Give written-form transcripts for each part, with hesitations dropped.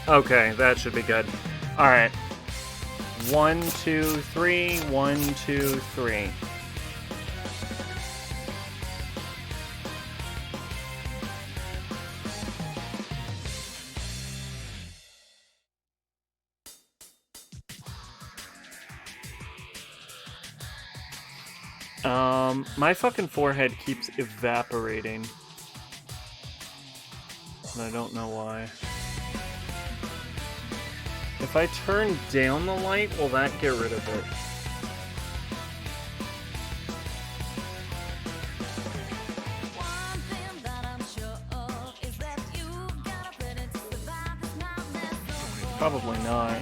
Okay, that should be good. Alright. 1, 2, 3. 1, 2, 3. My fucking forehead keeps evaporating. And I don't know why. If I turn down the light, will that get rid of it? Probably not.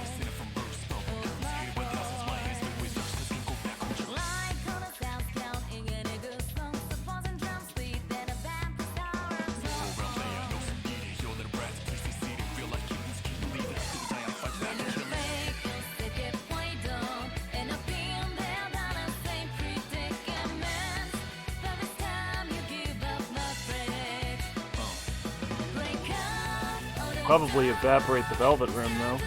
Probably evaporate the Velvet Room, though.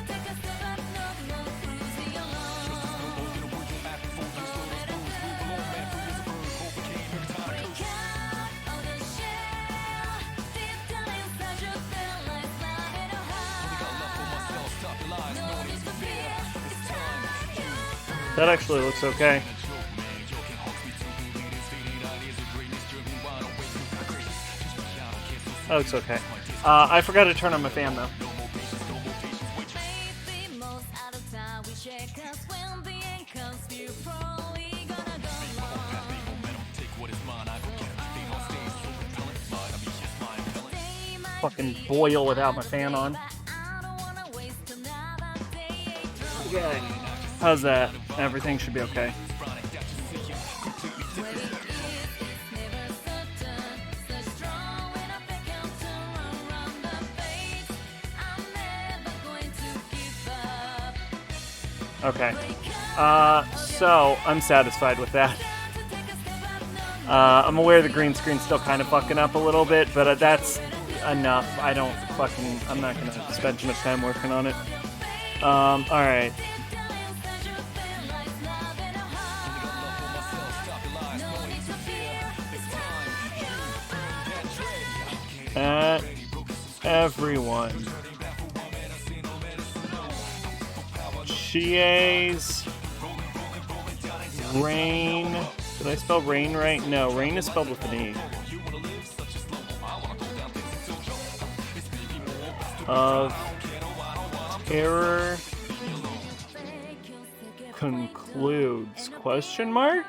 That actually looks okay. That looks okay. I forgot to turn on my fan, though. Fucking boil without my fan on. Okay. How's that? Everything should be okay. Okay. So, I'm satisfied with that. I'm aware the green screen's still kind of fucking up a little bit, but that's enough. I'm not gonna spend too much time working on it. Alright. Everyone. Chie's Rain. Did I spell rain right? No, rain is spelled with an E. Of Terror concludes? Question mark?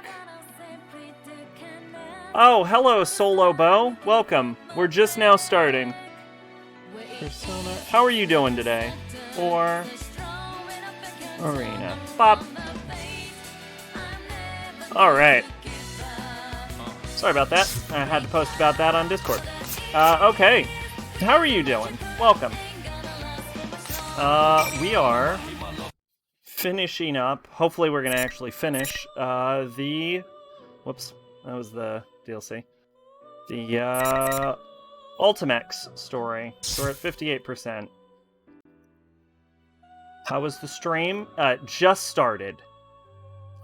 Oh, hello, Solo Bo. Welcome. We're just now starting. Persona. How are you doing today? Or Arena. Bop. Alright. Sorry about that. I had to post about that on Discord. Okay. How are you doing? Welcome. We are finishing up. Hopefully we're going to actually finish whoops. That was the DLC. The Ultimax story. So we're at 58%. How was the stream? Just started.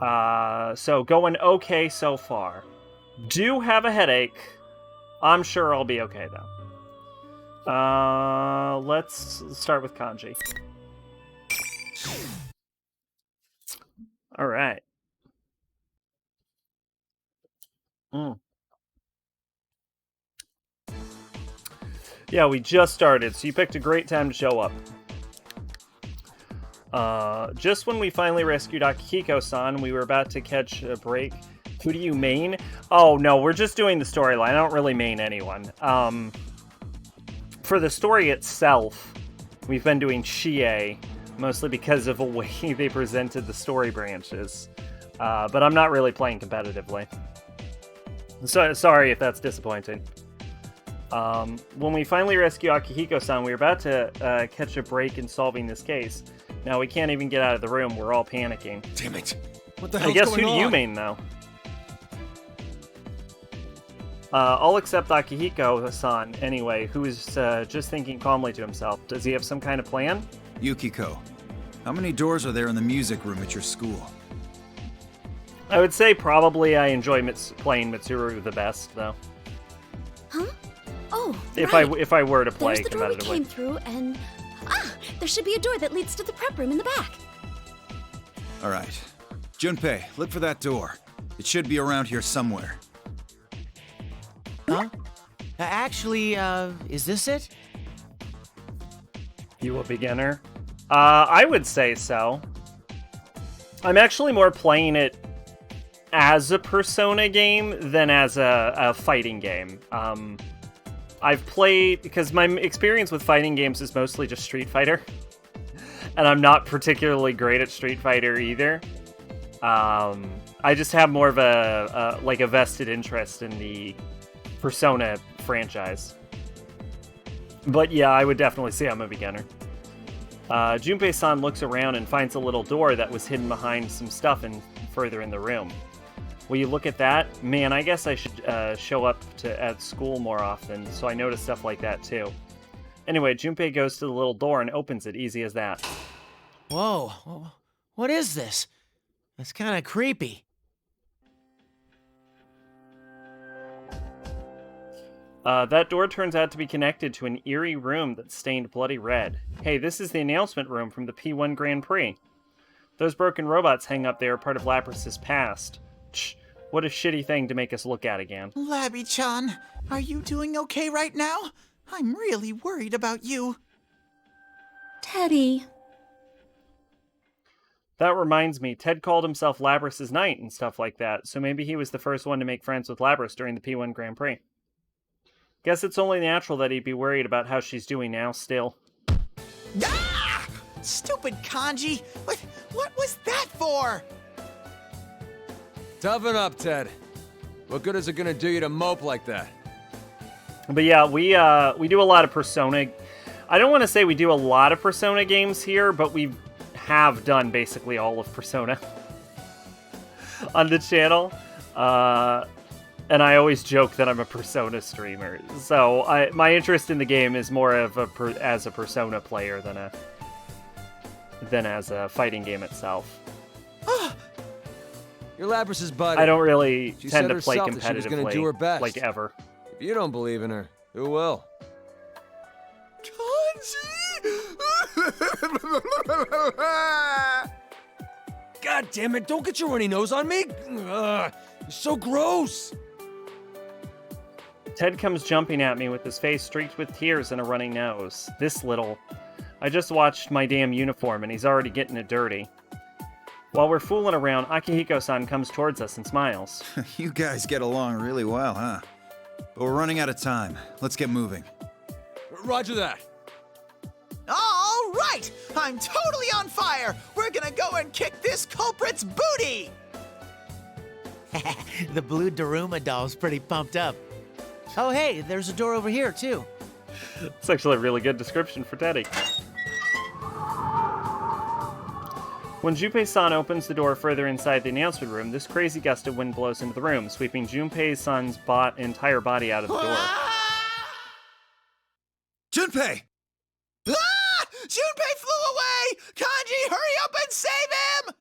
So going okay so far. Do have a headache. I'm sure I'll be okay though. Let's start with kanji. All right. Yeah, we just started, so you picked a great time to show up. Just when we finally rescued Akihiko-san, we were about to catch a break. Who do you main? Oh, no, we're just doing the storyline. I don't really main anyone. For the story itself, we've been doing Chie, mostly because of the way they presented the story branches. But I'm not really playing competitively. So, sorry if that's disappointing. When we finally rescue Akihiko-san, we were about to catch a break in solving this case. Now we can't even get out of the room. We're all panicking. Damn it! What the hell's I guess going who on? do you main though? All except Akihiko-san, anyway, who is just thinking calmly to himself. Does he have some kind of plan? Yukiko, how many doors are there in the music room at your school? I would say probably I enjoy playing Mitsuru the best, though. Huh? Oh, if right. if I were to play There's the door we competitively. came through, and there should be a door that leads to the prep room in the back. All right, Junpei, look for that door. It should be around here somewhere. Huh? Actually, is this it? You a beginner? I would say so. I'm actually more playing it as a Persona game than as a fighting game. I've played, because my experience with fighting games is mostly just Street Fighter, and I'm not particularly great at Street Fighter either. I just have more of a vested interest in the Persona franchise. But yeah, I would definitely say I'm a beginner. Junpei-san looks around and finds a little door that was hidden behind some stuff further in the room. Will you look at that? Man, I guess I should show up at school more often, so I notice stuff like that too. Anyway, Junpei goes to the little door and opens it, easy as that. Whoa, what is this? It's kind of creepy. That door turns out to be connected to an eerie room that's stained bloody red. Hey, this is the announcement room from the P1 Grand Prix. Those broken robots hang up there are part of Labrys's past. Shh, what a shitty thing to make us look at again. Labby-chan, are you doing okay right now? I'm really worried about you. Teddy. That reminds me, Ted called himself Labrys's Knight and stuff like that, so maybe he was the first one to make friends with Labrys during the P1 Grand Prix. Guess it's only natural that he'd be worried about how she's doing now, still. Ah! Stupid kanji! What was that for? Toughen up, Ted. What good is it gonna do you to mope like that? But yeah, we do a lot of Persona. I don't want to say we do a lot of Persona games here, but we have done basically all of Persona on the channel. And I always joke that I'm a Persona streamer. So my interest in the game is more of as a Persona player than as a fighting game itself. You're Labrys's buddy. I don't really She tend said to play herself that she was gonna do her competitively, best. like ever. If you don't believe in her, who will? Kanji! God damn it, don't get your runny nose on me! Ugh, you're so gross! Ted comes jumping at me with his face streaked with tears and a running nose. This little... I just watched my damn uniform and he's already getting it dirty. While we're fooling around, Akihiko-san comes towards us and smiles. You guys get along really well, huh? But we're running out of time. Let's get moving. Roger that. All right! I'm totally on fire! We're gonna go and kick this culprit's booty! The blue Daruma doll's pretty pumped up. Oh, hey, there's a door over here, too. It's actually a really good description for Teddy. When Junpei-san opens the door further inside the announcement room, this crazy gust of wind blows into the room, sweeping Junpei-san's entire body out of the door. Junpei! Ah! Junpei flew away! Kanji, hurry up and save him!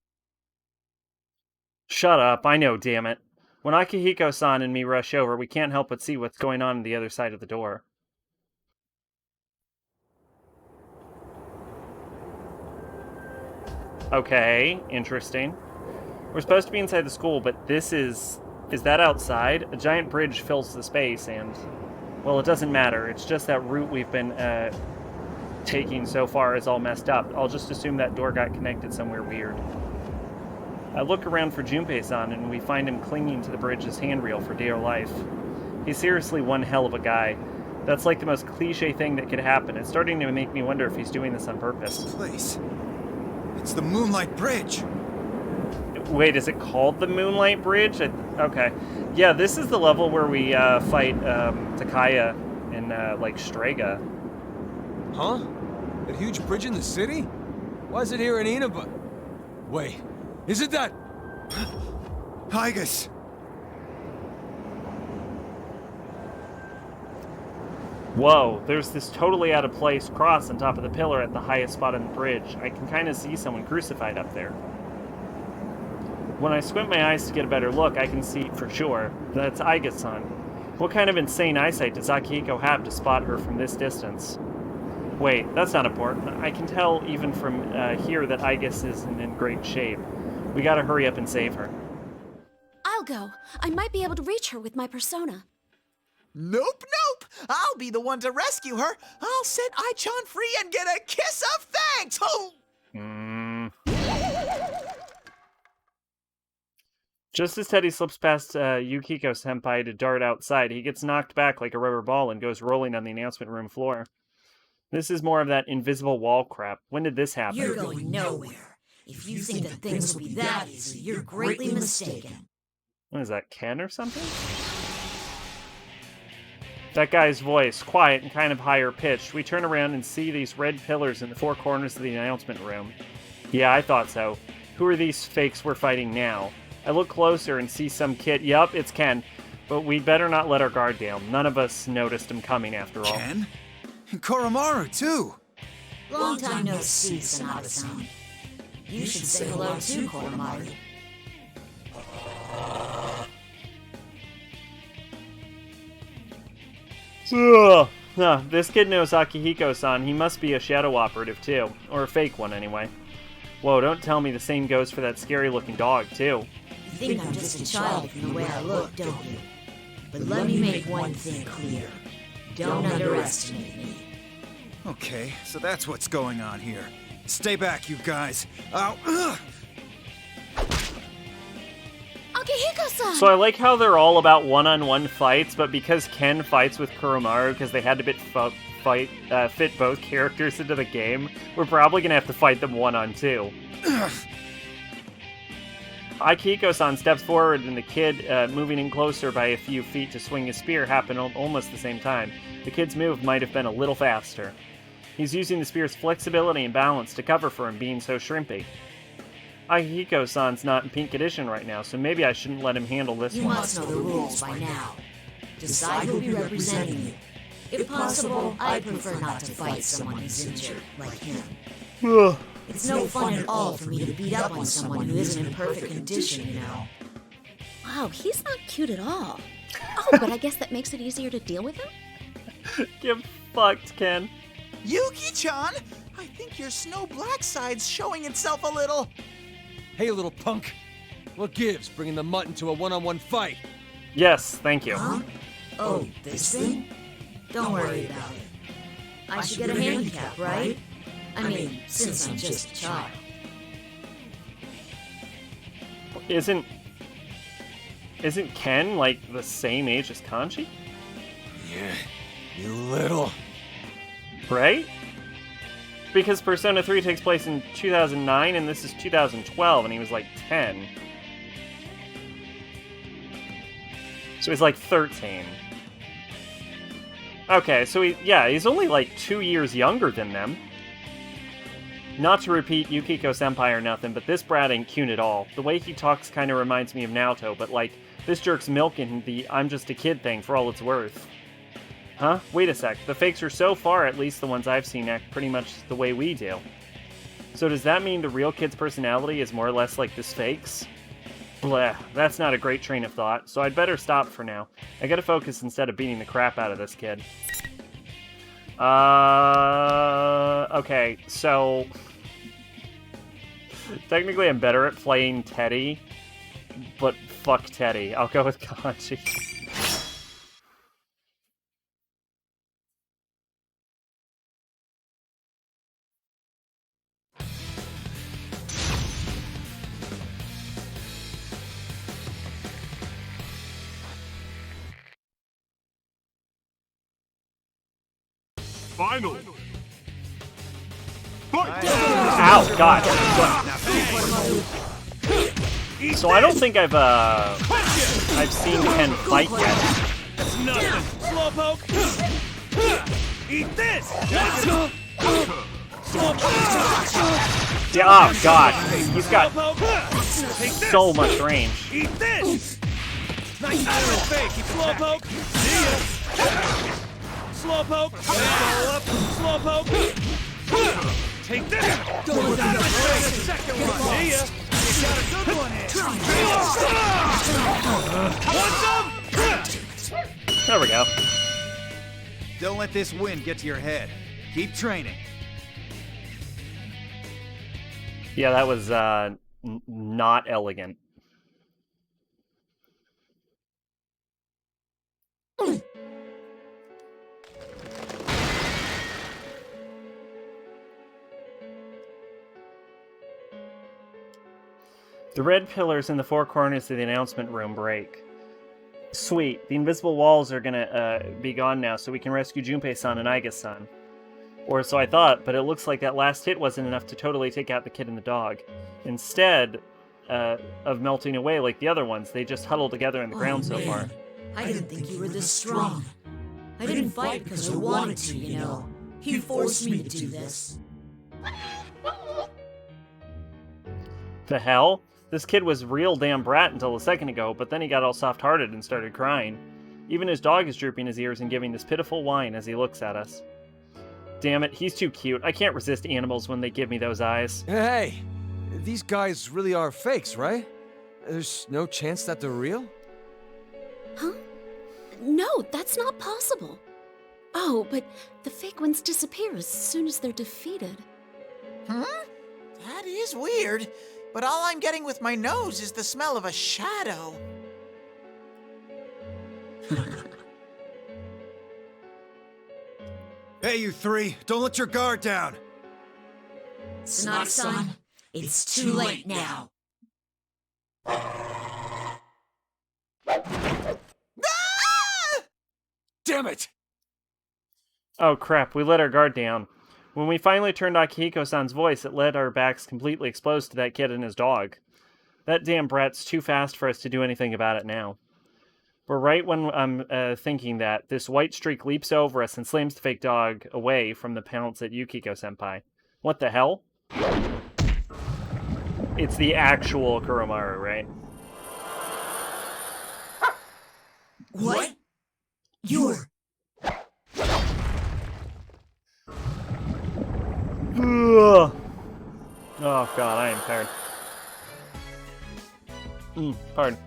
Shut up, I know, damn it. When Akihiko-san and me rush over, we can't help but see what's going on the other side of the door. Okay, interesting. We're supposed to be inside the school, but this is that outside? A giant bridge fills the space and, well, it doesn't matter. It's just that route we've been taking so far is all messed up. I'll just assume that door got connected somewhere weird. I look around for Junpei-san and we find him clinging to the bridge's handrail for dear life. He's seriously one hell of a guy. That's like the most cliche thing that could happen. It's starting to make me wonder if he's doing this on purpose. This place. It's the Moonlight Bridge. Wait, is it called the Moonlight Bridge? Okay. Yeah, this is the level where we fight Takaya in, like, Strega. Huh? That huge bridge in the city? Why is it here in Inaba? Wait, isn't that... Igus! Whoa, there's this totally out of place cross on top of the pillar at the highest spot on the bridge. I can kind of see someone crucified up there. When I squint my eyes to get a better look, I can see for sure that's Aiga-san. What kind of insane eyesight does Akihiko have to spot her from this distance? Wait, that's not important. I can tell even from here that Aigas isn't in great shape. We gotta hurry up and save her. I'll go. I might be able to reach her with my persona. Nope, nope. I'll be the one to rescue her. I'll set Ai-chan free and get a kiss of thanks. Oh. Just as Teddy slips past Yukiko-senpai to dart outside, he gets knocked back like a rubber ball and goes rolling on the announcement room floor. This is more of that invisible wall crap. When did this happen? You're going nowhere. If you think that things will be that easy, you're greatly mistaken. What is that, Ken or something? That guy's voice, quiet and kind of higher pitched. We turn around and see these red pillars in the four corners of the announcement room. Yeah, I thought so. Who are these fakes we're fighting now? I look closer and see some kid. Yup, it's Ken. But we'd better not let our guard down. None of us noticed him coming after all. Ken? And Koromaru, too! Long time no see, Sanada-san. You should say hello too, Koromaru. Ugh. This kid knows Akihiko-san. He must be a shadow operative, too. Or a fake one, anyway. Whoa, don't tell me the same goes for that scary-looking dog, too. You think I'm just a child from the way I look, don't you? But let me make one thing clear. Don't underestimate me. Okay, so that's what's going on here. Stay back, you guys. Ow! Akihiko-san! So I like how they're all about one-on-one fights, but because Ken fights with Kuromaru because they had to fit both characters into the game, we're probably going to have to fight them one-on-two. Akihiko-san steps forward and the kid, moving in closer by a few feet to swing his spear, happened almost the same time. The kid's move might have been a little faster. He's using the spear's flexibility and balance to cover for him being so shrimpy. Akihiko-san's not in pink edition right now, so maybe I shouldn't let him handle this You one. must know the rules by now. Decide who'll be representing you. If possible, I prefer not to fight someone who's injured, like him. Ugh. It's no fun at all for me to beat up on someone who isn't in perfect condition, you know. Wow, he's not cute at all. Oh, but I guess that makes it easier to deal with him? Get fucked, Ken. Yuki-chan, I think your snow black side's showing itself a little. Hey, little punk. What gives bringing the mutt into a one-on-one fight? Yes, thank you. Huh? Oh, this thing? Don't worry about it. I should get a handicap, right? I mean, since I'm just a child. Isn't Ken, like, the same age as Kanji? Yeah, you little... Right? Because Persona 3 takes place in 2009, and this is 2012, and he was like 10. So he's like 13. Okay, so he's only like 2 years younger than them. Not to repeat Yukiko-senpai or nothing, but this brat ain't cute at all. The way he talks kind of reminds me of Naoto, but like, this jerk's milking the I'm just a kid thing for all it's worth. Huh? Wait a sec. The fakes are so far, at least the ones I've seen, act pretty much the way we do. So does that mean the real kid's personality is more or less like this fake's? Bleh, that's not a great train of thought, so I'd better stop for now. I gotta focus instead of beating the crap out of this kid. Okay, so... Technically I'm better at playing Teddy, but fuck Teddy. I'll go with Kanji. Final. Ow, God. So I don't think I've seen Ken fight yet. That's nothing. Slowpoke. Eat this. Yeah, oh, God. He's got so much range. Eat this. Nice little fake, you slowpoke. See ya. Slowpoke! Follow up! Slowpoke! Take this! Don't let them Second one! See ya! You got a good one in. Want some? There we go. Don't let this wind get to your head. Keep training. Yeah, that was not elegant. The red pillars in the four corners of the announcement room break. Sweet. The invisible walls are gonna be gone now, so we can rescue Junpei-san and Aiga-san. Or so I thought, but it looks like that last hit wasn't enough to totally take out the kid and the dog. Instead of melting away like the other ones, they just huddle together in the ground so far. I didn't think you were this strong. I didn't fight because I wanted to, you know. He forced me to do this. The hell? This kid was real damn brat until a second ago, but then he got all soft-hearted and started crying. Even his dog is drooping his ears and giving this pitiful whine as he looks at us. Damn it, he's too cute. I can't resist animals when they give me those eyes. Hey, these guys really are fakes, right? There's no chance that they're real? Huh? No, that's not possible. Oh, but the fake ones disappear as soon as they're defeated. That is weird. But all I'm getting with my nose is the smell of a shadow. Hey, you three! Don't let your guard down! Sonata-san, it's too late now. Ah! Damn it! Oh crap, we let our guard down. When we finally turned Akihiko-san's voice, it let our backs completely exposed to that kid and his dog. That damn brat's too fast for us to do anything about it now. But right when I'm thinking that, this white streak leaps over us and slams the fake dog away from the pounce at Yukiko-senpai. What the hell? It's the actual Kuromaru, right? What? You're... Ugh. Oh god, I am tired. Pardon.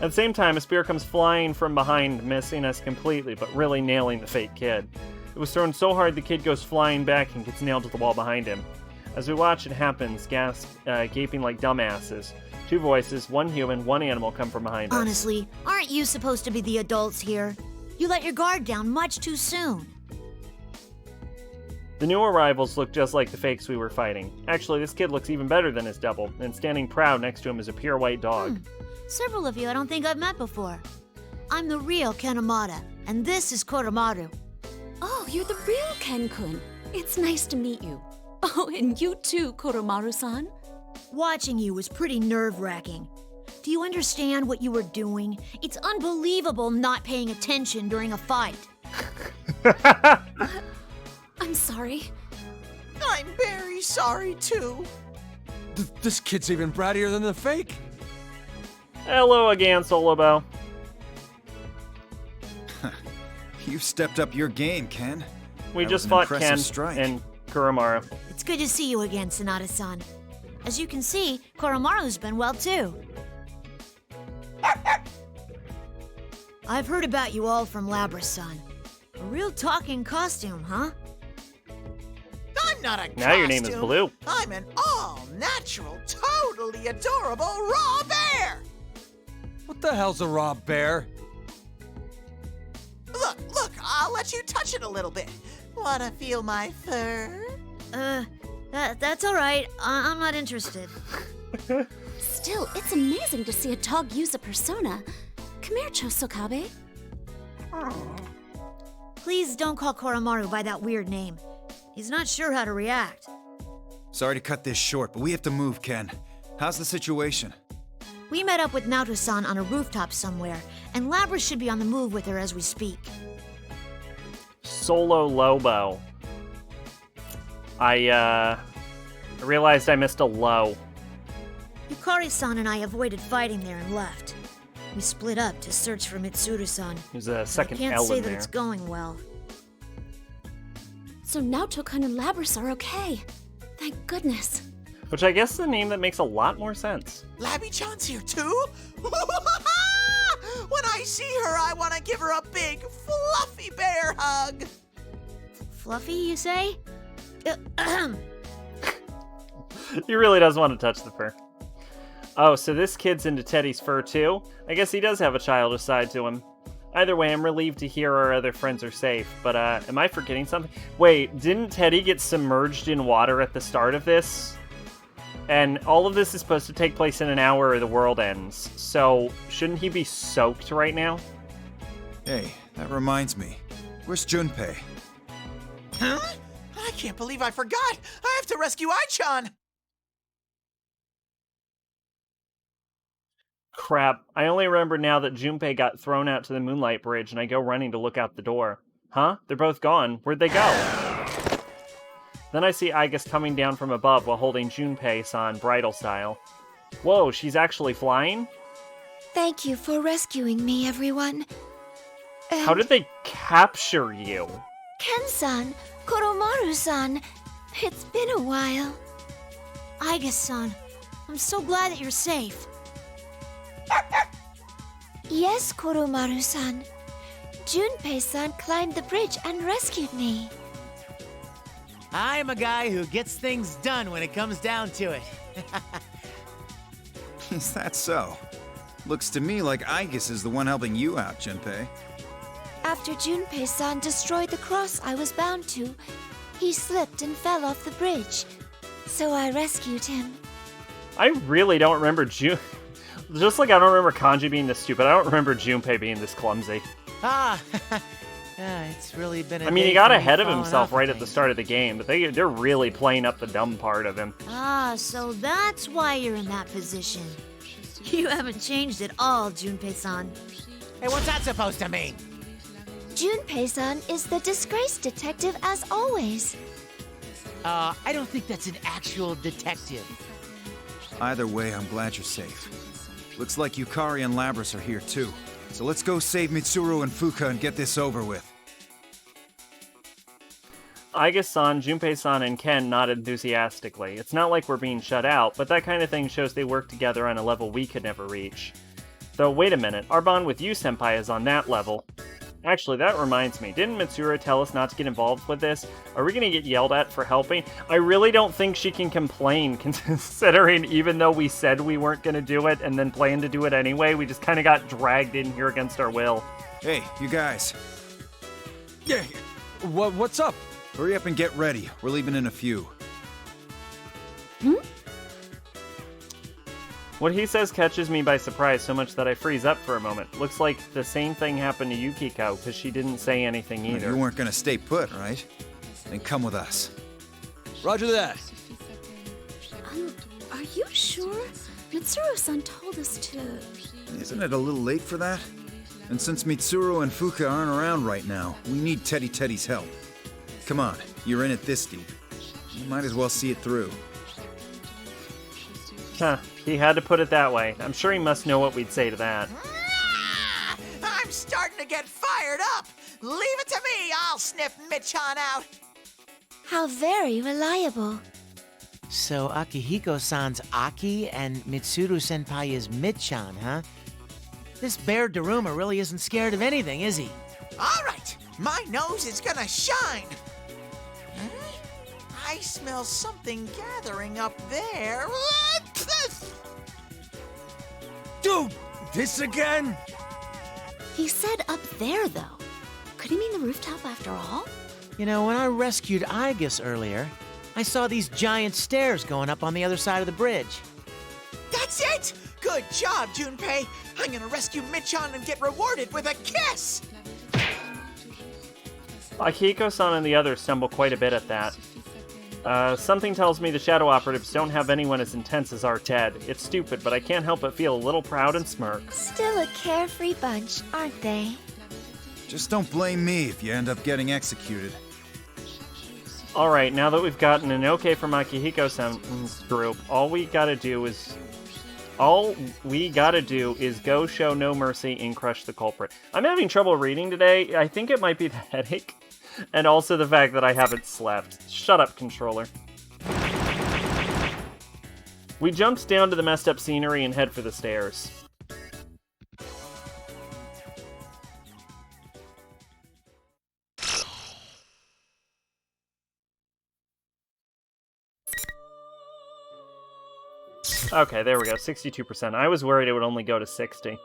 At the same time, a spear comes flying from behind, missing us completely, but really nailing the fake kid. It was thrown so hard the kid goes flying back and gets nailed to the wall behind him. As we watch it happen, gaping like dumbasses. Two voices, one human, one animal come from behind us. Honestly, aren't you supposed to be the adults here? You let your guard down much too soon. The new arrivals look just like the fakes we were fighting. Actually, this kid looks even better than his double, and standing proud next to him is a pure white dog. Several of you I don't think I've met before. I'm the real Kanemata, and this is Koromaru. Oh, you're the real Ken-kun. It's nice to meet you. Oh, and you too, Koromaru-san. Watching you was pretty nerve-wracking. Do you understand what you were doing? It's unbelievable not paying attention during a fight. I'm sorry. I'm very sorry, too. This kid's even brattier than the fake. Hello again, Solobo. You've stepped up your game, Ken. We That just was an fought impressive Ken strike. and Kuromaru. It's good to see you again, Sonata-san. As you can see, Koromaru's been well too. I've heard about you all from Labra-san. A real talking costume, huh? I'm not a Now your name is costume. Blue. I'm an all-natural, totally adorable raw bear! What the hell's a raw bear? Look, I'll let you touch it a little bit. Wanna feel my fur? That's all right. I'm not interested. Still, it's amazing to see a dog use a persona. Come here, Chosokabe. Please don't call Koromaru by that weird name. He's not sure how to react. Sorry to cut this short, but we have to move, Ken. How's the situation? We met up with Naoto-san on a rooftop somewhere, and Labra should be on the move with her as we speak. Solo Lobo. I realized I missed a low. Yukari-san and I avoided fighting there and left. We split up to search for Mitsuru-san. There's a I second can't L say in that there. it's going well. So now Tokun and Labras are okay. Thank goodness. Which I guess is a name that makes a lot more sense. Labby-chan's here too? When I see her, I want to give her a big, fluffy bear hug. Fluffy, you say? He really does want to touch the fur. Oh, so this kid's into Teddy's fur too? I guess he does have a childish side to him. Either way, I'm relieved to hear our other friends are safe, but am I forgetting something? Wait, didn't Teddy get submerged in water at the start of this? And all of this is supposed to take place in an hour or the world ends, so shouldn't he be soaked right now? Hey, that reminds me. Where's Junpei? Huh? I can't believe I forgot. I have to rescue Ai-chan. Crap, I only remember now that Junpei got thrown out to the Moonlight Bridge and I go running to look out the door. Huh? They're both gone. Where'd they go? Then I see Aigis coming down from above while holding Junpei-san bridal style. Whoa, she's actually flying? Thank you for rescuing me, everyone. How did they capture you? Ken-san, Koromaru-san, it's been a while. Aigis-san, I'm so glad that you're safe. Yes, Koromaru-san. Junpei-san climbed the bridge and rescued me. I'm a guy who gets things done when it comes down to it. Is that so? Looks to me like Aigis is the one helping you out, Junpei. After Junpei-san destroyed the cross I was bound to, he slipped and fell off the bridge. So I rescued him. I really don't remember Just like I don't remember Kanji being this stupid, I don't remember Junpei being this clumsy. It's really been I mean, he got ahead of himself right at the start of the game, but they're really playing up the dumb part of him. So that's why you're in that position. You haven't changed at all, Junpei-san. Hey, what's that supposed to mean? Junpei-san is the disgraced detective as always. I don't think that's an actual detective. Either way, I'm glad you're safe. Looks like Yukari and Labras are here too. So let's go save Mitsuru and Fuka and get this over with. Aigis-san, Junpei-san, and Ken nod enthusiastically. It's not like we're being shut out, but that kind of thing shows they work together on a level we could never reach. Though, wait a minute, our bond with you, Senpai, is on that level. Actually, that reminds me, didn't Mitsuru tell us not to get involved with this? Are we gonna get yelled at for helping? I really don't think she can complain, considering even though we said we weren't gonna do it and then planned to do it anyway, we just kinda got dragged in here against our will. Hey, you guys. Yeah, what's up? Hurry up and get ready. We're leaving in a few. What he says catches me by surprise so much that I freeze up for a moment. Looks like the same thing happened to Yukiko, because she didn't say anything either. You weren't gonna stay put, right? Then come with us. Roger that. Are you sure? Mitsuru-san told us to... Isn't it a little late for that? And since Mitsuru and Fuka aren't around right now, we need Teddy's help. Come on, you're in it this deep. You might as well see it through. Huh, he had to put it that way. I'm sure he must know what we'd say to that. I'm starting to get fired up. Leave it to me. I'll sniff Mitchan out. How very reliable. So Akihiko-san's Aki and Mitsuru-senpai is Mitchan, huh? This Bear Daruma really isn't scared of anything, is he? All right, my nose is gonna shine. Huh? I smell something gathering up there. What's this? Dude, this again? He said up there, though. Could he mean the rooftop after all? You know, when I rescued Aigis earlier, I saw these giant stairs going up on the other side of the bridge. That's it! Good job, Junpei. I'm gonna rescue Mitchan and get rewarded with a kiss! Akihiko-san and the others stumble quite a bit at that. Something tells me the Shadow Operatives don't have anyone as intense as our Ted. It's stupid, but I can't help but feel a little proud and smirk. Still a carefree bunch, aren't they? Just don't blame me if you end up getting executed. Alright, now that we've gotten an okay from Akihiko-san's group, all we gotta do is go show no mercy and crush the culprit. I'm having trouble reading today. I think it might be the headache. And also the fact that I haven't slept. Shut up, controller. We jumped down to the messed up scenery and head for the stairs. Okay, there we go, 62%. I was worried it would only go to 60.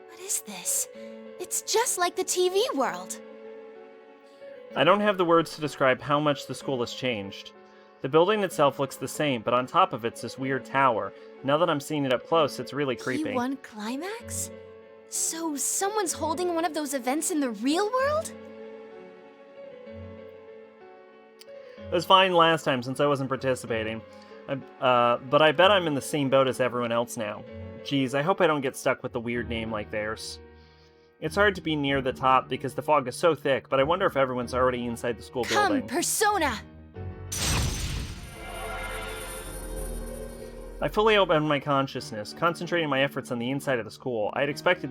What is this? It's just like the TV world. I don't have the words to describe how much the school has changed. The building itself looks the same, but on top of it's this weird tower. Now that I'm seeing it up close, it's really creepy. P1 Climax? So someone's holding one of those events in the real world? It was fine last time since I wasn't participating. But I bet I'm in the same boat as everyone else now. Geez, I hope I don't get stuck with a weird name like theirs. It's hard to be near the top because the fog is so thick, but I wonder if everyone's already inside the school building. Persona! I fully opened my consciousness, concentrating my efforts on the inside of the school. I had expected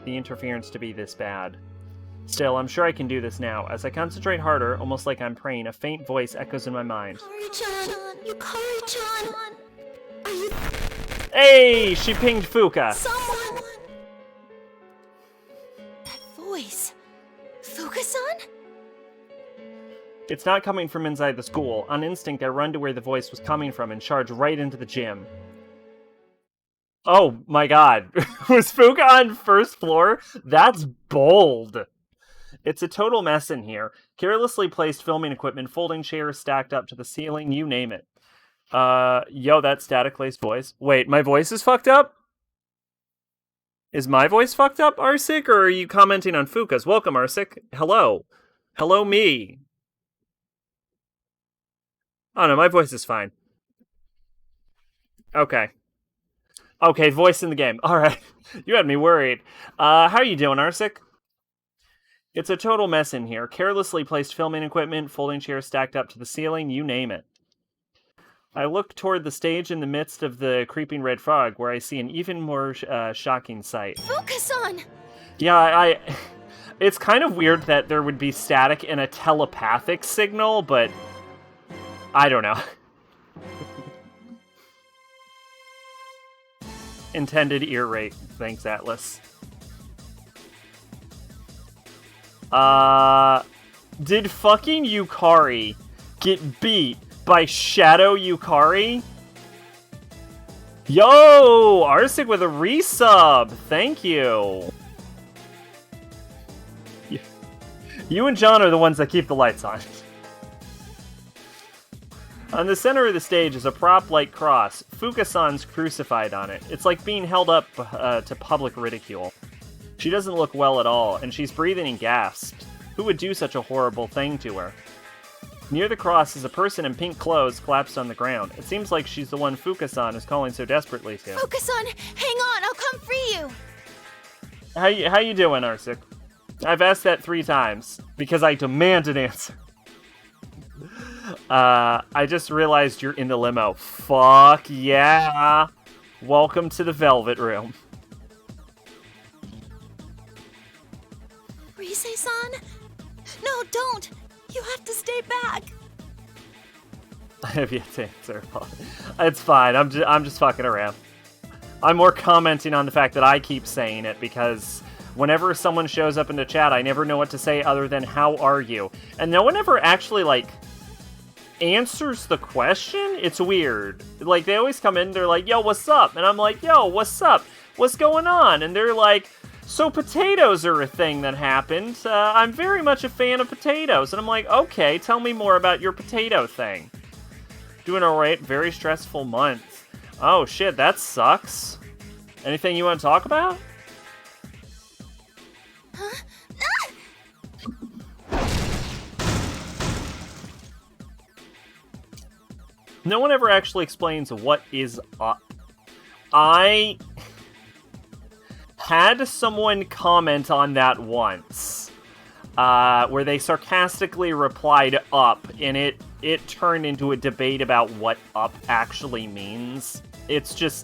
the interference to be this bad. Still, I'm sure I can do this now. As I concentrate harder, almost like I'm praying, a faint voice echoes in my mind. Yukari-chan! Are you... Hey! She pinged Fuka! Someone! That voice. Fuka-san? It's not coming from inside the school. On instinct, I run to where the voice was coming from and charge right into the gym. Oh my god. Was Fuka on first floor? That's bold. It's a total mess in here. Carelessly placed filming equipment, folding chairs stacked up to the ceiling, you name it. Yo, that static-laced voice. Wait, my voice is fucked up? Is my voice fucked up, Arsik, or are you commenting on Fuka's? Welcome, Arsik. Hello. Hello, me. Oh no, my voice is fine. Okay. Okay, voice in the game. Alright. You had me worried. How are you doing, Arsik? It's a total mess in here. Carelessly placed filming equipment, folding chairs stacked up to the ceiling, you name it. I look toward the stage in the midst of the creeping red fog, where I see an even more shocking sight. Fuka-san! Yeah, it's kind of weird that there would be static in a telepathic signal, but I don't know. Intended ear rape. Thanks, Atlas. Did fucking Yukari get beat by Shadow Yukari? Yo! Arsik with a resub! Thank you! You and John are the ones that keep the lights on. On the center of the stage is a prop-like cross. Fuka-san's crucified on it. It's like being held up to public ridicule. She doesn't look well at all, and she's breathing in gasps. Who would do such a horrible thing to her? Near the cross is a person in pink clothes collapsed on the ground. It seems like she's the one Fuka-san is calling so desperately to. Fuka-san, hang on, I'll come free you! How you doing, Arsik? I've asked that 3 times, because I demand an answer. I just realized you're in the limo. Fuck yeah! Welcome to the Velvet Room. Rise-san? No, don't! You have to stay back! I have yet to answer. It's fine, I'm just fucking around. I'm more commenting on the fact that I keep saying it, because whenever someone shows up in the chat, I never know what to say other than, how are you? And no one ever actually, like, answers the question. It's weird. Like, they always come in, they're like, yo, what's up? And I'm like, yo, what's up? What's going on? And they're like, so potatoes are a thing that happened. I'm very much a fan of potatoes. And I'm like, okay, tell me more about your potato thing. Doing alright, very stressful month. Oh shit, that sucks. Anything you want to talk about? Huh? No one ever actually explains what is up. I had someone comment on that once. where they sarcastically replied up, and it turned into a debate about what up actually means. It's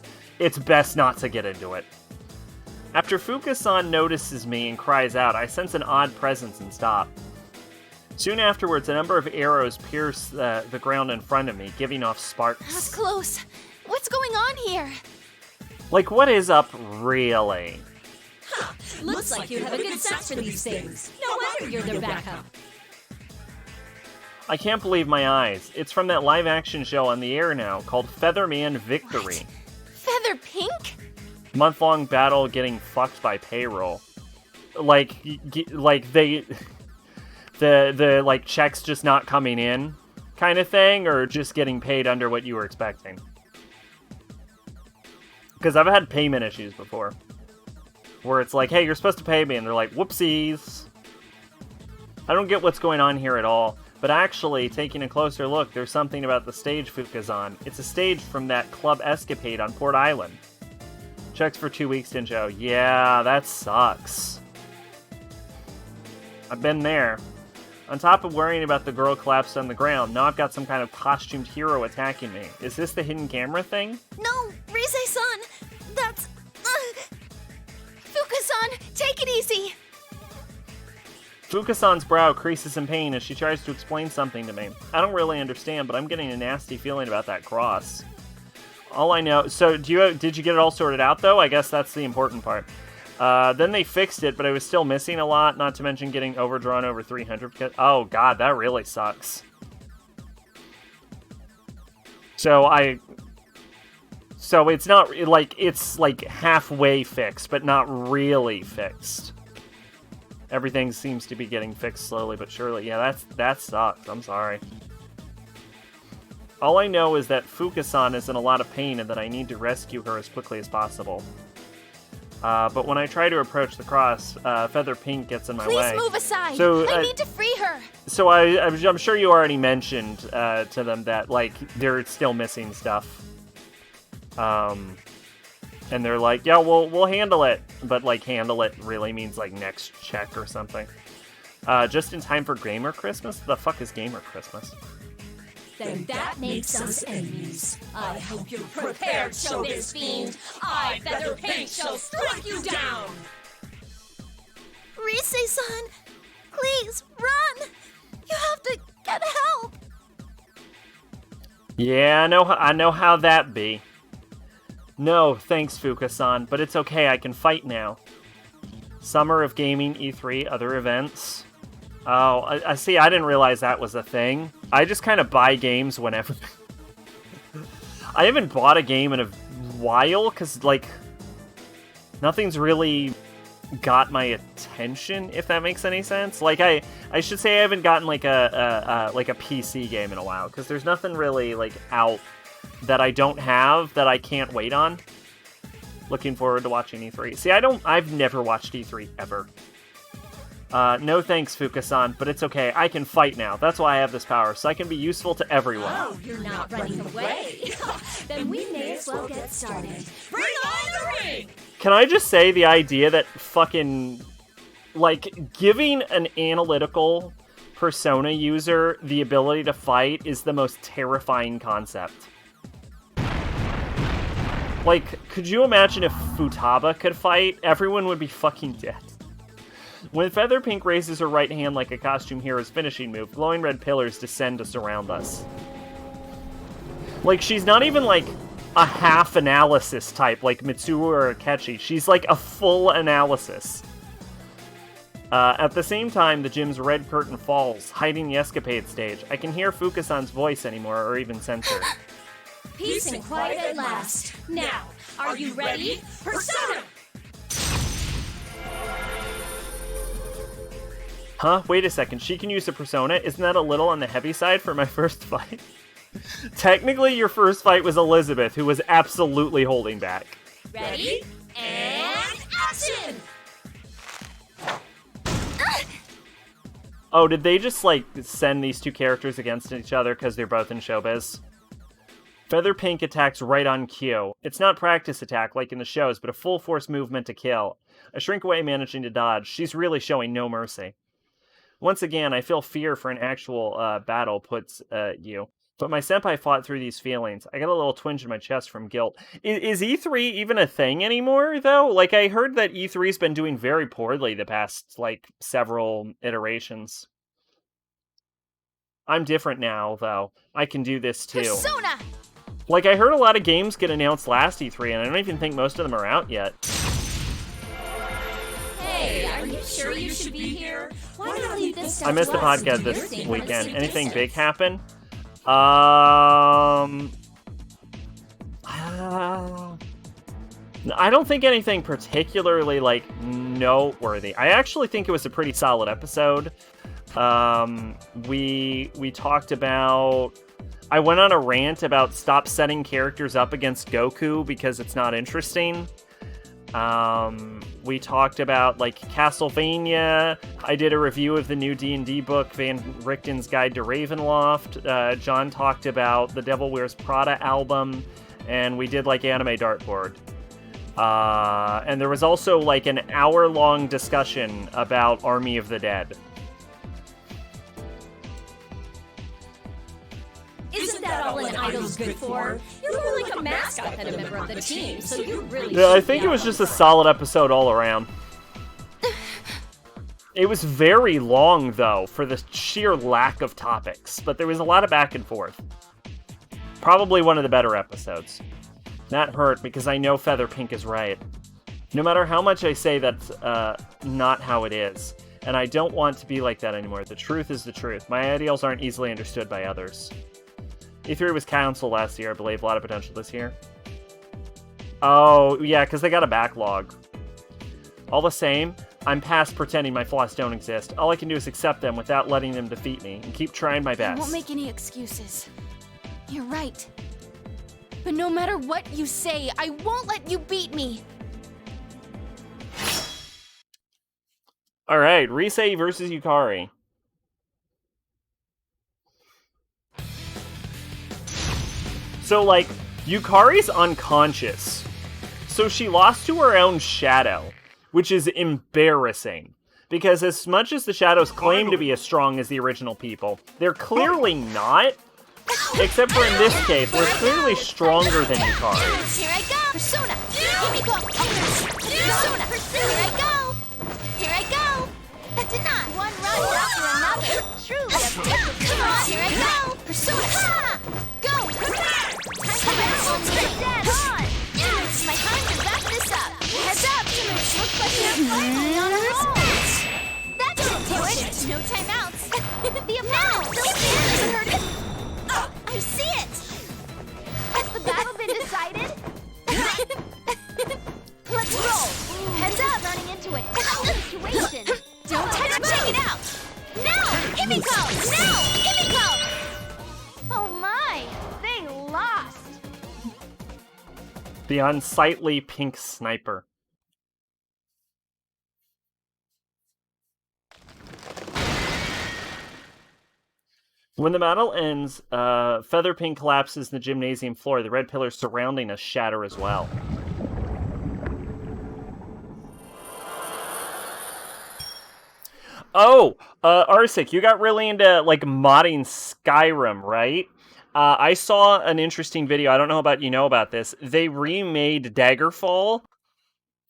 best not to get into it. After Fuka-san notices me and cries out, I sense an odd presence and stop. Soon afterwards, a number of arrows pierce the ground in front of me, giving off sparks. That was close. What's going on here? Like, what is up, really? Looks like you have a good sense for these things. No wonder you're their backup. I can't believe my eyes. It's from that live-action show on the air now, called Featherman Victory. What? Feather Pink? Month-long battle getting fucked by payroll. Like they... The like, checks just not coming in kind of thing, or just getting paid under what you were expecting? Because I've had payment issues before. Where it's like, hey, you're supposed to pay me, and they're like, whoopsies. I don't get what's going on here at all. But actually, taking a closer look, there's something about the stage Fuka's on. It's a stage from that club escapade on Port Island. Checks for 2 weeks didn't show. Yeah, that sucks. I've been there. On top of worrying about the girl collapsed on the ground, now I've got some kind of costumed hero attacking me. Is this the hidden camera thing? No, Rise-san! That's... Fuka-san, take it easy! Fuka-san's brow creases in pain as she tries to explain something to me. I don't really understand, but I'm getting a nasty feeling about that cross. All I know... So, did you get it all sorted out, though? I guess that's the important part. Then they fixed it, but it was still missing a lot, not to mention getting overdrawn over 300. Oh, God, that really sucks. So it's not, like, it's, like, halfway fixed, but not really fixed. Everything seems to be getting fixed slowly but surely. Yeah, that sucks. I'm sorry. All I know is that Fuka-san is in a lot of pain and that I need to rescue her as quickly as possible. But when I try to approach the cross, Feather Pink gets in my way. Please move aside! So, I need to free her! So I'm sure you already mentioned to them that, like, they're still missing stuff. And they're like, yeah, we'll handle it. But, like, handle it really means, like, next check or something. Just in time for Gamer Christmas? The fuck is Gamer Christmas? Then that makes us enemies. I hope you're prepared, showbiz fiend. I, Feather Pink, shall strike you down! Rise-san, please, run! You have to get help! Yeah, I know how that be. No, thanks, Fuka-san, but it's okay, I can fight now. Summer of Gaming, E3, other events. Oh, I see, I didn't realize that was a thing. I just kind of buy games whenever... I haven't bought a game in a while, because, like, nothing's really got my attention, if that makes any sense. Like, I should say I haven't gotten, like, a PC game in a while, because there's nothing really, like, out that I don't have that I can't wait on. Looking forward to watching E3. See, I've never watched E3 ever. No thanks, Fuka-san, but it's okay. I can fight now. That's why I have this power, so I can be useful to everyone. Oh, you're not running away. Then we may as well get started. Bring on the ring! Can I just say the idea that fucking, like, giving an analytical Persona user the ability to fight is the most terrifying concept. Like, could you imagine if Futaba could fight? Everyone would be fucking dead. When Feather Pink raises her right hand like a costume hero's finishing move, glowing red pillars descend to surround us. Like, she's not even, like, a half analysis type like Mitsuru or Akechi. She's, like, a full analysis. At the same time, the gym's red curtain falls, hiding the escapade stage. I can hear Fuka-san's voice anymore, or even sense her. Peace and quiet at last. Now, are you ready? Persona! Huh? Wait a second, she can use a Persona? Isn't that a little on the heavy side for my first fight? Technically, your first fight was Elizabeth, who was absolutely holding back. Ready? And action! Oh, did they just, like, send these two characters against each other because they're both in showbiz? Feather Pink attacks right on cue. It's not practice attack like in the shows, but a full force movement to kill. I shrink away, managing to dodge. She's really showing no mercy. Once again, I feel fear for an actual battle puts you. But my senpai fought through these feelings. I got a little twinge in my chest from guilt. Is E3 even a thing anymore, though? Like, I heard that E3's been doing very poorly the past, like, several iterations. I'm different now, though. I can do this, too. Persona! Like, I heard a lot of games get announced last E3, and I don't even think most of them are out yet. Hey, are you sure you should be here? Why not leave this stuff I missed the to us and podcast do your this thing from a weekend. safe Anything distance? big happen? I don't think anything particularly, like, noteworthy. I actually think it was a pretty solid episode. We talked about... I went on a rant about stop setting characters up against Goku because it's not interesting. We talked about, like, Castlevania. I did a review of the new D&D book, Van Richten's Guide to Ravenloft. John talked about the Devil Wears Prada album, and we did, like, Anime Dartboard. And there was also, like, an hour-long discussion about Army of the Dead. Isn't that all an idol's good for? You're more like a mascot than a member of the team, so you really Yeah, I should think be it was out just on a solid episode all around. It was very long, though, for the sheer lack of topics, but there was a lot of back and forth. Probably one of the better episodes. That hurt, because I know Feather Pink is right. No matter how much I say that's not how it is, and I don't want to be like that anymore. The truth is the truth. My ideals aren't easily understood by others. E3 was canceled last year, I believe. A lot of potential this year. Oh, yeah, because they got a backlog. All the same, I'm past pretending my flaws don't exist. All I can do is accept them without letting them defeat me, and keep trying my I best. won't make any excuses. You're right. But no matter what you say, I won't let you beat me. Alright, Risei versus Yukari. So, like, Yukari's unconscious. So she lost to her own shadow, which is embarrassing. Because as much as the shadows claim to be as strong as the original people, they're clearly not. Except for in this case, we're clearly stronger than Yukari. Here I go! Persona! Here we go! Persona! Here I go! Here I go! Deny! One run after another! Truly a Come on! Here I go! Persona! Go! I'm dead! On! It's my time to wrap this up! Heads up! Looks like we're finally on a roll! That didn't do it! No timeouts! The amount! Still stands! Heard it! I see it! Has the battle been decided? Let's roll! Heads up! Running into a tough situation! Don't touch me! Check it out! Now! Himiko! Now! Himiko! Oh my! They lost! The unsightly pink sniper. When the battle ends, Feather Pink collapses in the gymnasium floor. The red pillars surrounding us shatter as well. Oh, Arsik, you got really into, like, modding Skyrim, right? I saw an interesting video. I don't know about you know about this. They remade Daggerfall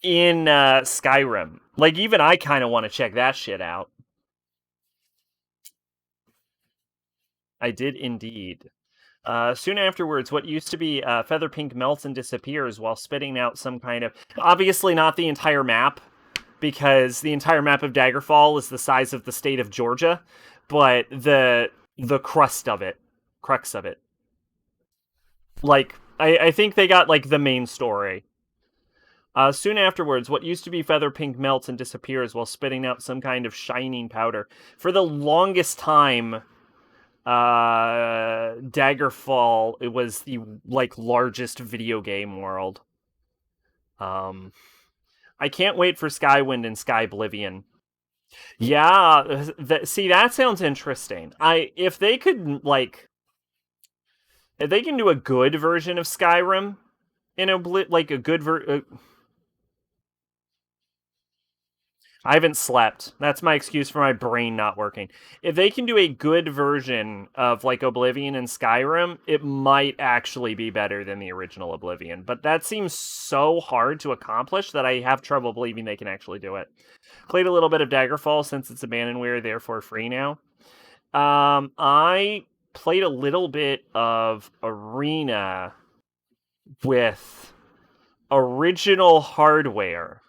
in Skyrim. Like, even I kind of want to check that shit out. I did indeed. Soon afterwards, what used to be Feather Pink melts and disappears while spitting out some kind of... Obviously not the entire map, because the entire map of Daggerfall is the size of the state of Georgia, but the crux of it. Like, I think they got, like, the main story. Soon afterwards, what used to be Feather Pink melts and disappears while spitting out some kind of shining powder. For the longest time... Daggerfall, it was the, like, largest video game world. I can't wait for Skywind and Skyblivion. Yeah, see, that sounds interesting. If they could, like... If they can do a good version of Skyrim, like, a good I haven't slept. That's my excuse for my brain not working. If they can do a good version of like Oblivion and Skyrim, it might actually be better than the original Oblivion. But that seems so hard to accomplish that I have trouble believing they can actually do it. Played a little bit of Daggerfall since it's abandonware, therefore free now. I played a little bit of Arena with original hardware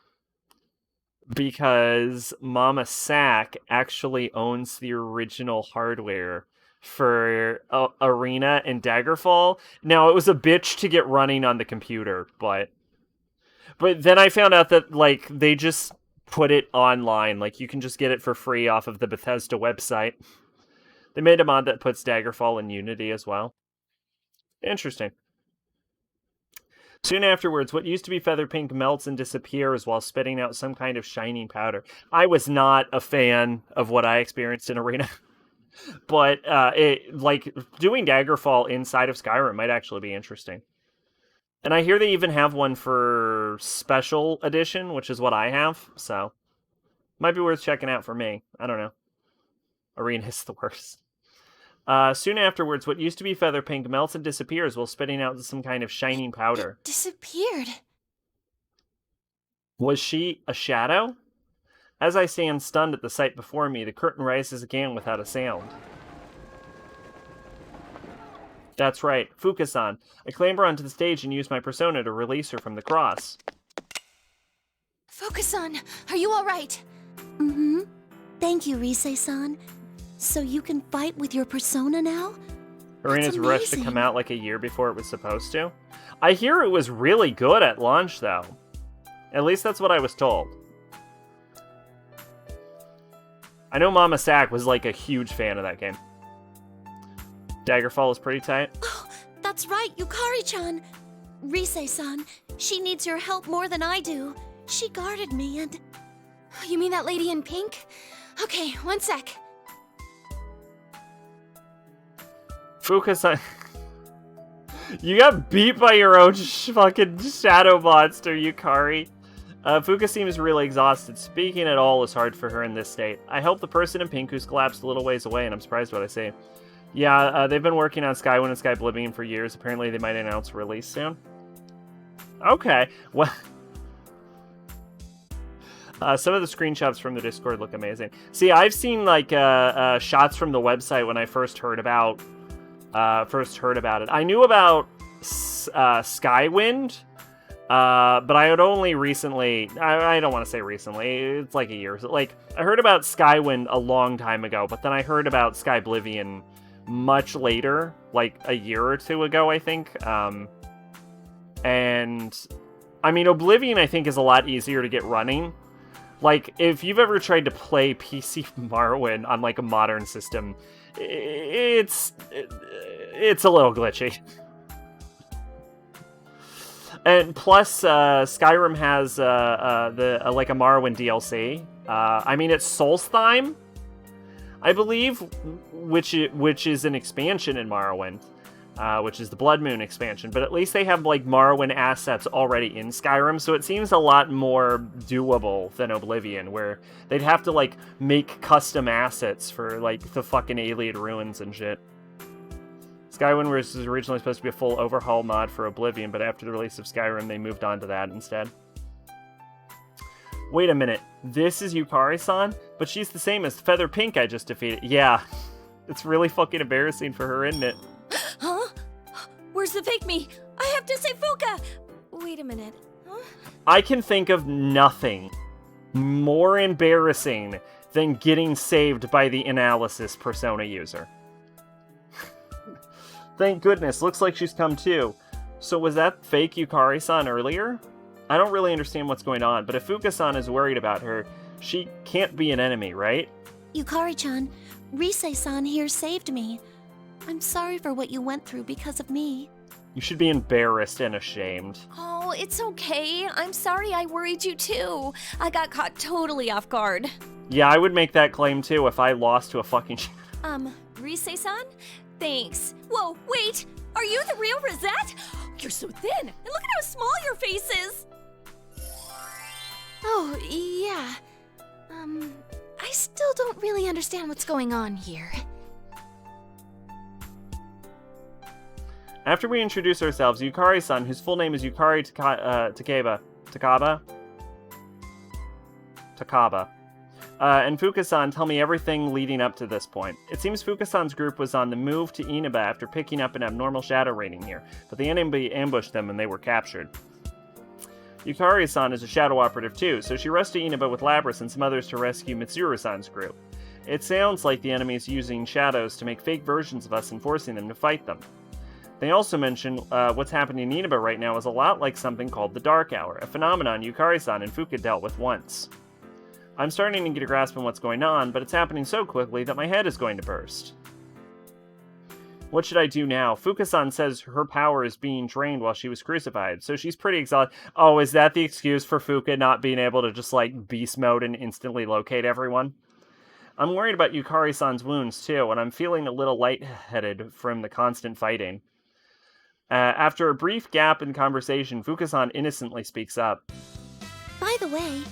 because Mama Sack actually owns the original hardware for Arena and Daggerfall. Now, it was a bitch to get running on the computer, but then I found out that like they just put it online. Like you can just get it for free off of the Bethesda website. They made a mod that puts Daggerfall in Unity as well. Interesting. Soon afterwards, what used to be feather pink melts and disappears while spitting out some kind of shining powder. I was not a fan of what I experienced in Arena. But like doing Daggerfall inside of Skyrim might actually be interesting. And I hear they even have one for Special Edition, which is what I have. So might be worth checking out for me. I don't know. Arena is the worst. Soon afterwards, what used to be feather pink melts and disappears while spitting out some kind of shining powder. It disappeared. Was she a shadow? As I stand stunned at the sight before me, the curtain rises again without a sound. That's right, Fuka-san. I clamber onto the stage and use my persona to release her from the cross. Fuka-san, are you all right? Mm-hmm. Thank you, Rise-san. So you can fight with your persona now? Arena's rushed to come out like a year before it was supposed to. I hear it was really good at launch, though. At least that's what I was told. I know Mama Sack was like a huge fan of that game. Daggerfall is pretty tight. Oh, that's right, Yukari-chan. Rise-san, she needs your help more than I do. She guarded me and... You mean that lady in pink? Okay, one sec. Fuka-san... You got beat by your own fucking shadow monster, Yukari. Fuka seems really exhausted. Speaking at all is hard for her in this state. I help the person in pink who's collapsed a little ways away, and I'm surprised what I say. Yeah, they've been working on Skywind and Skyblivion for years. Apparently they might announce release soon. Okay, well... some of the screenshots from the Discord look amazing. See, I've seen, like, shots from the website when I first heard about it. I knew about Skywind, but I had only recently... I don't want to say recently. It's like a year. Like, I heard about Skywind a long time ago, but then I heard about Skyblivion much later, like a year or two ago, I think. And, I mean, Oblivion, I think, is a lot easier to get running. Like, if you've ever tried to play PC Morrowind on, like, a modern system, it's a little glitchy. And plus, Skyrim has like a Morrowind DLC. I mean, it's Solstheim, I believe, which is an expansion in Morrowind, which is the Blood Moon expansion. But at least they have like Morrowind assets already in Skyrim, so it seems a lot more doable than Oblivion, where they'd have to like make custom assets for like the fucking Alien ruins and shit. Skywind was originally supposed to be a full overhaul mod for Oblivion, but after the release of Skyrim, they moved on to that instead. Wait a minute, this is Yukari-san? But she's the same as Feather Pink I just defeated. Yeah, it's really fucking embarrassing for her, isn't it? Huh? Where's the fake me? I have to say Fuka! Wait a minute. Huh? I can think of nothing more embarrassing than getting saved by the analysis persona user. Thank goodness, looks like she's come too. So was that fake Yukari-san earlier? I don't really understand what's going on, but if Fuka-san is worried about her, she can't be an enemy, right? Yukari-chan, Rise-san here saved me. I'm sorry for what you went through because of me. You should be embarrassed and ashamed. Oh, it's okay. I'm sorry I worried you too. I got caught totally off guard. Yeah, I would make that claim too if I lost to a fucking Rise-san? Thanks. Whoa, wait! Are you the real Rosette? You're so thin, and look at how small your face is! Oh, yeah. I still don't really understand what's going on here. After we introduce ourselves, Yukari-san, whose full name is Yukari Takaba, and Fuka-san tell me everything leading up to this point. It seems Fuka-san's group was on the move to Inaba after picking up an abnormal shadow rating here, but the enemy ambushed them and they were captured. Yukari-san is a shadow operative too, so she rushed to Inaba with Labras and some others to rescue Mitsuru-san's group. It sounds like the enemy is using shadows to make fake versions of us and forcing them to fight them. They also mention what's happening in Inaba right now is a lot like something called the Dark Hour, a phenomenon Yukari-san and Fuka dealt with once. I'm starting to get a grasp on what's going on, but it's happening so quickly that my head is going to burst. What should I do now? Fuka-san says her power is being drained while she was crucified, so she's pretty exhausted. Oh, is that the excuse for Fuka not being able to just, like, beast mode and instantly locate everyone? I'm worried about Yukari-san's wounds, too, and I'm feeling a little lightheaded from the constant fighting. After a brief gap in conversation, Fuka-san innocently speaks up. By the way,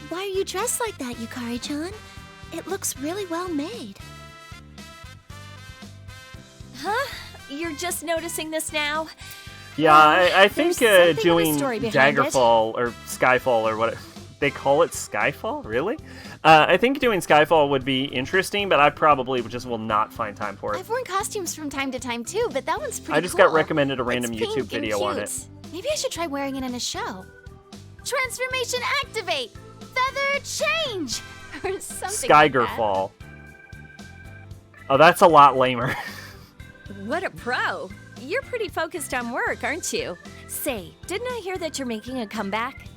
why are you dressed like that, Yukari-chan? It looks really well made. Huh? You're just noticing this now? Yeah, I think doing Daggerfall or Skyfall or what they call it, Skyfall? Really? I think doing Skyfall would be interesting, but I probably just will not find time for it. I've worn costumes from time to time too, but that one's pretty I just cool. got recommended a random It's YouTube pink video and on cute. it. Maybe I should try wearing it in a show. Transformation activate! Feather change! Or something like that. Skygerfall. Oh, that's a lot lamer. What a pro! You're pretty focused on work, aren't you? Say, didn't I hear that you're making a comeback?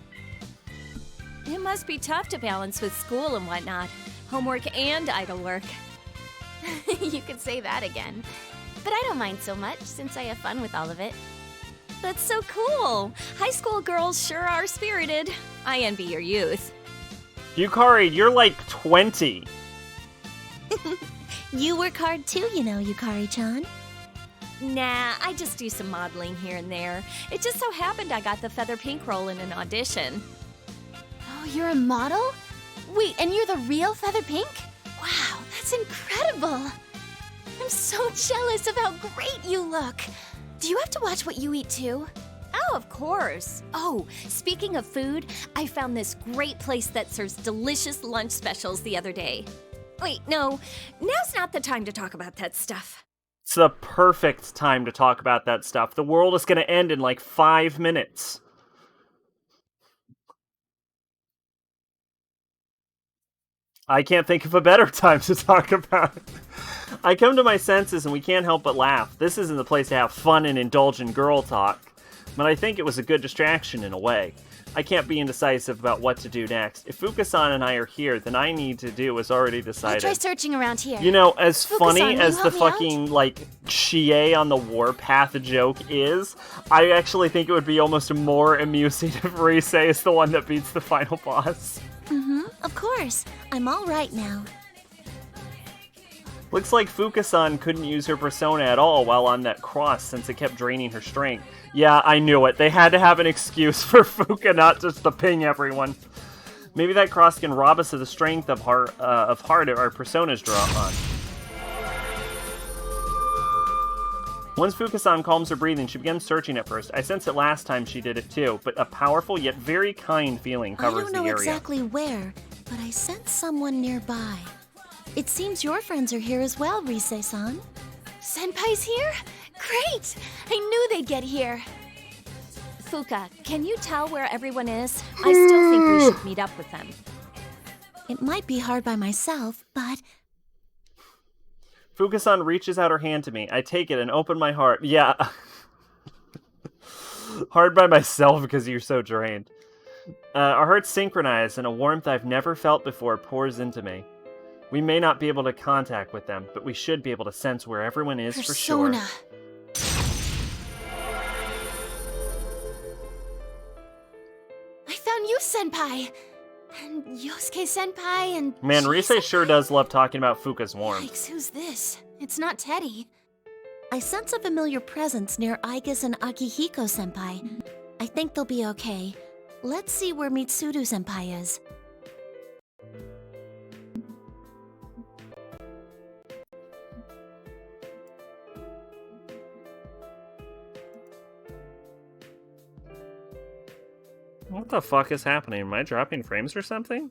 It must be tough to balance with school and whatnot. Homework and idle work. You could say that again. But I don't mind so much, since I have fun with all of it. That's so cool! High school girls sure are spirited. I envy your youth. Yukari, you're like 20. You work hard too, you know, Yukari-chan. Nah, I just do some modeling here and there. It just so happened I got the feather pink role in an audition. Oh, you're a model? Wait, and you're the real Feather Pink? Wow, that's incredible! I'm so jealous of how great you look! Do you have to watch what you eat too? Oh, of course. Oh, speaking of food, I found this great place that serves delicious lunch specials the other day. Wait, no, now's not the time to talk about that stuff. It's the perfect time to talk about that stuff. The world is going to end in like 5 minutes. I can't think of a better time to talk about it. I come to my senses and we can't help but laugh. This isn't the place to have fun and indulge in girl talk, but I think it was a good distraction in a way. I can't be indecisive about what to do next. If Fuka-san and I are here, then I need to do is already decided. I'll try searching around here. You know, as Fuka-san, funny will as you the help me fucking, like, Chie on the warpath joke is, I actually think it would be almost more amusing if Rise is the one that beats the final boss. Of course. I'm all right now. Looks like Fuka-san couldn't use her persona at all while on that cross since it kept draining her strength. Yeah, I knew it. They had to have an excuse for Fuka not just to ping everyone. Maybe that cross can rob us of the strength of heart our personas draw on. Once Fuka-san calms her breathing, she begins searching at first. I sensed it last time she did it too, but a powerful yet very kind feeling covers the area. I don't know exactly where, but I sense someone nearby. It seems your friends are here as well, Rise-san. Senpai's here? Great! I knew they'd get here. Fuka, can you tell where everyone is? I still think we should meet up with them. It might be hard by myself, but... Fuka-san reaches out her hand to me. I take it and open my heart. Yeah. Hard by myself because you're so drained. Our hearts synchronize and a warmth I've never felt before pours into me. We may not be able to contact with them, but we should be able to sense where everyone is for sure. Persona. I found you, Senpai! And Yosuke Senpai and... Man, Chie Rise Senpai? sure does love talking about Fuka's warmth. Yikes, who's this? It's not Teddy. I sense a familiar presence near Aigis and Akihiko-senpai. I think they'll be okay. Let's see where Mitsuru-senpai is. What the fuck is happening? Am I dropping frames or something?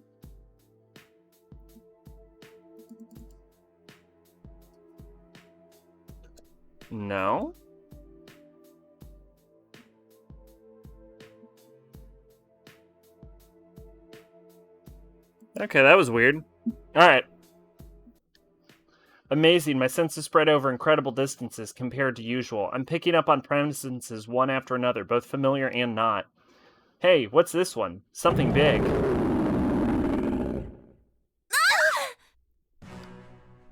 No? Okay, that was weird. Alright. Amazing, my senses spread over incredible distances compared to usual. I'm picking up on presences one after another, both familiar and not. Hey, what's this one? Something big.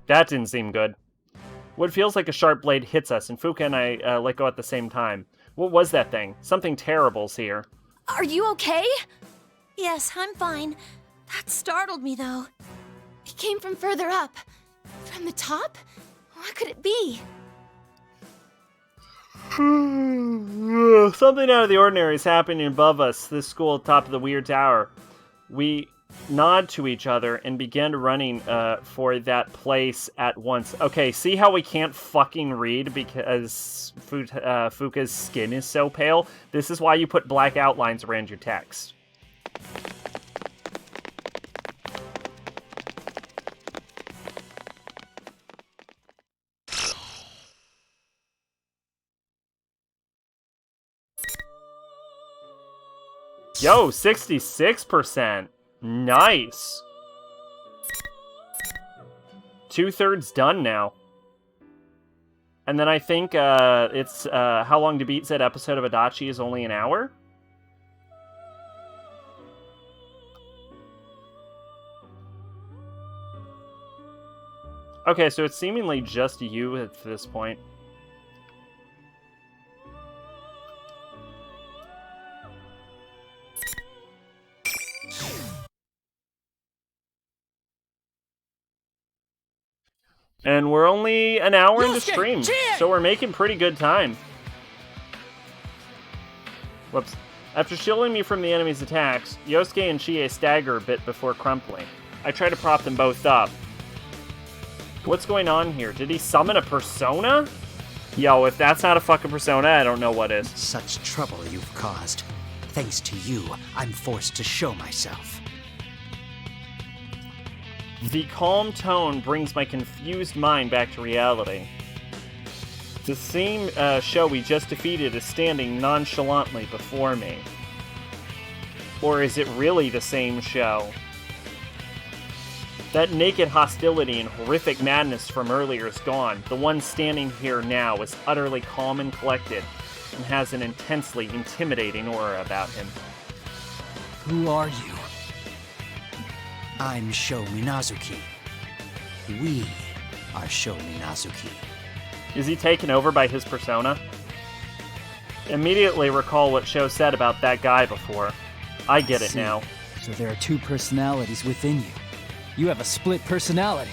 That didn't seem good. What feels like a sharp blade hits us, and Fuka and I let go at the same time. What was that thing? Something terrible's here. Are you okay? Yes, I'm fine. That startled me, though. It came from further up. From the top? What could it be? Something out of the ordinary is happening above us, this school at the top of the weird tower. We nod to each other and begin running for that place at once. Okay, see how we can't fucking read because Fuka's skin is so pale? This is why you put black outlines around your text. Yo, 66%. Nice. 2/3 done now. And then I think it's How Long to Beat said episode of Adachi is only an hour? Okay, so it's seemingly just you at this point. And we're only an hour into stream, so we're making pretty good time. Whoops. After shielding me from the enemy's attacks, Yosuke and Chie stagger a bit before crumpling. I try to prop them both up. What's going on here? Did he summon a persona? Yo, if that's not a fucking persona, I don't know what is. Such trouble you've caused. Thanks to you, I'm forced to show myself. The calm tone brings my confused mind back to reality. The same show we just defeated is standing nonchalantly before me. Or is it really the same show? That naked hostility and horrific madness from earlier is gone. The one standing here now is utterly calm and collected, and has an intensely intimidating aura about him. Who are you? I'm Sho Minazuki. We are Sho Minazuki. Is he taken over by his persona? Immediately recall what Sho said about that guy before. I get it now. So there are two personalities within you. You have a split personality.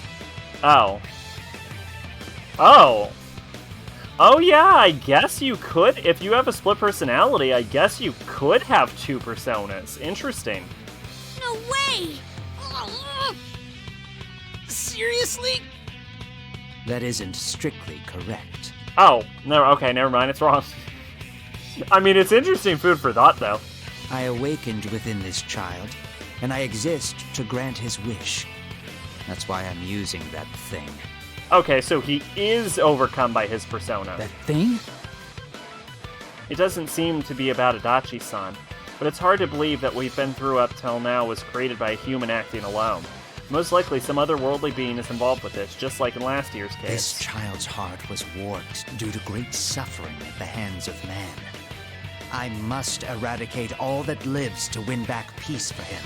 Oh. Oh. Oh yeah, I guess you could. If you have a split personality, I guess you could have two personas. Interesting. No way! Seriously? That isn't strictly correct. Oh, no, okay, never mind, it's wrong. I mean, it's interesting food for thought, though. I awakened within this child, and I exist to grant his wish. That's why I'm using that thing. Okay, so he is overcome by his persona. That thing? It doesn't seem to be about Adachi-san, but it's hard to believe that we've been through up till now was created by a human acting alone. Most likely some otherworldly being is involved with this, just like in last year's case. This child's heart was warped due to great suffering at the hands of man. I must eradicate all that lives to win back peace for him.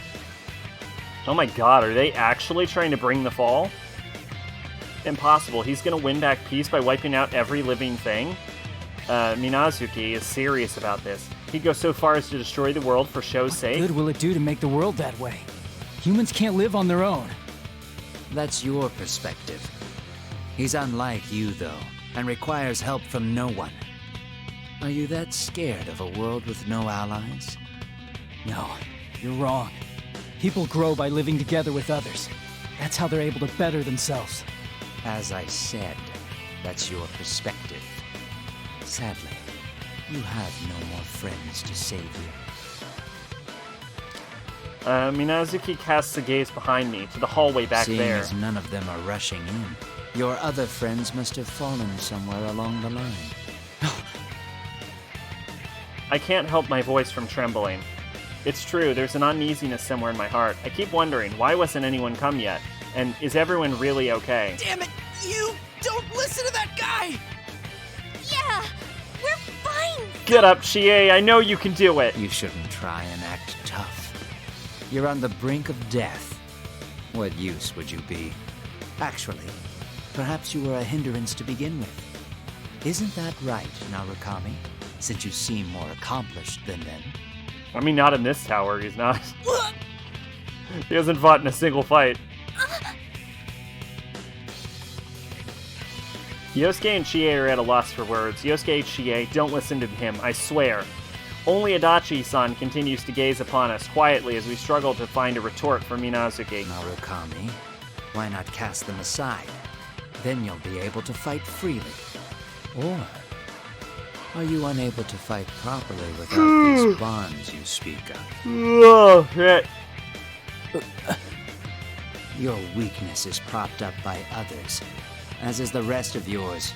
Oh my god, are they actually trying to bring the fall? Impossible. He's gonna win back peace by wiping out every living thing? Minazuki is serious about this. He'd go so far as to destroy the world for Sho's sake? What good will it do to make the world that way? Humans can't live on their own. That's your perspective. He's unlike you, though, and requires help from no one. Are you that scared of a world with no allies? No, you're wrong. People grow by living together with others. That's how they're able to better themselves. As I said, that's your perspective. Sadly, you have no more friends to save you. Minazuki casts a gaze behind me, to the hallway back Seeing there. as none of them are rushing in, your other friends must have fallen somewhere along the line. I can't help my voice from trembling. It's true, there's an uneasiness somewhere in my heart. I keep wondering, why wasn't anyone come yet? And is everyone really okay? Damn it! You don't listen to that guy! Yeah, we're fine. Get up, Chie, I know you can do it! You shouldn't try and act tough. You're on the brink of death. What use would you be? Actually, perhaps you were a hindrance to begin with. Isn't that right, Narukami? Since you seem more accomplished than them. I mean, not in this tower, he's not. He hasn't fought in a single fight. Yosuke and Chie are at a loss for words. Yosuke, Chie, don't listen to him, I swear. Only Adachi-san continues to gaze upon us quietly as we struggle to find a retort for Minazuki. Narukami, why not cast them aside? Then you'll be able to fight freely. Or are you unable to fight properly without these bonds you speak of? Oh, shit. Your weakness is propped up by others, as is the rest of yours.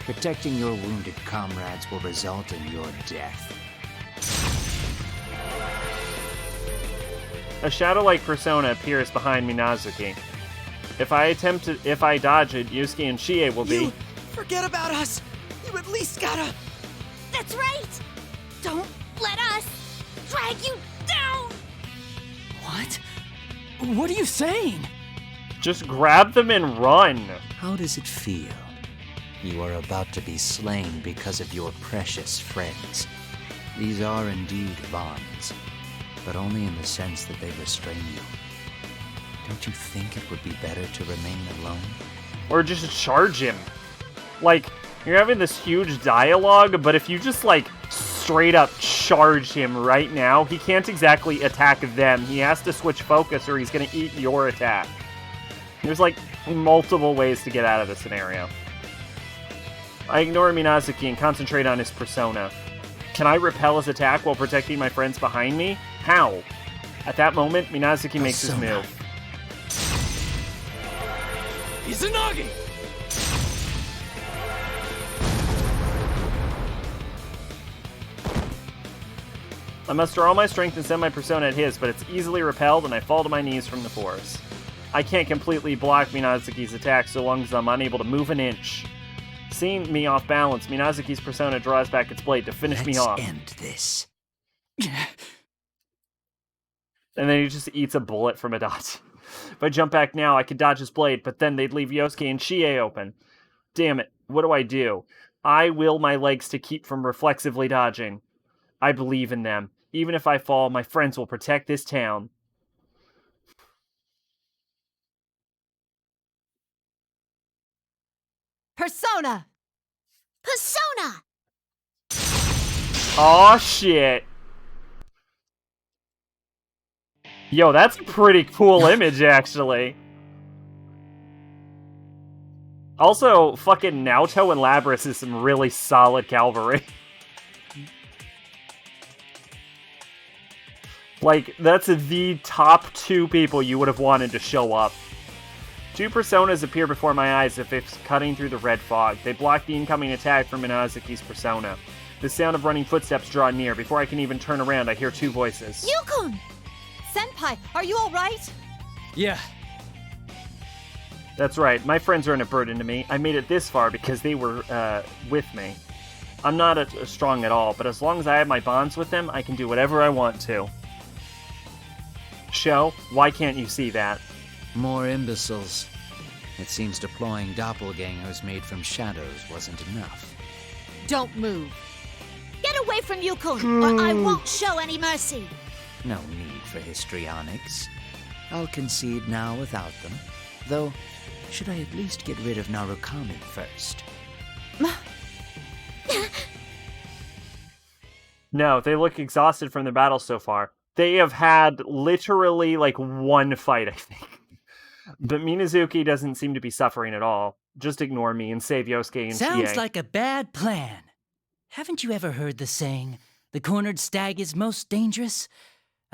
Protecting your wounded comrades will result in your death. A shadow-like persona appears behind Minazuki. If I dodge it, Yusuke and Chie will be... You forget about us! You at least gotta... That's right. Don't let us drag you down. What? What are you saying? Just grab them and run! How does it feel? You are about to be slain because of your precious friends. These are indeed bonds, but only in the sense that they restrain you. Don't you think it would be better to remain alone? Or just charge him. Like, you're having this huge dialogue, but if you just, like, straight up charge him right now, he can't exactly attack them. He has to switch focus or he's gonna eat your attack. There's, like, multiple ways to get out of this scenario. I ignore Minazuki and concentrate on his persona. Can I repel his attack while protecting my friends behind me? How? At that moment, Minazuki makes his move. Izanagi! I muster all my strength and send my persona at his, but it's easily repelled and I fall to my knees from the force. I can't completely block Minazuki's attack so long as I'm unable to move an inch. Seeing me off balance, Minazuki's persona draws back its blade to finish me off. Let's end this. And then he just eats a bullet from Adachi. If I jump back now, I could dodge his blade, but then they'd leave Yosuke and Chie open. Damn it, what do? I will my legs to keep from reflexively dodging. I believe in them. Even if I fall, my friends will protect this town. Persona! Persona! Aw, shit. Yo, that's a pretty cool image, actually. Also, fucking Naoto and Labras is some really solid cavalry. Like, that's the top two people you would have wanted to show up. Two personas appear before my eyes as if cutting through the red fog. They block the incoming attack from Minazuki's persona. The sound of running footsteps draw near. Before I can even turn around, I hear two voices. Yukun! Senpai, are you alright? Yeah. That's right, my friends aren't a burden to me. I made it this far because they were, with me. I'm not strong at all, but as long as I have my bonds with them, I can do whatever I want to. Sho, why can't you see that? More imbeciles. It seems deploying doppelgangers made from shadows wasn't enough. Don't move. Get away from Yukun, or I won't show any mercy. No need for histrionics. I'll concede now without them. Though, should I at least get rid of Narukami first? No, they look exhausted from their battle so far. They have had literally, like, one fight, I think. But Minazuki doesn't seem to be suffering at all. Just ignore me and save Yosuke and Sounds Chie. like a bad plan. Haven't you ever heard the saying, the cornered stag is most dangerous?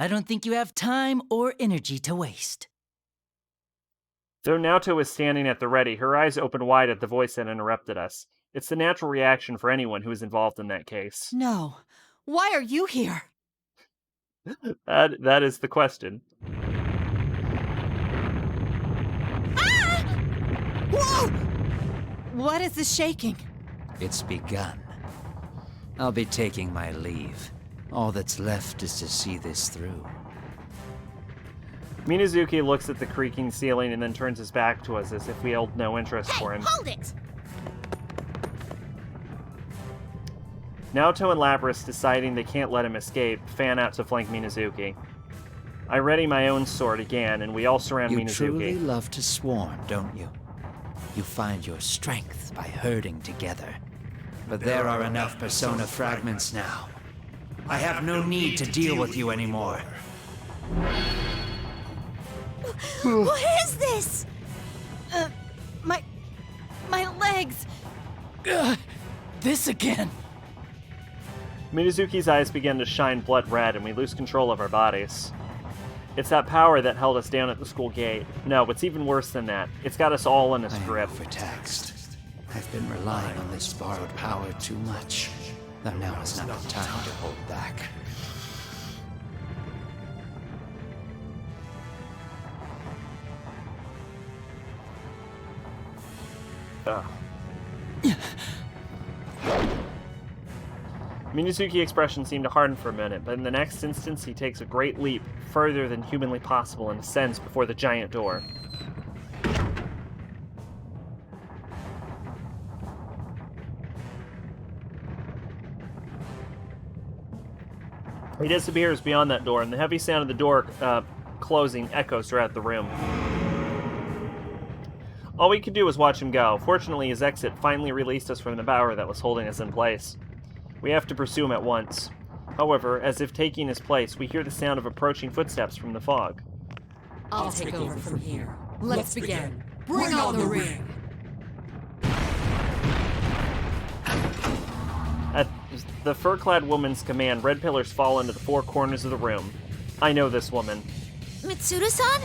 I don't think you have time or energy to waste. Though Naoto was standing at the ready, her eyes opened wide at the voice that interrupted us. It's the natural reaction for anyone who is involved in that case. No. Why are you here? That is the question. Ah! Whoa! What is this shaking? It's begun. I'll be taking my leave. All that's left is to see this through. Minazuki looks at the creaking ceiling and then turns his back to us as if we held no interest for him. Hold it! Naoto and Lapras, deciding they can't let him escape, fan out to flank Minazuki. I ready my own sword again, and we all surround You Minazuki. truly love to swarm, don't you? You find your strength by herding together. But there are enough Persona fragments now. I have no need to deal with you anymore. What is this? My legs. This again. Minazuki's eyes begin to shine blood red, and we lose control of our bodies. It's that power that held us down at the school gate. No, it's even worse than that. It's got us all in its grip. I am overtaxed. I've been relying on this borrowed power too much. Though now is not the time to hold back. Minazuki's expression seemed to harden for a minute, but in the next instance he takes a great leap, further than humanly possible, and ascends before the giant door. He disappears beyond that door, and the heavy sound of the door closing echoes throughout the room. All we could do was watch him go. Fortunately, his exit finally released us from the power that was holding us in place. We have to pursue him at once. However, as if taking his place, we hear the sound of approaching footsteps from the fog. I'll take over from here. Let's begin. Bring on the ring! At the fur-clad woman's command, red pillars fall into the four corners of the room. I know this woman. Mitsuru-san?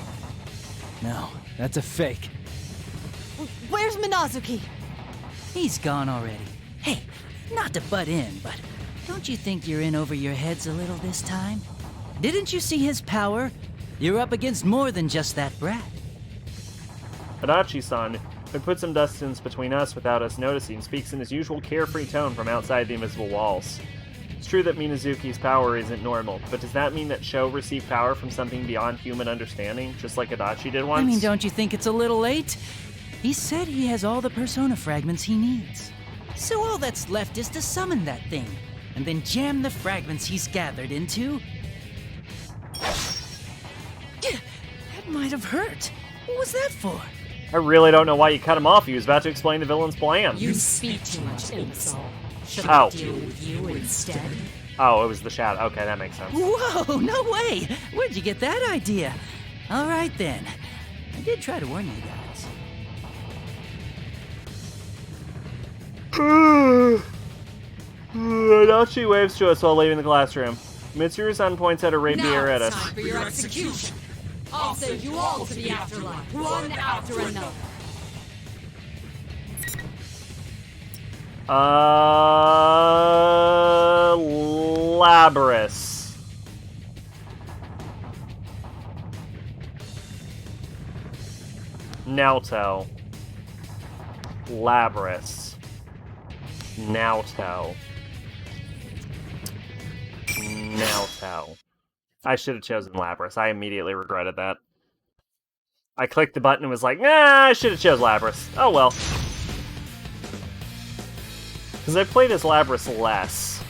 No, that's a fake. Where's Minazuki? He's gone already. Hey, not to butt in, but don't you think you're in over your heads a little this time? Didn't you see his power? You're up against more than just that brat. Adachi-san, who put some distance between us without us noticing, speaks in his usual carefree tone from outside the invisible walls. It's true that Minazuki's power isn't normal, but does that mean that Sho received power from something beyond human understanding, just like Adachi did once? I mean, don't you think it's a little late? He said he has all the Persona fragments he needs. So all that's left is to summon that thing, and then jam the fragments he's gathered into. That might have hurt. What was that for? I really don't know why you cut him off. He was about to explain the villain's plan. You speak too much, imbecile. Should Ow. I deal with you instead? Oh, it was the shadow. Okay, that makes sense. Whoa, no way! Where'd you get that idea? All right then. I did try to warn you guys. Adachi waves to us while leaving the classroom. Mitsuru-san points out a rapier at us. Now it's time for your execution. I'll send you all to the afterlife, one after another. Labras. Naoto. Labras. Naoto. Naoto. I should have chosen Lapras. I immediately regretted that. I clicked the button and was like, nah, I should have chose Lapras. Oh well. Because I played as Lapras less.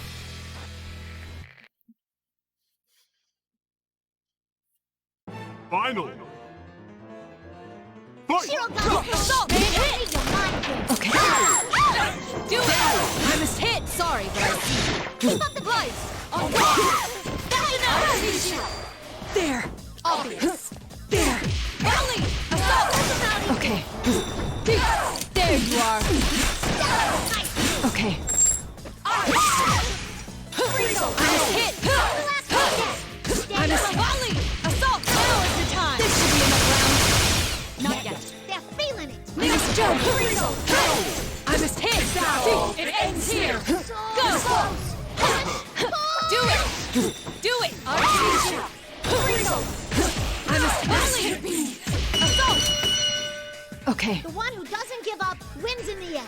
Final. Fight! Okay. Do it! I was hit! Sorry, but I see you. Keep up the glides! On guard! That's enough! There! Obvious! There! Ellie! Assault! Okay. There you are! Okay. I was hit! I was hit! Jump! I must hit! See, it ends here! Go! Do it! Do it! I'll teach you! I must hit me! Assault! Okay. The one who doesn't give up wins in the end.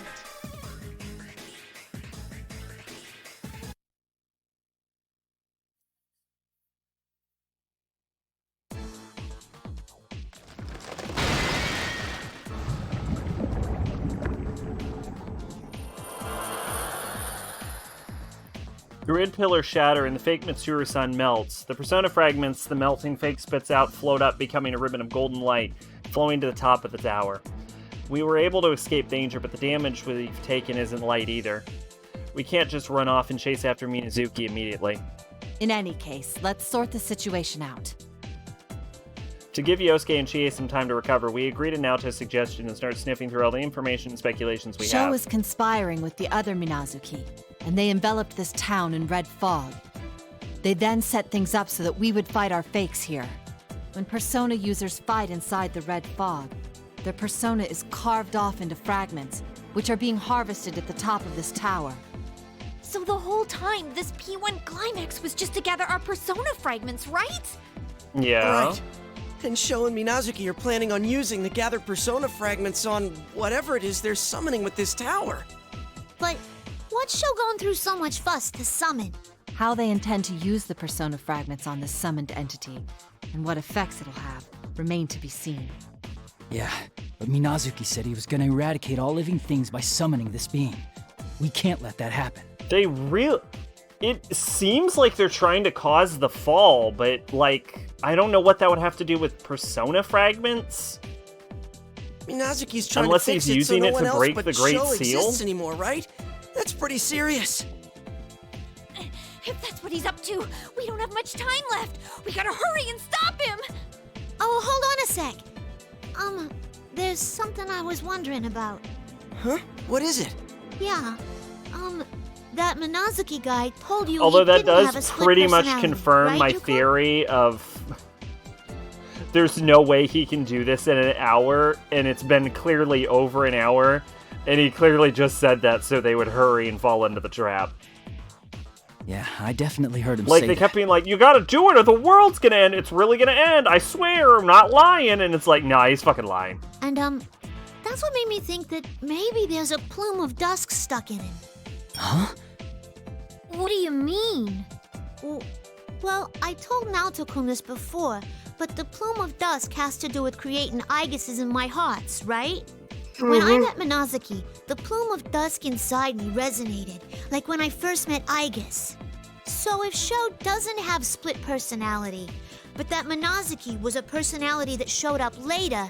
Grid pillars shatter and the fake Mitsuru-san melts. The persona fragments the melting fake spits out float up, becoming a ribbon of golden light, flowing to the top of the tower. We were able to escape danger, but the damage we've taken isn't light either. We can't just run off and chase after Minazuki immediately. In any case, let's sort the situation out. To give Yosuke and Chie some time to recover, we agreed to Naoto's suggestion and start sniffing through all the information and speculations we have. Sho was conspiring with the other Minazuki, and they enveloped this town in red fog. They then set things up so that we would fight our fakes here. When persona users fight inside the red fog, their persona is carved off into fragments, which are being harvested at the top of this tower. So the whole time, this P1 climax was just to gather our persona fragments, right? Yeah. Right. And Sho and Minazuki are planning on using the gathered persona fragments on whatever it is they're summoning with this tower. But what's Sho gone through so much fuss to summon? How they intend to use the persona fragments on this summoned entity, and what effects it'll have, remain to be seen. Yeah, but Minazuki said he was gonna eradicate all living things by summoning this being. We can't let that happen. It seems like they're trying to cause the fall, but, like, I don't know what that would have to do with persona fragments. Minazuki's trying Unless to fix he's using so it no to one else break but the Great Sho Seal? exists anymore, right? That's pretty serious. If that's what he's up to, we don't have much time left. We gotta hurry and stop him. Oh, hold on a sec. There's something I was wondering about. Huh? What is it? Yeah, that Minazuki guy told you Although he that didn't have a does split pretty much personality, confirm right, my Yuko? theory of there's no way he can do this in an hour, and it's been clearly over an hour, and he clearly just said that so they would hurry and fall into the trap. Yeah, I definitely heard him Like, say they that. kept being like, you gotta do it or the world's gonna end, it's really gonna end, I swear, I'm not lying, and it's like, nah, he's fucking lying. And, that's what made me think that maybe there's a plume of dusk stuck in him. Huh? What do you mean? Well, I told Naoto-kun this before, but the plume of dusk has to do with creating Igises in my hearts, right? When I met Minazuki, the plume of dusk inside me resonated, like when I first met Igis. So if Sho doesn't have split personality, but that Minazuki was a personality that showed up later,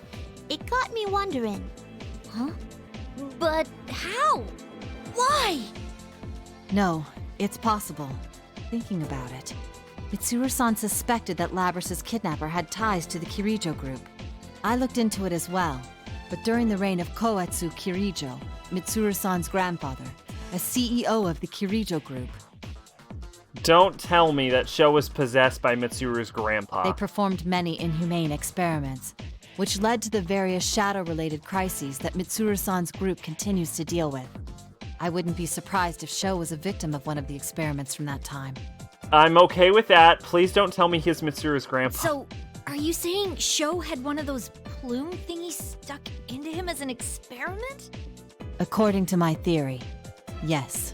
it got me wondering. Huh? But how? Why? No, it's possible. Thinking about it, Mitsuru-san suspected that Labrys's kidnapper had ties to the Kirijo group. I looked into it as well, but during the reign of Koetsu Kirijo, Mitsuru-san's grandfather, as CEO of the Kirijo group, Don't tell me that Sho was possessed by Mitsuru's grandpa. they performed many inhumane experiments, which led to the various shadow-related crises that Mitsuru-san's group continues to deal with. I wouldn't be surprised if Sho was a victim of one of the experiments from that time. I'm okay with that. Please don't tell me he's Mitsuru's grandpa. So, are you saying Sho had one of those plume thingies stuck into him as an experiment? According to my theory, yes.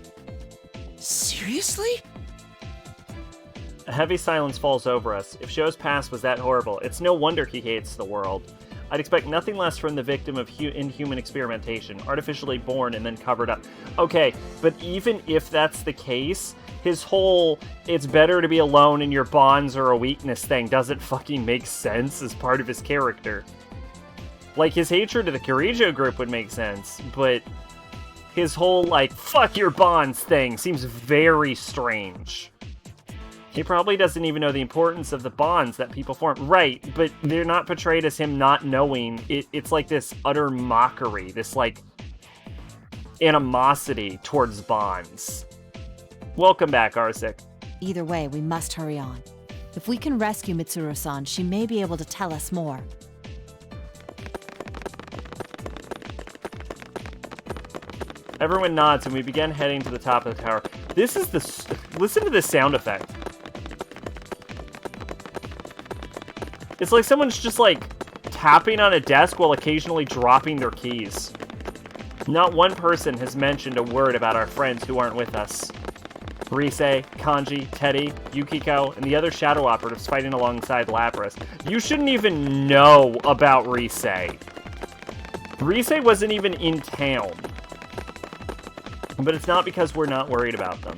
Seriously? A heavy silence falls over us. If Sho's past was that horrible, it's no wonder he hates the world. I'd expect nothing less from the victim of inhuman experimentation, artificially born and then covered up. Okay, but even if that's the case, his whole it's better to be alone and your bonds are a weakness thing doesn't fucking make sense as part of his character. Like, his hatred of the Kirijo group would make sense, but his whole, like, fuck your bonds thing seems very strange. He probably doesn't even know the importance of the bonds that people form. Right, but they're not portrayed as him not knowing. It's like this utter mockery, this, like, animosity towards bonds. Welcome back, Arsik. Either way, we must hurry on. If we can rescue Mitsuru-san, she may be able to tell us more. Everyone nods, and we begin heading to the top of the tower. This is the... Listen to this sound effect. It's like someone's just, like, tapping on a desk while occasionally dropping their keys. Not one person has mentioned a word about our friends who aren't with us. Rise, Kanji, Teddy, Yukiko, and the other shadow operatives fighting alongside Lapras. You shouldn't even know about Rise. Rise wasn't even in town. But it's not because we're not worried about them.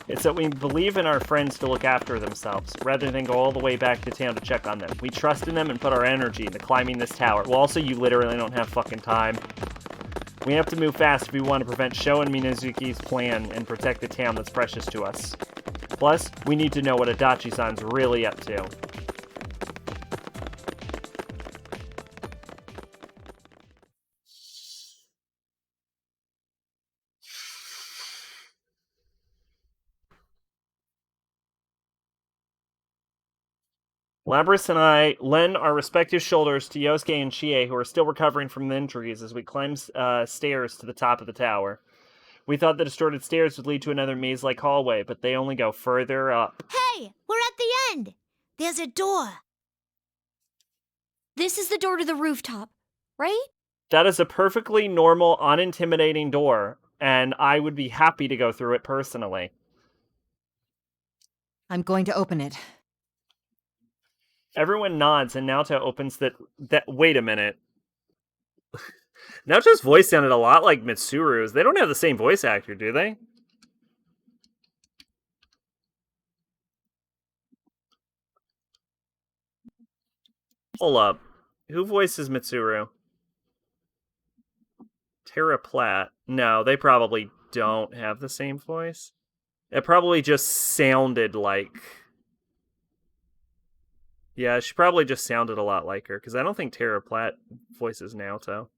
It's that we believe in our friends to look after themselves, rather than go all the way back to town to check on them. We trust in them and put our energy into climbing this tower. Well, also, you literally don't have fucking time. We have to move fast if we want to prevent Sho and Minazuki's plan and protect the town that's precious to us. Plus, we need to know what Adachi-san's really up to. Lapras and I lend our respective shoulders to Yosuke and Chie, who are still recovering from the injuries, as we climb stairs to the top of the tower. We thought the distorted stairs would lead to another maze-like hallway, but they only go further up. Hey, we're at the end. There's a door. This is the door to the rooftop, right? That is a perfectly normal, unintimidating door, and I would be happy to go through it personally. I'm going to open it. Everyone nods, and Naoto opens that... Wait a minute. Naoto's voice sounded a lot like Mitsuru's. They don't have the same voice actor, do they? Hold up. Who voices Mitsuru? Tara Platt. No, they probably don't have the same voice. It probably just sounded like... Yeah, she probably just sounded a lot like her, because I don't think Tara Platt voices Naoto.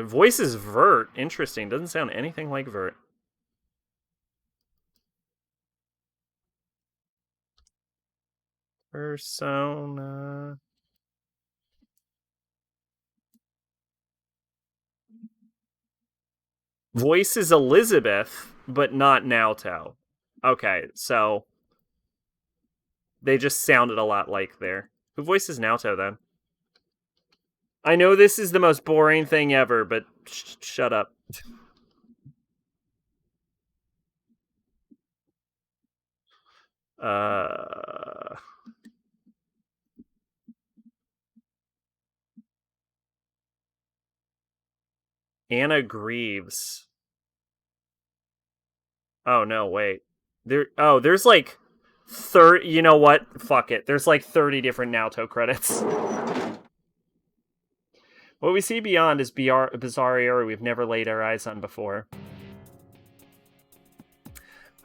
Voices Vert. Interesting. Doesn't sound anything like Vert. Persona... Voice is Elizabeth, but not Naoto. Okay, so they just sounded a lot like there. Who voices Naoto, then? I know this is the most boring thing ever, but shut up. Anna Greaves. Oh, no, wait. There's like 30... You know what? Fuck it. There's like 30 different Naoto credits. What we see beyond is a bizarre area we've never laid our eyes on before.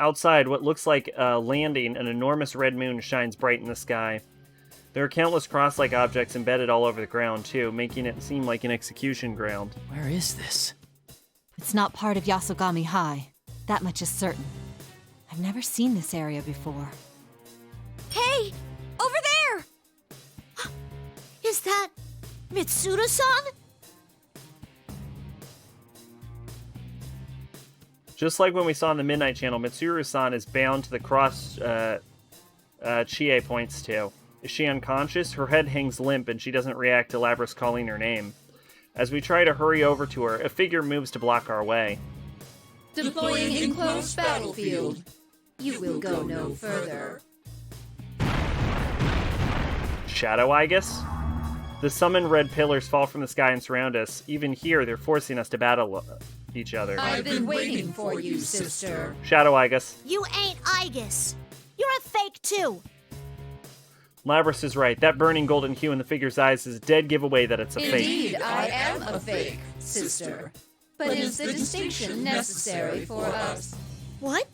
Outside, what looks like a landing, an enormous red moon shines bright in the sky. There are countless cross-like objects embedded all over the ground, too, making it seem like an execution ground. Where is this? It's not part of Yasogami High. That much is certain. I've never seen this area before. Hey! Over there! Is that Mitsuru-san? Just like when we saw on the Midnight Channel, Mitsuru-san is bound to the cross Chie points to. Is she unconscious? Her head hangs limp and she doesn't react to Lapras calling her name. As we try to hurry over to her, a figure moves to block our way. Deploying enclosed battlefield. You will go no further. Shadow Igus? The summoned red pillars fall from the sky and surround us. Even here, they're forcing us to battle each other. I've been waiting for you, sister. Shadow Igus. You ain't Igus. You're a fake, too. Lapras is right. That burning golden hue in the figure's eyes is a dead giveaway that it's a fake. Indeed, I am a fake, sister. But is the distinction necessary for us? What?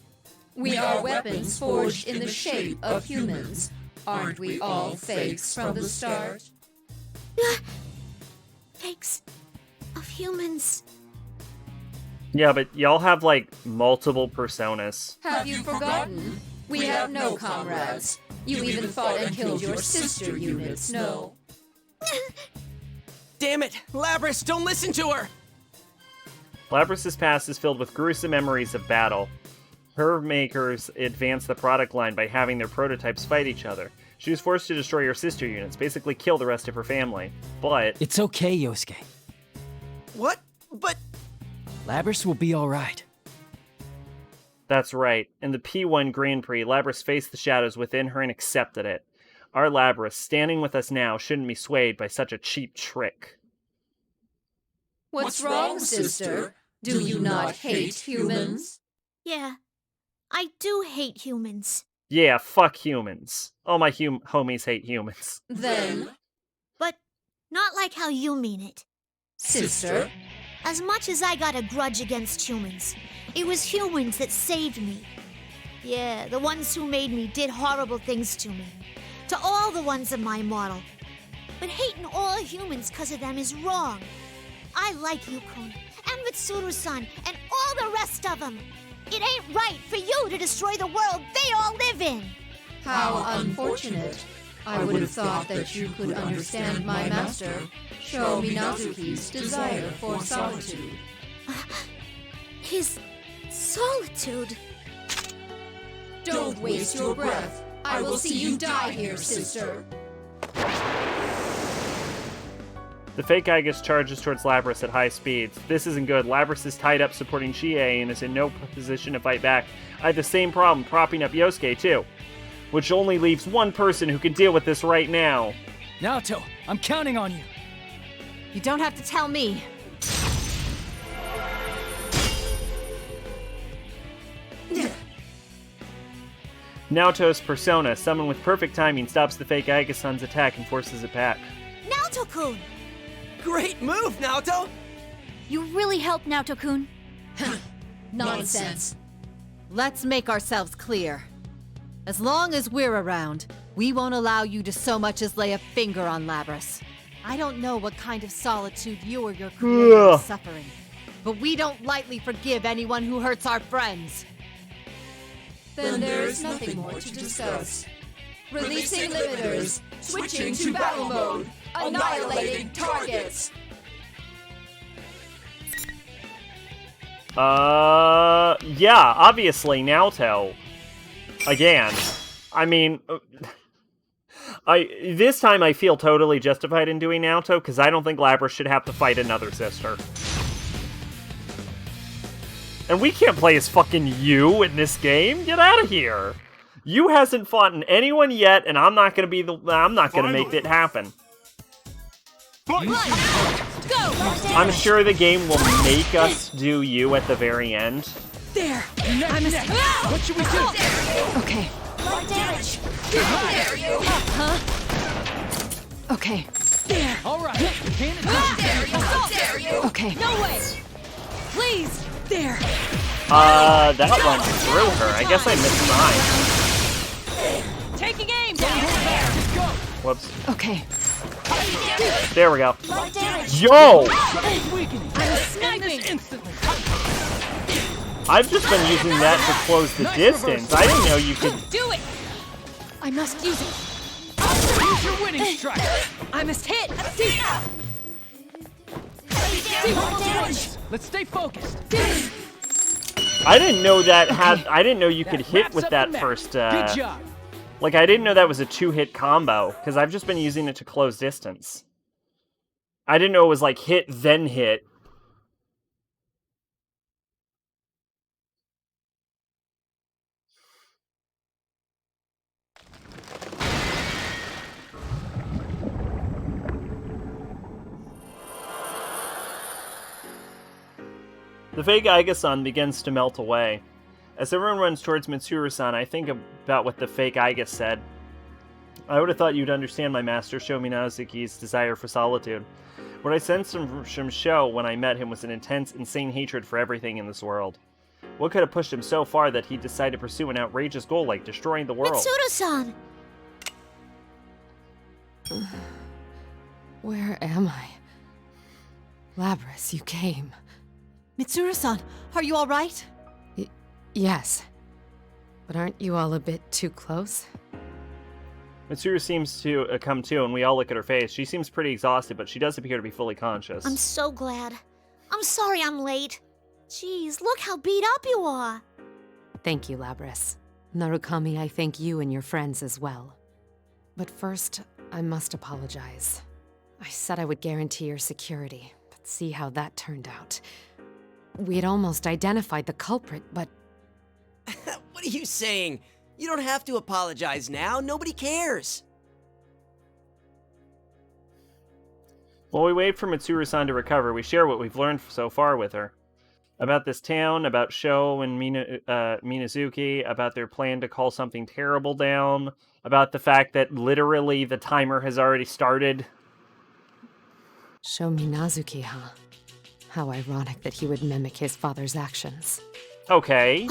We are weapons forged in the shape of humans. Aren't we all fakes from the start? Fakes of humans. Yeah, but y'all have, like, multiple personas. Have you forgotten? We have no comrades. You even fought and killed your sister units, no? Damn it! Labris, don't listen to her! Labras's past is filled with gruesome memories of battle. Her makers advance the product line by having their prototypes fight each other. She was forced to destroy her sister units, basically kill the rest of her family. But... It's okay, Yosuke. What? But... Labris will be alright. That's right. In the P1 Grand Prix, Labris faced the shadows within her and accepted it. Our Labris, standing with us now, shouldn't be swayed by such a cheap trick. What's wrong, sister? Do you not hate humans? Yeah, I do hate humans. Yeah, fuck humans. All my homies hate humans. Then? But not like how you mean it. Sister? As much as I got a grudge against humans, it was humans that saved me. Yeah, the ones who made me did horrible things to me. To all the ones in my model. But hating all humans because of them is wrong. I like Yukon, and Mitsuru-san, and all the rest of them. It ain't right for you to destroy the world they all live in. How unfortunate. I would have thought that you could understand my master, Sho Minazuki's desire for solitude. His solitude? Don't waste your breath. I will see you die here, sister. The fake Aegis charges towards Labris at high speeds. This isn't good. Labris is tied up supporting Chie and is in no position to fight back. I had the same problem propping up Yosuke, too. Which only leaves one person who can deal with this right now. Naoto, I'm counting on you. You don't have to tell me. Naoto's persona, summoned with perfect timing, stops the fake Aegis-san's attack and forces it back. Naoto-kun! Great move, Naoto! You really helped, Naoto-kun. Nonsense. Let's make ourselves clear. As long as we're around, we won't allow you to so much as lay a finger on Labris. I don't know what kind of solitude you or your creator are suffering, but we don't lightly forgive anyone who hurts our friends. Then there's nothing more to discuss. Releasing limiters, switching to battle mode, annihilating targets. Yeah, obviously, Naoto. Again. I mean, this time I feel totally justified in doing Naoto, because I don't think Labris should have to fight another sister. And we can't play as fucking you in this game. Get out of here. You hasn't fought in anyone yet, and I'm not gonna make it happen. I'm sure the game will make us do you at the very end. There! What should we do? Okay. Damage! How dare you! Huh? Okay. There! Alright! How dare you! How dare you! Okay. No way! Please! There! That went through her. I guess I missed mine. Taking aim down there! Whoops. Okay. There we go. Damage! Yo! I'm sniping! Instantly! I've just been using that to close the distance. I didn't know you could... Do it! I must use it. Use your winning strike! I must hit! Let's stay focused. I didn't know that I didn't know you could hit with that first, Good job. Like, I didn't know that was a 2-hit combo, because I've just been using it to close distance. I didn't know it was like hit, then hit. The fake Aigis-san begins to melt away. As everyone runs towards Mitsuru-san, I think about what the fake Aigis said. I would have thought you'd understand my master Sho Minazuki's desire for solitude. What I sensed from Sho when I met him was an intense, insane hatred for everything in this world. What could have pushed him so far that he decided to pursue an outrageous goal like destroying the world? Mitsuru-san! Where am I? Labris, you came. Mitsuru-san, are you all right? Yes. But aren't you all a bit too close? Mitsuru seems to come to, and we all look at her face. She seems pretty exhausted, but she does appear to be fully conscious. I'm so glad. I'm sorry I'm late. Jeez, look how beat up you are. Thank you, Labris. Narukami, I thank you and your friends as well. But first, I must apologize. I said I would guarantee your security, but see how that turned out. We had almost identified the culprit, but... What are you saying? You don't have to apologize now. Nobody cares. While we wait for Mitsuru-san to recover, we share what we've learned so far with her. About this town, about Sho and Minazuki, about their plan to call something terrible down, about the fact that literally the timer has already started. Sho Minazuki, huh? How ironic that he would mimic his father's actions. Okay.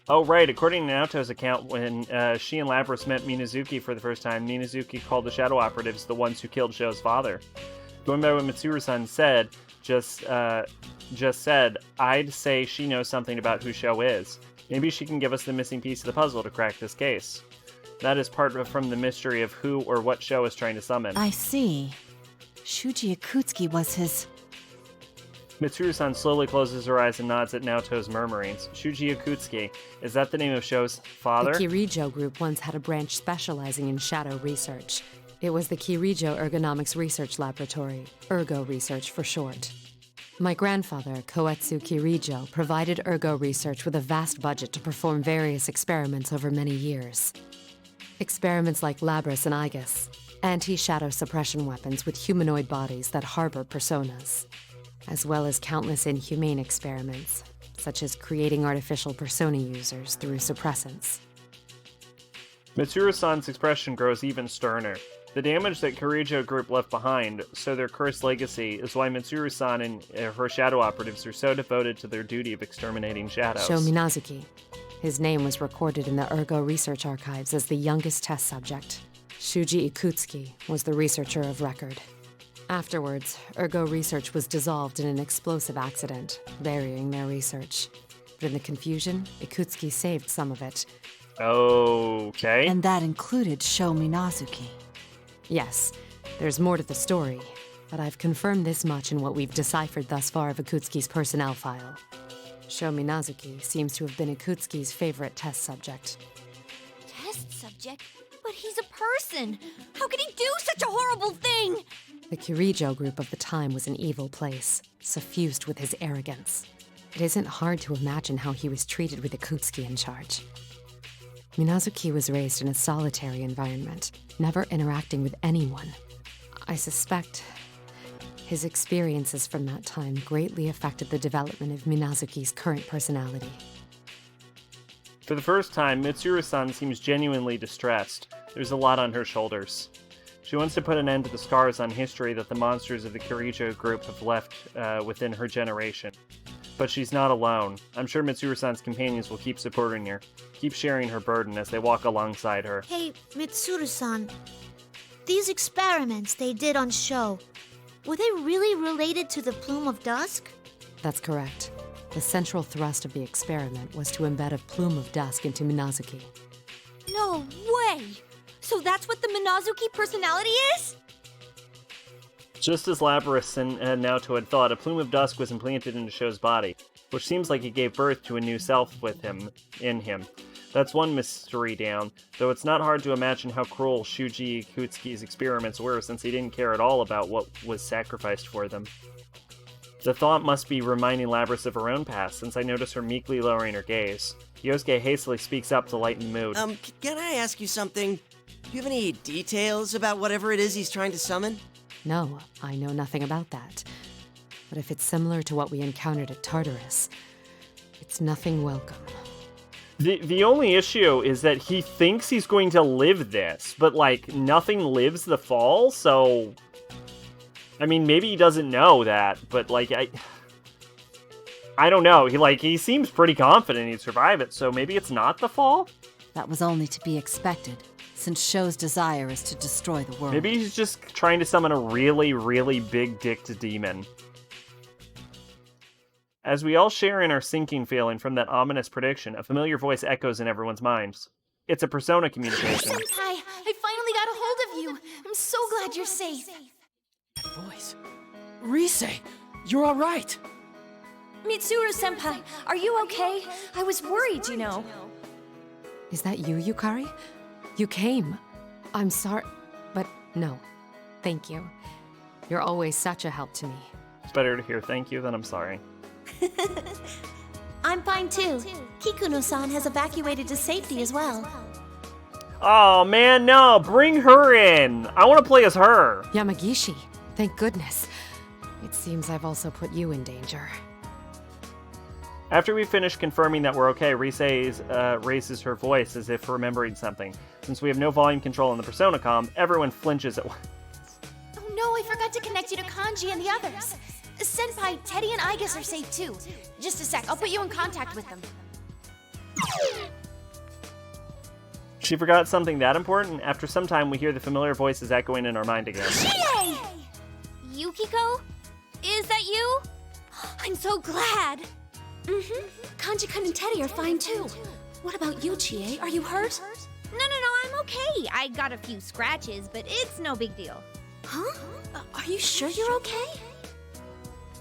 Oh, right. According to Naoto's account, when she and Labris met Minazuki for the first time, Minazuki called the Shadow Operatives the ones who killed Sho's father. Going by what Mitsuru-san said, just said, I'd say she knows something about who Sho is. Maybe she can give us the missing piece of the puzzle to crack this case. That is part from the mystery of who or what Sho is trying to summon. I see. Shuji Akutsuki was his... Mitsuru-san slowly closes her eyes and nods at Naoto's murmurings. Shuji Akutsuki, is that the name of Sho's father? The Kirijo group once had a branch specializing in shadow research. It was the Kirijo Ergonomics Research Laboratory, Ergo Research for short. My grandfather, Koetsu Kirijo, provided Ergo Research with a vast budget to perform various experiments over many years. Experiments like Labris and Igus, anti-shadow suppression weapons with humanoid bodies that harbor personas, as well as countless inhumane experiments, such as creating artificial persona users through suppressants. Mitsuru-san's expression grows even sterner. The damage that Kirijo Group left behind, so their cursed legacy, is why Mitsuru-san and her shadow operatives are so devoted to their duty of exterminating shadows. Sho Minazuki. His name was recorded in the Ergo Research Archives as the youngest test subject. Shuji Ikutsuki was the researcher of record. Afterwards, Ergo Research was dissolved in an explosive accident, burying their research. But in the confusion, Ikutsuki saved some of it. Okay. And that included Sho Minazuki. Yes, there's more to the story, but I've confirmed this much in what we've deciphered thus far of Ikutsuki's personnel file. Sho Minazuki seems to have been Ikutsuki's favorite test subject. Test subject? But he's a person! How could he do such a horrible thing? The Kirijo group of the time was an evil place, suffused with his arrogance. It isn't hard to imagine how he was treated with Ikutsuki in charge. Minazuki was raised in a solitary environment, never interacting with anyone. I suspect his experiences from that time greatly affected the development of Minazuki's current personality. For the first time, Mitsuru-san seems genuinely distressed. There's a lot on her shoulders. She wants to put an end to the scars on history that the monsters of the Kirijo group have left within her generation. But she's not alone. I'm sure Mitsuru-san's companions will keep supporting her, keep sharing her burden as they walk alongside her. Hey, Mitsuru-san. These experiments they did on Sho, were they really related to the Plume of Dusk? That's correct. The central thrust of the experiment was to embed a Plume of Dusk into Minazuki. No way! So that's what the Minazuki personality is? Just as Labris and Naoto had thought, a Plume of Dusk was implanted into Sho's body, which seems like it gave birth to a new self in him. That's one mystery down, though it's not hard to imagine how cruel Shuji Ikutsuki's experiments were since he didn't care at all about what was sacrificed for them. The thought must be reminding Labris of her own past, since I notice her meekly lowering her gaze. Yosuke hastily speaks up to lighten the mood. Can I ask you something? Do you have any details about whatever it is he's trying to summon? No, I know nothing about that. But if it's similar to what we encountered at Tartarus, it's nothing welcome. The only issue is that he thinks he's going to live this, but, like, nothing lives the fall, so... I mean, maybe he doesn't know that, but, like, I don't know. He seems pretty confident he'd survive it, so maybe it's not the fall? That was only to be expected, since Sho's desire is to destroy the world. Maybe he's just trying to summon a really, really big-dicked demon. As we all share in our sinking feeling from that ominous prediction, a familiar voice echoes in everyone's minds. It's a persona communication. Senpai, I finally got a hold of you. I'm so glad you're safe. Voice. Rise, you're all right. Mitsuru-senpai, are you okay? I was worried, you know. Is that you, Yukari? You came. I'm sorry, but no. Thank you. You're always such a help to me. It's better to hear thank you than I'm sorry. I'm fine too. Kikuno-san has evacuated to safety as well. Oh man, no, bring her in. I want to play as her. Yamagishi, thank goodness. It seems I've also put you in danger. After we finish confirming that we're okay, Rise raises her voice as if remembering something. Since we have no volume control on the Persona comm, everyone flinches at once. Oh no, I forgot to connect you to Kanji and the others. Senpai, Teddy and Aigis are safe too. Just a sec, I'll put you in contact with them. She forgot something that important. After some time, we hear the familiar voices echoing in our mind again. Chie! Yukiko? Is that you? I'm so glad. Kanji-kun and Teddy are fine too. What about you, Chie? Are you hurt? No, I'm okay. I got a few scratches, but it's no big deal. Huh? Are you sure you're okay?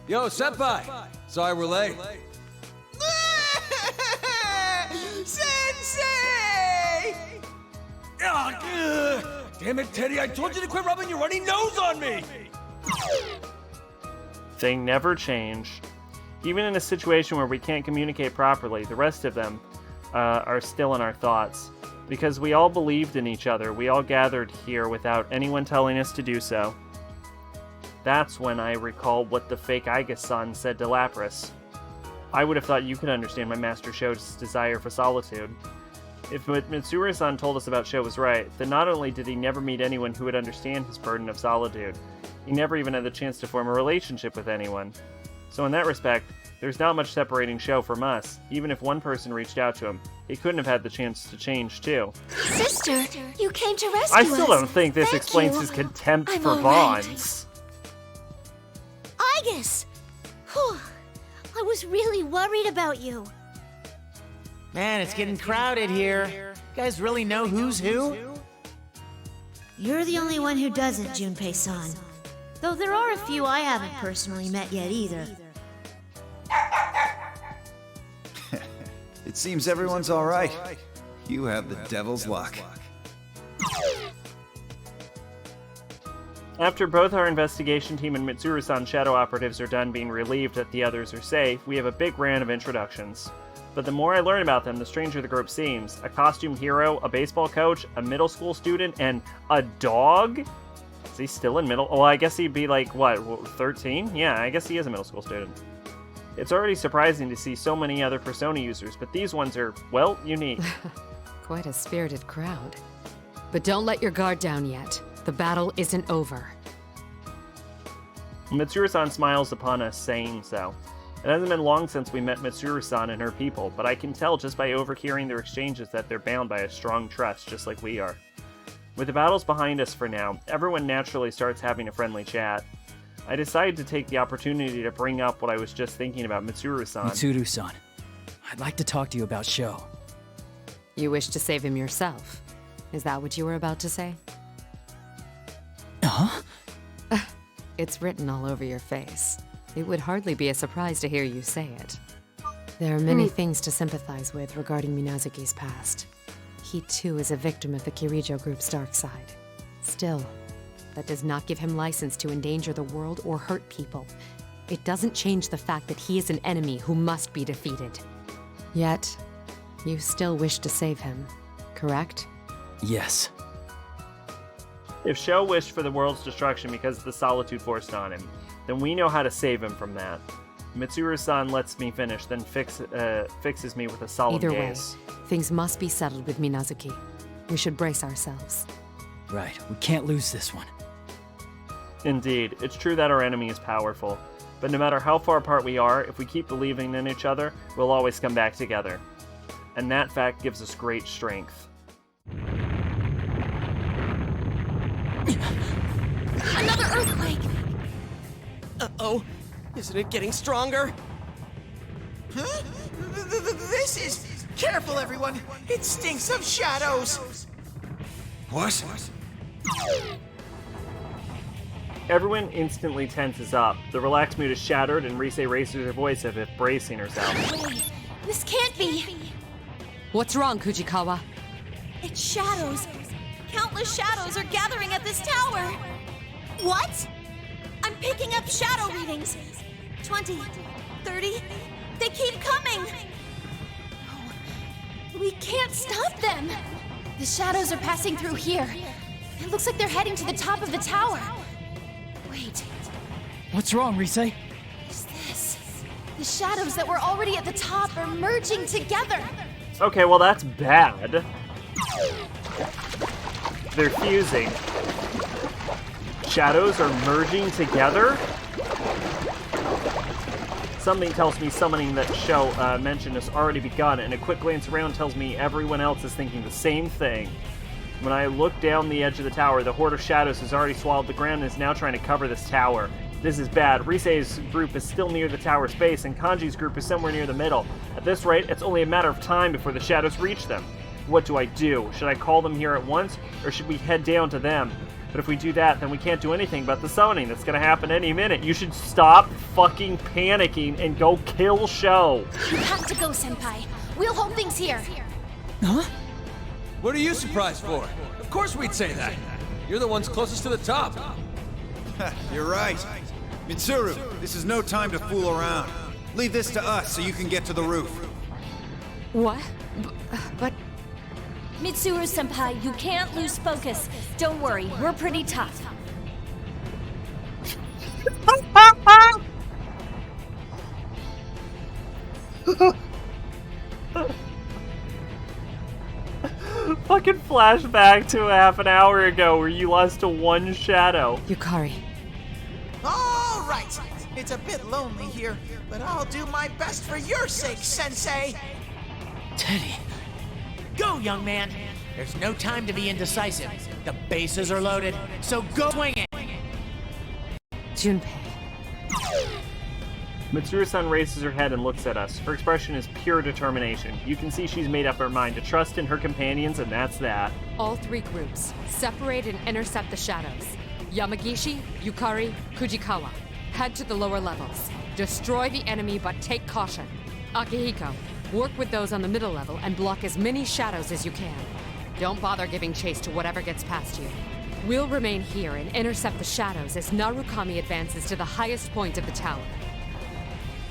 Yo, Senpai! Sorry we're late. Sensei! Damn it, Teddy, I told you to quit rubbing your runny nose on me! They never change. Even in a situation where we can't communicate properly, the rest of them are still in our thoughts. Because we all believed in each other, we all gathered here without anyone telling us to do so. That's when I recall what the fake Aigis-san said to Lapras. I would have thought you could understand my master Sho's desire for solitude. If what Mitsuru-san told us about Sho was right, then not only did he never meet anyone who would understand his burden of solitude, he never even had the chance to form a relationship with anyone. So in that respect, there's not much separating Sho from us. Even if one person reached out to him, he couldn't have had the chance to change too. Sister, you came to rescue I us. still don't think this Thank explains you. his contempt I'm for all right. bonds. Aigis! Whew. I was really worried about you. Man, it's getting crowded here. You guys really know who's who? You're the only one who doesn't, Junpei-san. Though there are a few I haven't personally met yet either. It seems everyone's all right. You have the devil's luck. After both our investigation team and Mitsuru-san shadow operatives are done being relieved that the others are safe, we have a big round of introductions. But the more I learn about them, the stranger the group seems. A costumed hero, a baseball coach, a middle school student, and a dog? Is he still in middle? Oh, I guess he'd be like, what, 13? Yeah, I guess he is a middle school student. It's already surprising to see so many other Persona users, but these ones are, well, unique. Quite a spirited crowd. But don't let your guard down yet. The battle isn't over. Mitsuru-san smiles upon us, saying so. It hasn't been long since we met Mitsuru-san and her people, but I can tell just by overhearing their exchanges that they're bound by a strong trust, just like we are. With the battles behind us for now, everyone naturally starts having a friendly chat. I decided to take the opportunity to bring up what I was just thinking about Mitsuru-san. Mitsuru-san, I'd like to talk to you about Sho. You wish to save him yourself. Is that what you were about to say? Huh? It's written all over your face. It would hardly be a surprise to hear you say it. There are many things to sympathize with regarding Minazuki's past. He too is a victim of the Kirijo group's dark side. Still, that does not give him license to endanger the world or hurt people. It doesn't change the fact that he is an enemy who must be defeated. Yet, you still wish to save him, correct? Yes. If Sho wished for the world's destruction because of the solitude forced on him, then we know how to save him from that. Mitsuru-san lets me finish, then fixes me with a solemn Either gaze. way, things must be settled with Minazuki. We should brace ourselves. Right, we can't lose this one. Indeed, it's true that our enemy is powerful, but no matter how far apart we are, if we keep believing in each other, we'll always come back together. And that fact gives us great strength. Another earthquake! Uh-oh. Isn't it getting stronger? Huh? This is Careful, everyone! It stinks of shadows! What? Everyone instantly tenses up. The relaxed mood is shattered, and Rise raises her voice as if bracing herself. Wait, this can't be! What's wrong, Kujikawa? It's shadows. Countless shadows are gathering at this tower. What? I'm picking up shadow readings. 20, 30, they keep coming. No, we can't stop them. The shadows are passing through here. It looks like they're heading to the top of the tower. Wait, What's wrong, Rise? is this? The shadows that were already at the top are merging together. Okay, well that's bad. They're fusing. Shadows are merging together? Something tells me summoning that Show mentioned has already begun, and a quick glance around tells me everyone else is thinking the same thing. When I look down the edge of the tower, the horde of shadows has already swallowed the ground and is now trying to cover this tower. This is bad. Rise's group is still near the tower's base, and Kanji's group is somewhere near the middle. At this rate, it's only a matter of time before the shadows reach them. What do I do? Should I call them here at once, or should we head down to them? But if we do that, then we can't do anything about the summoning that's gonna happen any minute. You should stop fucking panicking and go kill Sho. You have to go, Senpai. We'll hold things here. Huh? What are you surprised for? Of course we'd say that. You're the ones closest to the top. You're right. Mitsuru, this is no time to fool around. Leave this to us so you can get to the roof. What? But... Mitsuru-senpai, you can't lose focus. Don't worry, we're pretty tough. Fucking flashback to half an hour ago where you lost to one shadow. Yukari. All right. It's a bit lonely here, but I'll do my best for your sake, Sensei. Teddy. Go, young man. There's no time to be indecisive. The bases are loaded, so go swing it. Junpei. Mitsuru-san raises her head and looks at us. Her expression is pure determination. You can see she's made up her mind to trust in her companions, and that's that. All three groups, separate and intercept the shadows. Yamagishi, Yukari, Kujikawa. Head to the lower levels. Destroy the enemy, but take caution. Akihiko, work with those on the middle level and block as many shadows as you can. Don't bother giving chase to whatever gets past you. We'll remain here and intercept the shadows as Narukami advances to the highest point of the tower.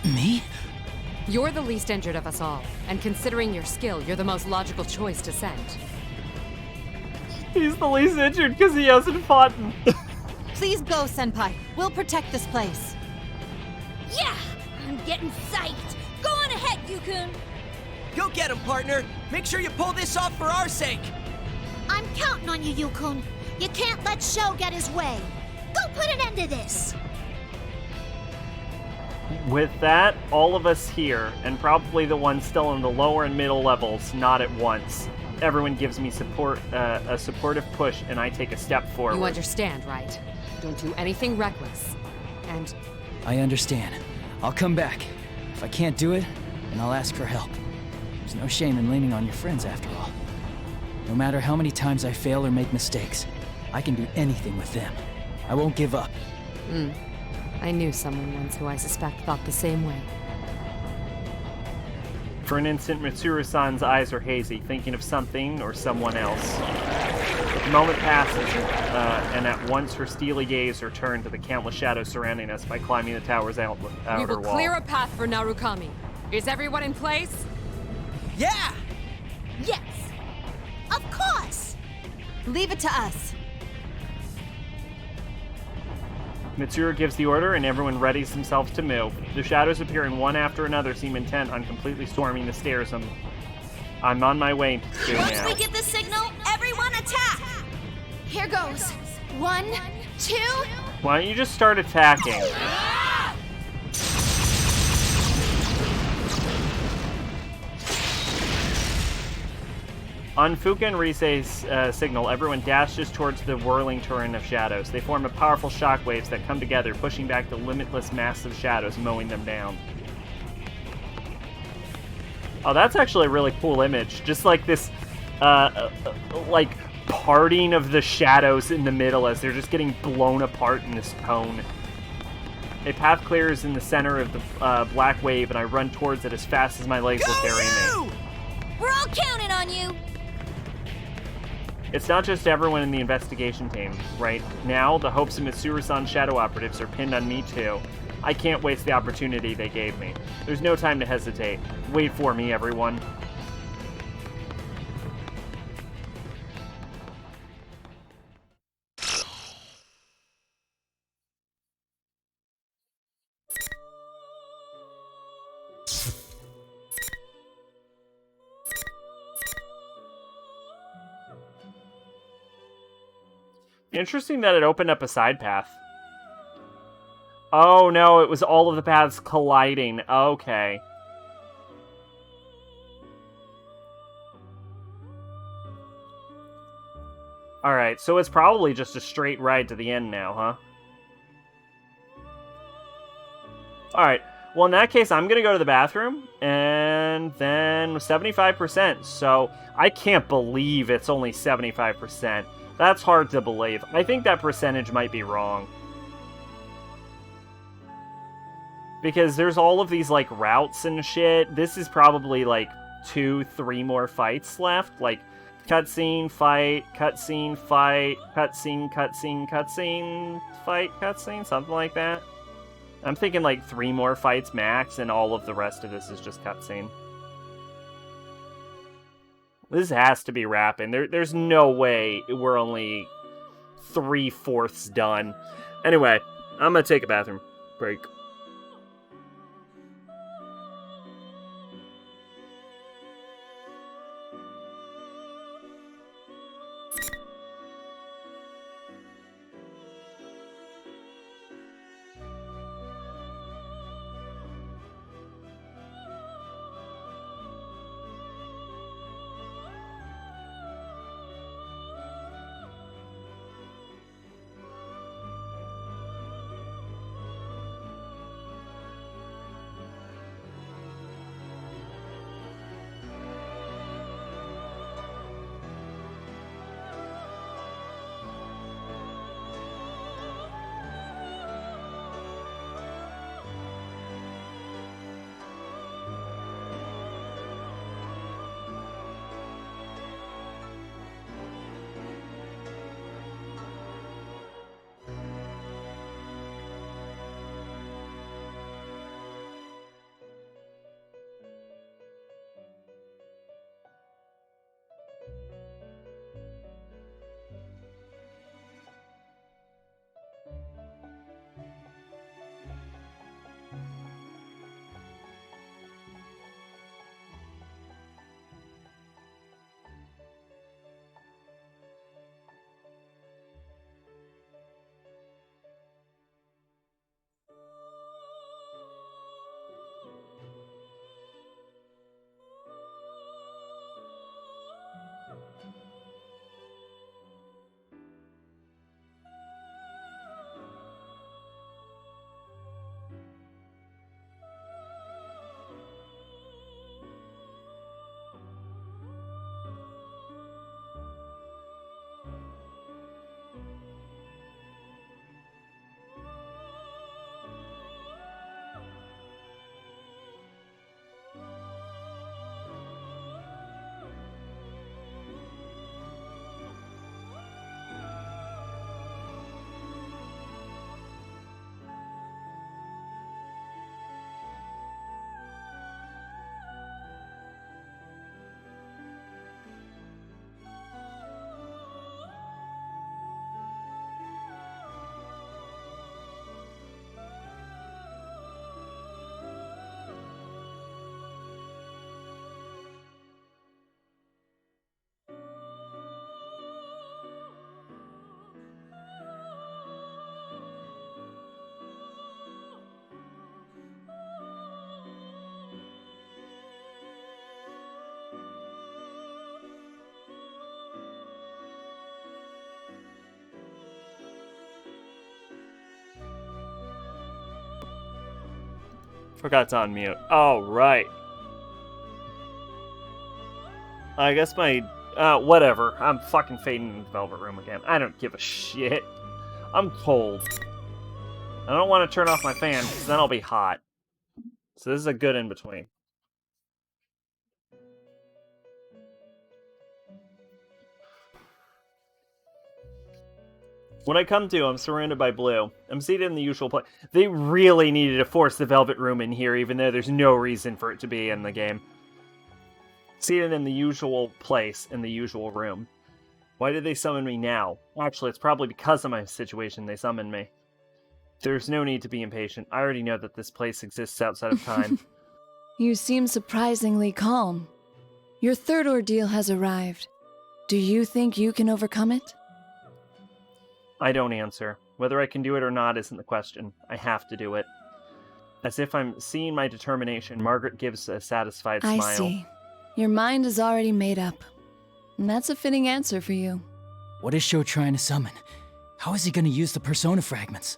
Me? You're the least injured of us all, and considering your skill, you're the most logical choice to send. He's the least injured because he hasn't fought. Please go, Senpai. We'll protect this place. Yeah! I'm getting psyched. Go on ahead, Yukun. Go get him, partner. Make sure you pull this off for our sake. I'm counting on you, Yukun. You can't let Sho get his way. Go put an end to this. With that, all of us here, and probably the ones still in the lower and middle levels, nod at once. Everyone gives me support, a supportive push, and I take a step forward. You understand, right? Don't do anything reckless. And... I understand. I'll come back. If I can't do it, then I'll ask for help. There's no shame in leaning on your friends, after all. No matter how many times I fail or make mistakes, I can do anything with them. I won't give up. I knew someone once who I suspect thought the same way. For an instant, Mitsuru-san's eyes are hazy, thinking of something or someone else. The moment passes, and at once her steely gaze returned to the countless shadows surrounding us by climbing the tower's outer wall. We will clear a path for Narukami. Is everyone in place? Yeah! Yes. Of course. Leave it to us. Mitsuru gives the order, and everyone readies themselves to move. The shadows appearing one after another seem intent on completely storming the stairs. I'm on my way to now. Once we get the signal, everyone attack! Here goes. 1, 2... Why don't you just start attacking? On Fuka and Rise's signal, everyone dashes towards the whirling torrent of shadows. They form a powerful shockwaves that come together, pushing back the limitless mass of shadows, mowing them down. Oh, that's actually a really cool image. Just like this, like, parting of the shadows in the middle as they're just getting blown apart in this cone. A path clears in the center of the black wave, and I run towards it as fast as my legs will carry me. We're all counting on you! It's not just everyone in the investigation team. Right now, the hopes of Mitsuru-san shadow operatives are pinned on me too. I can't waste the opportunity they gave me. There's no time to hesitate. Wait for me, everyone. Interesting that it opened up a side path. Oh no, it was all of the paths colliding. Okay. Alright, so it's probably just a straight ride to the end now, huh? Alright, well in that case, I'm gonna go to the bathroom, and then 75%, so I can't believe it's only 75%. That's hard to believe. I think that percentage might be wrong. Because there's all of these, like, routes and shit. This is probably, like, 2-3 more fights left. Like, cutscene, fight, cutscene, fight, cutscene, cutscene, cutscene, fight, cutscene, something like that. I'm thinking, like, 3 more fights max, and all of the rest of this is just cutscene. This has to be wrapping. There's no way we're only 3/4 done. Anyway, I'm gonna take a bathroom break. Forgot to unmute. Oh, right. I guess my... whatever. I'm fucking fading in the Velvet Room again. I don't give a shit. I'm cold. I don't want to turn off my fan, because then I'll be hot. So this is a good in-between. When I come to, I'm surrounded by blue. I'm seated in the usual place. They really needed to force the Velvet Room in here, even though there's no reason for it to be in the game. Seated in the usual place, in the usual room. Why did they summon me now? Actually, it's probably because of my situation they summoned me. There's no need to be impatient. I already know that this place exists outside of time. You seem surprisingly calm. Your third ordeal has arrived. Do you think you can overcome it? I don't answer. Whether I can do it or not isn't the question. I have to do it. As if I'm seeing my determination, Margaret gives a satisfied smile. I see. Your mind is already made up. And that's a fitting answer for you. What is Sho trying to summon? How is he going to use the persona fragments?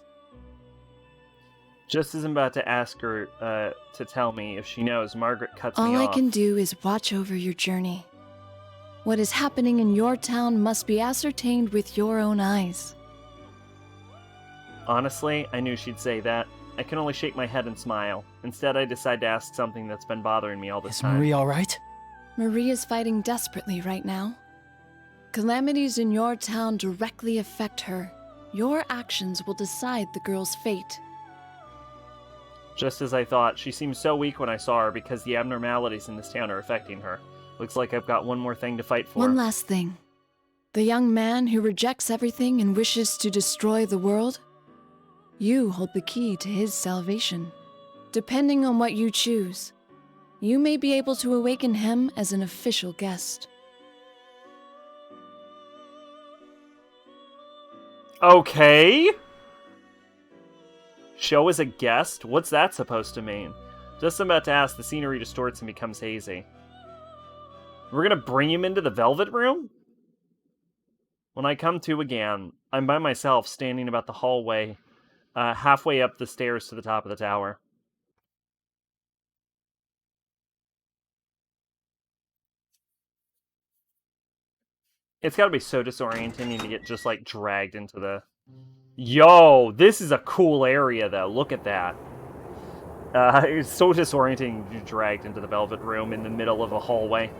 Just as I'm about to ask her to tell me if she knows, Margaret cuts me off. All I can do is watch over your journey. What is happening in your town must be ascertained with your own eyes. Honestly, I knew she'd say that. I can only shake my head and smile. Instead, I decide to ask something that's been bothering me all this time. Is Marie all right? Marie is fighting desperately right now. Calamities in your town directly affect her. Your actions will decide the girl's fate. Just as I thought, she seemed so weak when I saw her because the abnormalities in this town are affecting her. Looks like I've got one more thing to fight for. One last thing. The young man who rejects everything and wishes to destroy the world? You hold the key to his salvation. Depending on what you choose, you may be able to awaken him as an official guest. Okay. Sho as a guest? What's that supposed to mean? Just as I'm about to ask, the scenery distorts and becomes hazy. We're gonna bring him into the Velvet Room? When I come to again, I'm by myself, standing about the hallway, halfway up the stairs to the top of the tower. It's gotta be so disorienting to get just, like, dragged into the... Yo, this is a cool area, though. Look at that. It's so disorienting to be dragged into the Velvet Room in the middle of a hallway.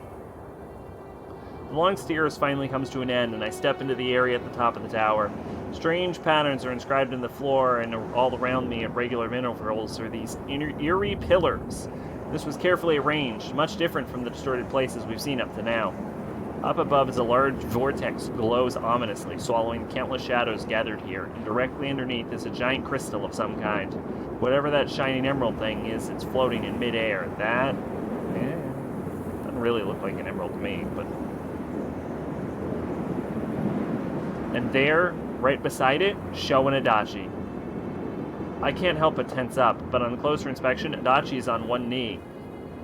The long stairs finally comes to an end, and I step into the area at the top of the tower. Strange patterns are inscribed in the floor, and all around me at regular intervals are these eerie pillars. This was carefully arranged, much different from the distorted places we've seen up to now. Up above is a large vortex glows ominously, swallowing countless shadows gathered here, and directly underneath is a giant crystal of some kind. Whatever that shining emerald thing is, it's floating in midair. That... doesn't really look like an emerald to me, but... And there, right beside it, Sho and Adachi. I can't help but tense up, but on closer inspection, Adachi's on one knee,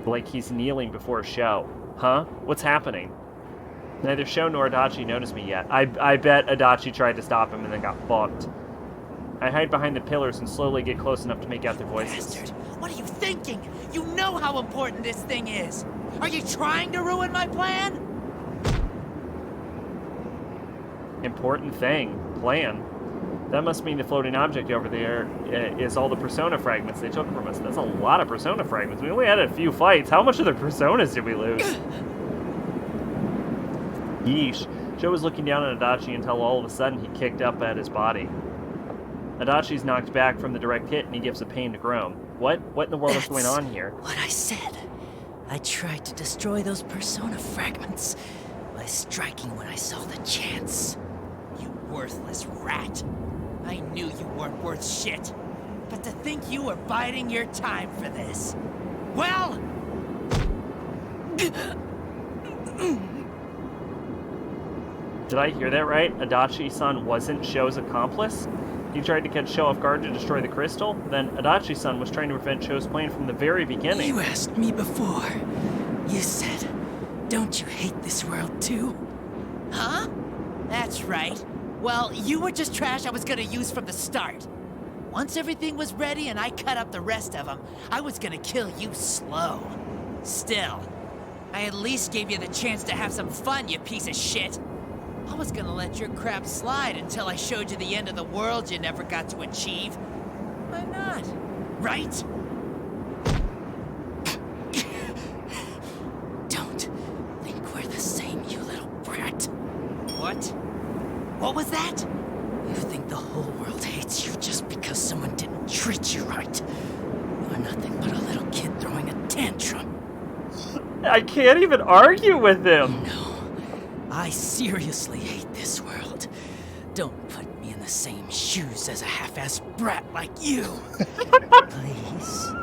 like he's kneeling before Sho. Huh? What's happening? Neither Sho nor Adachi noticed me yet. I bet Adachi tried to stop him and then got fucked. I hide behind the pillars and slowly get close enough to make out their voices. Bastard! What are you thinking? You know how important this thing is! Are you trying to ruin my plan? Important thing. Plan. That must mean the floating object over there is all the persona fragments they took from us. That's a lot of persona fragments. We only had a few fights. How much of the personas did we lose? Yeesh. Sho was looking down at Adachi until all of a sudden he kicked up at his body. Adachi's knocked back from the direct hit and he gives a pained groan. What? What in the world is going on here? What I said. I tried to destroy those persona fragments by striking when I saw the chance. You worthless rat. I knew you weren't worth shit. But to think you were biding your time for this. Well... Did I hear that right? Adachi-san wasn't Sho's accomplice? He tried to catch Sho off guard to destroy the crystal? Then Adachi-san was trying to prevent Sho's plan from the very beginning. You asked me before. You said, don't you hate this world too? Huh? That's right. Well, you were just trash I was gonna use from the start. Once everything was ready and I cut up the rest of them, I was gonna kill you slow. Still, I at least gave you the chance to have some fun, you piece of shit. I was gonna let your crap slide until I showed you the end of the world you never got to achieve. Why not? Right? Don't think we're the same, you little brat. What? What was that? You think the whole world hates you just because someone didn't treat you right. You're nothing but a little kid throwing a tantrum. I can't even argue with him. No, I seriously hate this world. Don't put me in the same shoes as a half-assed brat like you. Please.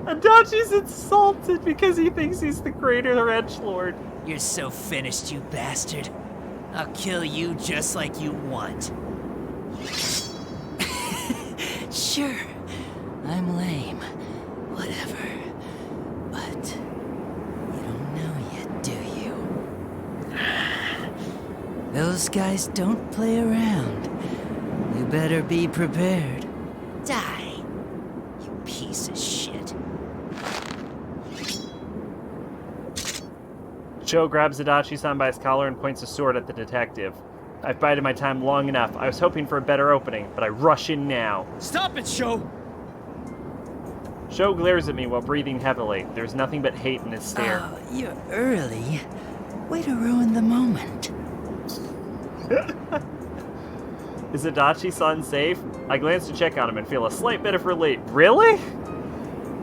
Adachi's insulted because he thinks he's the greater edgelord. You're so finished, you bastard. I'll kill you just like you want. Sure, I'm lame. Whatever. But you don't know yet, do you? Those guys don't play around. You better be prepared. Die, you piece of shit. Joe grabs Adachi-san by his collar and points a sword at the detective. I've bided my time long enough. I was hoping for a better opening, but I rush in now. Stop it, Sho! Sho glares at me while breathing heavily. There's nothing but hate in his stare. Oh, you're early. Way to ruin the moment. Is Adachi-san safe? I glance to check on him and feel a slight bit of relief. Really?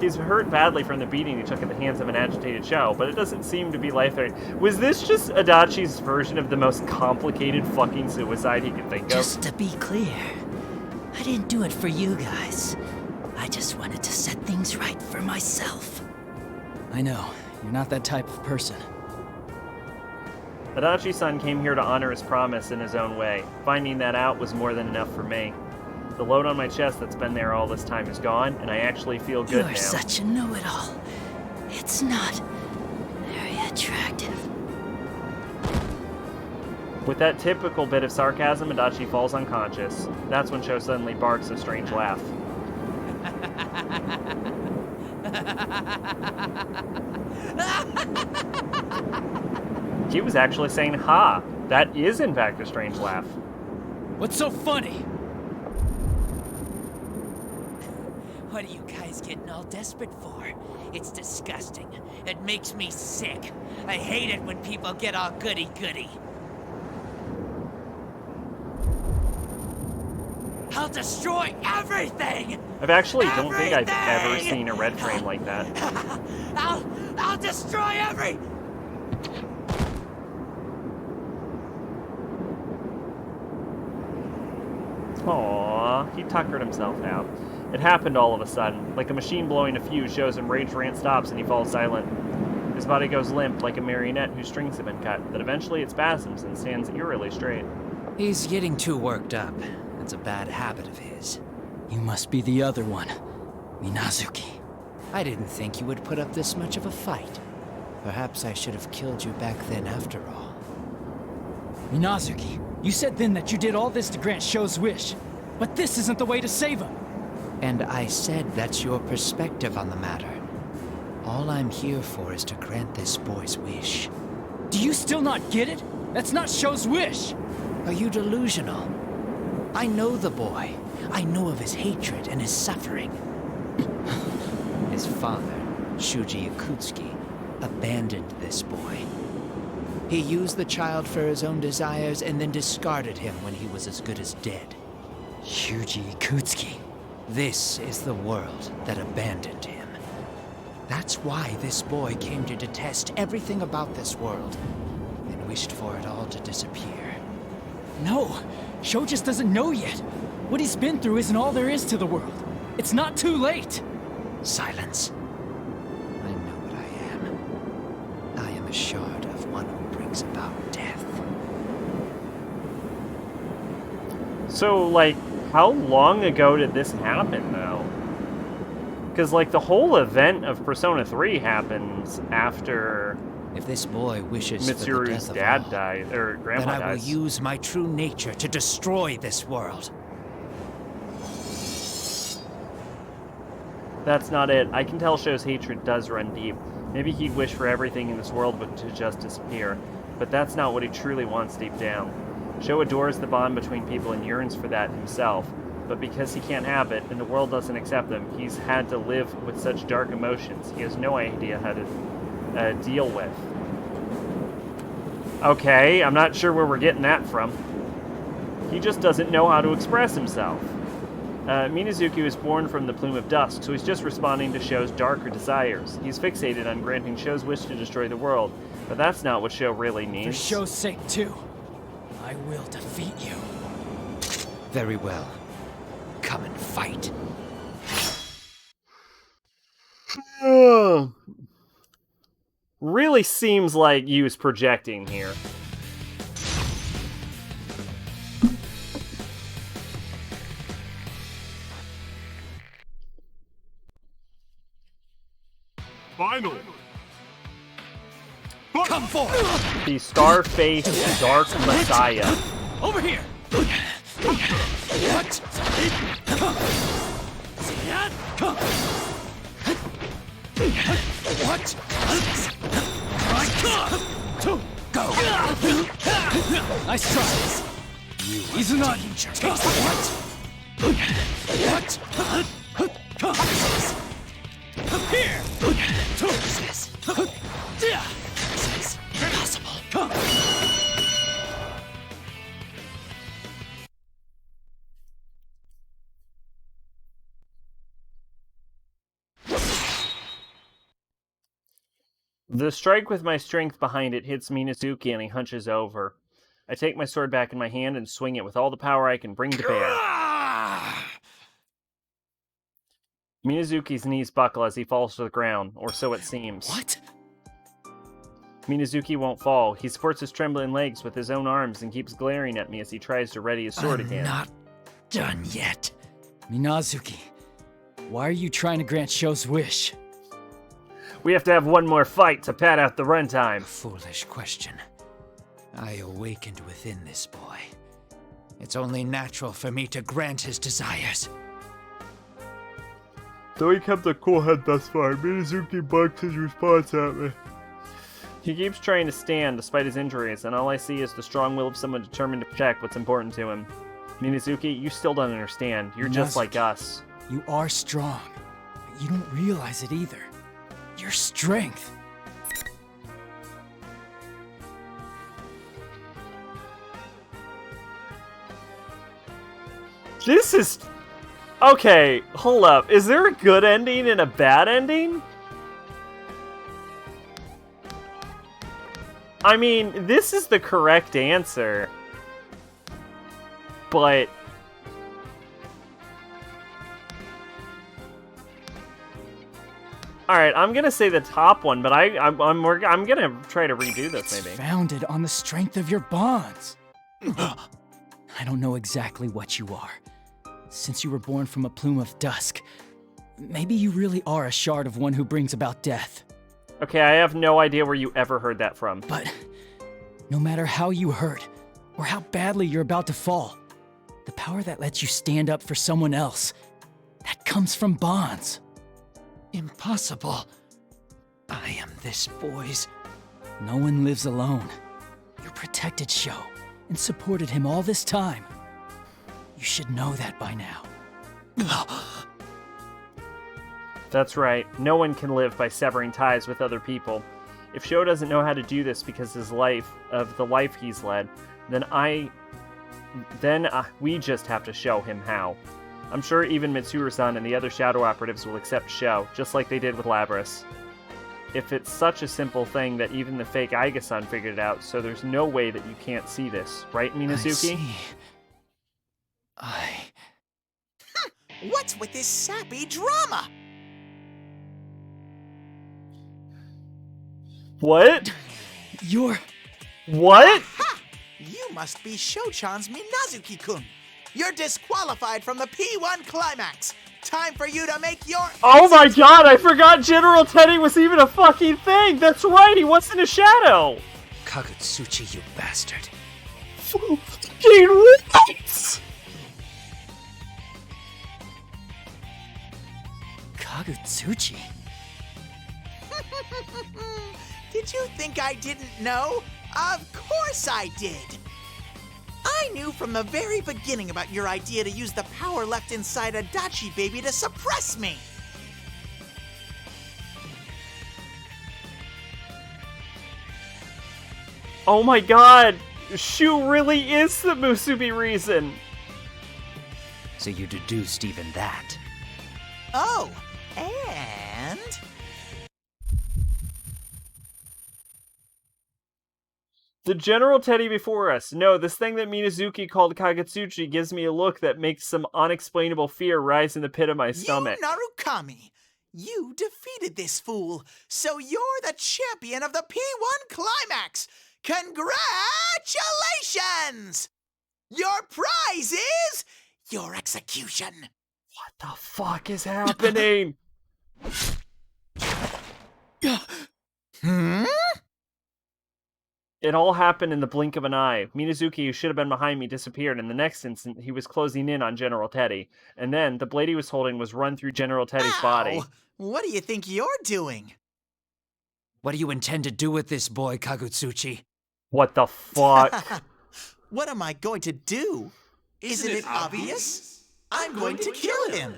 He's hurt badly from the beating he took at the hands of an agitated Sho, but it doesn't seem to be life-threatening. Was this just Adachi's version of the most complicated fucking suicide he could think of? Just to be clear, I didn't do it for you guys. I just wanted to set things right for myself. I know, you're not that type of person. Adachi-san came here to honor his promise in his own way. Finding that out was more than enough for me. The load on my chest that's been there all this time is gone, and I actually feel good now. You're such a know-it-all. It's not very attractive. With that typical bit of sarcasm, Adachi falls unconscious. That's when Sho suddenly barks a strange laugh. He was actually saying ha. That is in fact a strange laugh. What's so funny? What are you guys getting all desperate for? It's disgusting. It makes me sick. I hate it when people get all goody-goody. I'll destroy everything! I actually don't think I've ever seen a red frame like that. I'll destroy every... Aww, he tuckered himself out. It happened all of a sudden. Like a machine blowing a fuse, Sho's enraged rant stops and he falls silent. His body goes limp like a marionette whose strings have been cut, but eventually it spasms and stands eerily straight. He's getting too worked up. It's a bad habit of his. You must be the other one, Minazuki. I didn't think you would put up this much of a fight. Perhaps I should have killed you back then after all. Minazuki, you said then that you did all this to grant Sho's wish, but this isn't the way to save him. And I said that's your perspective on the matter. All I'm here for is to grant this boy's wish. Do you still not get it? That's not Sho's wish! Are you delusional? I know the boy. I know of his hatred and his suffering. His father, Shuji Yakutsuki, abandoned this boy. He used the child for his own desires and then discarded him when he was as good as dead. Shuji Yakutsuki. This is the world that abandoned him. That's why this boy came to detest everything about this world and wished for it all to disappear. No, Sho just doesn't know yet. What he's been through isn't all there is to the world. It's not too late. Silence. I know what I am. I am a shard of one who brings about death. So, like, how long ago did this happen, though? Because, like, the whole event of Persona 3 happens after... If this boy wishes Mitsuru's for the death of dad all, died, or grandpa then I will dies. use my true nature to destroy this world. That's not it. I can tell Sho's hatred does run deep. Maybe he'd wish for everything in this world to just disappear, but that's not what he truly wants deep down. Sho adores the bond between people and yearns for that himself, but because he can't have it, and the world doesn't accept them, he's had to live with such dark emotions he has no idea how to deal with. Okay, I'm not sure where we're getting that from. He just doesn't know how to express himself. Minazuki was born from the Plume of Dusk, so he's just responding to Sho's darker desires. He's fixated on granting Sho's wish to destroy the world, but that's not what Sho really needs. For Sho's sake, too. I will defeat you. Very well. Come and fight. Really seems like Yu's projecting here. Finally! Come forth! The Star-Faced Dark Messiah. Over here! What? What? Go! Nice try. He's not danger. What? Here! This is impossible. The strike with my strength behind it hits Minazuki and he hunches over. I take my sword back in my hand and swing it with all the power I can bring to bear. Minazuki's knees buckle as he falls to the ground, or so it seems. What? Minazuki won't fall. He supports his trembling legs with his own arms and keeps glaring at me as he tries to ready his sword again. Not done yet. Minazuki, why are you trying to grant Sho's wish? We have to have one more fight to pad out the runtime. Foolish question. I awakened within this boy. It's only natural for me to grant his desires. Though he kept a cool head thus far, Minazuki bucked his response at me. He keeps trying to stand despite his injuries, and all I see is the strong will of someone determined to protect what's important to him. Minazuki, you still don't understand. You're just like us. You are strong, but you don't realize it either. Your strength. This is... Okay, hold up. Is there a good ending and a bad ending? I mean, this is the correct answer. But... Alright, I'm gonna say the top one, but I'm gonna try to redo this, maybe. It's founded on the strength of your bonds. I don't know exactly what you are. Since you were born from a plume of dusk, maybe you really are a shard of one who brings about death. Okay, I have no idea where you ever heard that from. But no matter how you hurt, or how badly you're about to fall, the power that lets you stand up for someone else, that comes from bonds. Impossible. I am this boy's. No one lives alone. You protected Sho and supported him all this time. You should know that by now. That's right. No one can live by severing ties with other people. If Sho doesn't know how to do this because of the life he's led, then we just have to show him how. I'm sure even Mitsuru-san and the other Shadow Operatives will accept Sho, just like they did with Labris. If it's such a simple thing that even the fake Aiga-san figured it out, so there's no way that you can't see this, right, Minazuki? What's with this sappy drama? What? What? Ha! You must be Sho-chan's Minazuki-kun. You're disqualified from the P1 climax. Time for you to make your... Oh my god, I forgot General Teddy was even a fucking thing! That's right, he wasn't a shadow! Kagutsuchi, you bastard. Fucking right! Kagutsuchi? Did you think I didn't know? Of course I did! I knew from the very beginning about your idea to use the power left inside Adachi Baby to suppress me! Oh my god! Shu really is the Musubi reason! So you deduced even that. Oh, and... The General Teddy before us. No, this thing that Minazuki called Kagutsuchi gives me a look that makes some unexplainable fear rise in the pit of my stomach. You, Narukami! You defeated this fool, so you're the champion of the P1 Climax! Congratulations! Your prize is your execution. What the fuck is happening? It all happened in the blink of an eye. Minazuki, who should have been behind me, disappeared, and the next instant, he was closing in on General Teddy. And then, the blade he was holding was run through General Teddy's body. What do you think you're doing? What do you intend to do with this boy, Kagutsuchi? What the fuck? What am I going to do? Isn't it obvious? I'm going to kill him.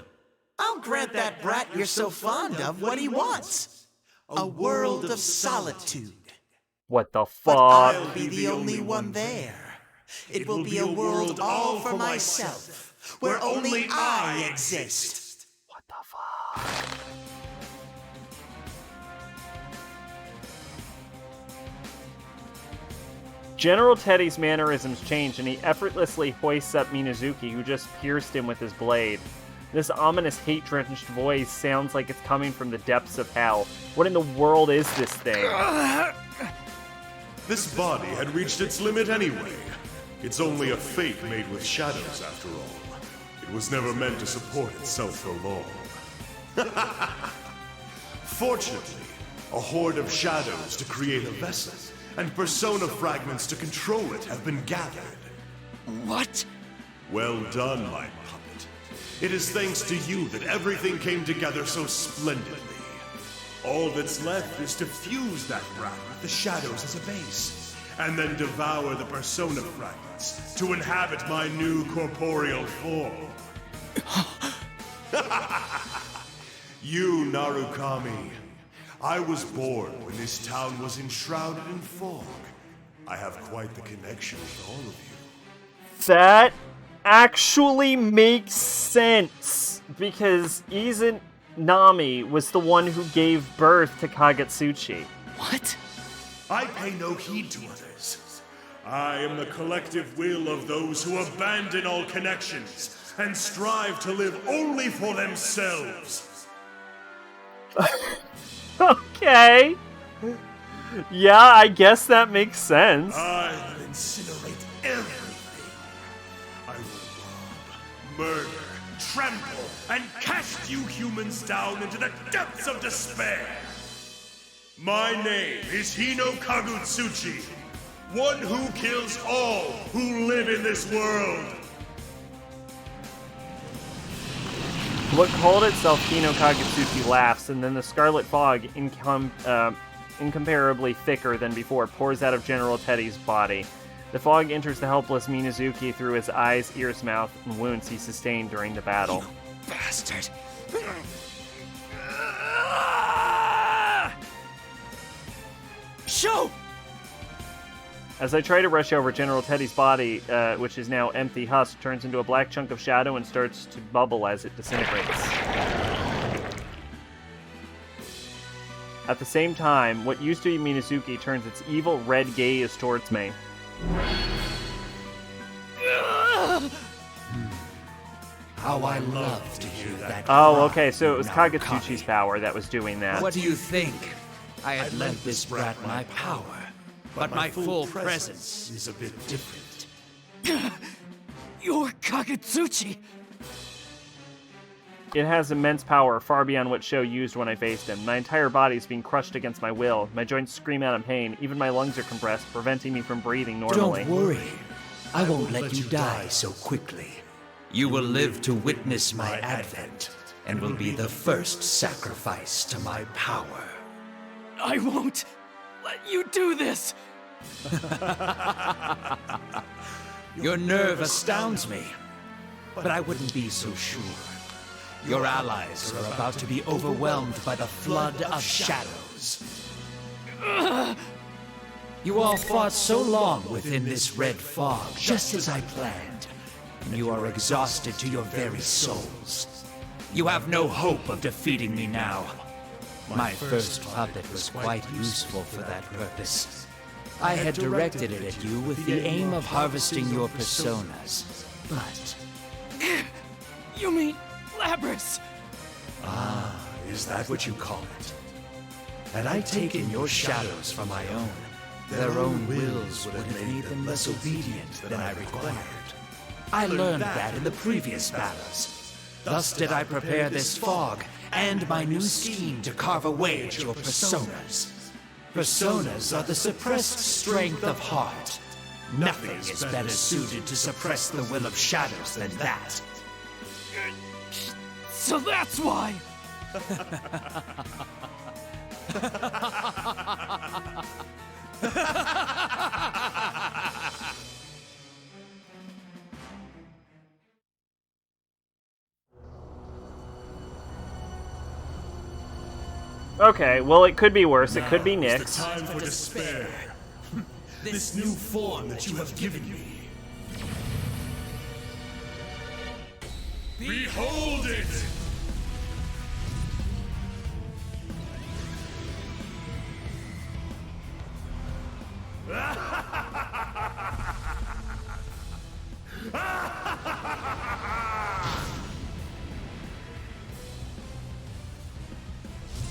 I'll grant that brat you're so fond of what he wants. A world of solitude. What the fuck? But I'll be the only one there. It will be a world all for myself, where only I exist. What the fuck? General Teddy's mannerisms change, and he effortlessly hoists up Minazuki, who just pierced him with his blade. This ominous, hate-drenched voice sounds like it's coming from the depths of hell. What in the world is this thing? This body had reached its limit anyway. It's only a fake made with shadows, after all. It was never meant to support itself for long. Fortunately, a horde of shadows to create a vessel, and persona fragments to control it have been gathered. What? Well done, my puppet. It is thanks to you that everything came together so splendidly. All that's left is to fuse that brat with the shadows as a base, and then devour the persona fragments to inhabit my new corporeal form. You, Narukami. I was born when this town was enshrouded in fog. I have quite the connection with all of you. That actually makes sense, because Izanami was the one who gave birth to Kagutsuchi. What? I pay no heed to others. I am the collective will of those who abandon all connections and strive to live only for themselves. Okay. Yeah, I guess that makes sense. I will incinerate everything. I will rob, murder, trample, and cast you humans down into the depths of despair. My name is Hino Kagutsuchi, one who kills all who live in this world. What called itself Hino Kagutsuchi laughs, and then the scarlet fog, incomparably thicker than before, pours out of General Teddy's body. The fog enters the helpless Minazuki through his eyes, ears, mouth, and wounds he sustained during the battle. You bastard! Show! As I try to rush over, General Teddy's body, which is now empty husk, turns into a black chunk of shadow and starts to bubble as it disintegrates. At the same time, what used to be Minazuki turns its evil red gaze towards me. How I love to hear that. Oh, okay, so it was Kagutsuchi's power that was doing that. What do you think? I had lent this brat my power, but my full presence is a bit different. You're Kagutsuchi! It has immense power, far beyond what Sho used when I faced him. My entire body is being crushed against my will. My joints scream out in pain. Even my lungs are compressed, preventing me from breathing normally. Don't worry. I won't let you die so quickly. You will live to witness my advent. and will be the first sacrifice to my power. I won't let you do this! Your nerve astounds me, but I wouldn't be so sure. Your allies are about to be overwhelmed by the flood of shadows. You all fought so long within this red fog, just as I planned, and you are exhausted to your very souls. You have no hope of defeating me now. My first puppet was quite useful for that purpose. I had directed it at you with the aim of harvesting your personas, but... You mean Labrys? Ah, is that what you call it? Had I taken your shadows for my own, their own wills would have made them less obedient than I required. I learned that in the previous battles. Thus did I prepare this fog and my new scheme to carve away at your personas. Personas are the suppressed strength of heart. Nothing is better suited to suppress the will of shadows than that. So that's why! Okay, well, it could be worse. It could be Now is Nyx. the time for despair. This new form that you have given me. Behold it!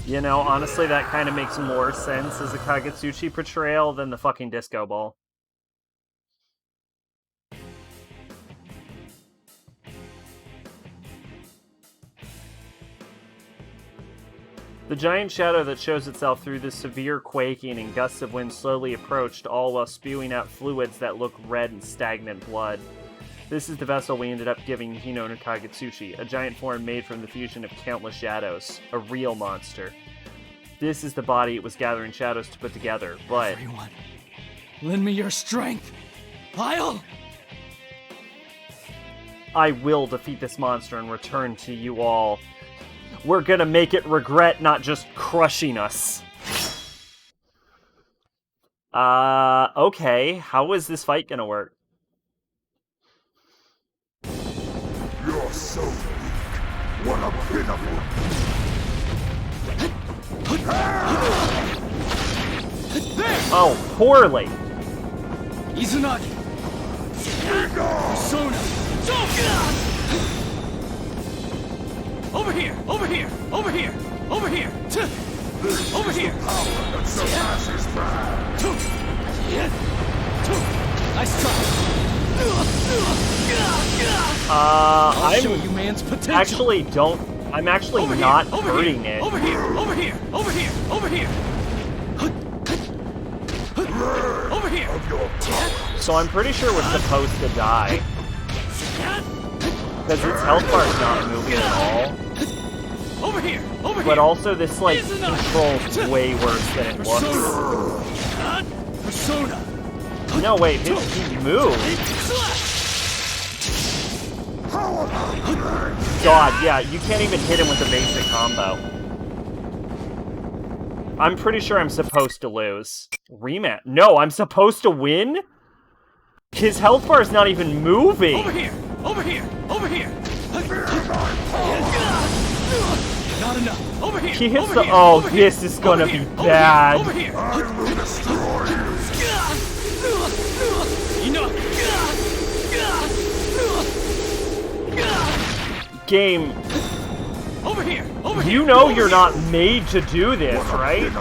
You know, honestly, that kind of makes more sense as a Kagetsuchi portrayal than the fucking disco ball. The giant shadow that shows itself through the severe quaking and gusts of wind slowly approached, all while spewing out fluids that look red and stagnant blood. This is the vessel we ended up giving Hino no Kagetsuchi, a giant form made from the fusion of countless shadows, a real monster. This is the body it was gathering shadows to put together, but... Everyone, lend me your strength. I will defeat this monster and return to you all. We're gonna make it regret not just crushing us. Okay, how is this fight gonna work? You're so weak. What a pitiful... Oh, poorly. Izunagi. Persona. Over here! Over here! Over here! Over here! Over here! Nice try. I'll show you man's potential. I'm actually not hurting it. Over here! Over here! Over here! Over here! Over here! So I'm pretty sure we're supposed to die. Because its health bar is not moving at all. Over here! Over here! But also this, like, controls way worse than it looks. Persona! No, wait, he moved. God, yeah, you can't even hit him with a basic combo. I'm pretty sure I'm supposed to lose. Rematch? No, I'm supposed to win? His health bar is not even moving. Over here! Over here! Over here! Not enough! Over here! He hits over the. Here, oh, over this here, is gonna over be here, bad. Over here! I will destroy you! Enough! Game. Over here! Over here! You know you're not made to do this, right?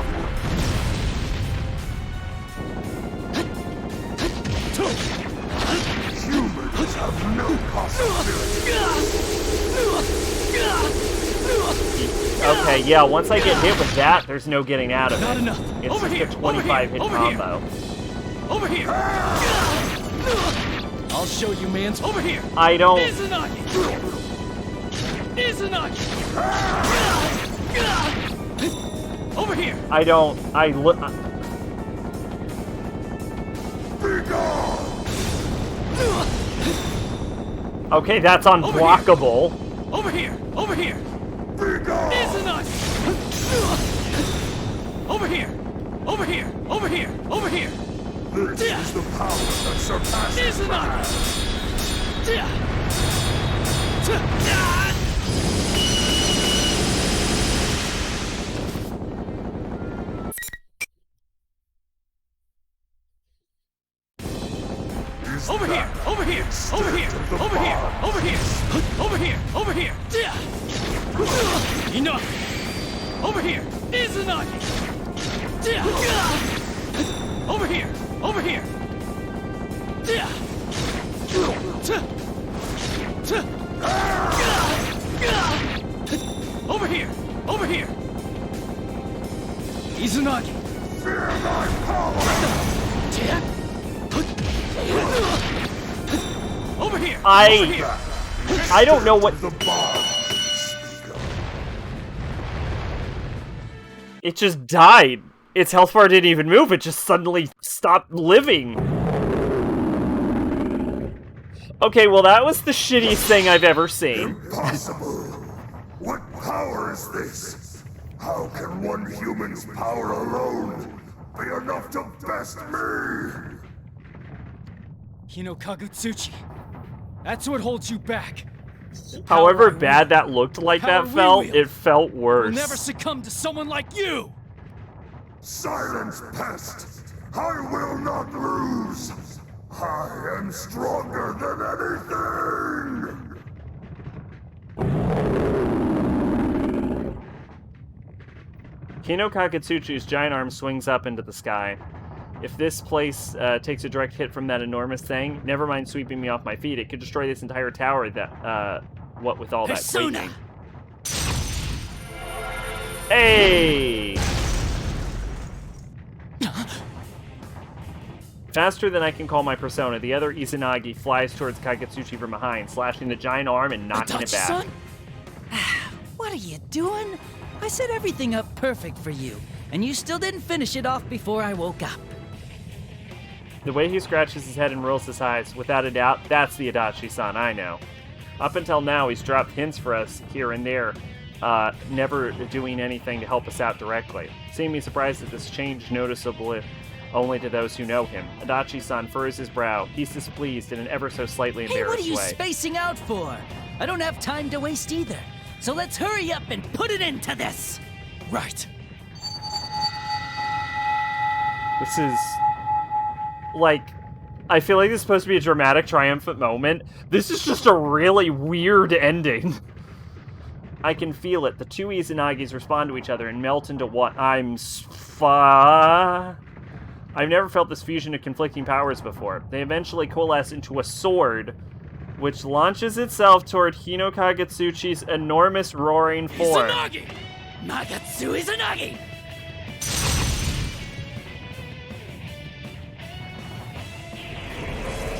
Humans have no possibility. Okay, yeah, once I get hit with that, there's no getting out of it. Not enough. It's Over just here, a 25 hit over combo. Over here! I'll show you, man's. Over here! I don't. Izanagi! Over here! Okay, that's unblockable. Over here! Over here! Izanagi! Over here! Over here! Over here! Over here! This is the power that surpasses Over here! Over here! Over here! Over here! Over here! Over here! Over here! Enough! Over here! Izanagi! Over here! Over here! Over here! Over here! Izanagi! Fear my power! Over here! I don't know what... It just died. Its health bar didn't even move, it just suddenly stopped living. Okay, well that was the shittiest thing I've ever seen. Impossible! What power is this? How can one human's power alone be enough to best me? Hinokagutsuchi. That's what holds you back. However bad that looked like that felt, it felt worse. We'll never succumb to someone like you! Silence, pest! I will not lose! I am stronger than anything! Kino Kakatsuchi's giant arm swings up into the sky. If this place takes a direct hit from that enormous thing, never mind sweeping me off my feet, it could destroy this entire tower that, what with all that quaking. Hey! Faster than I can call my persona, the other Izanagi flies towards Kakatsuchi from behind, slashing the giant arm and knocking it back. Son? What are you doing? I set everything up perfect for you, and you still didn't finish it off before I woke up. The way he scratches his head and rolls his eyes, without a doubt, that's the Adachi-san, I know. Up until now, he's dropped hints for us here and there, never doing anything to help us out directly. Seemingly surprised at this change noticeable only to those who know him. Adachi-san furrows his brow. He's displeased in an ever so slightly embarrassed way. Hey, what are you spacing out for? I don't have time to waste either. So let's hurry up and put it into this! Right. This is... like... I feel like this is supposed to be a dramatic, triumphant moment. This is just a really weird ending. I can feel it. The two Izanagis respond to each other and melt into what I've never felt this fusion of conflicting powers before. They eventually coalesce into a sword, which launches itself toward Hino Kagetsuchi's enormous roaring form. Izanagi! Nagatsu Izanagi!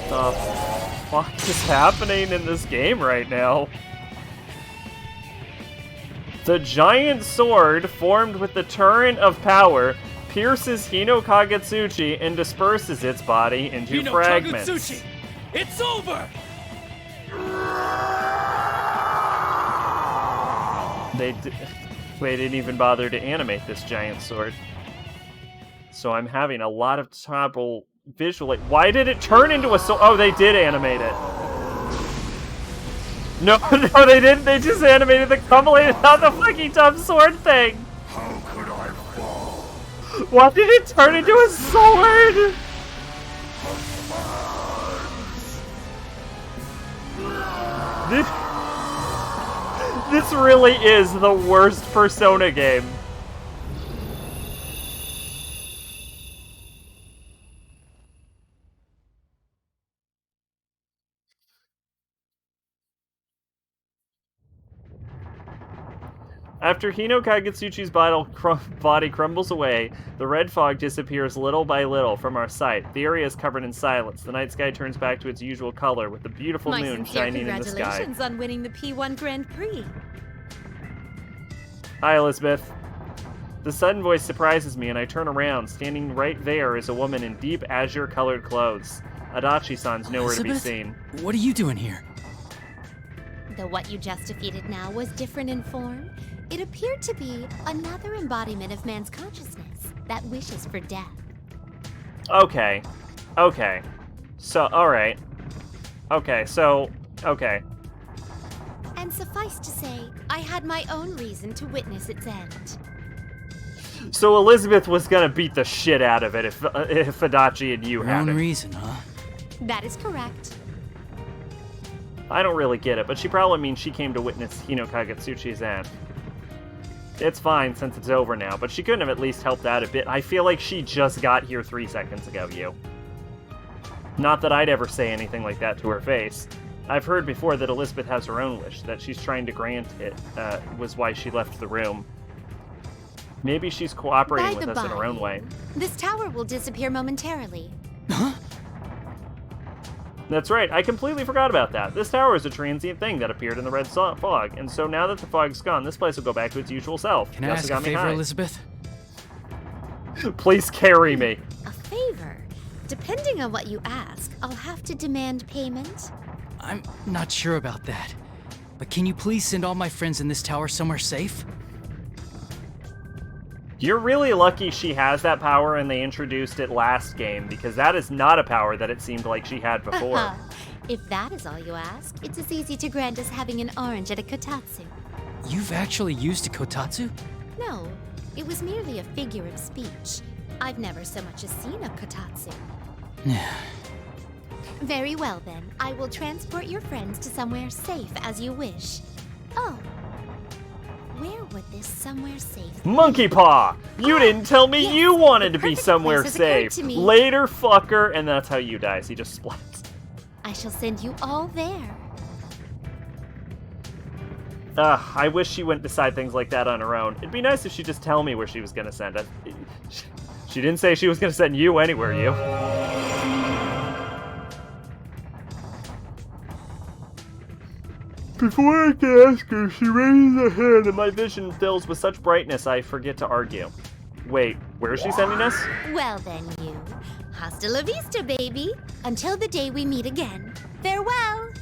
The fuck is happening in this game right now? The giant sword, formed with the torrent of power, pierces Hino Kagetsuchi and disperses its body into Hino fragments. Kagetsuchi! It's over! They didn't even bother to animate this giant sword. So I'm having a lot of trouble visually. Why did it turn into a sword? Oh, they did animate it. No, no, they didn't. They just animated the crumbling out the fucking dumb sword thing. How could I fall? Why did it turn into a sword? This really is the worst Persona game. After Hino Kagetsuchi's body crumbles away, the red fog disappears little by little from our sight. The area is covered in silence. The night sky turns back to its usual color, with the beautiful My moon sincere shining in the sky. congratulations on winning the P1 Grand Prix. Hi, Elizabeth. The sudden voice surprises me, and I turn around. Standing right there is a woman in deep azure-colored clothes. Adachi-san's nowhere to be seen. What are you doing here? Though what you just defeated now was different in form, it appeared to be another embodiment of man's consciousness that wishes for death. Okay. Okay. So, alright. Okay, so, okay. And suffice to say, I had my own reason to witness its end. So Elizabeth was gonna beat the shit out of it if Adachi and you Your had own it. reason, huh? That is correct. I don't really get it, but she probably means she came to witness Hino Kagetsuchi's end. It's fine since it's over now, but she couldn't have at least helped out a bit. I feel like she just got here 3 seconds ago, you. Not that I'd ever say anything like that to her face. I've heard before that Elizabeth has her own wish, that she's trying to grant it, was why she left the room. Maybe she's cooperating with us in her own way. This tower will disappear momentarily. That's right, I completely forgot about that. This tower is a transient thing that appeared in the red fog, and so now that the fog's gone, this place will go back to its usual self. Can I ask a favor, Elizabeth? Please carry me. A favor? Depending on what you ask, I'll have to demand payment. I'm not sure about that. But can you please send all my friends in this tower somewhere safe? You're really lucky she has that power and they introduced it last game, because that is not a power that it seemed like she had before. If that is all you ask, it's as easy to grant as having an orange at a kotatsu. You've actually used a kotatsu? No, it was merely a figure of speech. I've never so much as seen a kotatsu. Very well then, I will transport your friends to somewhere safe as you wish. Oh, where would this somewhere safe be? Monkey Paw! You didn't tell me you wanted to be somewhere place has occurred safe. to me. Later, fucker, and that's how you die. He just splats. I shall send you all there. I wish she wouldn't decide things like that on her own. It'd be nice if she'd just tell me where she was gonna send us. She didn't say she was gonna send you anywhere, you. Before I can ask her, she raises her hand and my vision fills with such brightness I forget to argue. Wait, where is she sending us? Well then, you. Hasta la vista, baby. Until the day we meet again. Farewell.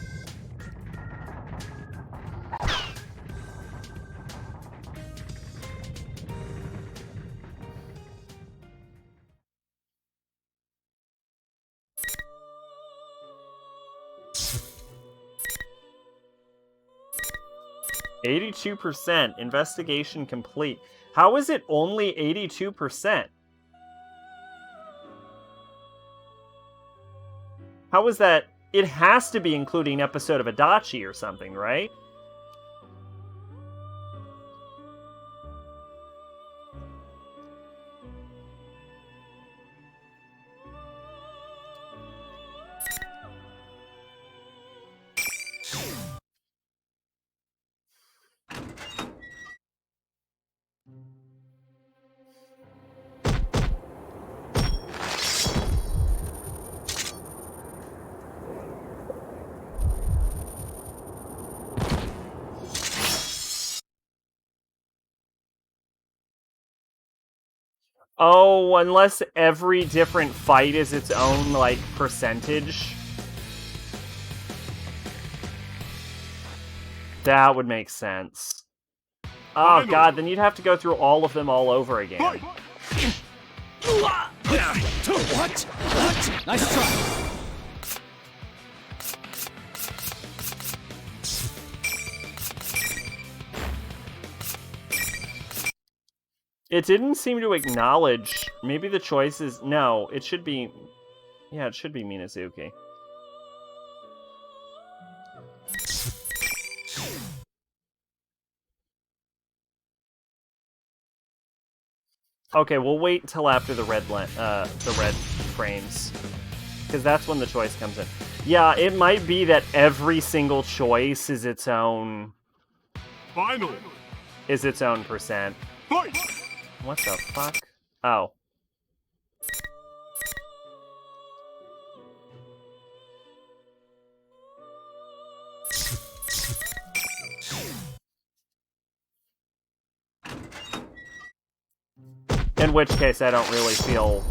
%. Investigation complete. How is it only 82%? How is that? It has to be including an episode of Adachi or something, right? Oh, unless every different fight is its own, like, percentage. That would make sense. Oh god, then you'd have to go through all of them all over again. What? What? Nice try. It didn't seem to acknowledge... Maybe the choice is... No, it should be... Yeah, it should be Minazuki. Okay, we'll wait until after the red frames. Because that's when the choice comes in. Yeah, it might be that every single choice is its own... Final! is its own percent. What the fuck? Oh. In which case, I don't really feel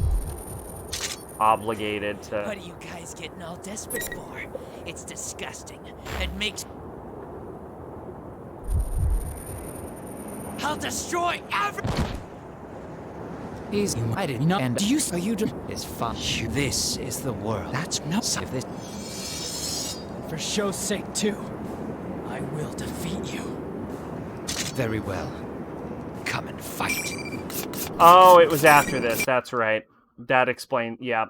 obligated to... What are you guys getting all desperate for? It's disgusting. It makes... I'll destroy every... He's I did not and you so you is fun. This is the world. That's not so this. For show's sake too. I will defeat you. Very well. Come and fight. Oh, it was after this. That's right. That explained. Yeah.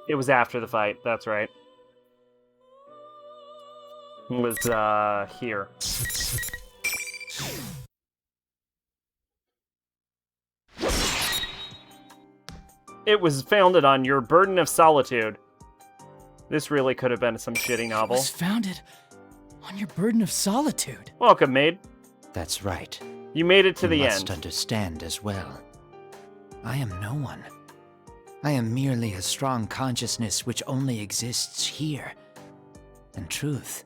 It was after the fight. That's right. It was here. It was founded on your burden of solitude. This really could have been some shitty novel. It was founded on your burden of solitude. Welcome, maid. That's right. You made it to the You end. must understand as well. I am no one. I am merely a strong consciousness which only exists here. In truth,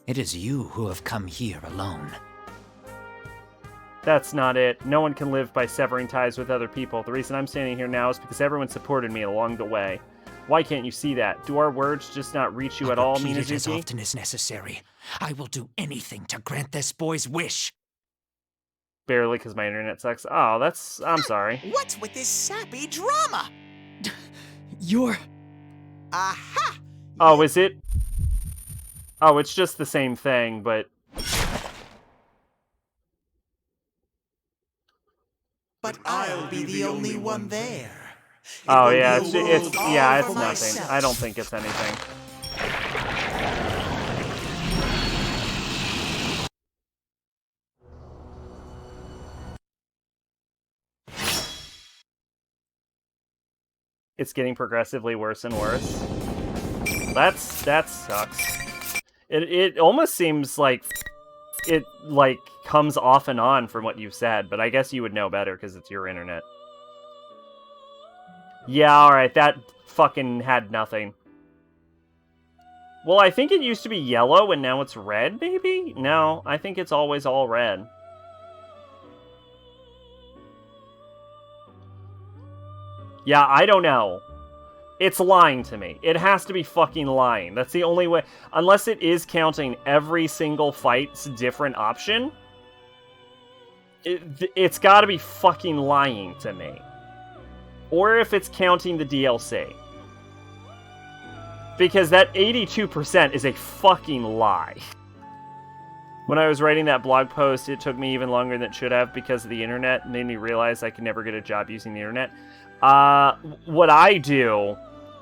it is you who have come here alone. That's not it. No one can live by severing ties with other people. The reason I'm standing here now is because everyone supported me along the way. Why can't you see that? Do our words just not reach you at all, Repeat it as Minazuki? often as necessary. I will do anything to grant this boy's wish. Barely, because my internet sucks. Oh, that's... I'm sorry. What's with this sappy drama? You're... Aha! Oh, is it? Oh, it's just the same thing, but... But I'll be the only one there. Oh, yeah, it's yeah, it's nothing. I don't think it's anything. It's getting progressively worse and worse. That sucks. It almost seems like it comes off and on from what you've said, but I guess you would know better because it's your internet. Yeah, alright, that fucking had nothing. Well, I think it used to be yellow and now it's red, maybe? No, I think it's always all red. Yeah, I don't know. It's lying to me. It has to be fucking lying. That's the only way. Unless it is counting every single fight's different option, it's gotta be fucking lying to me. Or if it's counting the DLC. Because that 82% is a fucking lie. When I was writing that blog post, it took me even longer than it should have because of the internet. It made me realize I could never get a job using the internet. What I do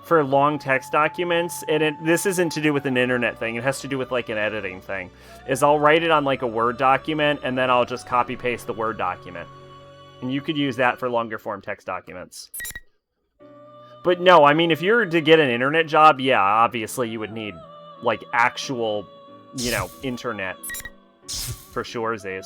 for long text documents, and this isn't to do with an internet thing, it has to do with like an editing thing, is I'll write it on like a Word document and then I'll just copy paste the Word document. And you could use that for longer form text documents. But no, I mean, if you're to get an internet job, yeah, obviously you would need like actual, you know, internet for sure, Zaze.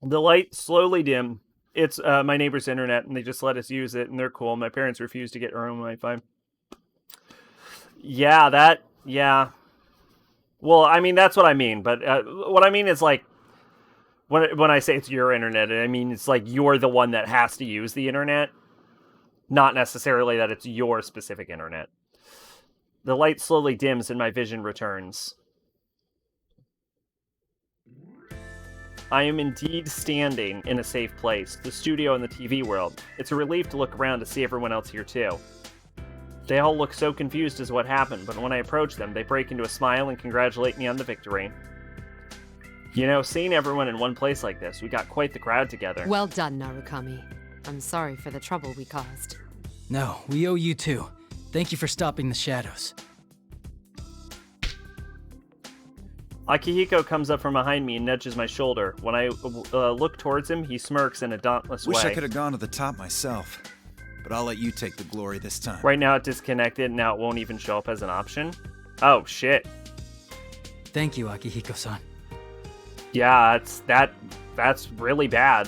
The light slowly dim. It's my neighbor's internet, and they just let us use it, and they're cool. My parents refused to get their own Wi-Fi. Yeah, yeah. Well, I mean, that's what I mean, but what I mean is, like, when I say it's your internet, I mean it's like you're the one that has to use the internet, not necessarily that it's your specific internet. The light slowly dims and my vision returns. I am indeed standing in a safe place, the studio and the TV world. It's a relief to look around to see everyone else here too. They all look so confused as what happened, but when I approach them, they break into a smile and congratulate me on the victory. You know, seeing everyone in one place like this, we got quite the crowd together. Well done, Narukami. I'm sorry for the trouble we caused. No, we owe you too. Thank you for stopping the shadows. Akihiko comes up from behind me and nudges my shoulder. When I look towards him, he smirks in a dauntless Wish way. I could have gone to the top myself, but I'll let you take the glory this time. Right now it disconnected, now it won't even show up as an option. Oh, shit. Thank you, Akihiko-san. Yeah, that's really bad.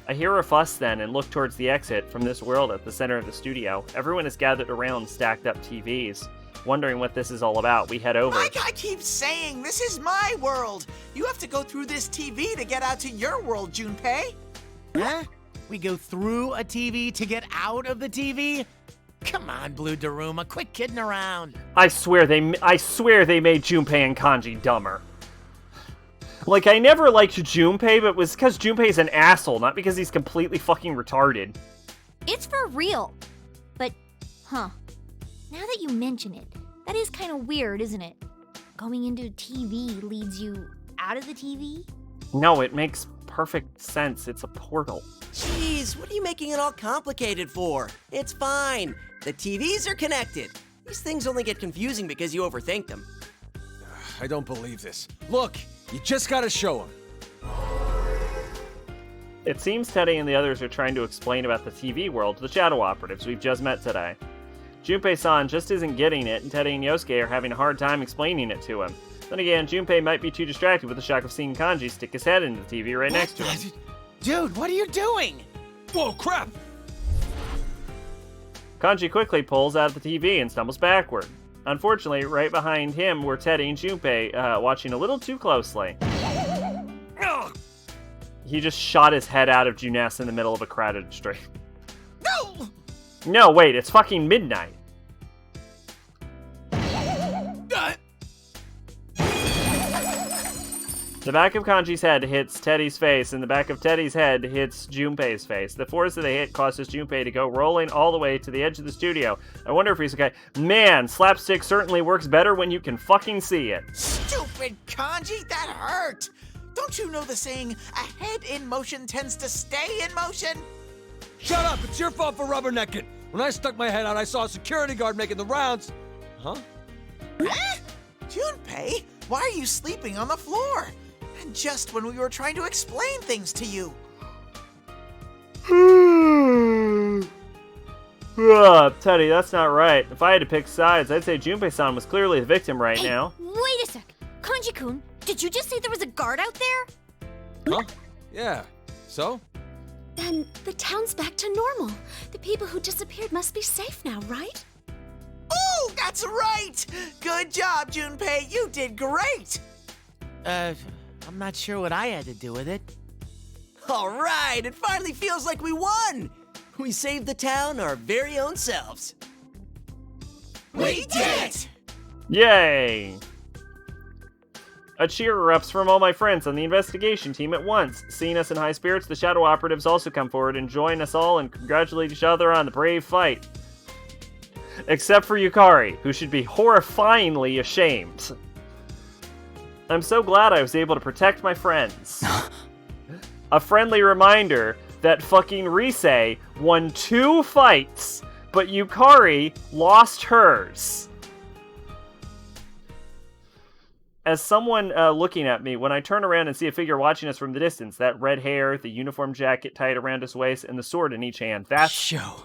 I hear a fuss then and look towards the exit from this world at the center of the studio. Everyone is gathered around stacked up TVs. Wondering what this is all about, we head over. Like I keep saying, this is my world. You have to go through this TV to get out to your world, Junpei. Huh? We go through a TV to get out of the TV? Come on, Blue Daruma, quit kidding around. I swear they made Junpei and Kanji dumber. Like, I never liked Junpei, but it was because Junpei's an asshole, not because he's completely fucking retarded. It's for real. But, now that you mention it, that is kind of weird, isn't it? Going into TV leads you out of the TV? No, it makes perfect sense. It's a portal. Jeez, what are you making it all complicated for? It's fine. The TVs are connected. These things only get confusing because you overthink them. I don't believe this. Look, you just gotta show him. It seems Teddy and the others are trying to explain about the TV world to the Shadow Operatives we've just met today. Junpei-san just isn't getting it, and Teddy and Yosuke are having a hard time explaining it to him. Then again, Junpei might be too distracted with the shock of seeing Kanji stick his head into the TV right next to him. Dude, what are you doing? Whoa, crap! Kanji quickly pulls out of the TV and stumbles backward. Unfortunately, right behind him were Teddy and Junpei, watching a little too closely. He just shot his head out of Juness in the middle of a crowded street. No! No, wait, it's fucking midnight. The back of Kanji's head hits Teddy's face, and the back of Teddy's head hits Junpei's face. The force of the hit causes Junpei to go rolling all the way to the edge of the studio. I wonder if he's okay. Man, slapstick certainly works better when you can fucking see it. Stupid Kanji, that hurt! Don't you know the saying, a head in motion tends to stay in motion? Shut up! It's your fault for rubbernecking! When I stuck my head out, I saw a security guard making the rounds. Huh? Huh? Junpei, why are you sleeping on the floor? And just when we were trying to explain things to you. Teddy, that's not right. If I had to pick sides, I'd say Junpei-san was clearly the victim right now. Wait a sec. Kanji-kun, did you just say there was a guard out there? Huh? Yeah. So? Then the town's back to normal. The people who disappeared must be safe now, right? Oh, that's right! Good job, Junpei. You did great! I'm not sure what I had to do with it. All right, it finally feels like we won! We saved the town our very own selves. We did it! Yay! A cheer erupts from all my friends on the investigation team at once. Seeing us in high spirits, the Shadow Operatives also come forward and join us all and congratulate each other on the brave fight. Except for Yukari, who should be horrifyingly ashamed. I'm so glad I was able to protect my friends. A friendly reminder that fucking Rise won 2 fights, but Yukari lost hers. As someone looking at me, when I turn around and see a figure watching us from the distance, that red hair, the uniform jacket tied around his waist, and the sword in each hand, that's... Show.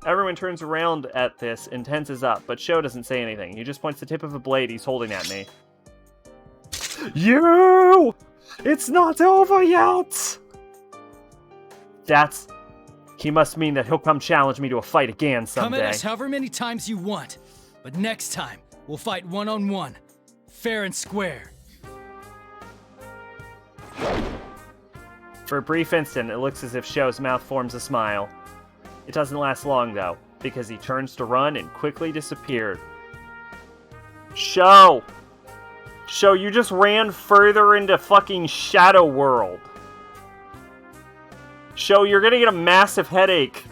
Everyone turns around at this and tenses up, but Sho doesn't say anything. He just points the tip of a blade he's holding at me. You! It's not over yet! That's... He must mean that he'll come challenge me to a fight again someday. Come at us however many times you want, but next time, we'll fight one-on-one. Fair and square. For a brief instant, it looks as if Sho's mouth forms a smile. It doesn't last long, though, because he turns to run and quickly disappeared. Sho! Sho, you just ran further into fucking Shadow World. Sho, you're gonna get a massive headache.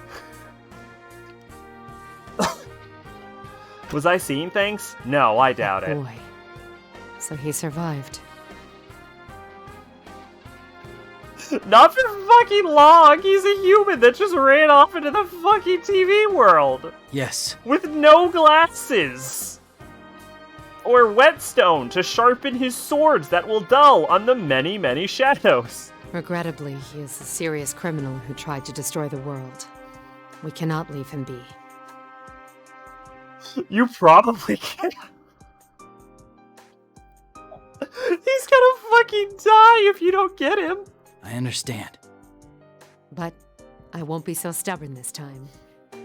Was I seeing things? No, I doubt it. Boy. So he survived. Not for fucking long. He's a human that just ran off into the fucking TV world. Yes. With no glasses. Or whetstone to sharpen his swords that will dull on the many, many shadows. Regrettably, he is a serious criminal who tried to destroy the world. We cannot leave him be. You probably can. He's gonna fucking die if you don't get him. I understand. But I won't be so stubborn this time.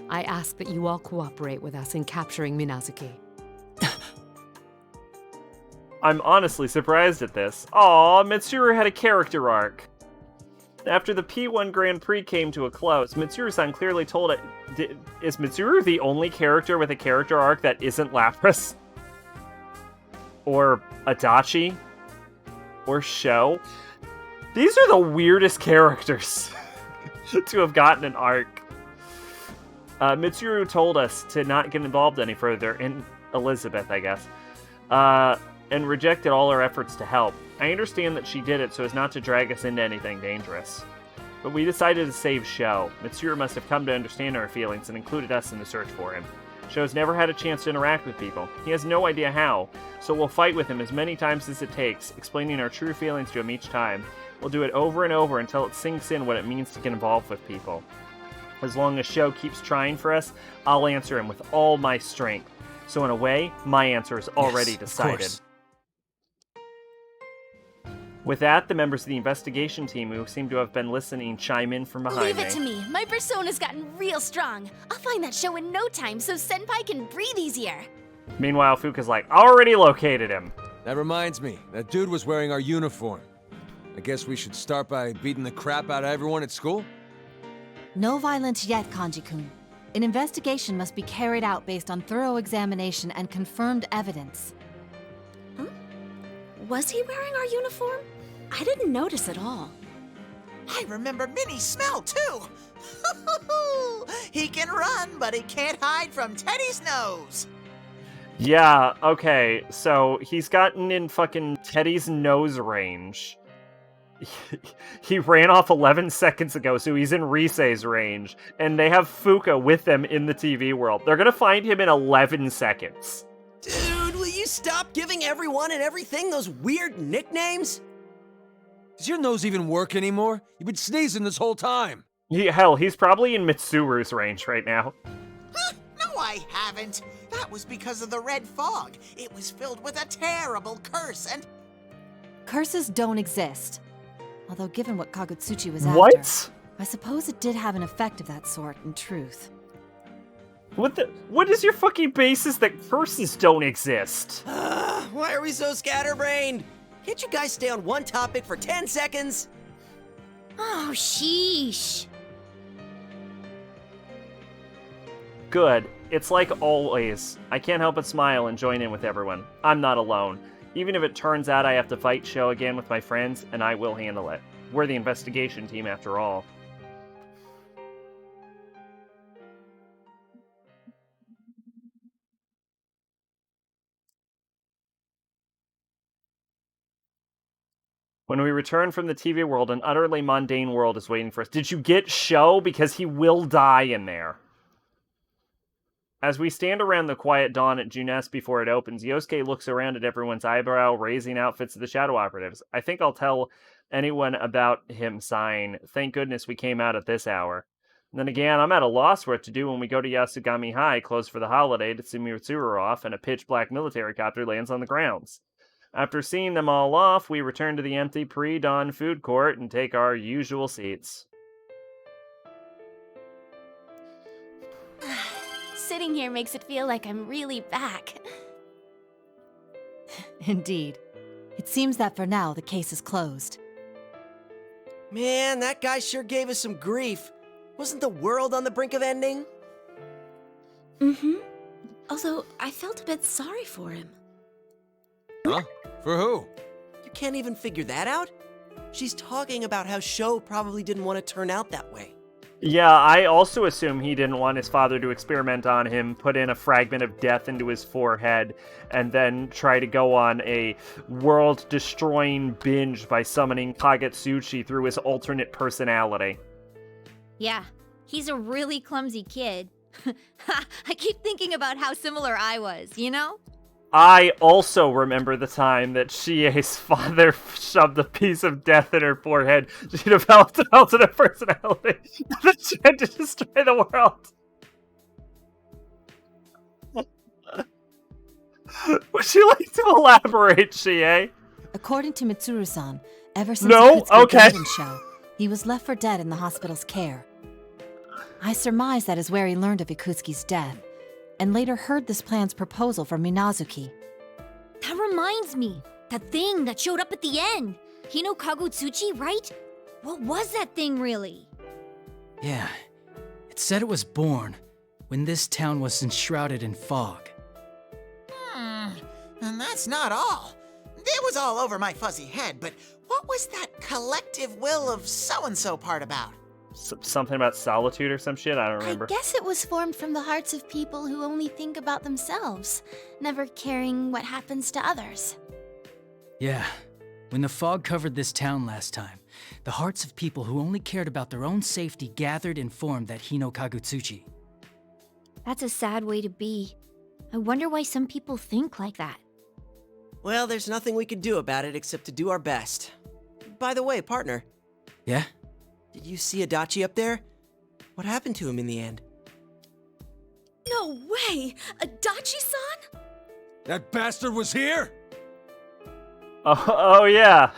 I ask that you all cooperate with us in capturing Minazuki. I'm honestly surprised at this. Aw, Mitsuru had a character arc. After the P1 Grand Prix came to a close, Mitsuru-san clearly told it... Is Mitsuru the only character with a character arc that isn't Lapras? Or Adachi? Or Sho? These are the weirdest characters to have gotten an arc. Mitsuru told us to not get involved any further, in Elizabeth, I guess, and rejected all our efforts to help. I understand that she did it so as not to drag us into anything dangerous. But we decided to save Sho. Mitsuru must have come to understand our feelings and included us in the search for him. Sho's never had a chance to interact with people. He has no idea how, so we'll fight with him as many times as it takes, explaining our true feelings to him each time. We'll do it over and over until it sinks in what it means to get involved with people. As long as Sho keeps trying for us, I'll answer him with all my strength. So in a way, my answer is already decided. With that, the members of the investigation team who seem to have been listening chime in from behind Leave it to me. My persona's gotten real strong. I'll find that show in no time so Senpai can breathe easier. Meanwhile, Fuka's like, already located him. That reminds me, that dude was wearing our uniform. I guess we should start by beating the crap out of everyone at school? No violence yet, Kanji-kun. An investigation must be carried out based on thorough examination and confirmed evidence. Was he wearing our uniform? I didn't notice at all. I remember Minnie's smell, too. He can run, but he can't hide from Teddy's nose. Yeah, okay, so he's gotten in fucking Teddy's nose range. He ran off 11 seconds ago, so he's in Risei's range, and they have Fuka with them in the TV world. They're gonna find him in 11 seconds. Dude, will you stop giving everyone and everything those weird nicknames? Does your nose even work anymore? You've been sneezing this whole time. Hell, he's probably in Mitsuru's range right now. No, I haven't. That was because of the red fog. It was filled with a terrible curse and... Curses don't exist. Although given what Kagutsuchi was What? after, I suppose it did have an effect of that sort, in truth. What is your fucking basis that curses don't exist? Why are we so scatterbrained? Can't you guys stay on one topic for 10 seconds? Oh, sheesh. Good. It's like always. I can't help but smile and join in with everyone. I'm not alone. Even if it turns out I have to fight Sho again with my friends, and I will handle it. We're the investigation team after all. When we return from the TV world, an utterly mundane world is waiting for us. Did you get Sho? Because he will die in there. As we stand around the quiet dawn at Junes before it opens, Yosuke looks around at everyone's eyebrow-raising outfits of the Shadow Operatives. I think I'll tell anyone about him sighing, thank goodness we came out at this hour. And then again, I'm at a loss what to do when we go to Yasugami High, closed for the holiday, to see Mitsuru off, and a pitch-black military copter lands on the grounds. After seeing them all off, we return to the empty pre-dawn food court and take our usual seats. Sitting here makes it feel like I'm really back. Indeed. It seems that for now, the case is closed. Man, that guy sure gave us some grief. Wasn't the world on the brink of ending? Mm-hmm. Although, I felt a bit sorry for him. Huh? For who? You can't even figure that out? She's talking about how Sho probably didn't want to turn out that way. Yeah, I also assume he didn't want his father to experiment on him, put in a fragment of death into his forehead, and then try to go on a world-destroying binge by summoning Kagetsuchi through his alternate personality. Yeah, he's a really clumsy kid. I keep thinking about how similar I was, you know? I also remember the time that Shie's father shoved a piece of death in her forehead. She developed an alternate personality that she had to destroy the world. Would you like to elaborate, Shie? According to Mitsuru-san, ever since No? Ikutsuki Okay. Garden Show, he was left for dead in the hospital's care. I surmise that is where he learned of Ikutsuki's death, and later heard this plan's proposal from Minazuki. That reminds me. That thing that showed up at the end. Hino Kagutsuchi, right? What was that thing really? Yeah, it said it was born when this town was enshrouded in fog. And that's not all. It was all over my fuzzy head, but what was that collective will of so-and-so part about? Something about solitude or some shit? I don't remember. I guess it was formed from the hearts of people who only think about themselves, never caring what happens to others. Yeah, when the fog covered this town last time, the hearts of people who only cared about their own safety gathered and formed that Hino Kagutsuchi. That's a sad way to be. I wonder why some people think like that. Well, there's nothing we could do about it except to do our best. By the way, partner. Yeah? Did you see Adachi up there? What happened to him in the end? No way! Adachi-san? That bastard was here? Oh yeah.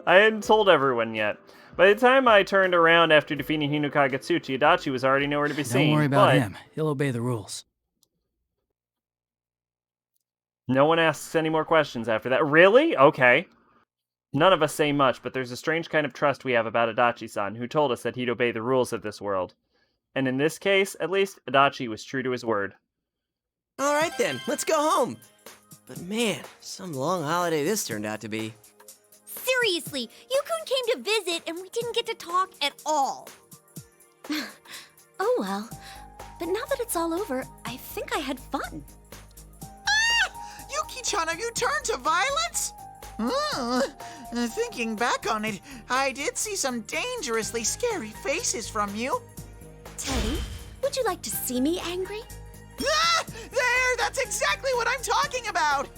I hadn't told everyone yet. By the time I turned around after defeating Hino Kagutsuchi, Adachi was already nowhere to be seen. Don't worry about but him. He'll obey the rules. no one asks any more questions after that. Really? Okay. None of us say much, but there's a strange kind of trust we have about Adachi-san, who told us that he'd obey the rules of this world. And in this case, at least, Adachi was true to his word. All right then, let's go home. But man, some long holiday this turned out to be. Seriously, Yukun came to visit and we didn't get to talk at all. Oh well. But now that it's all over, I think I had fun. Yuki-chan, have you turned to violence? Thinking back on it, I did see some dangerously scary faces from you. Teddy, would you like to see me angry? Ah! There! That's exactly what I'm talking about!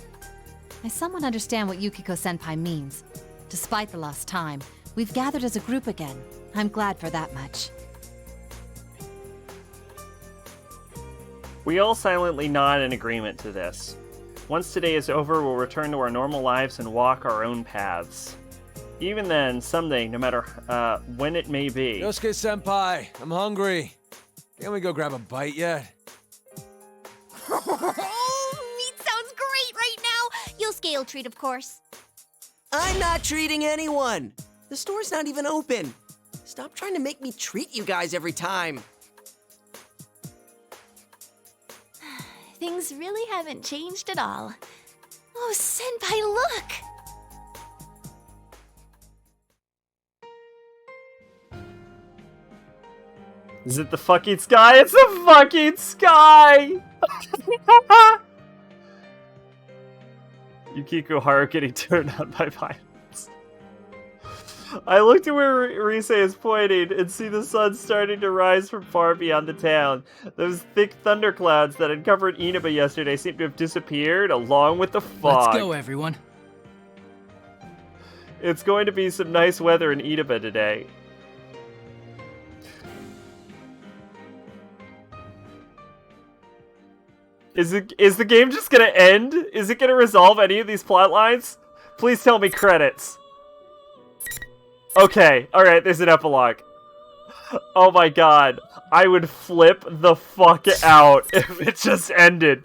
I somewhat understand what Yukiko-senpai means. Despite the lost time, we've gathered as a group again. I'm glad for that much. We all silently nod in agreement to this. Once today is over, we'll return to our normal lives and walk our own paths. Even then, someday, no matter when it may be... Yosuke-senpai, I'm hungry. Can't we go grab a bite yet? Oh, meat sounds great right now. You'll scale treat, of course. I'm not treating anyone. The store's not even open. Stop trying to make me treat you guys every time. Things really haven't changed at all. Oh, Senpai, look! Is it the fucking sky? It's the fucking sky! Yukiko Haru getting turned on by violence. I looked at where Rise is pointing and see the sun starting to rise from far beyond the town. Those thick thunderclouds that had covered Inaba yesterday seem to have disappeared along with the fog. Let's go, everyone. It's going to be some nice weather in Inaba today. Is the game just gonna end? Is it gonna resolve any of these plot lines? Please tell me credits. Okay, alright, there's an epilogue. Oh my god. I would flip the fuck out if it just ended.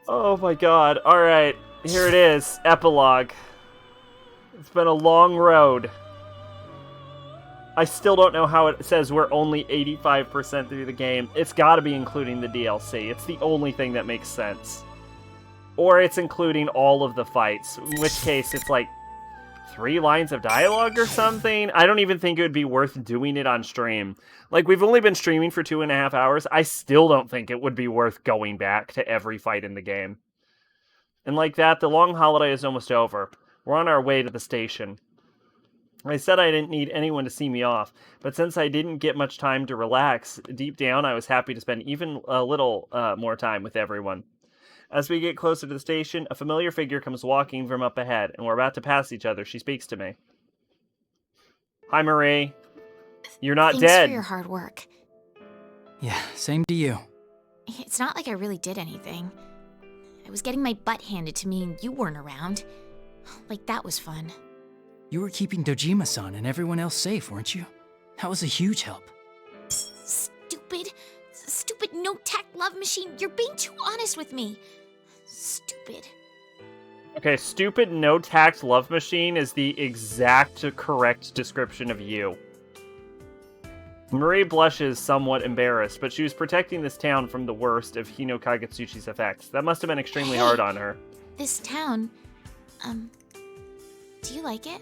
Oh my god. Alright, here it is. Epilogue. It's been a long road. I still don't know how it says we're only 85% through the game. It's got to be including the DLC. It's the only thing that makes sense. Or it's including all of the fights, in which case it's like 3 lines of dialogue or something. I don't even think it would be worth doing it on stream. Like, we've only been streaming for 2.5 hours. I still don't think it would be worth going back to every fight in the game. And like that, the long holiday is almost over. We're on our way to the station. I said I didn't need anyone to see me off, but since I didn't get much time to relax, deep down I was happy to spend even a little more time with everyone. As we get closer to the station, a familiar figure comes walking from up ahead, and we're about to pass each other. She speaks to me. Hi, Marie. You're not Thanks dead. for your hard work. Yeah, same to you. It's not like I really did anything. I was getting my butt handed to me and you weren't around. Like, that was fun. You were keeping Dojima-san and everyone else safe, weren't you? That was a huge help. Stupid no-tact love machine. You're being too honest with me. Stupid. Okay, stupid no-tact love machine is the exact correct description of you. Marie blushes, somewhat embarrassed, but she was protecting this town from the worst of Hino Kagetsuchi's effects. That must have been extremely hard on her. This town, do you like it?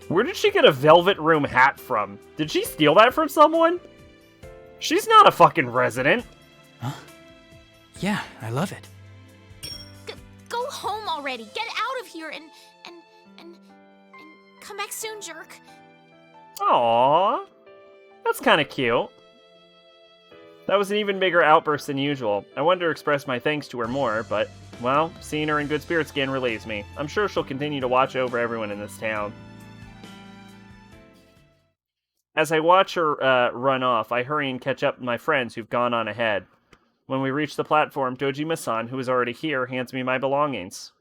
Where did she get a velvet room hat from? Did she steal that from someone? She's not a fucking resident. Huh? Yeah, I love it. Go home already. Get out of here and come back soon, jerk. Aww. That's kind of cute. That was an even bigger outburst than usual. I wanted to express my thanks to her more, but, well, seeing her in good spirits again relieves me. I'm sure she'll continue to watch over everyone in this town. As I watch her run off, I hurry and catch up with my friends who've gone on ahead. When we reach the platform, Dojima-san, who is already here, hands me my belongings.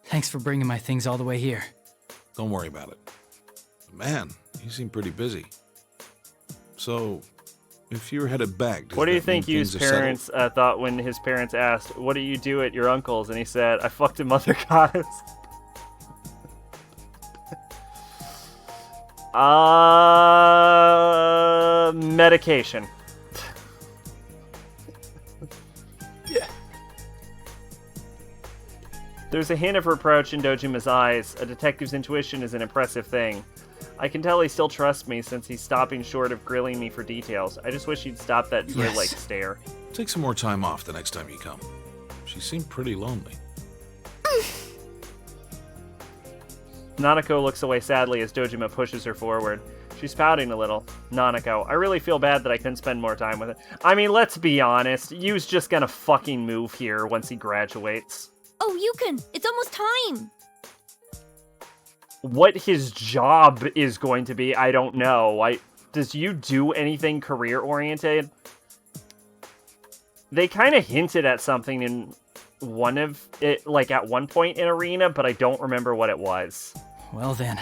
Thanks for bringing my things all the way here. Don't worry about it. Man, you seem pretty busy. So, if you're headed back, What do you think Yu's parents thought when his parents asked, "What do you do at your uncle's?" And he said, "I fucked a mother goddess." Medication. Yeah. There's a hint of reproach in Dojima's eyes. A detective's intuition is an impressive thing. I can tell he still trusts me since he's stopping short of grilling me for details. I just wish he'd stop that drill-like stare. Take some more time off the next time you come. She seemed pretty lonely. Nanako looks away sadly as Dojima pushes her forward. She's pouting a little. Nanako, I really feel bad that I couldn't spend more time with it. I mean, let's be honest. Yu's just gonna fucking move here once he graduates. Oh, Yukon, it's almost time. What his job is going to be, I don't know. Does Yu do anything career-oriented? They kind of hinted at something in one of it, like at one point in Arena, but I don't remember what it was. Well then,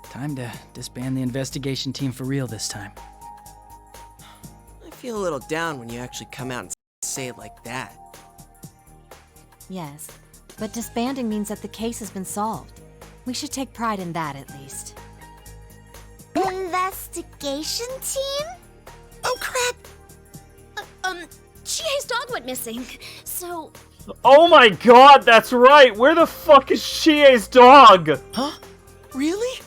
time to disband the investigation team for real this time. I feel a little down when you actually come out and say it like that. Yes, but disbanding means that the case has been solved. We should take pride in that, at least. Investigation team? Oh, crap! Chie's dog went missing, so... Oh my god, that's right! Where the fuck is Chie's dog? Huh? Really?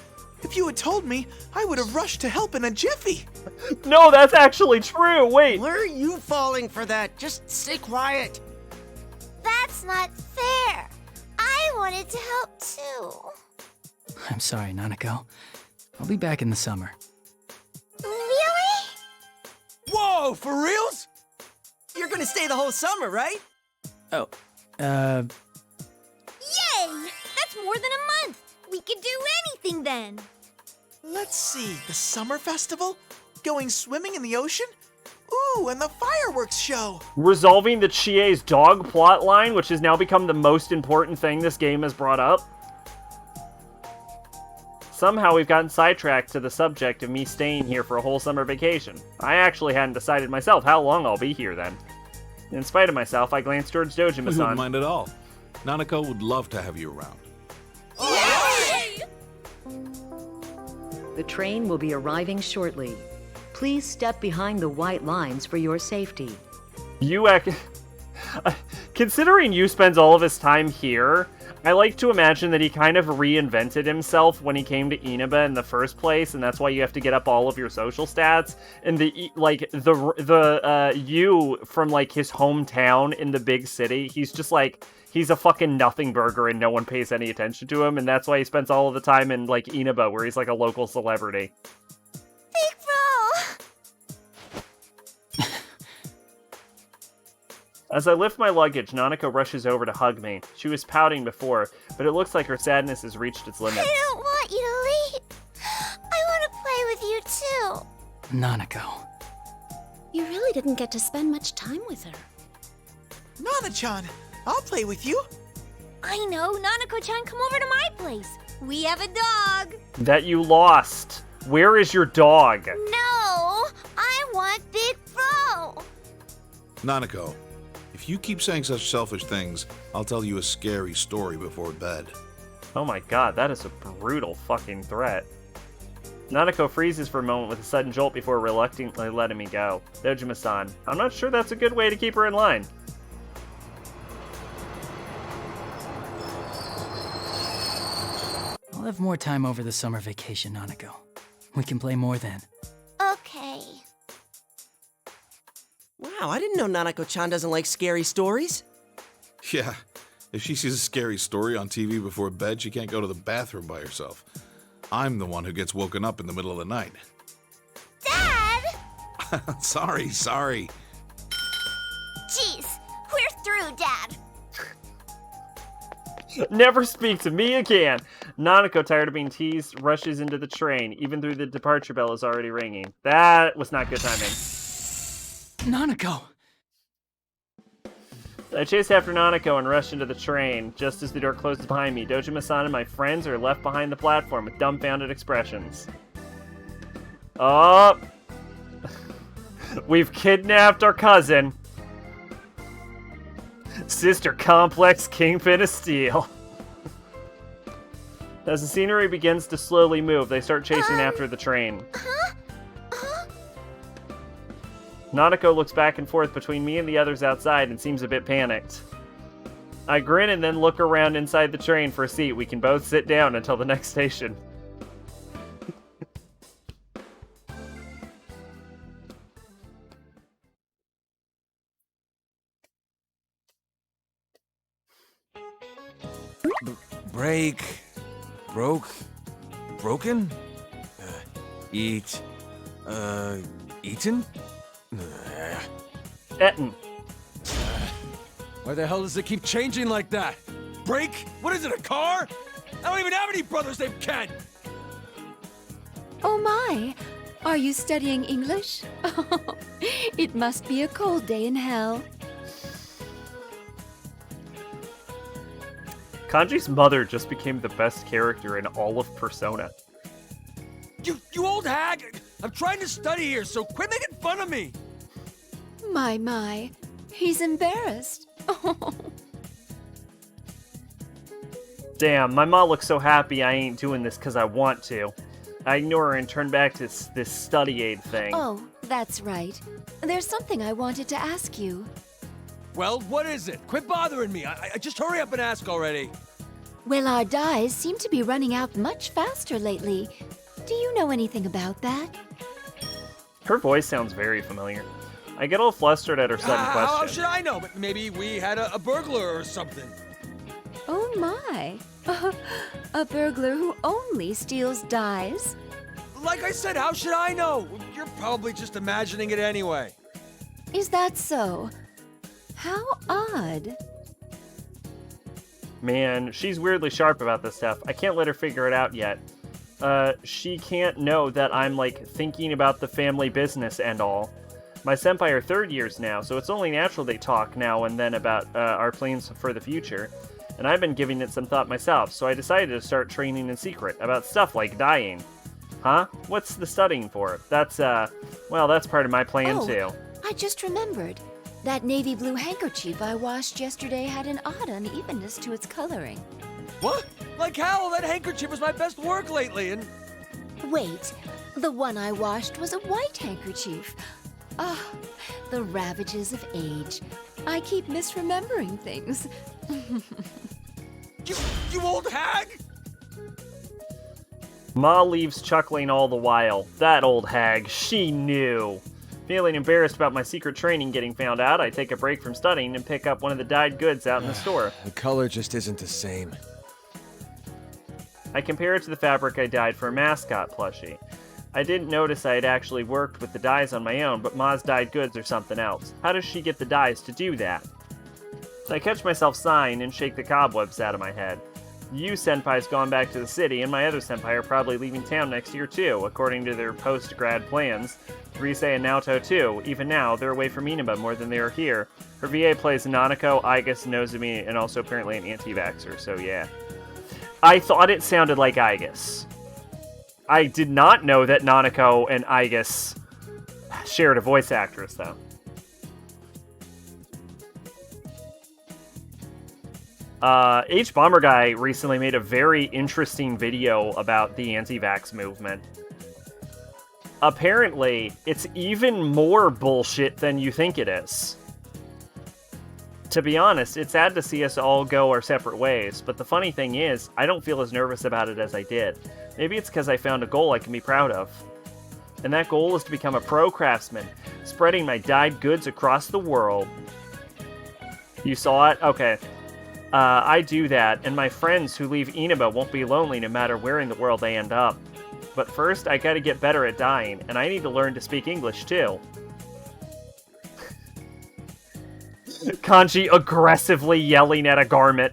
If you had told me, I would have rushed to help in a jiffy. No, that's actually true, wait! Where are you falling for that? Just stay quiet. That's not fair. I wanted to help too. I'm sorry, Nanako. I'll be back in the summer. Really? Whoa, for reals? You're gonna stay the whole summer, right? Oh, Yay! That's more than a month! We could do anything then! Let's see, the summer festival? Going swimming in the ocean? Ooh, and the fireworks show! Resolving the Chie's dog plotline, which has now become the most important thing this game has brought up. Somehow we've gotten sidetracked to the subject of me staying here for a whole summer vacation. I actually hadn't decided myself how long I'll be here then. In spite of myself, I glanced towards Dojima-san. We wouldn't mind at all. Nanako would love to have you around. Yay! The train will be arriving shortly. Please step behind the white lines for your safety. Considering Yu spends all of his time here, I like to imagine that he kind of reinvented himself when he came to Inaba in the first place, and that's why you have to get up all of your social stats. And the Yu from like his hometown in the big city, he's just like, he's a fucking nothing burger and no one pays any attention to him, and that's why he spends all of the time in like Inaba, where he's like a local celebrity. Big bro! As I lift my luggage, Nanako rushes over to hug me. She was pouting before, but it looks like her sadness has reached its limit. I don't want you to leave. I want to play with you too. Nanako. You really didn't get to spend much time with her. Nana-chan, I'll play with you. I know, Nanako-chan, come over to my place. We have a dog. That you lost. Where is your dog? No, I want Big Bro. Nanako, if you keep saying such selfish things, I'll tell you a scary story before bed. Oh my god, that is a brutal fucking threat. Nanako freezes for a moment with a sudden jolt before reluctantly letting me go. Dojima-san, I'm not sure that's a good way to keep her in line. I'll have more time over the summer vacation, Nanako. We can play more then. Okay. Wow, I didn't know Nanako-chan doesn't like scary stories. Yeah, if she sees a scary story on TV before bed, she can't go to the bathroom by herself. I'm the one who gets woken up in the middle of the night. Dad! Sorry. Jeez, we're through, Dad. Never speak to me again! Nanako, tired of being teased, rushes into the train, even though the departure bell is already ringing. That was not good timing. Nanako! I chase after Nanako and rush into the train. Just as the door closes behind me, Dojima-san and my friends are left behind the platform with dumbfounded expressions. Oh! We've kidnapped our cousin. Sister Complex Kingpin of Steel. As the scenery begins to slowly move, they start chasing after the train. Nanako looks back and forth between me and the others outside and seems a bit panicked. I grin and then look around inside the train for a seat. We can both sit down until the next station. Broken? Eaten? Etten. Why the hell does it keep changing like that? Break? What is it, a car? I don't even have any brothers named Ken! Oh my! Are you studying English? It must be a cold day in hell. Kanji's mother just became the best character in all of Persona. You old hag! I'm trying to study here, so quit making fun of me! My. He's embarrassed. Damn, my mom looks so happy I ain't doing this because I want to. I ignore her and turn back to this study aid thing. Oh, that's right. There's something I wanted to ask you. Well, what is it? Quit bothering me. I just hurry up and ask already. Well, our dyes seem to be running out much faster lately. Do you know anything about that? Her voice sounds very familiar. I get all flustered at her sudden question. How should I know? Maybe we had a burglar or something. Oh my. A burglar who only steals dyes? Like I said, how should I know? You're probably just imagining it anyway. Is that so? How odd. Man, she's weirdly sharp about this stuff. I can't let her figure it out yet. She can't know that I'm, like, thinking about the family business and all. My senpai are third years now, so it's only natural they talk now and then about our plans for the future. And I've been giving it some thought myself, so I decided to start training in secret about stuff like dyeing. Huh? What's the studying for? That's, well, that's part of my plan, too. I just remembered. That navy blue handkerchief I washed yesterday had an odd unevenness to its coloring. What? Like how? That handkerchief was my best work lately, and Wait, the one I washed was a white handkerchief. Ah, the ravages of age. I keep misremembering things. You old hag! Ma leaves chuckling all the while. That old hag, she knew. Feeling embarrassed about my secret training getting found out, I take a break from studying and pick up one of the dyed goods out in the store. The color just isn't the same. I compare it to the fabric I dyed for a mascot plushie. I didn't notice I had actually worked with the dyes on my own, but Ma's dyed goods are something else. How does she get the dyes to do that? I catch myself sighing and shake the cobwebs out of my head. Yu Senpai's gone back to the city, and my other senpai are probably leaving town next year too, according to their post-grad plans. Rise and Naoto too. Even now, they're away from Inaba more than they are here. Her VA plays Nanako, Igus, Nozumi, and also apparently an anti-vaxxer, so yeah. I thought it sounded like Igus. I did not know that Nanako and Igus shared a voice actress, though. H-Bomber Guy recently made a very interesting video about the anti-vax movement. Apparently, it's even more bullshit than you think it is. To be honest, it's sad to see us all go our separate ways, but the funny thing is, I don't feel as nervous about it as I did. Maybe it's because I found a goal I can be proud of. And that goal is to become a pro craftsman, spreading my dyed goods across the world. You saw it? Okay. I do that, and my friends who leave Inaba won't be lonely no matter where in the world they end up. But first, I gotta get better at dyeing, and I need to learn to speak English too. Kanji aggressively yelling at a garment.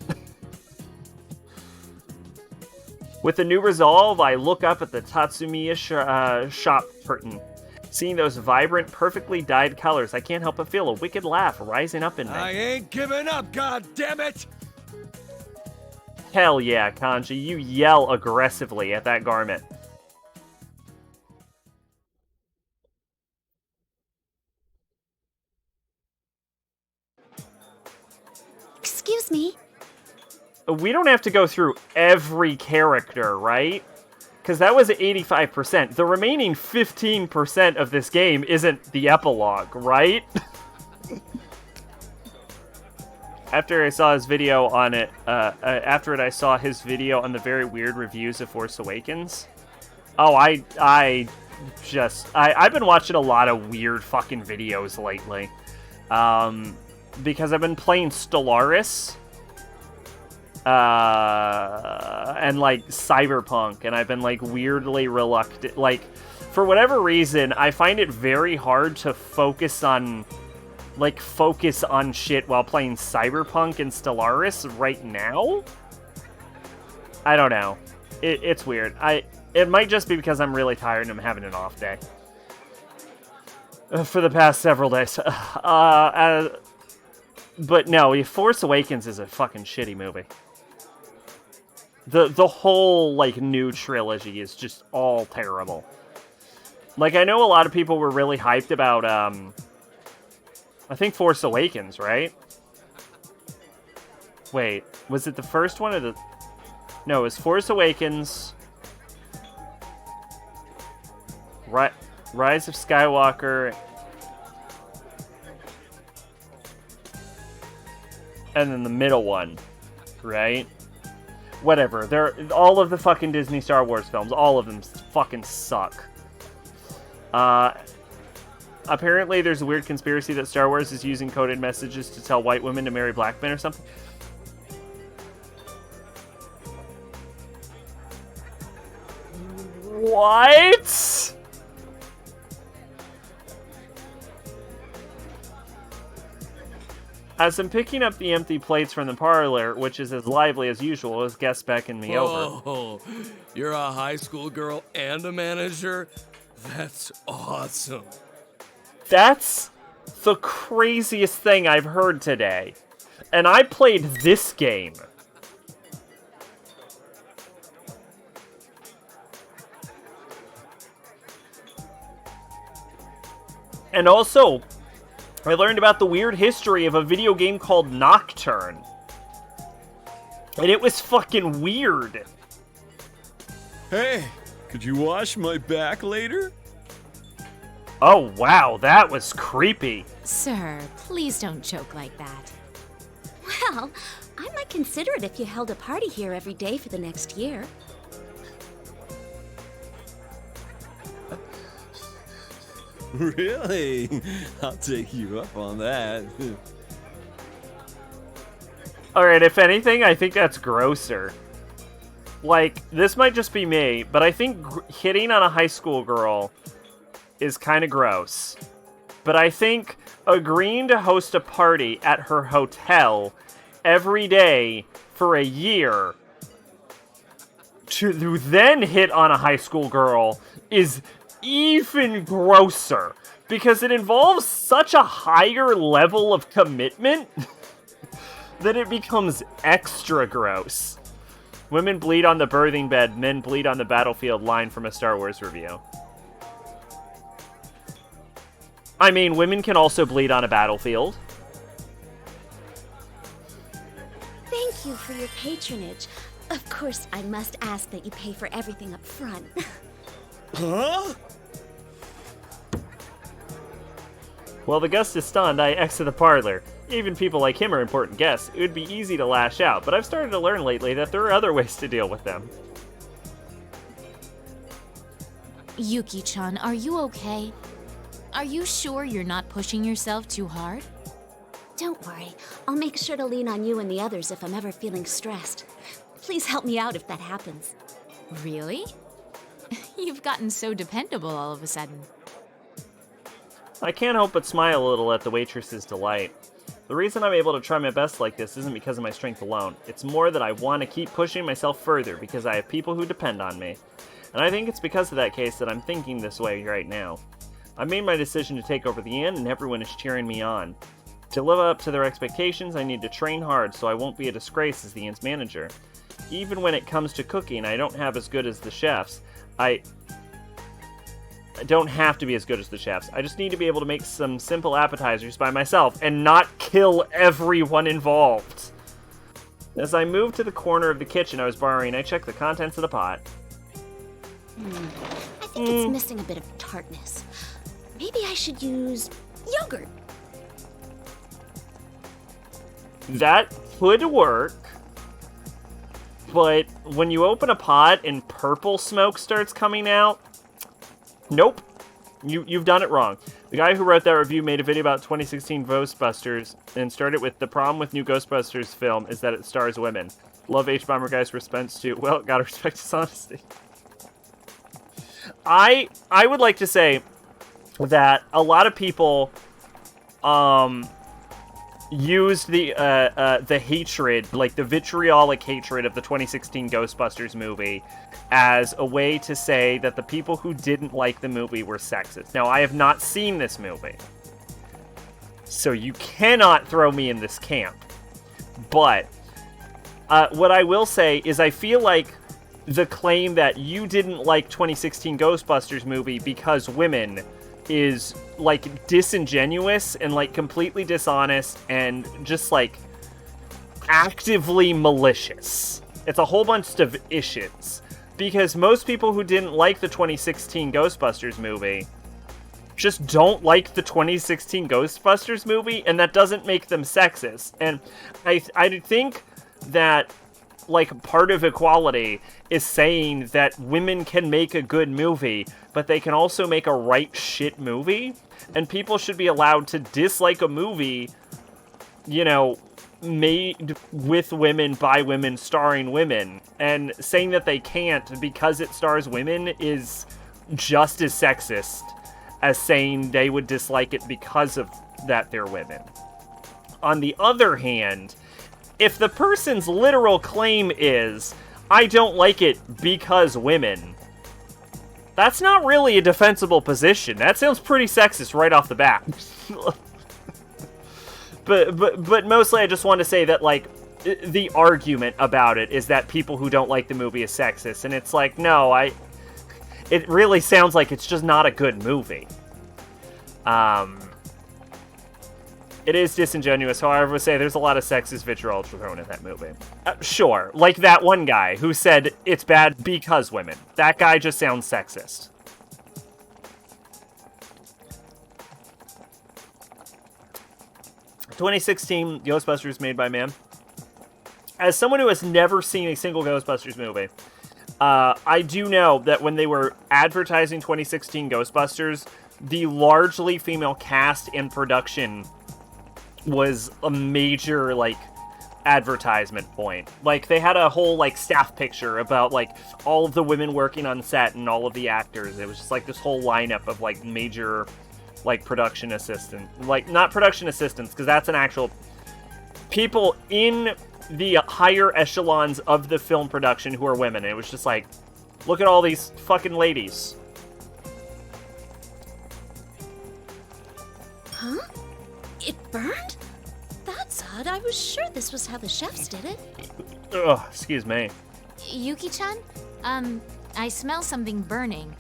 With a new resolve, I look up at the Tatsumiya shop curtain. Seeing those vibrant, perfectly dyed colors, I can't help but feel a wicked laugh rising up in me. I ain't giving up, goddammit! Hell yeah, Kanji, you yell aggressively at that garment. Excuse me. We don't have to go through every character, right? Because that was 85%. The remaining 15% of this game isn't the epilogue, right? After I saw his video on it, I saw his video on the very weird reviews of Force Awakens. Oh, I've been watching a lot of weird fucking videos lately. Because I've been playing Stellaris. And like Cyberpunk, and I've been like weirdly reluctant. Like, for whatever reason, I find it very hard to focus on shit while playing Cyberpunk and Stellaris right now. I don't know. It's weird. It might just be because I'm really tired and I'm having an off day. For the past several days. But no, Force Awakens is a fucking shitty movie. The whole, like, new trilogy is just all terrible. Like, I know a lot of people were really hyped about, I think Force Awakens, right? Wait, was it the first one or the... No, it was Force Awakens... Rise of Skywalker... And then the middle one, right? Whatever. All of the fucking Disney Star Wars films, all of them fucking suck. Apparently there's a weird conspiracy that Star Wars is using coded messages to tell white women to marry black men or something. What? As I'm picking up the empty plates from the parlor, which is as lively as usual, as guests beckon me over. Oh, you're a high school girl and a manager? That's awesome. That's the craziest thing I've heard today. And I played this game. And also, I learned about the weird history of a video game called Nocturne. And it was fucking weird. Hey, Could you wash my back later? Oh, wow, that was creepy. Sir, please don't joke like that. Well, I might consider it if you held a party here every day for the next year. Really? I'll take you up on that. Alright, if anything, I think that's grosser. Like, this might just be me, but I think hitting on a high school girl is kind of gross. But I think agreeing to host a party at her hotel every day for a year to then hit on a high school girl is even grosser. Because it involves such a higher level of commitment that it becomes extra gross. Women bleed on the birthing bed, men bleed on the battlefield line from a Star Wars review. I mean, women can also bleed on a battlefield. Thank you for your patronage. Of course, I must ask that you pay for everything up front. Huh? While the guest is stunned, I exit the parlor. Even people like him are important guests. It would be easy to lash out, but I've started to learn lately that there are other ways to deal with them. Yuki-chan, are you okay? Are you sure you're not pushing yourself too hard? Don't worry. I'll make sure to lean on you and the others if I'm ever feeling stressed. Please help me out if that happens. Really? You've gotten so dependable all of a sudden. I can't help but smile a little at the waitress's delight. The reason I'm able to try my best like this isn't because of my strength alone. It's more that I want to keep pushing myself further because I have people who depend on me. And I think it's because of that case that I'm thinking this way right now. I made my decision to take over the inn and everyone is cheering me on. To live up to their expectations, I need to train hard so I won't be a disgrace as the inn's manager. Even when it comes to cooking, I don't have as good as the chefs. I don't have to be as good as the chefs. I just need to be able to make some simple appetizers by myself and not kill everyone involved. As I moved to the corner of the kitchen I was borrowing, I checked the contents of the pot. I think it's missing a bit of tartness. Maybe I should use yogurt. That could work, but when you open a pot and purple smoke starts coming out, nope, you've done it wrong. The guy who wrote that review made a video about 2016 Ghostbusters and started with the problem with new Ghostbusters film is that it stars women. Love H-Bomber Guy's response to, well, gotta respect his honesty. I would like to say that a lot of people used the hatred, like the vitriolic hatred of the 2016 Ghostbusters movie as a way to say that the people who didn't like the movie were sexist. Now, I have not seen this movie, so you cannot throw me in this camp. But what I will say is I feel like the claim that you didn't like 2016 Ghostbusters movie because women is like disingenuous and like completely dishonest and just like actively malicious. It's a whole bunch of issues because most people who didn't like the 2016 Ghostbusters movie just don't like the 2016 Ghostbusters movie, and that doesn't make them sexist. And I think that like part of equality is saying that women can make a good movie, but they can also make a right shit movie, and people should be allowed to dislike a movie, you know, made with women, by women, starring women, and saying that they can't because it stars women is just as sexist as saying they would dislike it because of that they're women. On the other hand, if the person's literal claim is, I don't like it because women, that's not really a defensible position. That sounds pretty sexist right off the bat. But mostly I just want to say that, like, the argument about it is that people who don't like the movie is sexist, and it's like, no, it really sounds like it's just not a good movie. It is disingenuous, however, I would say there's a lot of sexist vitriol thrown in that movie. Sure, like that one guy who said it's bad because women. That guy just sounds sexist. "2016 Ghostbusters made by man." As someone who has never seen a single Ghostbusters movie, I do know that when they were advertising 2016 Ghostbusters, the largely female cast and production was a major, like, advertisement point. Like, they had a whole, like, staff picture about, like, all of the women working on set and all of the actors. It was just, like, this whole lineup of, like, major, like, production assistant. Like, not production assistants, because that's an actual... people in the higher echelons of the film production who are women. And it was just like, look at all these fucking ladies. Huh? It burned? That's odd. I was sure this was how the chefs did it. Ugh, excuse me. Yuki-chan? I smell something burning.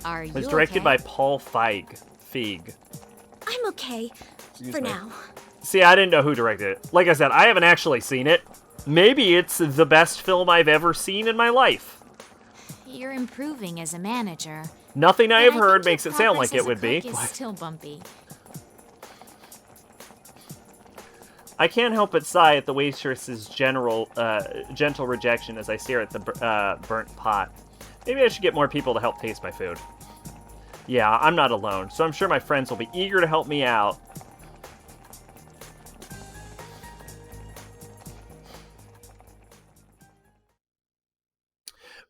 Are you It was directed okay? by Paul Feig. I'm okay. For me. now. See, I didn't know who directed it. Like I said, I haven't actually seen it. Maybe it's the best film I've ever seen in my life. You're improving as a manager. Nothing I But have heard think your makes it sound progress like it as a would be. cook is still bumpy. I can't help but sigh at the waitress's gentle rejection as I stare at the burnt pot. Maybe I should get more people to help taste my food. Yeah, I'm not alone, so I'm sure my friends will be eager to help me out.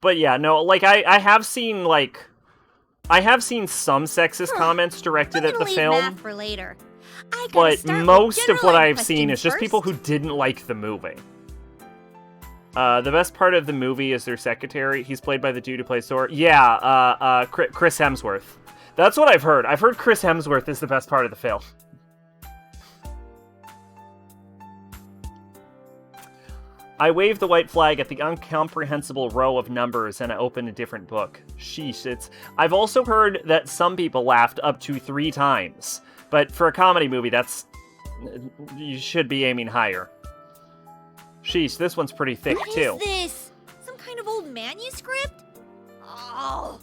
But yeah, no, like, I have seen, like... I have seen some sexist comments directed at the Leave film. math for later. I gotta But start with most of what general I've seen is questions just people who didn't like the movie. The best part of the movie is their secretary. He's played by the dude who plays Thor. Yeah, Chris Hemsworth. That's what I've heard. I've heard Chris Hemsworth is the best part of the film. I wave the white flag at the incomprehensible row of numbers and I open a different book. Sheesh, it's... I've also heard that some people laughed up to 3 times. But for a comedy movie, that's... You should be aiming higher. Sheesh, this one's pretty thick, too. What is this? Some kind of old manuscript? Oh,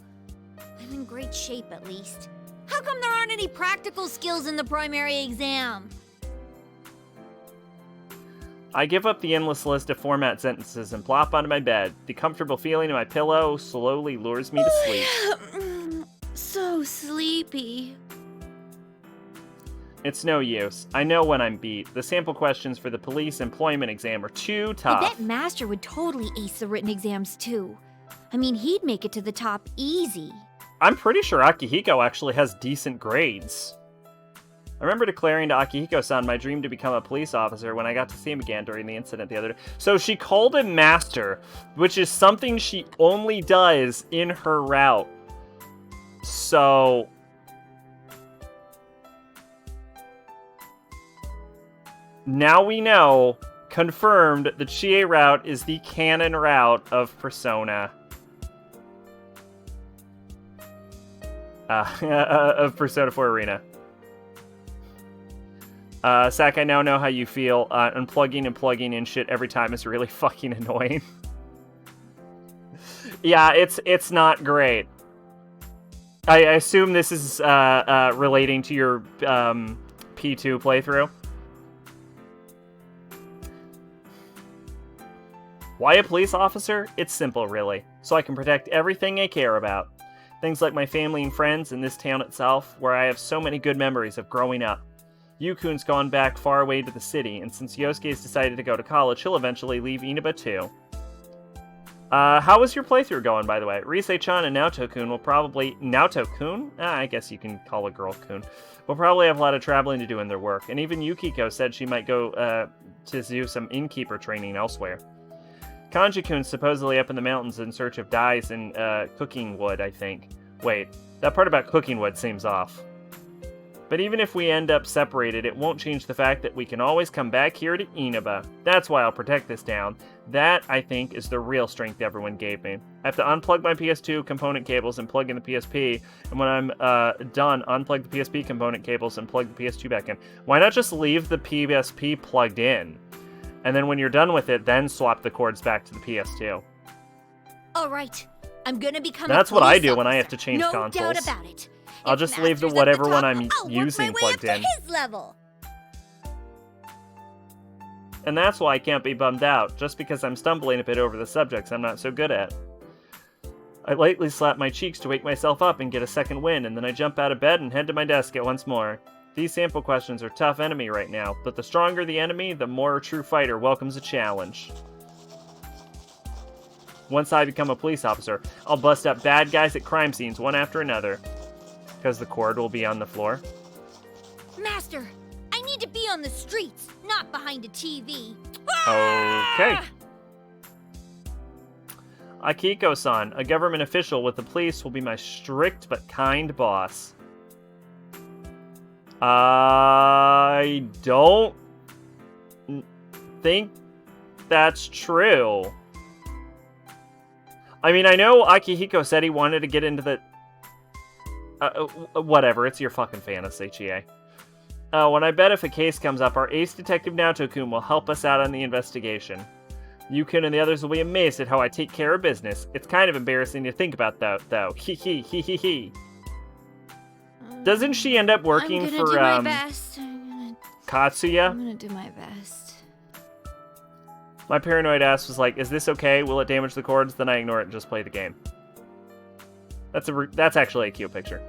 I'm in great shape at least. How come there aren't any practical skills in the primary exam? I give up the endless list of format sentences and plop onto my bed. The comfortable feeling in my pillow slowly lures me to sleep. So sleepy. It's no use. I know when I'm beat. The sample questions for the police employment exam are too I tough. bet Master would totally ace the written exams too. I mean, he'd make it to the top easy. I'm pretty sure Akihiko actually has decent grades. I remember declaring to Akihiko-san my dream to become a police officer when I got to see him again during the incident the other day. So she called him Master, which is something she only does in her route. So... now we know, confirmed, that Chie route is the canon route of Persona. Of Persona 4 Arena. Sak, I now know how you feel. Unplugging and plugging in shit every time is really fucking annoying. Yeah, it's not great. I assume this is relating to your P2 playthrough. Why a police officer? It's simple, really. So I can protect everything I care about. Things like my family and friends in this town itself, where I have so many good memories of growing up. Yukun's gone back far away to the city, and since Yosuke's decided to go to college, he'll eventually leave Inaba too. How was your playthrough going, by the way? Rise-chan and Naoto-kun will probably... Naoto-kun? I guess you can call a girl-kun. Will probably have a lot of traveling to do in their work, and even Yukiko said she might go to do some innkeeper training elsewhere. Kanji-kun's supposedly up in the mountains in search of dyes and cooking wood, I think. Wait, that part about cooking wood seems off. But even if we end up separated, it won't change the fact that we can always come back here to Inaba. That's why I'll protect this town. That, I think, is the real strength everyone gave me. I have to unplug my PS2 component cables and plug in the PSP, and when I'm done, unplug the PSP component cables and plug the PS2 back in. Why not just leave the PSP plugged in? And then when you're done with it, then swap the cords back to the PS2. All right, I'm gonna become That's a what I police do when I have officer. to change no consoles. No doubt about it. I'll If just leave the Master's at whatever top, one I'm I'll work using my way plugged up in. to his level. And that's why I can't be bummed out, just because I'm stumbling a bit over the subjects I'm not so good at. I lightly slap my cheeks to wake myself up and get a second win, and then I jump out of bed and head to my desk at once more. These sample questions are tough enemy right now, but the stronger the enemy, the more a true fighter welcomes a challenge. Once I become a police officer, I'll bust up bad guys at crime scenes one after another. Because the cord will be on the floor. Master, I need to be on the streets, not behind a TV. Okay. Akiko-san, a government official with the police, will be my strict but kind boss. I don't think that's true. I mean, I know Akihiko said he wanted to get into the... whatever, it's your fucking fantasy, Chie. When I bet if a case comes up, our ace detective Naoto-kun will help us out on the investigation. You-kun and the others will be amazed at how I take care of business. It's kind of embarrassing to think about, though. Hee hee hee hee hee. Doesn't she end up working for, do my best. Katsuya? I'm gonna do my best. My paranoid ass was like, is this okay? Will it damage the cords? Then I ignore it and just play the game. That's actually a cute picture.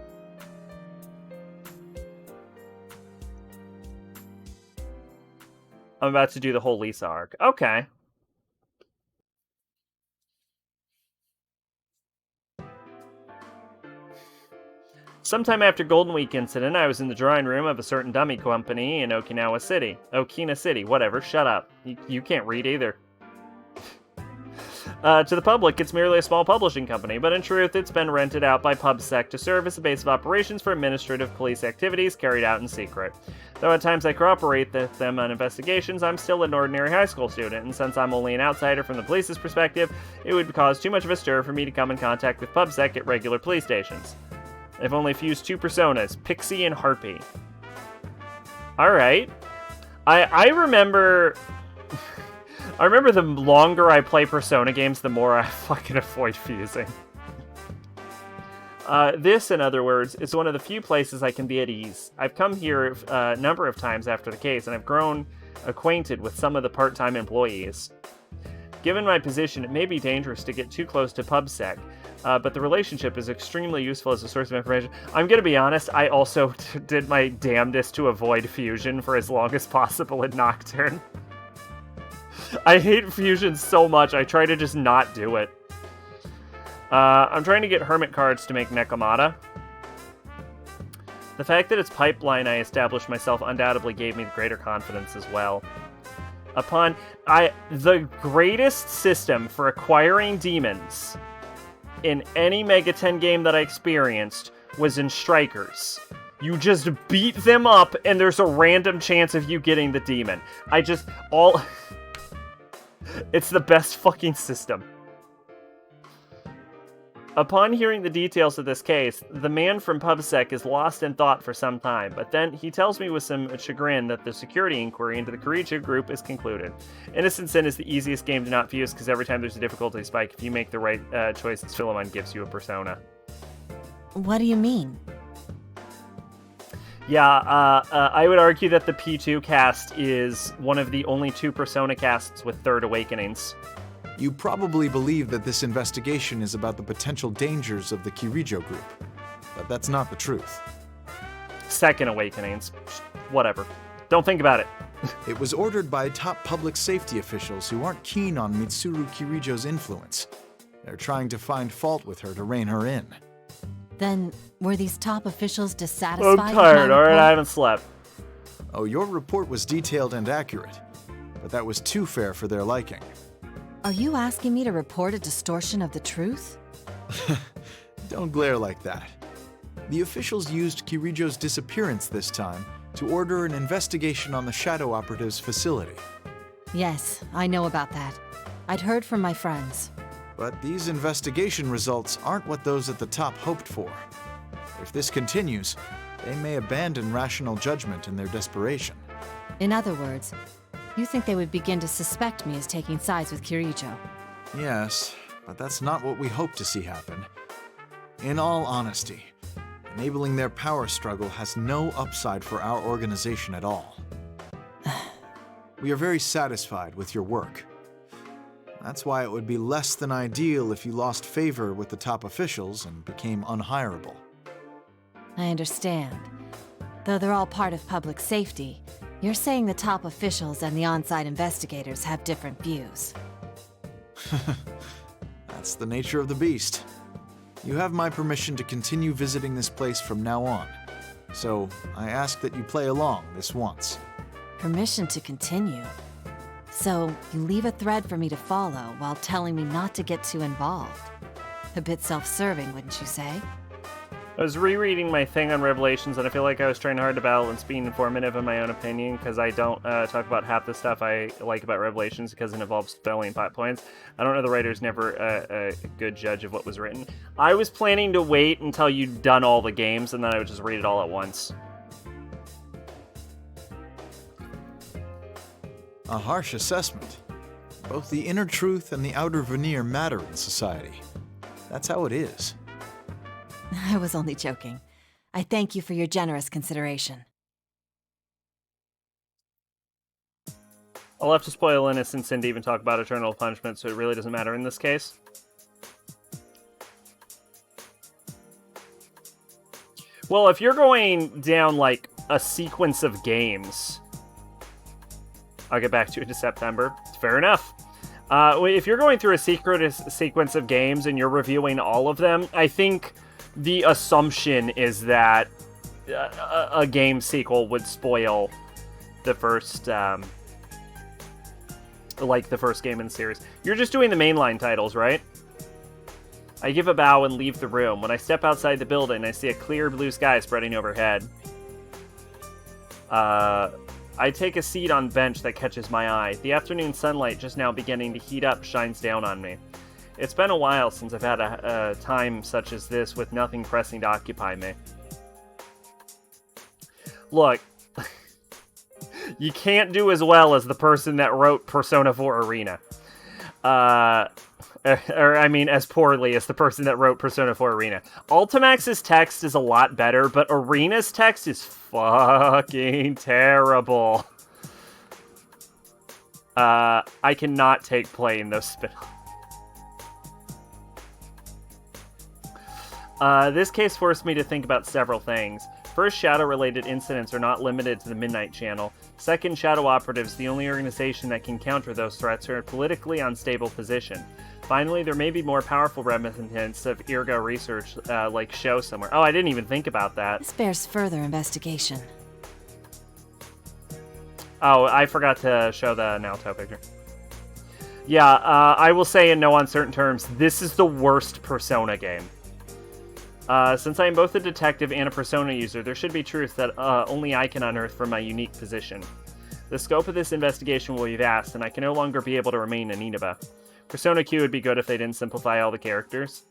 I'm about to do the whole Lisa arc. Okay. Sometime after Golden Week incident, I was in the drawing room of a certain dummy company in Okina City, whatever, shut up. You can't read either. To the public, it's merely a small publishing company, but in truth, it's been rented out by PubSec to serve as a base of operations for administrative police activities carried out in secret. Though at times I cooperate with them on investigations, I'm still an ordinary high school student, and since I'm only an outsider from the police's perspective, it would cause too much of a stir for me to come in contact with PubSec at regular police stations. I've only fused two personas, Pixie and Harpy. Alright. I remember... I remember the longer I play Persona games, the more I fucking avoid fusing. This, in other words, is one of the few places I can be at ease. I've come here a number of times after the case, and I've grown acquainted with some of the part-time employees. Given my position, it may be dangerous to get too close to PubSec, but the relationship is extremely useful as a source of information. I'm gonna be honest, I also did my damnedest to avoid fusion for as long as possible in Nocturne. I hate fusion so much, I try to just not do it. I'm trying to get hermit cards to make Nekomata. The fact that it's pipeline I established myself undoubtedly gave me greater confidence as well. The greatest system for acquiring demons in any Mega 10 game that I experienced was in Strikers. You just beat them up and there's a random chance of you getting the demon. It's the best fucking system. Upon hearing the details of this case, the man from PubSec is lost in thought for some time, but then he tells me with some chagrin that the security inquiry into the Kirijo group is concluded. Innocent Sin is the easiest game to not fuse because every time there's a difficulty spike, if you make the right choices, Philemon gives you a persona. What do you mean? Yeah, I would argue that the P2 cast is one of the only two Persona casts with Third Awakenings. You probably believe that this investigation is about the potential dangers of the Kirijo group, but that's not the truth. Second Awakenings. Whatever. Don't think about it. It was ordered by top public safety officials who aren't keen on Mitsuru Kirijo's influence. They're trying to find fault with her to rein her in. Then, were these top officials dissatisfied I'm with my tired, alright? report? I haven't slept. Oh, your report was detailed and accurate, but that was too fair for their liking. Are you asking me to report a distortion of the truth? Don't glare like that. The officials used Kirijo's disappearance this time to order an investigation on the Shadow Operative's facility. Yes, I know about that. I'd heard from my friends. But these investigation results aren't what those at the top hoped for. If this continues, they may abandon rational judgment in their desperation. In other words, you think they would begin to suspect me as taking sides with Kirijo? Yes, but that's not what we hope to see happen. In all honesty, enabling their power struggle has no upside for our organization at all. We are very satisfied with your work. That's why it would be less than ideal if you lost favor with the top officials and became unhireable. I understand. Though they're all part of public safety, you're saying the top officials and the on-site investigators have different views. That's the nature of the beast. You have my permission to continue visiting this place from now on, so I ask that you play along this once. Permission to continue? So, you leave a thread for me to follow while telling me not to get too involved. A bit self-serving, wouldn't you say? I was rereading my thing on Revelations, and I feel like I was trying hard to balance being informative in my own opinion, because I don't talk about half the stuff I like about Revelations, because it involves filling plot points. I don't know, the writer's never a good judge of what was written. I was planning to wait until you'd done all the games, and then I would just read it all at once. A harsh assessment. Both the inner truth and the outer veneer matter in society. That's how it is. I was only joking. I thank you for your generous consideration. I'll have to spoil Innocence and even talk about Eternal Punishment, so it really doesn't matter in this case. Well, if you're going down, like, a sequence of games, I'll get back to it in September. Fair enough. If you're going through a sequence of games and you're reviewing all of them, I think the assumption is that a game sequel would spoil the first, the first game in the series. You're just doing the mainline titles, right? I give a bow and leave the room. When I step outside the building, I see a clear blue sky spreading overhead. I take a seat on bench that catches my eye. The afternoon sunlight, just now beginning to heat up, shines down on me. It's been a while since I've had a time such as this with nothing pressing to occupy me. Look, you can't do as well as the person that wrote Persona 4 Arena. As poorly as the person that wrote Persona 4 Arena. Ultimax's text is a lot better, but Arena's text is fucking terrible. I cannot take playing those spin-offs. This case forced me to think about several things. First, Shadow-related incidents are not limited to the Midnight Channel. Second, Shadow Operatives, the only organization that can counter those threats, are in a politically unstable position. Finally, there may be more powerful remnants of Irgo research, like Show somewhere. Oh, I didn't even think about that. This bears further investigation. Oh, I forgot to show the Naoto picture. Yeah, I will say in no uncertain terms, this is the worst Persona game. Since I am both a detective and a Persona user, there should be truth that only I can unearth from my unique position. The scope of this investigation will be vast, and I can no longer be able to remain an Inaba. Persona Q would be good if they didn't simplify all the characters.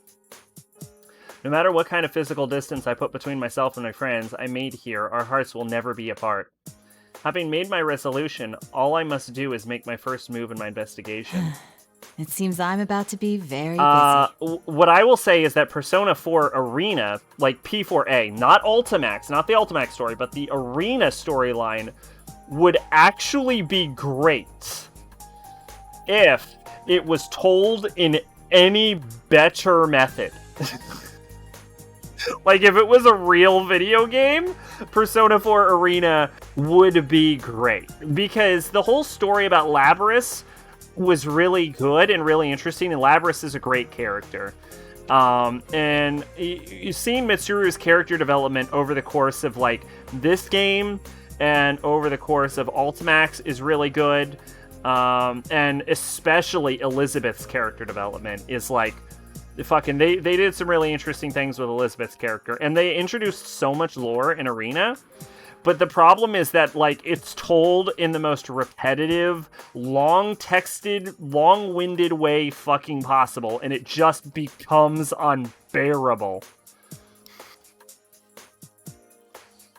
No matter what kind of physical distance I put between myself and my friends I made here, our hearts will never be apart. Having made my resolution, all I must do is make my first move in my investigation. It seems I'm about to be very busy. What I will say is that Persona 4 Arena, like P4A, not Ultimax, not the Ultimax story, but the Arena storyline, would actually be great if it was told in any better method. Like, if it was a real video game, Persona 4 Arena would be great. Because the whole story about Labrys was really good and really interesting, and Labrys is a great character. And you've seen Mitsuru's character development over the course of, like, this game, and over the course of Ultimax is really good. And especially Elizabeth's character development is, like, They did some really interesting things with Elizabeth's character, and they introduced so much lore in Arena. But the problem is that, like, it's told in the most repetitive, long-texted, long-winded way fucking possible, and it just becomes unbearable.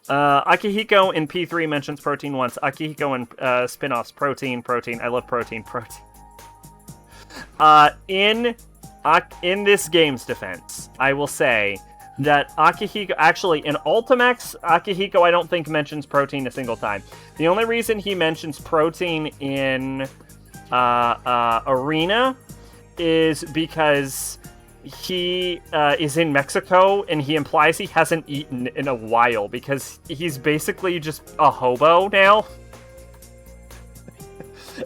Akihiko in P3 mentions protein once. Akihiko in spin-offs, protein. I love protein. In this game's defense, I will say that Akihiko, actually, in Ultimax, Akihiko I don't think mentions protein a single time. The only reason he mentions protein in Arena is because he is in Mexico, and he implies he hasn't eaten in a while, because he's basically just a hobo now.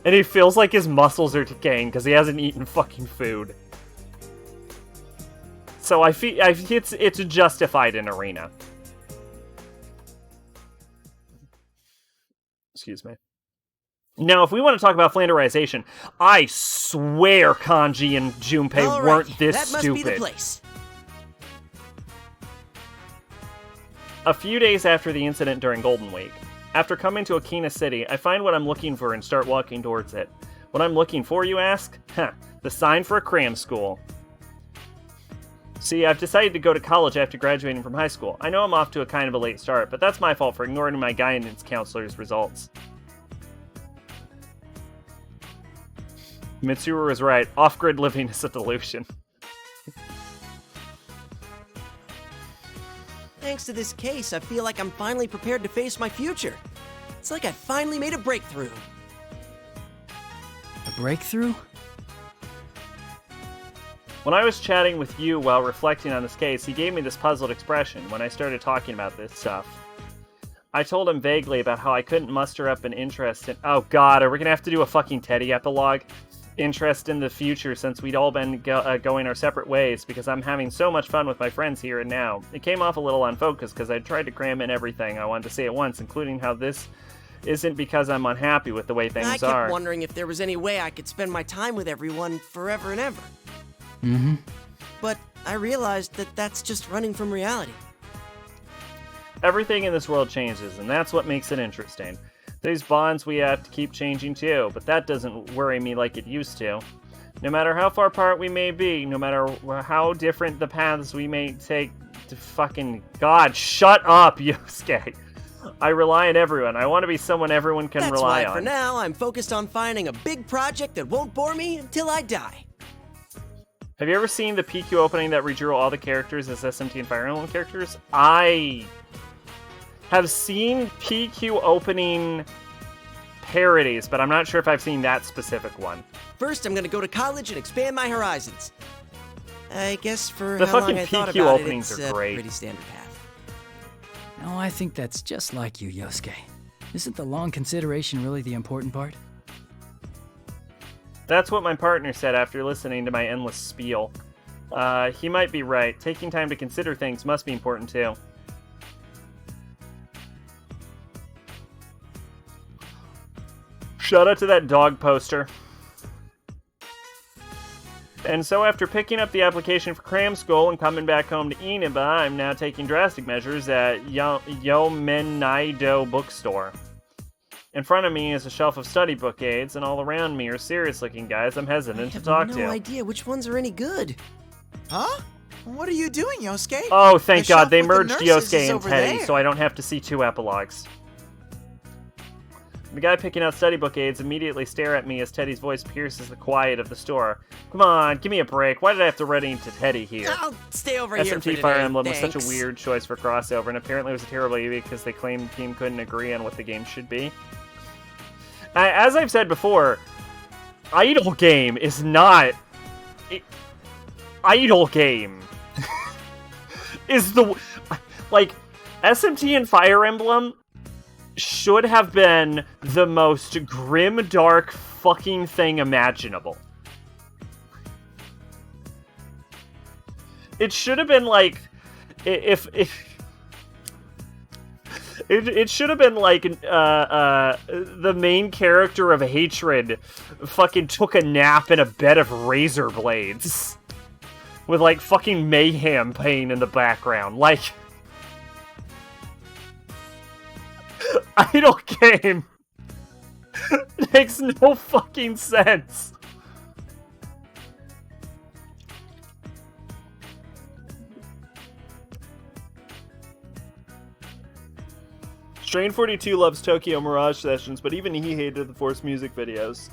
And he feels like his muscles are decaying because he hasn't eaten fucking food. So I feel it's justified in Arena. Excuse me. Now, if we want to talk about flanderization, I swear Kanji and Junpei weren't this that must stupid. Be the place. A few days after the incident during Golden Week, after coming to Akina City, I find what I'm looking for and start walking towards it. What I'm looking for, you ask? The sign for a cram school. See, I've decided to go to college after graduating from high school. I know I'm off to a kind of a late start, but that's my fault for ignoring my guidance counselor's results. Mitsuru is right. Off-grid living is a delusion. Thanks to this case, I feel like I'm finally prepared to face my future. It's like I finally made a breakthrough. A breakthrough? When I was chatting with you while reflecting on this case, he gave me this puzzled expression when I started talking about this stuff. I told him vaguely about how I couldn't muster up an interest in— oh god, are we gonna have to do a fucking Teddy epilogue? Interest in the future, since we'd all been going our separate ways, because I'm having so much fun with my friends here and now. It came off a little unfocused because I tried to cram in everything I wanted to say at once, including how this isn't because I'm unhappy with the way things I kept are. wondering if there was any way I could spend my time with everyone forever and ever. Mm-hmm. But I realized that that's just running from reality. Everything in this world changes, and that's what makes it interesting. These bonds we have to keep changing too, but that doesn't worry me like it used to. No matter how far apart we may be, no matter how different the paths we may take to fucking— God, shut up, Yosuke! I rely on everyone. I want to be someone everyone can rely That's why, on. for now, I'm focused on finding a big project that won't bore me until I die. Have you ever seen the PQ opening that redrew all the characters as SMT and Fire Emblem characters? I have seen PQ opening parodies, but I'm not sure if I've seen that specific one. First, I'm gonna go to college and expand my horizons. I guess for The how long fucking I thought PQ about openings it's are a great. pretty standard path. No, I think that's just like you, Yosuke. Isn't the long consideration really the important part? That's what my partner said after listening to my endless spiel. He might be right. Taking time to consider things must be important too. Shout out to that dog poster. And so after picking up the application for cram school and coming back home to Inaba, I'm now taking drastic measures at Yomenaido bookstore. In front of me is a shelf of study book aids, and all around me are serious-looking guys I'm hesitant to talk I to. have no idea which ones are any good. Huh? What are you doing, Yosuke? Oh, thank The God, shelf they with the merged nurses Yosuke is and over Teddy, there. so I don't have to see two epilogues. The guy picking out study book aids immediately stare at me as Teddy's voice pierces the quiet of the store. Come on, give me a break. Why did I have to run into Teddy here? I'll stay over here for SMT today, Fire Emblem was such thanks. a weird choice for crossover, and apparently it was a terrible idea because they claimed the team couldn't agree on what the game should be. As I've said before, Idle Game is not... Idle Game is the... Like, SMT and Fire Emblem should have been the most grim, dark fucking thing imaginable. It should have been like... If It should have been like the main character of Hatred fucking took a nap in a bed of razor blades. with like fucking Mayhem playing in the background. Like, idle game makes no fucking sense. Strain 42 loves Tokyo Mirage Sessions, but even he hated the Force music videos.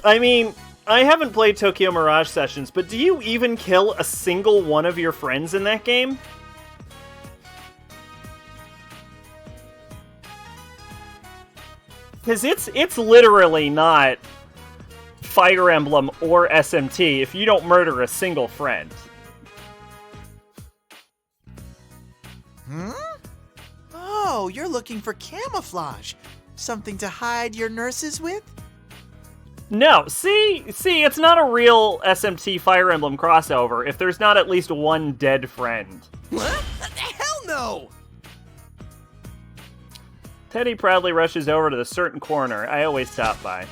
I mean, I haven't played Tokyo Mirage Sessions, but do you even kill a single one of your friends in that game? Because it's literally not Fire Emblem or SMT if you don't murder a single friend. Hmm? Oh, you're looking for camouflage. Something to hide your nurses with? No, see, it's not a real SMT Fire Emblem crossover if there's not at least one dead friend. What? Hell no! Teddy proudly rushes over to the certain corner. I always stop by.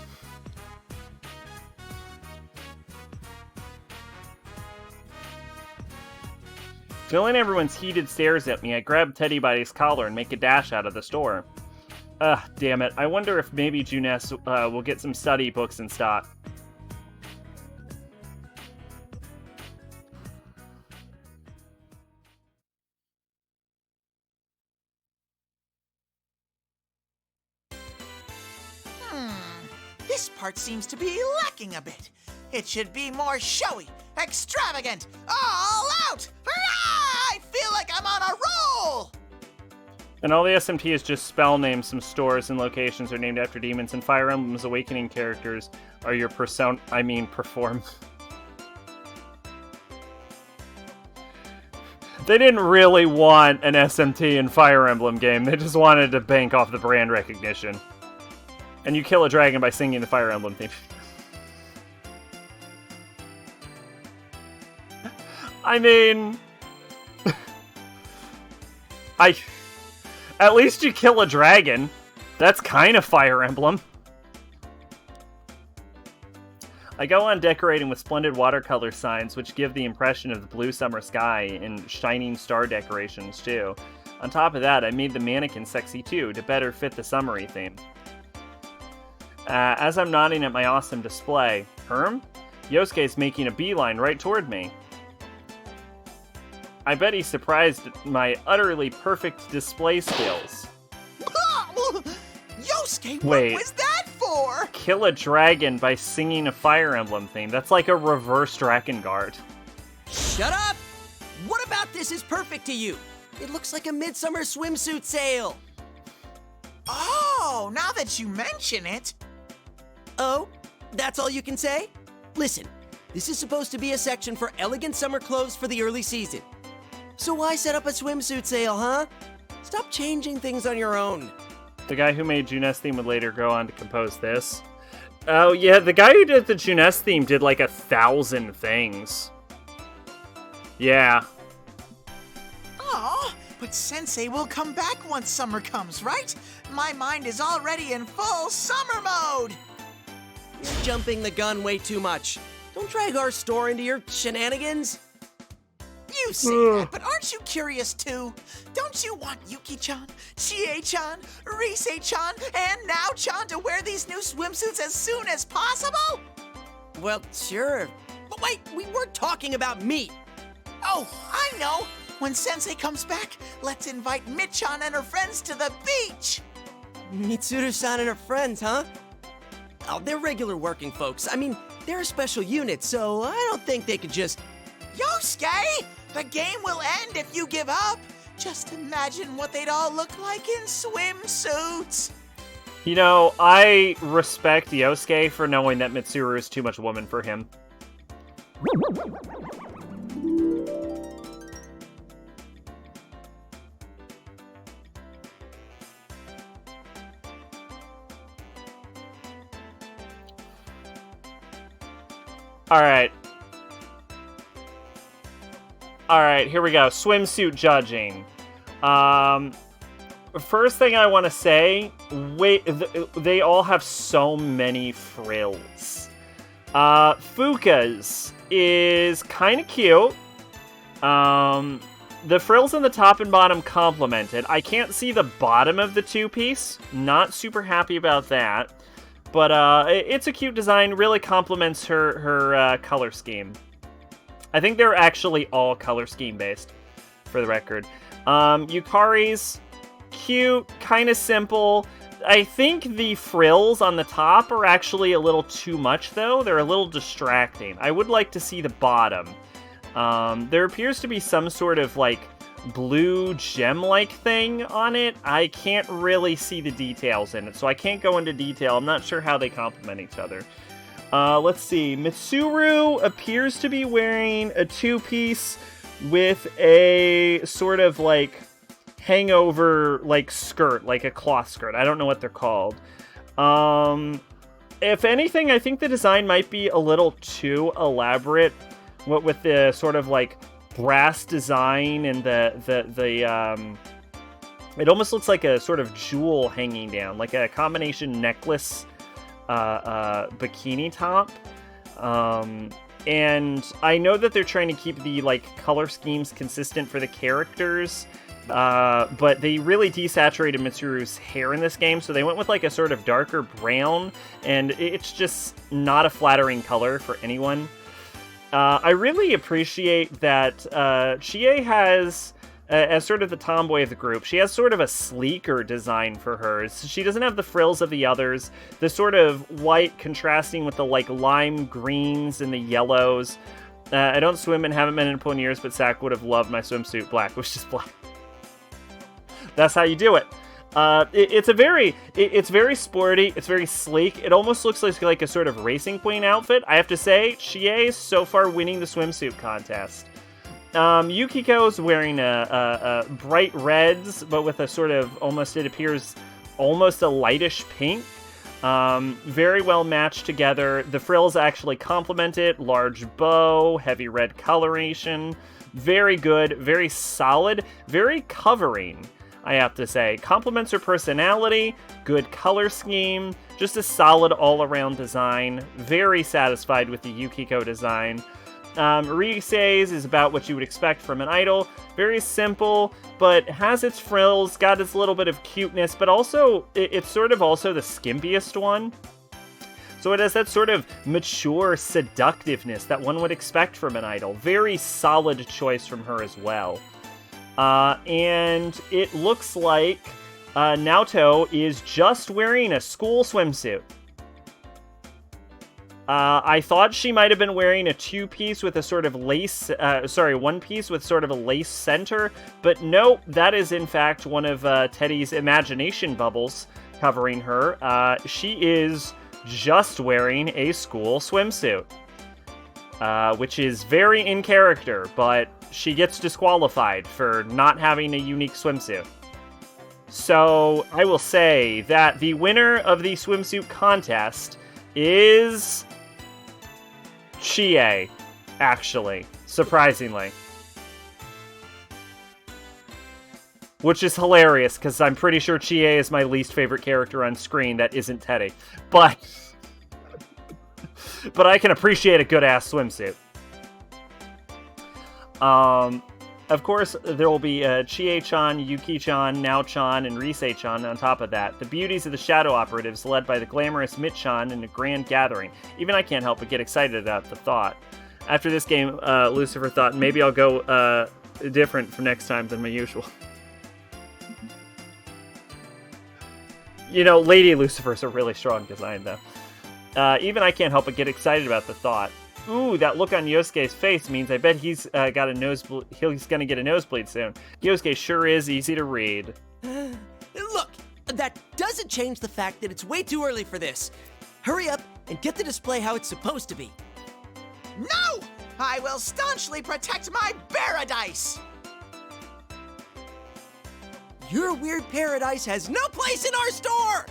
Feeling everyone's heated stares at me, I grab Teddy by his collar and make a dash out of the store. Ugh, damn it. I wonder if maybe Junes will get some study books in stock. This part seems to be lacking a bit. It should be more showy, extravagant, all out! Hurrah! I feel like I'm on a roll! And all the SMT is just spell names. Some stores and locations are named after demons, and Fire Emblem's Awakening characters are your perform. They didn't really want an SMT and Fire Emblem game. They just wanted to bank off the brand recognition. And you kill a dragon by singing the Fire Emblem theme. I mean... At least you kill a dragon. That's kind of Fire Emblem. I go on decorating with splendid watercolor signs, which give the impression of the blue summer sky, and shining star decorations, too. On top of that, I made the mannequin sexy, too, to better fit the summery theme. As I'm nodding at my awesome display, Herm? Yosuke's making a beeline right toward me. I bet he's surprised at my utterly perfect display skills. Yosuke, Wait. what was that for? Kill a dragon by singing a Fire Emblem theme. That's like a reverse Drakengard. Shut up! What about this is perfect to you? It looks like a midsummer swimsuit sale. Oh, now that you mention it. Oh, that's all you can say? Listen, this is supposed to be a section for elegant summer clothes for the early season. So why set up a swimsuit sale, huh? Stop changing things on your own. The guy who made Junes theme would later go on to compose this. Oh yeah, the guy who did the Junes theme did like 1,000 things. Yeah. Oh, but Sensei will come back once summer comes, right? My mind is already in full summer mode. You're jumping the gun way too much. Don't drag our store into your shenanigans. You say that, but aren't you curious too? Don't you want Yuki-chan, Chie-chan, Rise-chan, and Now-chan to wear these new swimsuits as soon as possible? Well, sure. But wait, we weren't talking about me. Oh, I know. When Sensei comes back, let's invite Michan and her friends to the beach. Mitsuru-san and her friends, huh? Oh, they're regular working folks. I mean, they're a special unit, so I don't think they could just... Yosuke! The game will end if you give up. Just imagine what they'd all look like in swimsuits. You know, I respect Yosuke for knowing that Mitsuru is too much woman for him. Alright. Alright, here we go. Swimsuit judging. First thing I want to say, wait, they all have so many frills. Fuka's is kind of cute. The frills on the top and bottom complement it. I can't see the bottom of the two-piece. Not super happy about that. But it's a cute design. Really complements her color scheme. I think they're actually all color scheme based, for the record. Yukari's cute, kind of simple. I think the frills on the top are actually a little too much, though. They're a little distracting. I would like to see the bottom. There appears to be some sort of, like, blue gem-like thing on it. I can't really see the details in it, so I can't go into detail. I'm not sure how they complement each other. Let's see. Mitsuru appears to be wearing a two-piece with a sort of, like, hangover, like, skirt, like a cloth skirt. I don't know what they're called. If anything, I think the design might be a little too elaborate. What with the sort of, like, brass design and the it almost looks like a sort of jewel hanging down, like a combination necklace bikini top. And I know that they're trying to keep the, like, color schemes consistent for the characters, but they really desaturated Mitsuru's hair in this game, so they went with, like, a sort of darker brown, and it's just not a flattering color for anyone. I really appreciate that Chie has, as sort of the tomboy of the group, she has sort of a sleeker design for hers. She doesn't have the frills of the others, the sort of white contrasting with the, like, lime greens and the yellows. I don't swim and haven't been in a pool in years, but Zach would have loved my swimsuit black, which is black. That's how you do it. It's very sporty. It's very sleek. It almost looks like a sort of racing queen outfit. I have to say, Chie is so far winning the swimsuit contest. Yukiko's wearing a bright reds, but with a sort of it appears almost a lightish pink. Very well matched together. The frills actually complement it. Large bow, heavy red coloration. Very good, very solid, very covering, I have to say. Complements her personality, good color scheme, just a solid all-around design. Very satisfied with the Yukiko design. Risei's is about what you would expect from an idol. Very simple, but has its frills, got its little bit of cuteness, but also, it's sort of also the skimpiest one. So it has that sort of mature seductiveness that one would expect from an idol. Very solid choice from her as well. And it looks like Naoto is just wearing a school swimsuit. I thought she might have been wearing a two-piece with a sort of lace, one piece with sort of a lace center, but nope, that is in fact one of Teddy's imagination bubbles covering her. She is just wearing a school swimsuit, which is very in character, but she gets disqualified for not having a unique swimsuit. So I will say that the winner of the swimsuit contest is Chie, actually, surprisingly. Which is hilarious, because I'm pretty sure Chie is my least favorite character on screen that isn't Teddy. But I can appreciate a good-ass swimsuit. Of course, there will be Chie-chan, Yuki-chan, Nao-chan, and Risei-chan on top of that. The beauties of the Shadow Operatives led by the glamorous Mit-chan in a grand gathering. Even I can't help but get excited about the thought. After this game, Lucifer thought, maybe I'll go different for next time than my usual. You know, Lady Lucifer's a really strong design, though. Even I can't help but get excited about the thought. Ooh, that look on Yosuke's face means I bet he's got a nosebleed. He's gonna get a nosebleed soon. Yosuke sure is easy to read. Look, that doesn't change the fact that it's way too early for this. Hurry up and get the display how it's supposed to be. No! I will staunchly protect my paradise! Your weird paradise has no place in our store!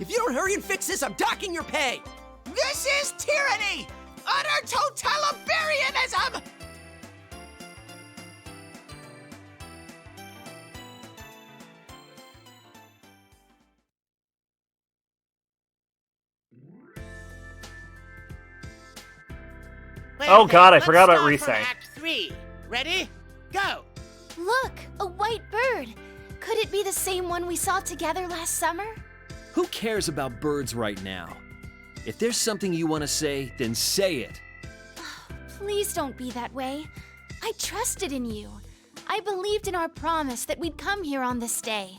If you don't hurry and fix this, I'm docking your pay! This is tyranny! Utter totalitarianism! Oh god, I Let's forgot about start from Risei. Act 3. Ready? Go! Look, a white bird. Could it be the same one we saw together last summer? Who cares about birds right now? If there's something you want to say, then say it. Please don't be that way. I trusted in you. I believed in our promise that we'd come here on this day.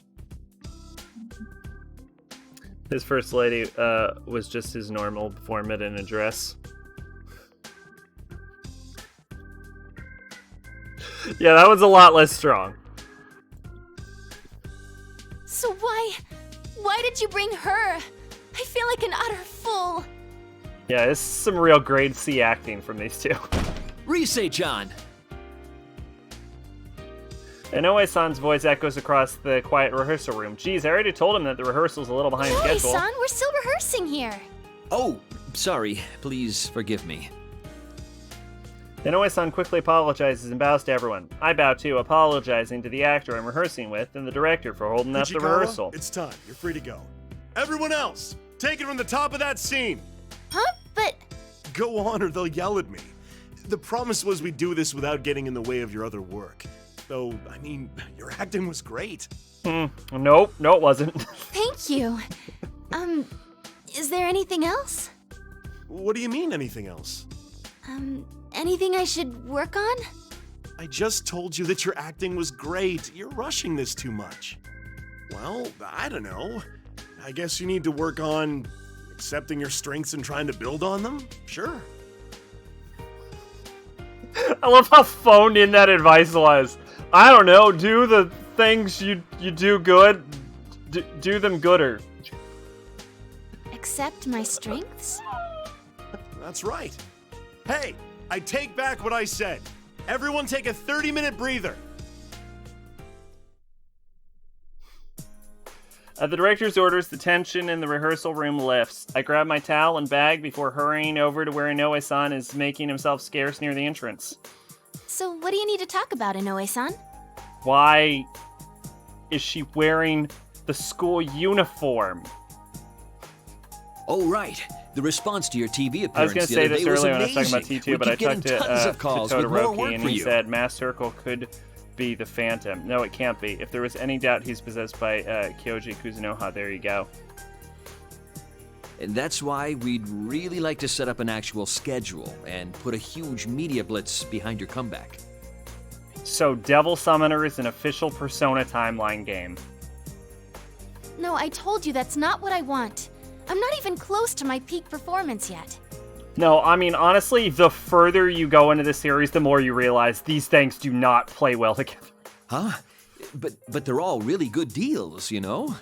His first lady was just his normal form in a dress. Yeah, that one's a lot less strong. So why did you bring her? I feel like an utter fool. Yeah, this is some real grade C acting from these two. Risei-chan! Inoue-san's voice echoes across the quiet rehearsal room. Geez, I already told him that the rehearsal's a little behind schedule. Inoue-san, we're still rehearsing here. Oh, sorry. Please forgive me. Inoue-san quickly apologizes and bows to everyone. I bow too, apologizing to the actor I'm rehearsing with and the director for holding up the Ichikawa, rehearsal. It's time. You're free to go. Everyone else, take it from the top of that scene. Huh? But... Go on or they'll yell at me. The promise was we'd do this without getting in the way of your other work. Though, I mean, your acting was great. Nope, no it wasn't. Thank you. Is there anything else? What do you mean, anything else? Anything I should work on? I just told you that your acting was great. You're rushing this too much. Well, I don't know. I guess you need to work on accepting your strengths and trying to build on them? Sure. I love how phoned in that advice was. I don't know, do the things you do good, do them gooder. Accept my strengths? That's right. Hey, I take back what I said. Everyone take a 30-minute breather. At the director's orders, the tension in the rehearsal room lifts. I grab my towel and bag before hurrying over to where Inoue-san is making himself scarce near the entrance. So what do you need to talk about, Inoue-san? Why is she wearing the school uniform? Oh, right. The response to your TV appearance I was going to say this earlier when I was talking about T2, but I talked to Todoroki, and he said Mass Circle could be the Phantom. No, it can't be. If there was any doubt, he's possessed by Kyoji Kuzunoha. There you go. And that's why we'd really like to set up an actual schedule and put a huge media blitz behind your comeback. So Devil Summoner is an official Persona timeline game. No, I told you that's not what I want. I'm not even close to my peak performance yet. No, I mean, honestly, the further you go into the series, the more you realize these things do not play well together. Huh? But they're all really good deals, you know?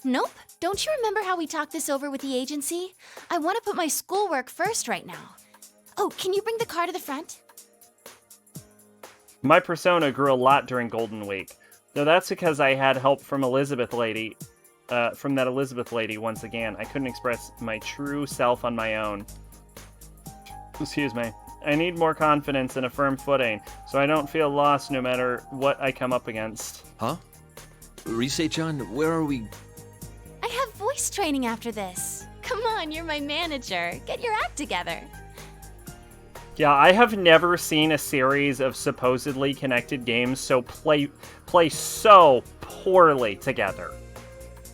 Nope. Don't you remember how we talked this over with the agency? I want to put my schoolwork first right now. Oh, can you bring the car to the front? My persona grew a lot during Golden Week, though that's because I had help from that Elizabeth lady once again. I couldn't express my true self on my own. Excuse me. I need more confidence and a firm footing, so I don't feel lost no matter what I come up against. Huh? Risei-chan, where are we? I have voice training after this. Come on, you're my manager. Get your act together. Yeah, I have never seen a series of supposedly connected games so play so poorly together.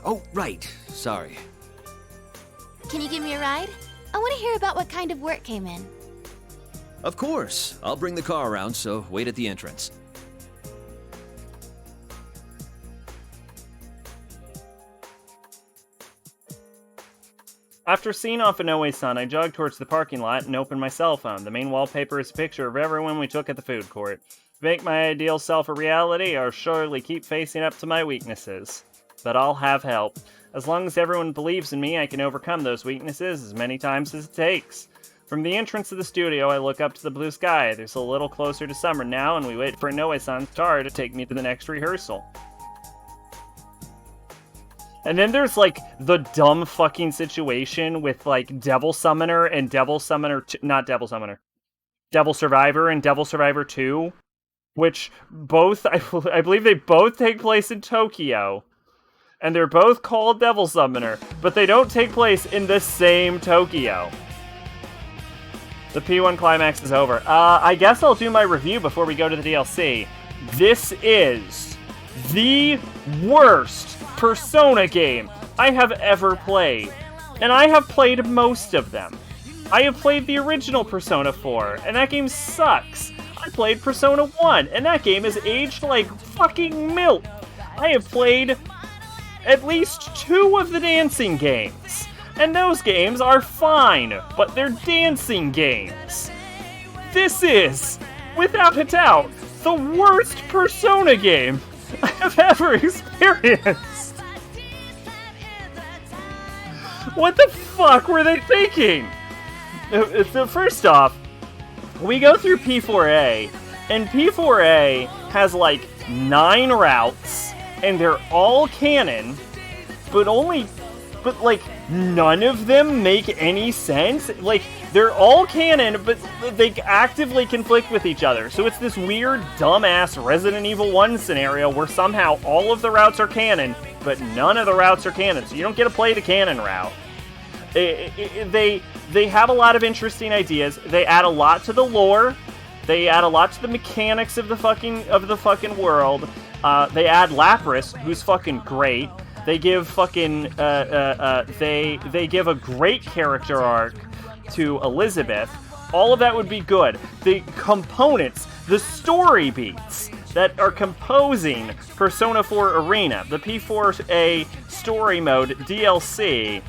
Oh, right. Sorry. Can you give me a ride? I want to hear about what kind of work came in. Of course. I'll bring the car around, so wait at the entrance. After seeing off Inoue-san, I jog towards the parking lot and open my cell phone. The main wallpaper is a picture of everyone we took at the food court. To make my ideal self a reality, I'll surely keep facing up to my weaknesses. But I'll have help. As long as everyone believes in me, I can overcome those weaknesses as many times as it takes. From the entrance of the studio, I look up to the blue sky. There's a little closer to summer now, and we wait for Inoue-san's car to take me to the next rehearsal. And then there's, like, the dumb fucking situation with, like, Devil Summoner and Devil Summoner... Not Devil Summoner. Devil Survivor and Devil Survivor 2. Which both... I believe they both take place in Tokyo. And they're both called Devil Summoner. But they don't take place in the same Tokyo. The P1 climax is over. I guess I'll do my review before we go to the DLC. This is the worst Persona game I have ever played. And I have played most of them. I have played the original Persona 4, and that game sucks. I played Persona 1, and that game is aged like fucking milk. I have played at least 2 of the dancing games. And those games are fine, but they're dancing games. This is, without a doubt, the worst Persona game I have ever experienced. What the fuck were they thinking? So first off, we go through P4A, and P4A has like 9 routes, and they're all canon, but like none of them make any sense. Like, they're all canon, but they actively conflict with each other. So it's this weird, dumbass Resident Evil 1 scenario where somehow all of the routes are canon, but none of the routes are canon, so you don't get to play the canon route. They have a lot of interesting ideas. They add a lot to the lore. They add a lot to the mechanics of the fucking world. They add Lapras, who's fucking great. They give fucking they give a great character arc to Elizabeth. All of that would be good. The components, the story beats that are composing Persona 4 Arena, the P4A story mode DLC,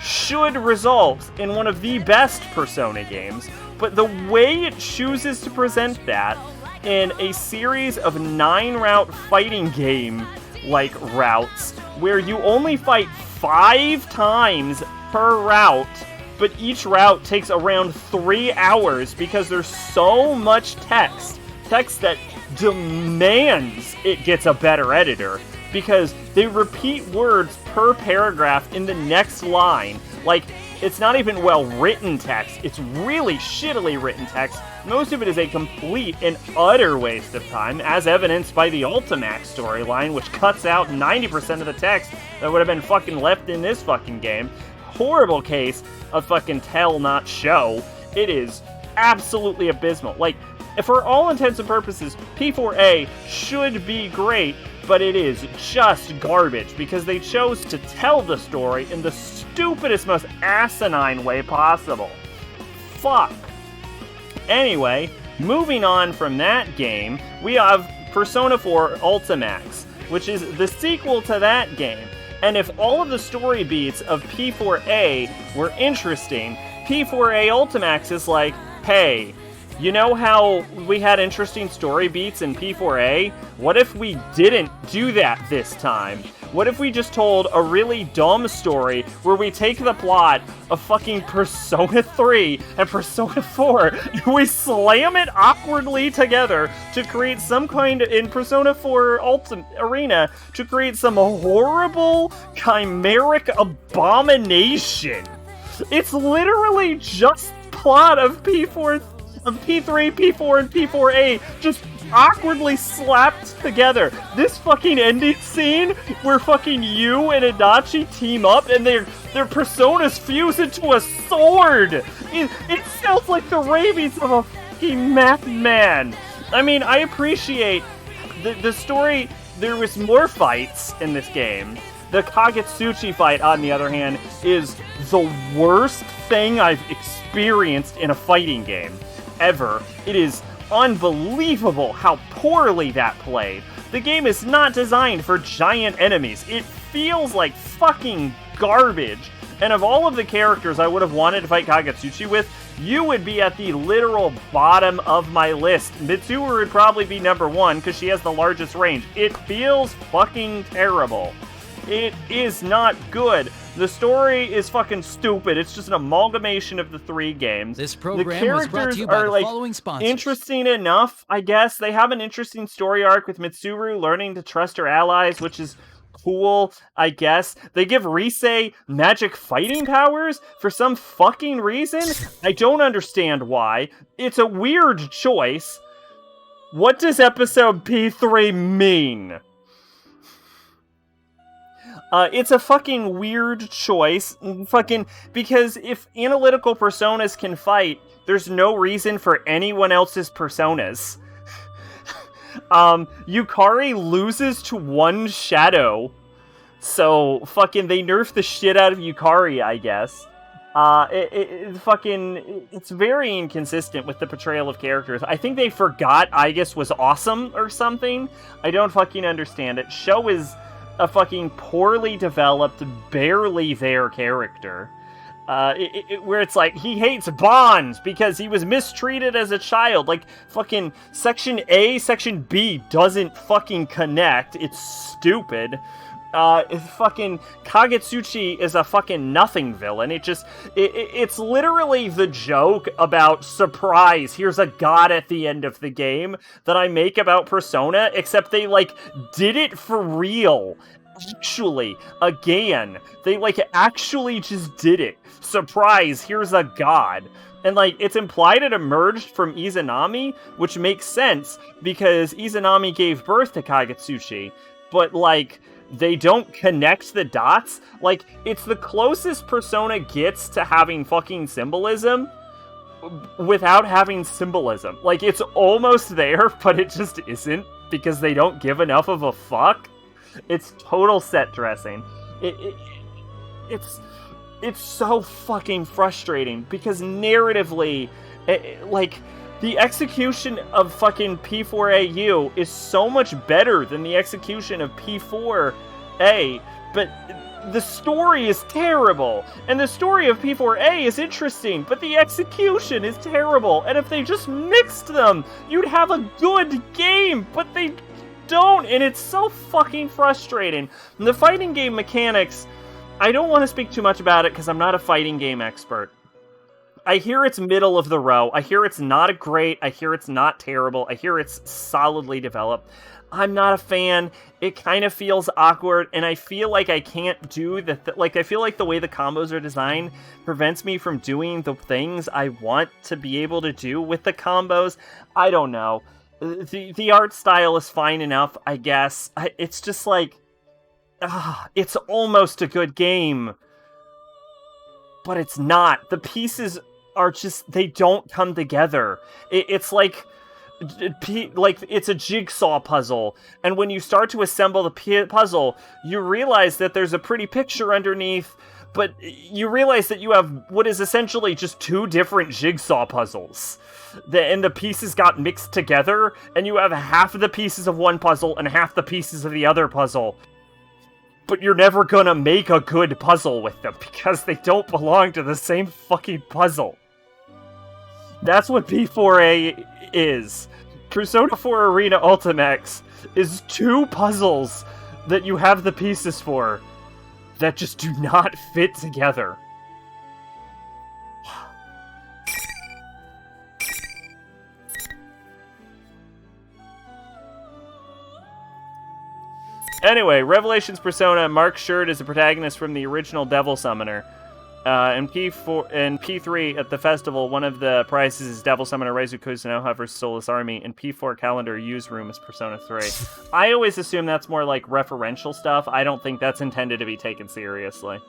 should result in one of the best Persona games, but the way it chooses to present that in a series of 9-route fighting game like routes where you only fight 5 times per route, but each route takes around 3 hours because there's so much text that demands it gets a better editor, because they repeat words per paragraph in the next line. Like, it's not even well-written text, it's really shittily written text. Most of it is a complete and utter waste of time, as evidenced by the Ultimax storyline, which cuts out 90% of the text that would have been fucking left in this fucking game. Horrible case of fucking tell, not show. It is absolutely abysmal. Like, for all intents and purposes, P4A should be great, but it is just garbage because they chose to tell the story in the stupidest, most asinine way possible. Fuck. Anyway, moving on from that game, we have Persona 4 Ultimax, which is the sequel to that game. And if all of the story beats of P4A were interesting, P4A Ultimax is like, hey, you know how we had interesting story beats in P4A? What if we didn't do that this time? What if we just told a really dumb story where we take the plot of fucking Persona 3 and Persona 4 and we slam it awkwardly together to create some kind of, in Persona 4 Arena, to create some horrible, chimeric abomination? It's literally just plot of P3, P4, and P4A just awkwardly slapped together. This fucking ending scene where fucking Yu and Adachi team up and their personas fuse into a sword. It sounds like the ravings of a fucking madman. I mean, I appreciate the story. There was more fights in this game. The Kagetsuchi fight, on the other hand, is the worst thing I've experienced in a fighting game ever. It is unbelievable how poorly that played. The game is not designed for giant enemies. It feels like fucking garbage. And of all of the characters I would have wanted to fight Kagetsuchi with, you would be at the literal bottom of my list. Mitsuru would probably be number 1 because she has the largest range. It feels fucking terrible. It is not good. The story is fucking stupid. It's just an amalgamation of the 3 games. This program the characters was brought to you by are the like following sponsors. interesting enough, I guess. They have an interesting story arc with Mitsuru learning to trust her allies, which is cool, I guess. They give Rise magic fighting powers for some fucking reason. I don't understand why. It's a weird choice. What does episode P3 mean? It's a fucking weird choice, fucking, because if analytical personas can fight, there's no reason for anyone else's personas. Yukari loses to one shadow, so fucking they nerf the shit out of Yukari, I guess. It's very inconsistent with the portrayal of characters. I think they forgot Aigis was awesome or something. I don't fucking understand it. Sho is a fucking poorly developed, barely there character. Where it's like, he hates bonds because he was mistreated as a child. Like, fucking Section A, Section B doesn't fucking connect. It's stupid. Fucking Kagetsuchi is a fucking nothing villain. It's literally the joke about, surprise, here's a god at the end of the game, that I make about Persona, except they, like, did it for real. Actually, again, they, like, actually just did it. Surprise, here's a god. And, like, it's implied it emerged from Izanami, which makes sense, because Izanami gave birth to Kagetsuchi. But, like, they don't connect the dots. Like, it's the closest Persona gets to having fucking symbolism without having symbolism. Like, it's almost there, but it just isn't, because they don't give enough of a fuck. It's total set dressing. It's so fucking frustrating, because narratively, like, the execution of fucking P4AU is so much better than the execution of P4A, but the story is terrible, and the story of P4A is interesting, but the execution is terrible, and if they just mixed them, you'd have a good game, but they don't, and it's so fucking frustrating. And the fighting game mechanics, I don't want to speak too much about it because I'm not a fighting game expert. I hear it's middle of the row. I hear it's not great. I hear it's not terrible. I hear it's solidly developed. I'm not a fan. It kind of feels awkward, and I feel like I can't do I feel like the way the combos are designed prevents me from doing the things I want to be able to do with the combos. I don't know. The art style is fine enough, I guess. It's just like, it's almost a good game, but it's not. The pieces are just, they don't come together. It's like it's a jigsaw puzzle, and when you start to assemble the puzzle, you realize that there's a pretty picture underneath, but you realize that you have what is essentially just two different jigsaw puzzles. And the pieces got mixed together, and you have half of the pieces of one puzzle and half the pieces of the other puzzle. But you're never gonna make a good puzzle with them, because they don't belong to the same fucking puzzle. That's what P4A is. Persona 4 Arena Ultimax is two puzzles that you have the pieces for that just do not fit together. Anyway, Revelations Persona, Mark Sherd is the protagonist from the original Devil Summoner. In P3 at the festival, one of the prizes is Devil Summoner Reizu Kuzunoha vs. Soulless Army, and P4 calendar use room is Persona 3. I always assume that's more like referential stuff. I don't think that's intended to be taken seriously.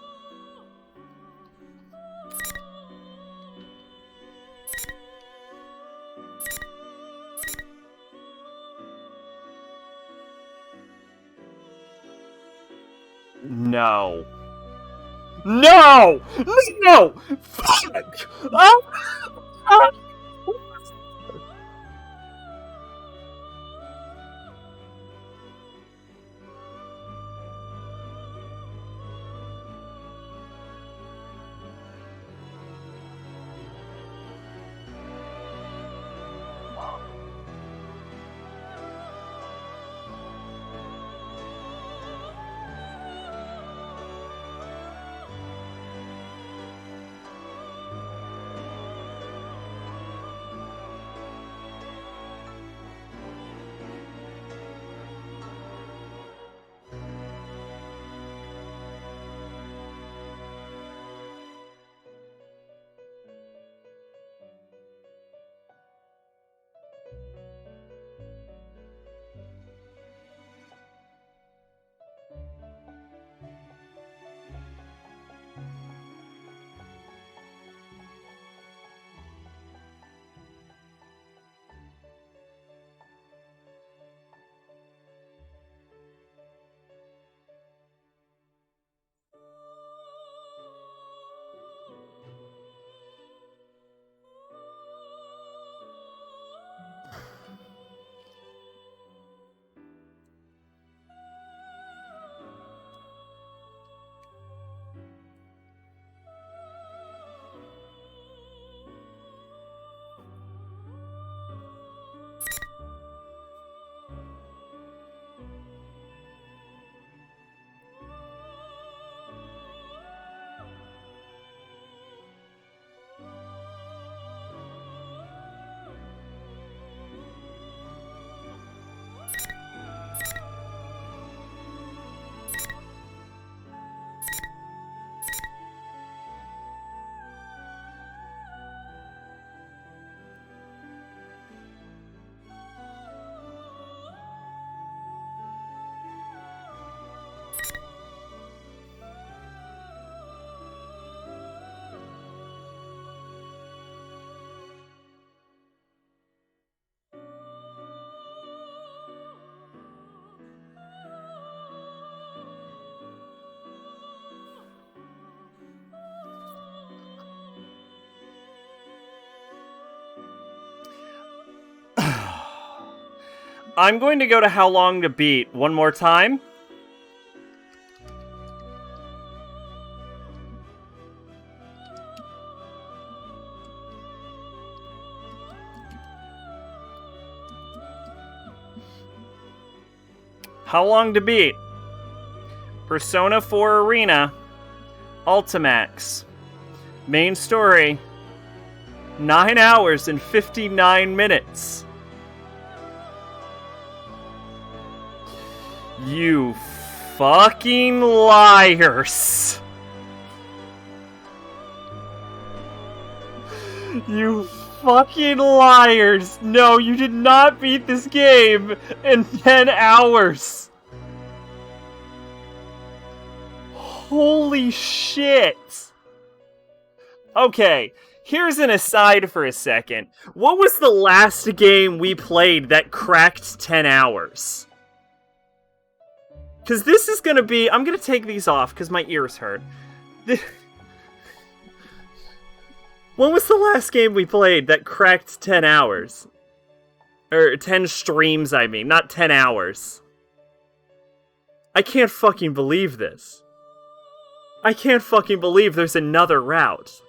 No. No! No! Fuck! I'm going to go to how long to beat one more time. How long to beat? Persona 4 Arena, Ultimax. Main story, 9 hours and 59 minutes. You fucking liars. You fucking liars. No, you did not beat this game in 10 hours. Holy shit. Okay, here's an aside for a second. What was the last game we played that cracked 10 hours? Because this is going to be... I'm going to take these off because my ears hurt. When was the last game we played that cracked 10 hours? Or 10 streams, I mean, not 10 hours. I can't fucking believe this. I can't fucking believe there's another route.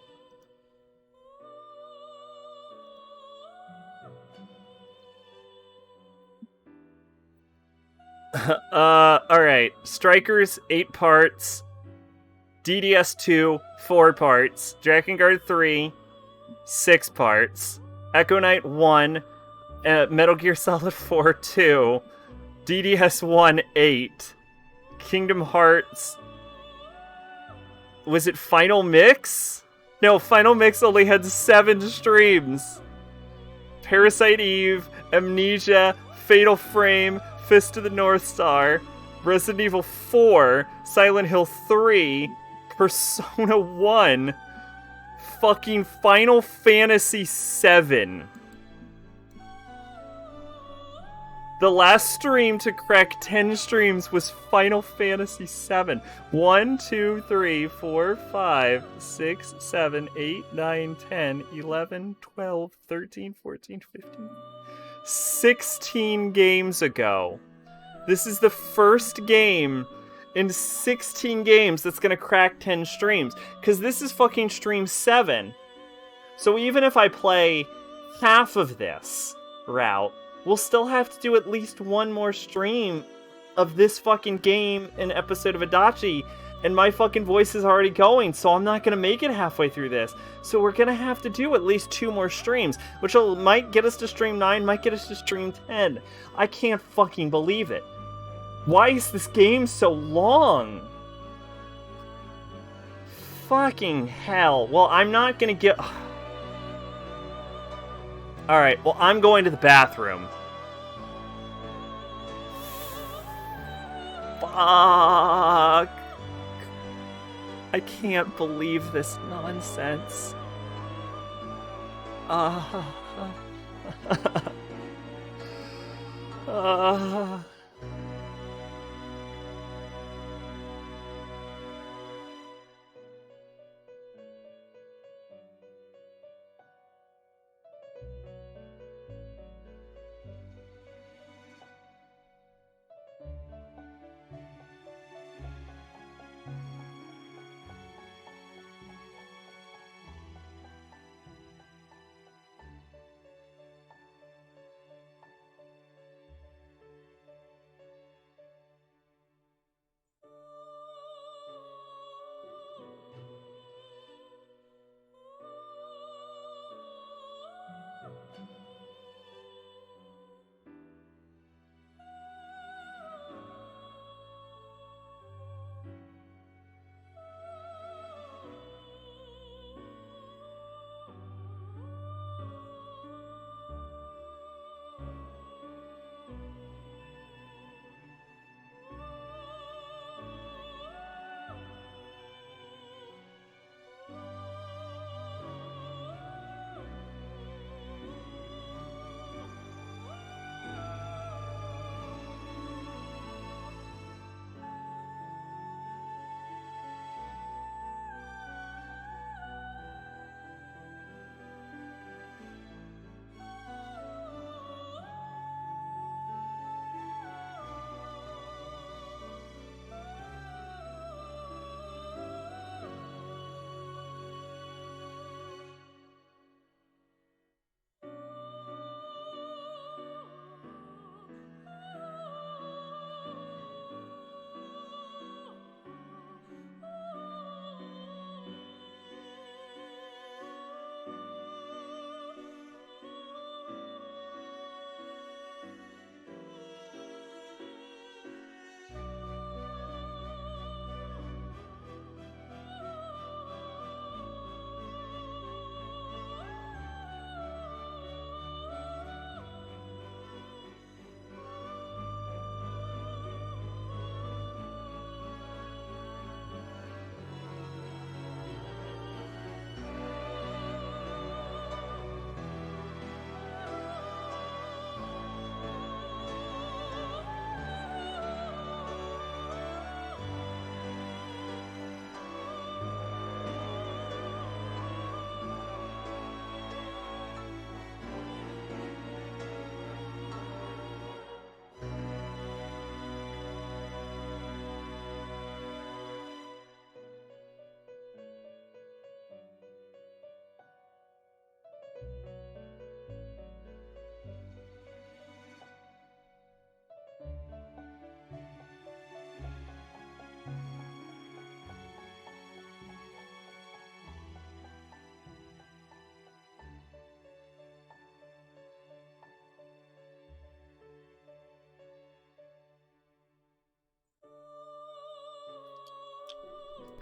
Alright. Strikers, 8 parts. DDS 2, 4 parts. Drakengard 3, 6 parts. Echo Knight 1. Metal Gear Solid 4, 2. DDS 1, 8. Kingdom Hearts... Was it Final Mix? No, Final Mix only had 7 streams. Parasite Eve, Amnesia, Fatal Frame, Fist of the North Star, Resident Evil 4, Silent Hill 3, Persona 1, fucking Final Fantasy 7. The last stream to crack 10 streams was Final Fantasy 7. 1, 2, 3, 4, 5, 6, 7, 8, 9, 10, 11, 12, 13, 14, 15... 16 games ago. This is the first game in 16 games that's gonna crack 10 streams. Because this is fucking stream 7. So even if I play half of this route, we'll still have to do at least one more stream of this fucking game, an episode of Adachi, and my fucking voice is already going, so I'm not gonna make it halfway through this. So we're gonna have to do at least 2 more streams, which might get us to stream 9, might get us to stream 10. I can't fucking believe it. Why is this game so long? Fucking hell. Well, I'm not gonna get... Alright, well, I'm going to the bathroom. Fuck. I can't believe this nonsense.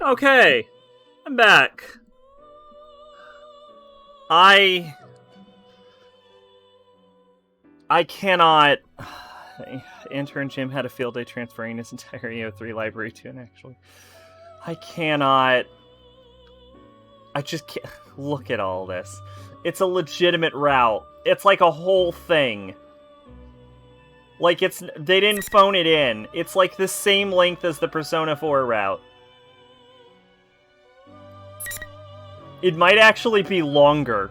Okay, I'm back. I cannot. Intern Jim had a field day transferring his entire EO3 library to an actual. I cannot. I just can't. Look at all this. It's a legitimate route. It's like a whole thing. Like, they didn't phone it in. It's like the same length as the Persona 4 route. It might actually be longer.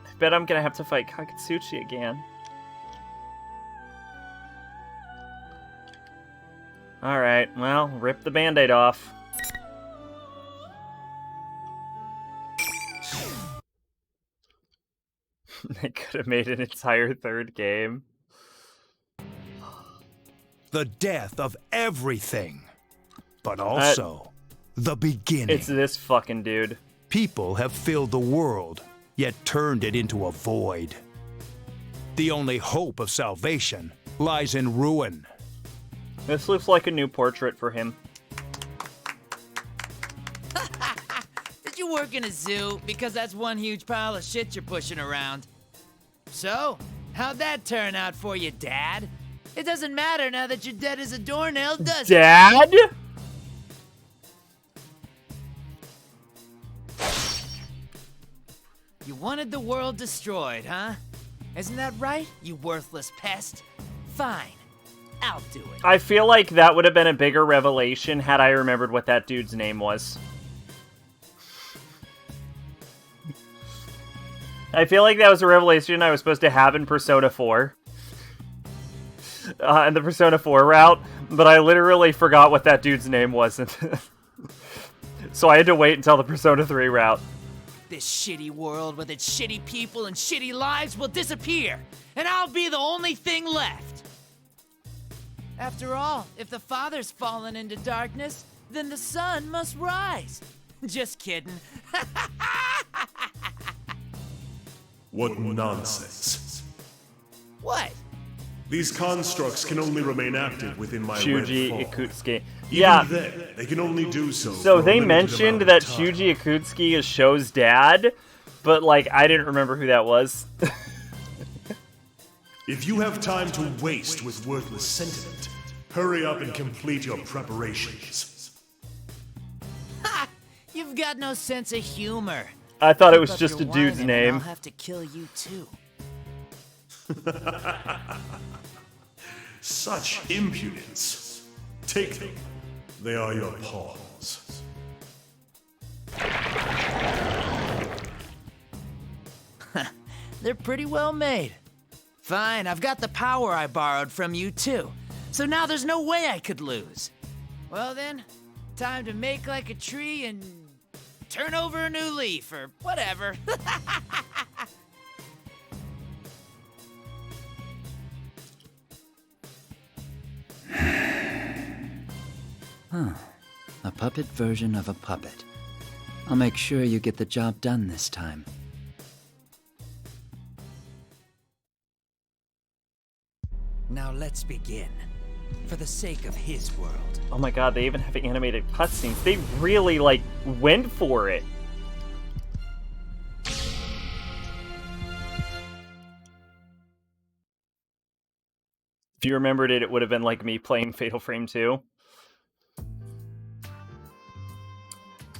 I bet I'm gonna have to fight Kakatsuchi again. Alright, well, rip the band-aid off. They could have made an entire third game. The death of everything, but also the beginning. It's this fucking dude. People have filled the world, yet turned it into a void. The only hope of salvation lies in ruin. This looks like a new portrait for him. Did you work in a zoo? Because that's one huge pile of shit you're pushing around. So, how'd that turn out for you, Dad? It doesn't matter now that you're dead as a doornail, does it? Dad? You wanted the world destroyed, huh? Isn't that right, you worthless pest? Fine. I'll do it. I feel like that would have been a bigger revelation had I remembered what that dude's name was. I feel like that was a revelation I was supposed to have in Persona 4. In the Persona 4 route, but I literally forgot what that dude's name was. So I had to wait until the Persona 3 route. This shitty world with its shitty people and shitty lives will disappear, and I'll be the only thing left. After all, if the Father's fallen into darkness, then the Son must rise. Just kidding. What nonsense. What? These constructs can only remain active within my Shuji red fog. Ikutsuki. Yeah. Even then, they can only do so. So for a they limited mentioned amount that of time. Shuji Ikutsuki is Sho's dad, but like I didn't remember who that was. If you have time to waste with worthless sentiment, hurry up and complete your preparations. Ha! You've got no sense of humor. I thought it was Keep up just your a dude's whining and name. I'll have to kill you too. Such impudence. Take them. They are your pawns. They're pretty well made. Fine, I've got the power I borrowed from you too. So now there's no way I could lose. Well then, time to make like a tree and turn over a new leaf or whatever. Huh. A puppet version of a puppet. I'll make sure you get the job done this time. Now let's begin. For the sake of his world. Oh my god, they even have animated cutscenes. They really, like, went for it. If you remembered it, it would have been like me playing Fatal Frame 2.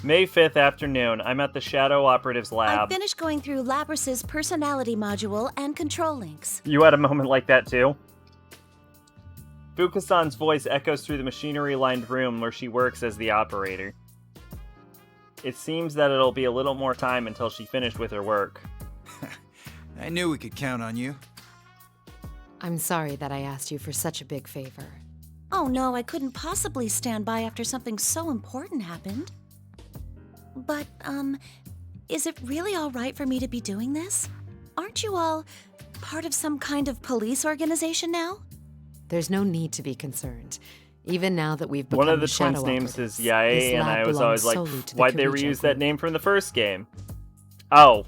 May 5th afternoon. I'm at the Shadow Operatives I lab. finished going through Labrys's personality module and control links. You had a moment like that too? Fukasan's voice echoes through the machinery-lined room where she works as the operator. It seems that it'll be a little more time until she finished with her work. I knew we could count on you. I'm sorry that I asked you for such a big favor. Oh no, I couldn't possibly stand by after something so important happened. But, is it really all right for me to be doing this? Aren't you all part of some kind of police organization now? There's no need to be concerned. Even now that we've become One of the shadow twins' names operatives, is Yae, this and lab I was belongs always like, solely to the why'd they Kirijo reuse that group. name from the 1st game? Oh.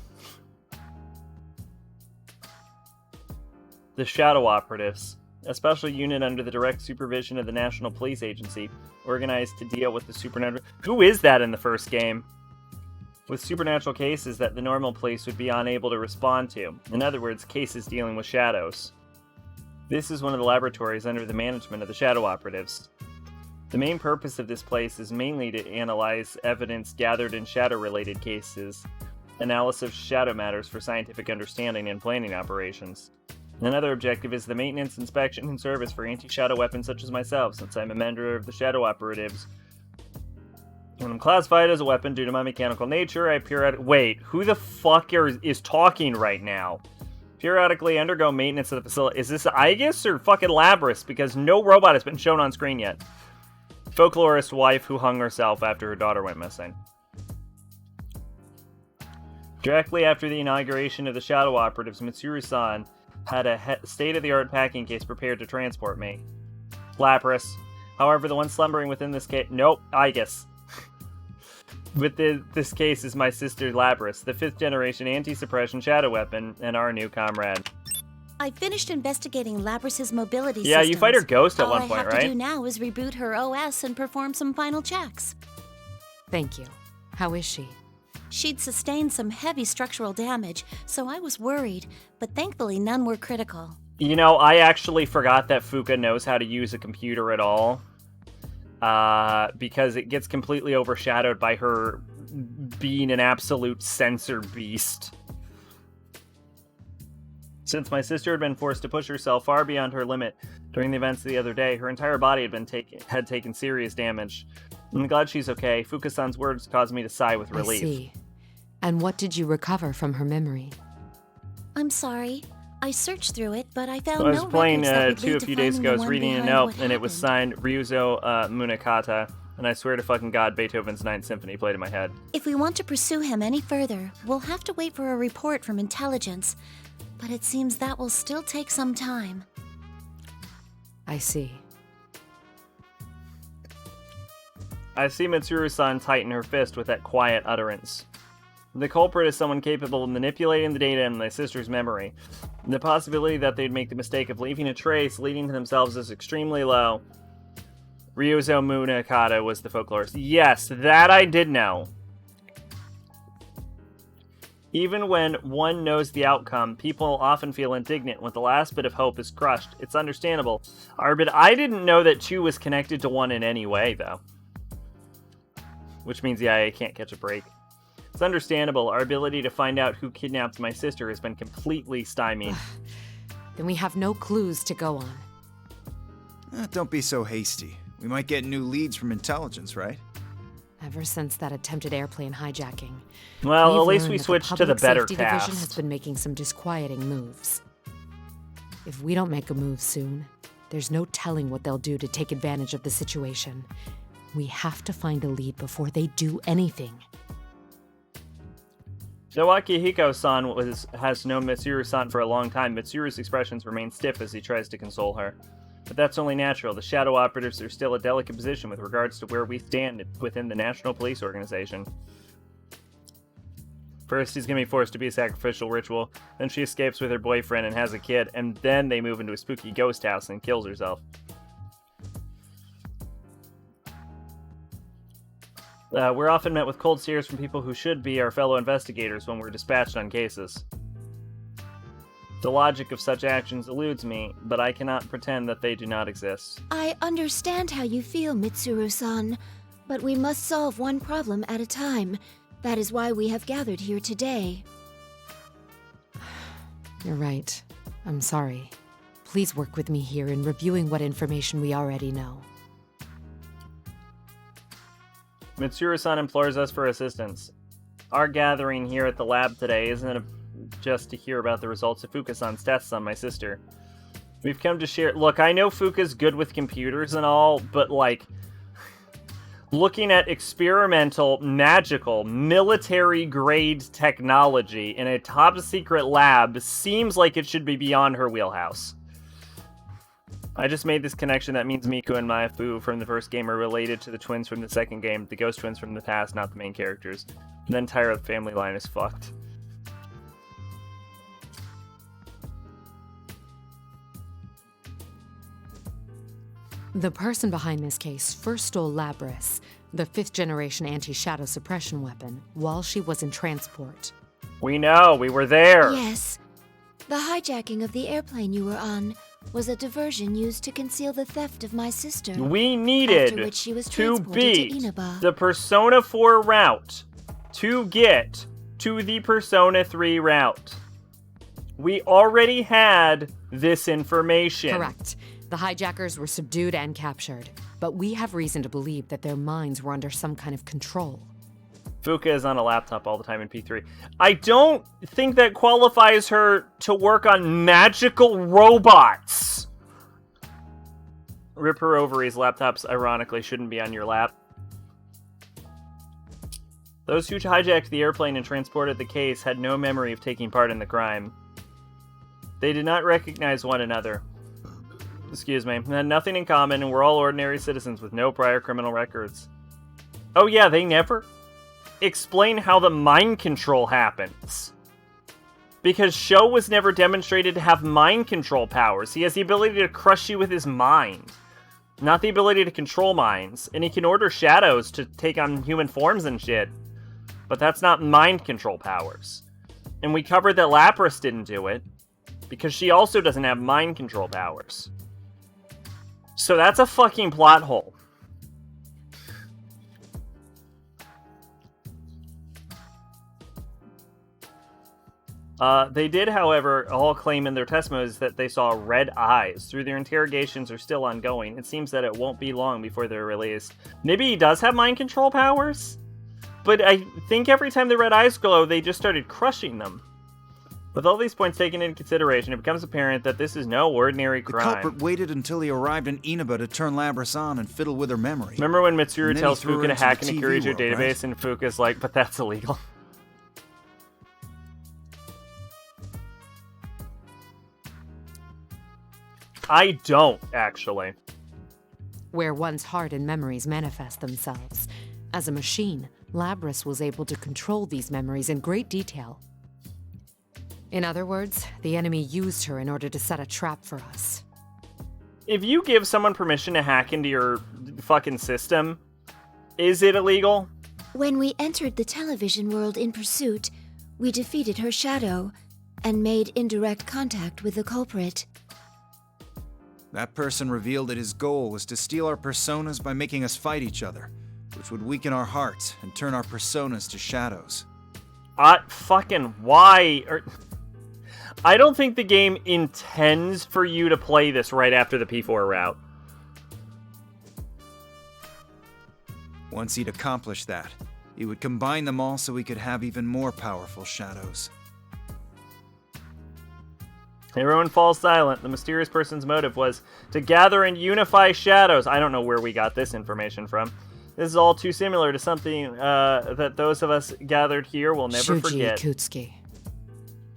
The Shadow Operatives, a special unit under the direct supervision of the National Police Agency, organized to deal with the supernatural... Who is that in the first game? With supernatural cases that the normal police would be unable to respond to. In other words, cases dealing with shadows. This is one of the laboratories under the management of the Shadow Operatives. The main purpose of this place is mainly to analyze evidence gathered in shadow-related cases, analysis of shadow matters for scientific understanding and planning operations. Another objective is the maintenance, inspection, and service for anti-shadow weapons such as myself, since I'm a member of the Shadow Operatives. When I'm classified as a weapon due to my mechanical nature, I Wait, who the fuck is talking right now? Periodically undergo maintenance of the facility. Is this Aegis or fucking Labrys? Because no robot has been shown on screen yet. Folklorist wife who hung herself after her daughter went missing. Directly after the inauguration of the Shadow Operatives, Mitsuru-san had a state-of-the-art packing case prepared to transport me. Labrys. However, the one slumbering within this case... Nope, Aegis. This case is my sister Labrys, the 5th-generation anti-suppression shadow weapon, and our new comrade. I finished investigating Labrys's mobility Yeah, systems. you fight her ghost at one point, All I have right? to do now is reboot her OS and perform some final checks. Thank you. How is she? She'd sustained some heavy structural damage, so I was worried, but thankfully none were critical. You know, I actually forgot that Fuka knows how to use a computer at all. Because it gets completely overshadowed by her being an absolute censor beast. Since my sister had been forced to push herself far beyond her limit during the events of the other day, her entire body had taken serious damage. I'm glad she's okay. Fuka-san's words caused me to sigh with relief. I see. And what did you recover from her memory? I'm sorry. I searched through it, but I found I was no playing records that would 2 lead a to few days finding ago. I the was one reading a behind note, what and it was happened. signed Ryuzo Munakata, and I swear to fucking God, Beethoven's Ninth Symphony played in my head. If we want to pursue him any further, we'll have to wait for a report from intelligence. But it seems that will still take some time. I see. I see Mitsuru-san tighten her fist with that quiet utterance. The culprit is someone capable of manipulating the data in my sister's memory. The possibility that they'd make the mistake of leaving a trace leading to themselves is extremely low. Ryuzo Munakata was the folklorist. Yes, that I did know. Even when one knows the outcome, people often feel indignant when the last bit of hope is crushed. It's understandable. Arbit, I didn't know that Chu was connected to one in any way, though. Which means the IA can't catch a break. It's understandable. Our ability to find out who kidnapped my sister has been completely stymied. Then we have no clues to go on. Don't be so hasty. We might get new leads from intelligence, right? Ever since that attempted airplane hijacking, Well, at we've least learned we that switched the to the Public better Safety Division cast. has been making some disquieting moves. If we don't make a move soon, there's no telling what they'll do to take advantage of the situation. We have to find a lead before they do anything. Though Akihiko-san has known Mitsuru-san for a long time, Mitsuru's expressions remain stiff as he tries to console her. But that's only natural. The Shadow Operatives are still a delicate position with regards to where we stand within the National Police Organization. First, he's going to be forced to be a sacrificial ritual, then she escapes with her boyfriend and has a kid, and then they move into a spooky ghost house and kills herself. We're often met with cold stares from people who should be our fellow investigators when we're dispatched on cases. The logic of such actions eludes me, but I cannot pretend that they do not exist. I understand how you feel, Mitsuru-san, but we must solve one problem at a time. That is why we have gathered here today. You're right. I'm sorry. Please work with me here in reviewing what information we already know. Mitsuru-san implores us for assistance. Our gathering here at the lab today isn't just to hear about the results of Fuka-san's tests on my sister. We've come to share... Look, I know Fuka's good with computers and all, but, like, looking at experimental, magical, military-grade technology in a top-secret lab seems like it should be beyond her wheelhouse. I just made this connection that means Miku and Maifu from the first game are related to the twins from the second game, the ghost twins from the past, not the main characters. The entire family line is fucked. The person behind this case first stole Labris, the 5th-generation anti-shadow suppression weapon, while she was in transport. We know, we were there. Yes. The hijacking of the airplane you were on was a diversion used to conceal the theft of my sister. We needed after which she was to transported beat to Inaba. the Persona 4 route to get to the Persona 3 route. We already had this information. Correct. The hijackers were subdued and captured, but we have reason to believe that their minds were under some kind of control. Fuka is on a laptop all the time in P3. I don't think that qualifies her to work on magical robots. Rip her ovaries. Laptops, ironically, shouldn't be on your lap. Those who hijacked the airplane and transported the case had no memory of taking part in the crime. They did not recognize one another. Excuse me. Had nothing in common and were all ordinary citizens with no prior criminal records. Oh yeah, they never explain how the mind control happens. Because Sho was never demonstrated to have mind control powers. He has the ability to crush you with his mind, not the ability to control minds. And he can order shadows to take on human forms and shit. But that's not mind control powers. And we covered that Lapras didn't do it, because she also doesn't have mind control powers. So that's a fucking plot hole. They did, however, all claim in their testimonies that they saw red eyes. Through their interrogations are still ongoing. It seems that it won't be long before they're released. Maybe he does have mind control powers? But I think every time the red eyes glow, they just started crushing them. With all these points taken into consideration, it becomes apparent that this is no ordinary crime. The culprit waited until he arrived in Inaba to turn Labras on and fiddle with her memory. Remember when Mitsuru tells threw her Fuka to into hack the into TV Kirijo world, database, right? and Fuka's like, but that's illegal. I don't, actually. Where one's heart and memories manifest themselves. As a machine, Labras was able to control these memories in great detail. In other words, the enemy used her in order to set a trap for us. If you give someone permission to hack into your fucking system, is it illegal? When we entered the television world in pursuit, we defeated her shadow and made indirect contact with the culprit. That person revealed that his goal was to steal our personas by making us fight each other, which would weaken our hearts and turn our personas to shadows. Fucking why? I don't think the game intends for you to play this right after the P4 route. Once he'd accomplished that, he would combine them all so we could have even more powerful shadows. Everyone falls silent. The mysterious person's motive was to gather and unify shadows. I don't know where we got this information from. This is all too similar to something that those of us gathered here will never forget. Ikutsuki.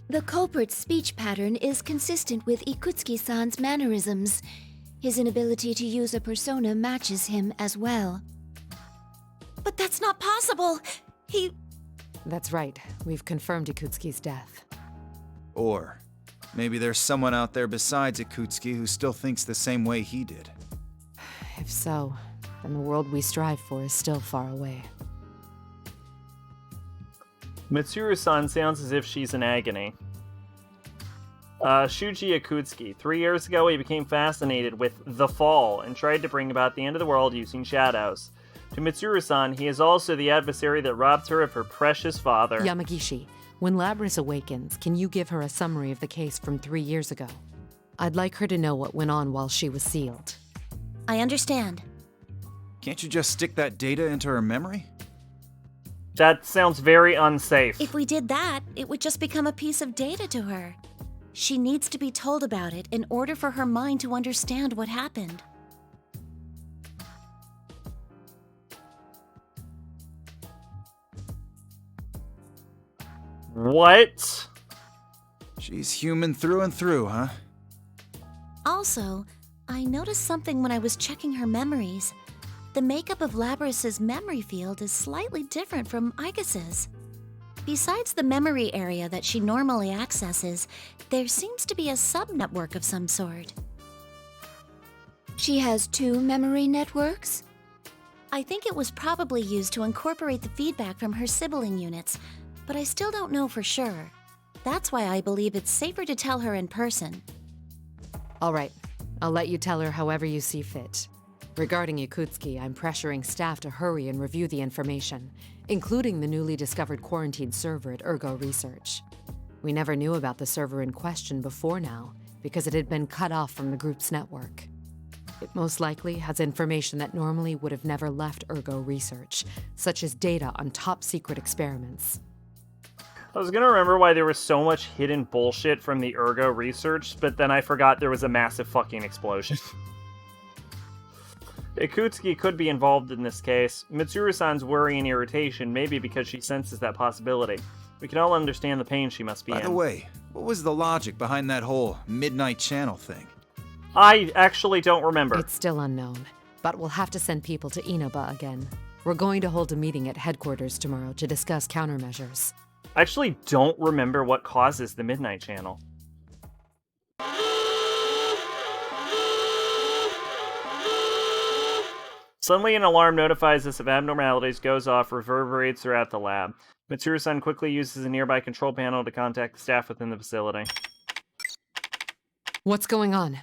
The culprit's speech pattern is consistent with Ikutsuki-san's mannerisms. His inability to use a persona matches him as well. But that's not possible. That's right. We've confirmed Ikutsuki's death. Or maybe there's someone out there besides Ikutsuki who still thinks the same way he did. If so, then the world we strive for is still far away. Mitsuru-san sounds as if she's in agony. Shuji Ikutsuki. 3 years ago, he became fascinated with The Fall and tried to bring about the end of the world using shadows. To Mitsuru-san, he is also the adversary that robbed her of her precious father. Yamagishi, when Labras awakens, can you give her a summary of the case from 3 years ago? I'd like her to know what went on while she was sealed. I understand. Can't you just stick that data into her memory? That sounds very unsafe. If we did that, it would just become a piece of data to her. She needs to be told about it in order for her mind to understand what happened. What? She's human through and through, huh? Also, I noticed something when I was checking her memories. The makeup of Labras's memory field is slightly different from Igas's. Besides the memory area that she normally accesses, there seems to be a sub-network of some sort. She has 2 memory networks? I think it was probably used to incorporate the feedback from her sibling units, but I still don't know for sure. That's why I believe it's safer to tell her in person. All right, I'll let you tell her however you see fit. Regarding Yakutski, I'm pressuring staff to hurry and review the information, including the newly discovered quarantined server at Ergo Research. We never knew about the server in question before now, because it had been cut off from the group's network. It most likely has information that normally would have never left Ergo Research, such as data on top-secret experiments. I was gonna remember why there was so much hidden bullshit from the Ergo Research, but then I forgot there was a massive fucking explosion. Yakutski could be involved in this case. Mitsuru-san's worry and irritation may be because she senses that possibility. We can all understand the pain she must be in. By the way, what was the logic behind that whole midnight channel thing? I actually don't remember. It's still unknown, but we'll have to send people to Inaba again. We're going to hold a meeting at headquarters tomorrow to discuss countermeasures. I actually don't remember what causes the Midnight Channel. Suddenly, an alarm notifies us of abnormalities, goes off, reverberates throughout the lab. Mitsuru-san quickly uses a nearby control panel to contact the staff within the facility. What's going on?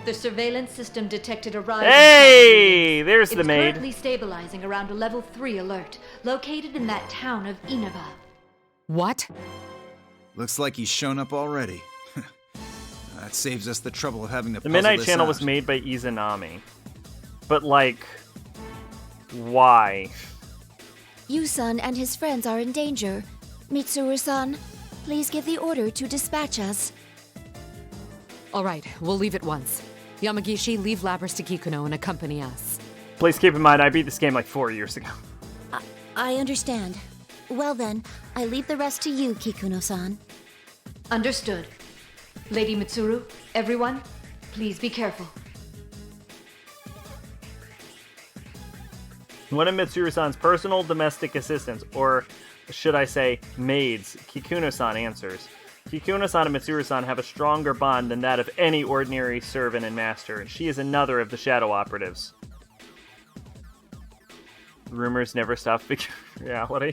The surveillance system detected a rise. Hey! There's the maid. It's currently stabilizing around a level 3 alert, located in that town of Inaba. What? Looks like he's shown up already. That saves us the trouble of having to The puzzle Midnight this Channel out. was made by Izanami. But, like, why? Yu-san and his friends are in danger. Mitsuru-san, please give the order to dispatch us. All right, we'll leave at once. Yamagishi, leave Labrys to Kikuno and accompany us. Please keep in mind, I beat this game like 4 years ago. I understand. Well then, I leave the rest to you, Kikuno-san. Understood. Lady Mitsuru, everyone, please be careful. One of Mitsuru-san's personal domestic assistants, or should I say, maids, Kikuno-san answers. Kikuno-san and Mitsuru-san have a stronger bond than that of any ordinary servant and master. She is another of the shadow operatives. Rumors never stop becoming reality.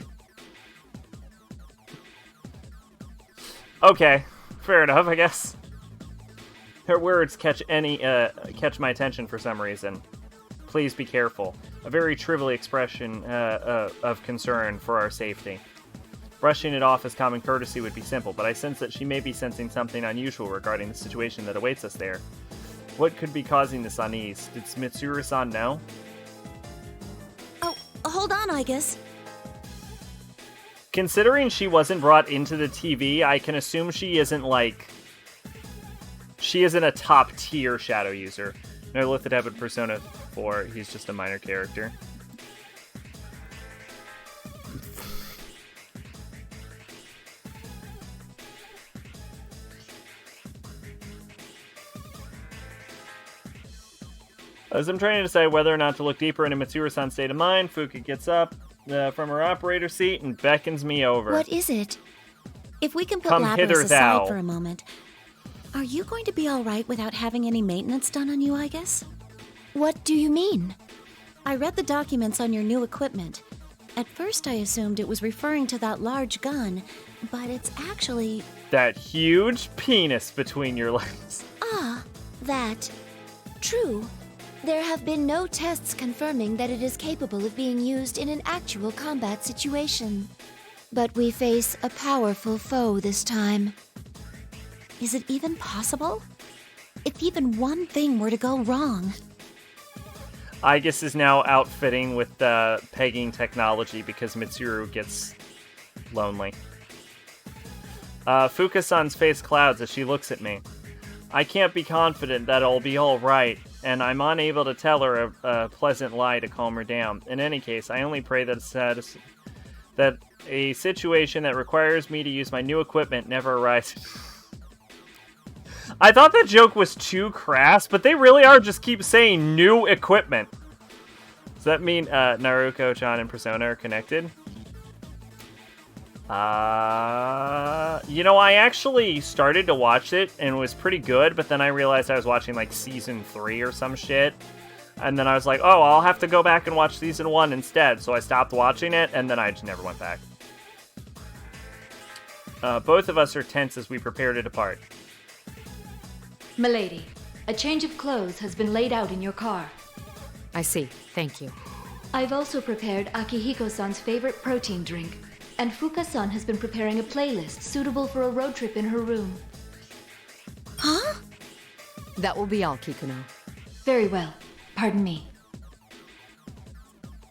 Okay, fair enough, I guess. Her words catch my attention for some reason. Please be careful. A very trivial expression of concern for our safety. Brushing it off as common courtesy would be simple, but I sense that she may be sensing something unusual regarding the situation that awaits us there. What could be causing this unease? Did Mitsuru-san know? Oh, hold on, I guess. Considering she wasn't brought into the TV, I can assume she isn't, like... She isn't a top-tier shadow user. No, looked at that with Persona 4. He's just a minor character. As I'm trying to decide whether or not to look deeper into Mitsuru-san's state of mind, Fuka gets up from her operator seat and beckons me over. What is it? If we can put Come Labrys hither, aside thou. for a moment, are you going to be all right without having any maintenance done on you, I guess? What do you mean? I read the documents on your new equipment. At first I assumed it was referring to that large gun, but it's actually... That huge penis between your legs. Ah, that. True. There have been no tests confirming that it is capable of being used in an actual combat situation. But we face a powerful foe this time. Is it even possible? If even one thing were to go wrong... Aegis is now outfitting with pegging technology because Mitsuru gets lonely. Fuka-san's face clouds as she looks at me. I can't be confident that it'll be alright, and I'm unable to tell her a pleasant lie to calm her down. In any case, I only pray that that a situation that requires me to use my new equipment never arises. I thought that joke was too crass, but they really are just keep saying new equipment. Does that mean Naruko-chan and Persona are connected? You know, I actually started to watch it and it was pretty good, but then I realized I was watching like season 3 or some shit. And then I was like, oh, I'll have to go back and watch season 1 instead. So I stopped watching it and then I just never went back. Both of us are tense as we prepare to depart. Milady, a change of clothes has been laid out in your car. I see. Thank you. I've also prepared Akihiko-san's favorite protein drink, and Fuka-san has been preparing a playlist suitable for a road trip in her room. Huh? That will be all, Kikuno. Very well. Pardon me.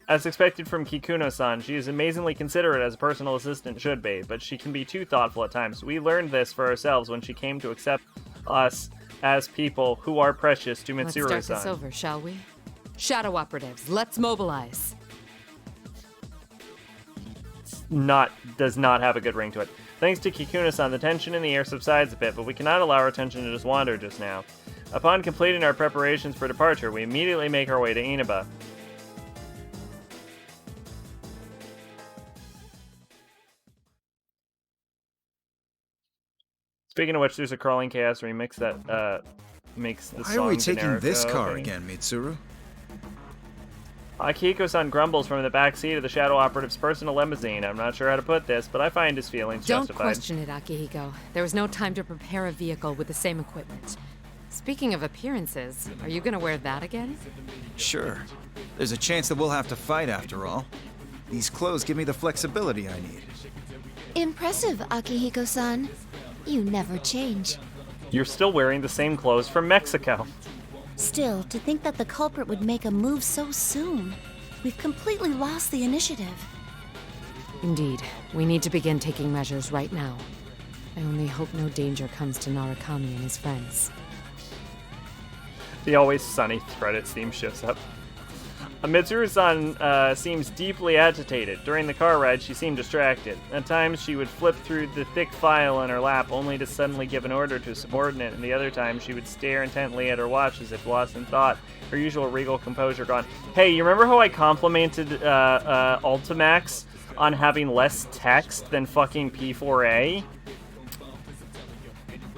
As expected from Kikuno-san, she is amazingly considerate as a personal assistant should be, but she can be too thoughtful at times. We learned this for ourselves when she came to accept us as people who are precious to Mitsuru-san. Let's start this over, shall we? Shadow operatives, let's mobilize. Does not have a good ring to it. Thanks to Kikuno-san, the tension in the air subsides a bit, but we cannot allow our attention to just wander just now. Upon completing our preparations for departure, we immediately make our way to Inaba. Speaking of which, there's a Crawling Chaos remix that makes the song Why are we taking generic. this car again, Mitsuru? Akihiko-san grumbles from the back seat of the Shadow Operative's personal limousine. I'm not sure how to put this, but I find his feelings Don't justified. question it, Akihiko. There was no time to prepare a vehicle with the same equipment. Speaking of appearances, are you gonna wear that again? Sure. There's a chance that we'll have to fight after all. These clothes give me the flexibility I need. Impressive, Akihiko-san. You never change. You're still wearing the same clothes from Mexico. Still, to think that the culprit would make a move so soon. We've completely lost the initiative. Indeed. We need to begin taking measures right now. I only hope no danger comes to Narukami and his friends. The Always Sunny credits theme shows up. Mitsuru-san seems deeply agitated. During the car ride, she seemed distracted. At times, she would flip through the thick file in her lap, only to suddenly give an order to a subordinate, and the other time, she would stare intently at her watch as if lost in thought, her usual regal composure gone. Hey, you remember how I complimented Ultimax on having less text than fucking P4A?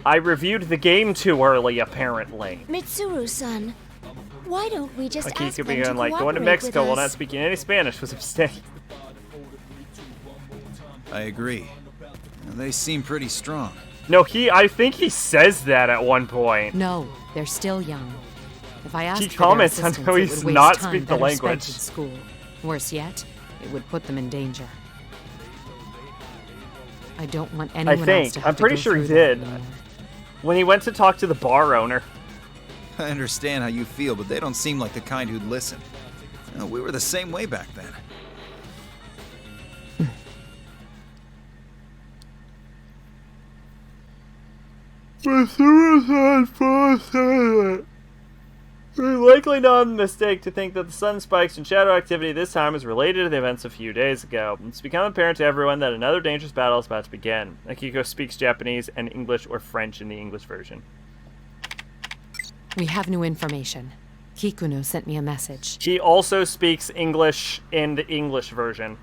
I reviewed the game too early, apparently. Mitsuru-san, why don't we just ask them to being like, going to Mexico while not speaking any Spanish was a mistake. I agree. They seem pretty strong. No, I think he says that at one point. No, they're still young. If I asked he for comments their on assistance, how it he's would not waste time speak the better language. spent in school. Worse yet, it would put them in danger. I don't want anyone else to have I'm pretty to go sure he through that did. anymore. When he went to talk to the bar owner. I understand how you feel, but they don't seem like the kind who'd listen. We were the same way back then. Likely not a mistake to think that the sun spikes and shadow activity this time is related to the events a few days ago. It's become apparent to everyone that another dangerous battle is about to begin. Akiko speaks Japanese and English or French in the English version. We have new information. Kikuno sent me a message. He also speaks English in the English version.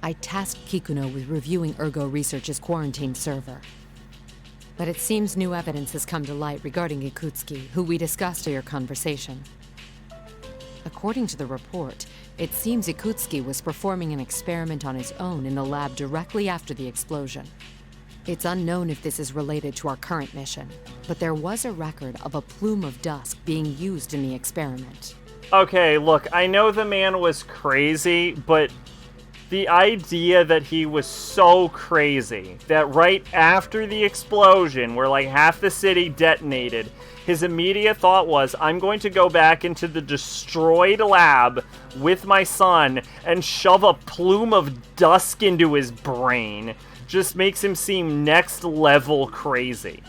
I tasked Kikuno with reviewing Ergo Research's quarantine server. But it seems new evidence has come to light regarding Ikutsuki, who we discussed at your conversation. According to the report, it seems Ikutsuki was performing an experiment on his own in the lab directly after the explosion. It's unknown if this is related to our current mission, but there was a record of a plume of dust being used in the experiment. Okay, look, I know the man was crazy, but the idea that he was so crazy that right after the explosion, where like half the city detonated, his immediate thought was, I'm going to go back into the destroyed lab with my son and shove a plume of dust into his brain, just makes him seem next level crazy.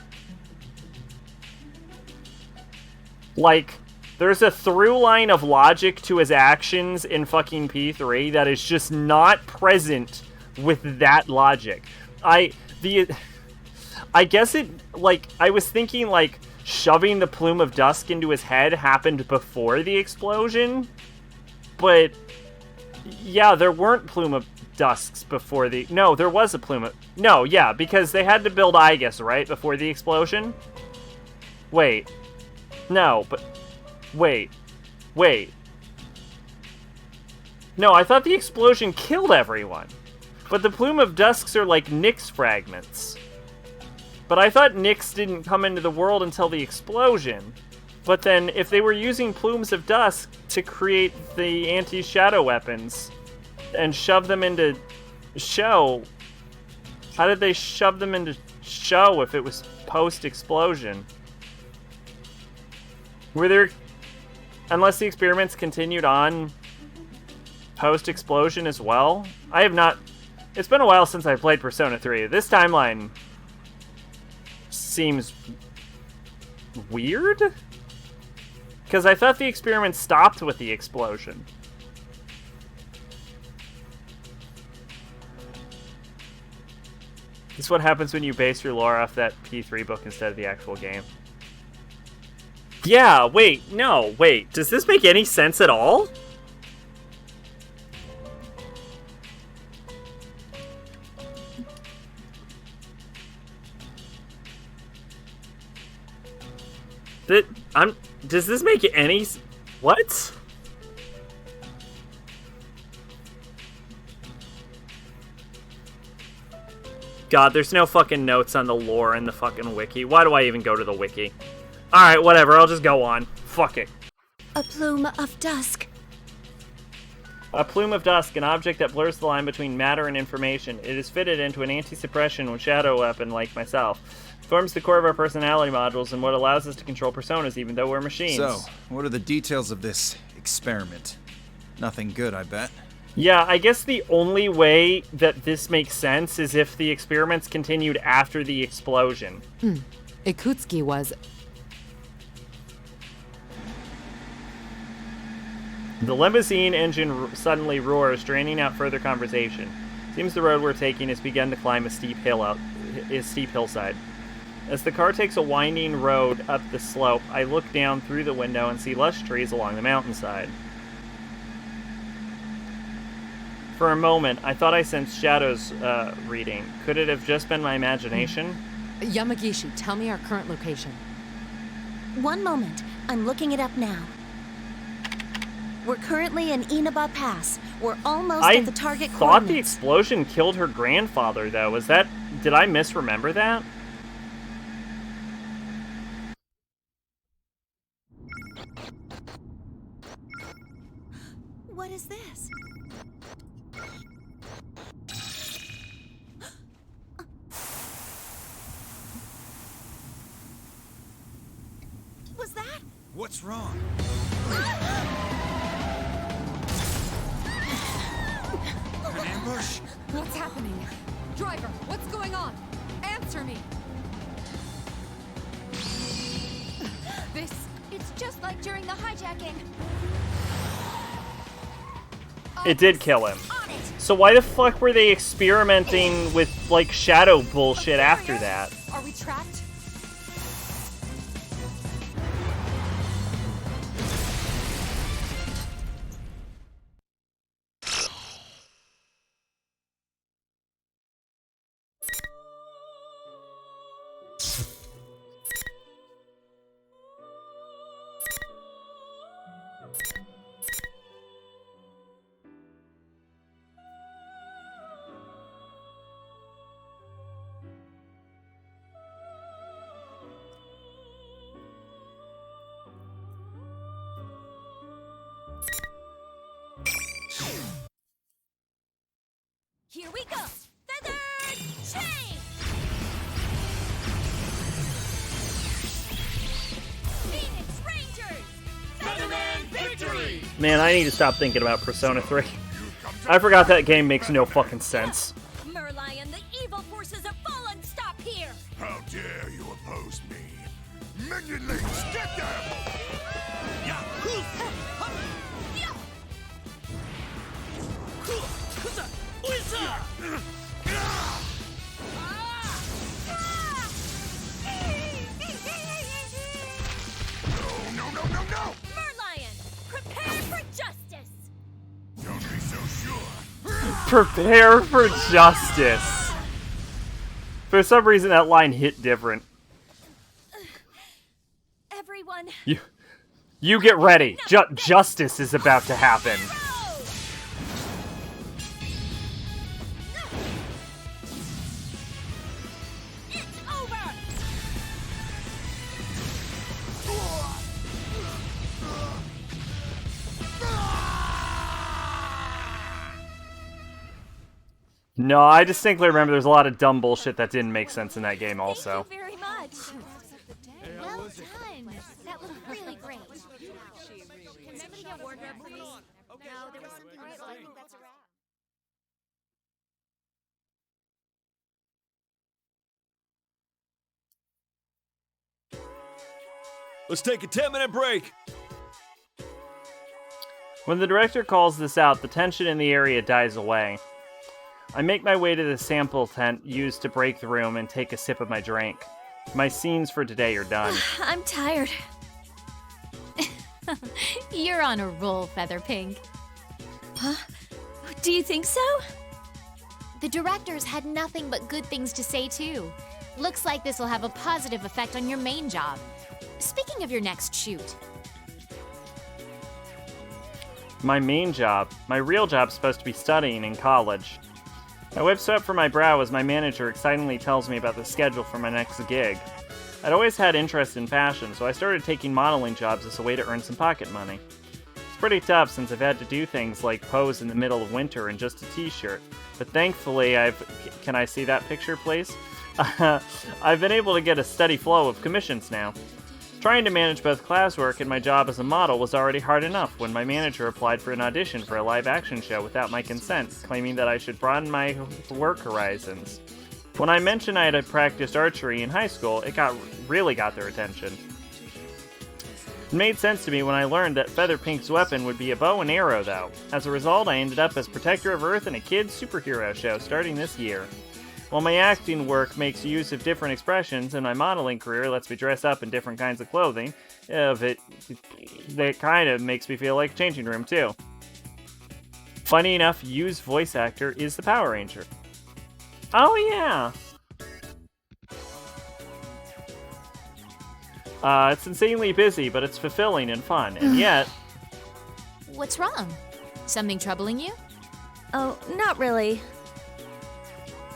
Like, there's a through line of logic to his actions in fucking P3 that is just not present with that logic. I guess it, like, I was thinking, like, shoving the plume of dust into his head happened before the explosion, but Yeah, there weren't Plume of Dusks before the... No, there was a Plume of... No, yeah, because they had to build Aegis, right? Before the explosion? Wait. No, but... Wait. No, I thought the explosion killed everyone. But the Plume of Dusks are like Nyx fragments. But I thought Nyx didn't come into the world until the explosion. But then, if they were using Plumes of Dusk to create the anti-shadow weapons and shove them into Show, how did they shove them into Show if it was post-explosion? Were there... Unless the experiments continued on post-explosion as well? I have not... It's been a while since I played Persona 3. This timeline seems weird? Because I thought the experiment stopped with the explosion. This is what happens when you base your lore off that P3 book instead of the actual game. Yeah, wait, no, wait. Does this make any sense at all? Does this make any... What? God, there's no fucking notes on the lore in the fucking wiki. Why do I even go to the wiki? Alright, whatever, I'll just go on. Fuck it. A plume of dusk. A plume of dusk, an object that blurs the line between matter and information. It is fitted into an anti-suppression shadow weapon like myself. It forms the core of our personality modules and what allows us to control personas even though we're machines. So, what are the details of this experiment? Nothing good, I bet. Yeah, I guess the only way that this makes sense is if the experiments continued after the explosion. Ikutsuki was... The limousine engine suddenly roars, draining out further conversation. Seems the road we're taking has begun to climb a steep hillside. As the car takes a winding road up the slope, I look down through the window and see lush trees along the mountainside. For a moment, I thought I sensed shadows reading. Could it have just been my imagination? Yamagishi, tell me our current location. One moment. I'm looking it up now. We're currently in Inaba Pass. We're almost at the target coordinates. I thought the explosion killed her grandfather, though. Was that... Did I misremember that? What is this? Was that? What's wrong? An ambush? What's happening? Driver, what's going on? Answer me! It's just like during the hijacking. It did kill him. So why the fuck were they experimenting with, like, shadow bullshit after that? Are we trapped? Here we go! Feathered chain! Phoenix Rangers! Featherman victory! Man, I need to stop thinking about Persona 3. I forgot that game makes no fucking sense. Merlion, the evil forces have fallen! Stop here! How dare you oppose me? Minions, get them! No! Merlion, prepare for justice! Don't be so Prepare for justice. For some reason, that line hit different. Everyone. You get ready. Justice is about to happen. No, I distinctly remember there's a lot of dumb bullshit that didn't make sense in that game also. Thank you very much. Well done. That was really great. Can somebody get wardrobe, please? No, there was something else. I think that's a wrap. Let's take a 10-minute break. When the director calls this out, the tension in the area dies away. I make my way to the sample tent used to break the room and take a sip of my drink. My scenes for today are done. I'm tired. You're on a roll, Featherpink. Huh? Do you think so? The directors had nothing but good things to say, too. Looks like this will have a positive effect on your main job. Speaking of your next shoot. My main job. My real job's supposed to be studying in college. I whip sweat from my brow as my manager excitingly tells me about the schedule for my next gig. I'd always had interest in fashion, so I started taking modeling jobs as a way to earn some pocket money. It's pretty tough since I've had to do things like pose in the middle of winter in just a t-shirt, but thankfully Can I see that picture, please? I've been able to get a steady flow of commissions now. Trying to manage both classwork and my job as a model was already hard enough when my manager applied for an audition for a live-action show without my consent, claiming that I should broaden my work horizons. When I mentioned I had practiced archery in high school, it really got their attention. It made sense to me when I learned that Featherpink's weapon would be a bow and arrow, though. As a result, I ended up as Protector of Earth in a kids' superhero show starting this year. While my acting work makes use of different expressions and my modeling career lets me dress up in different kinds of clothing, that kind of makes me feel like a changing room, too. Funny enough, Yu's voice actor is the Power Ranger. Oh, yeah! It's insanely busy, but it's fulfilling and fun, and yet... What's wrong? Something troubling you? Oh, not really.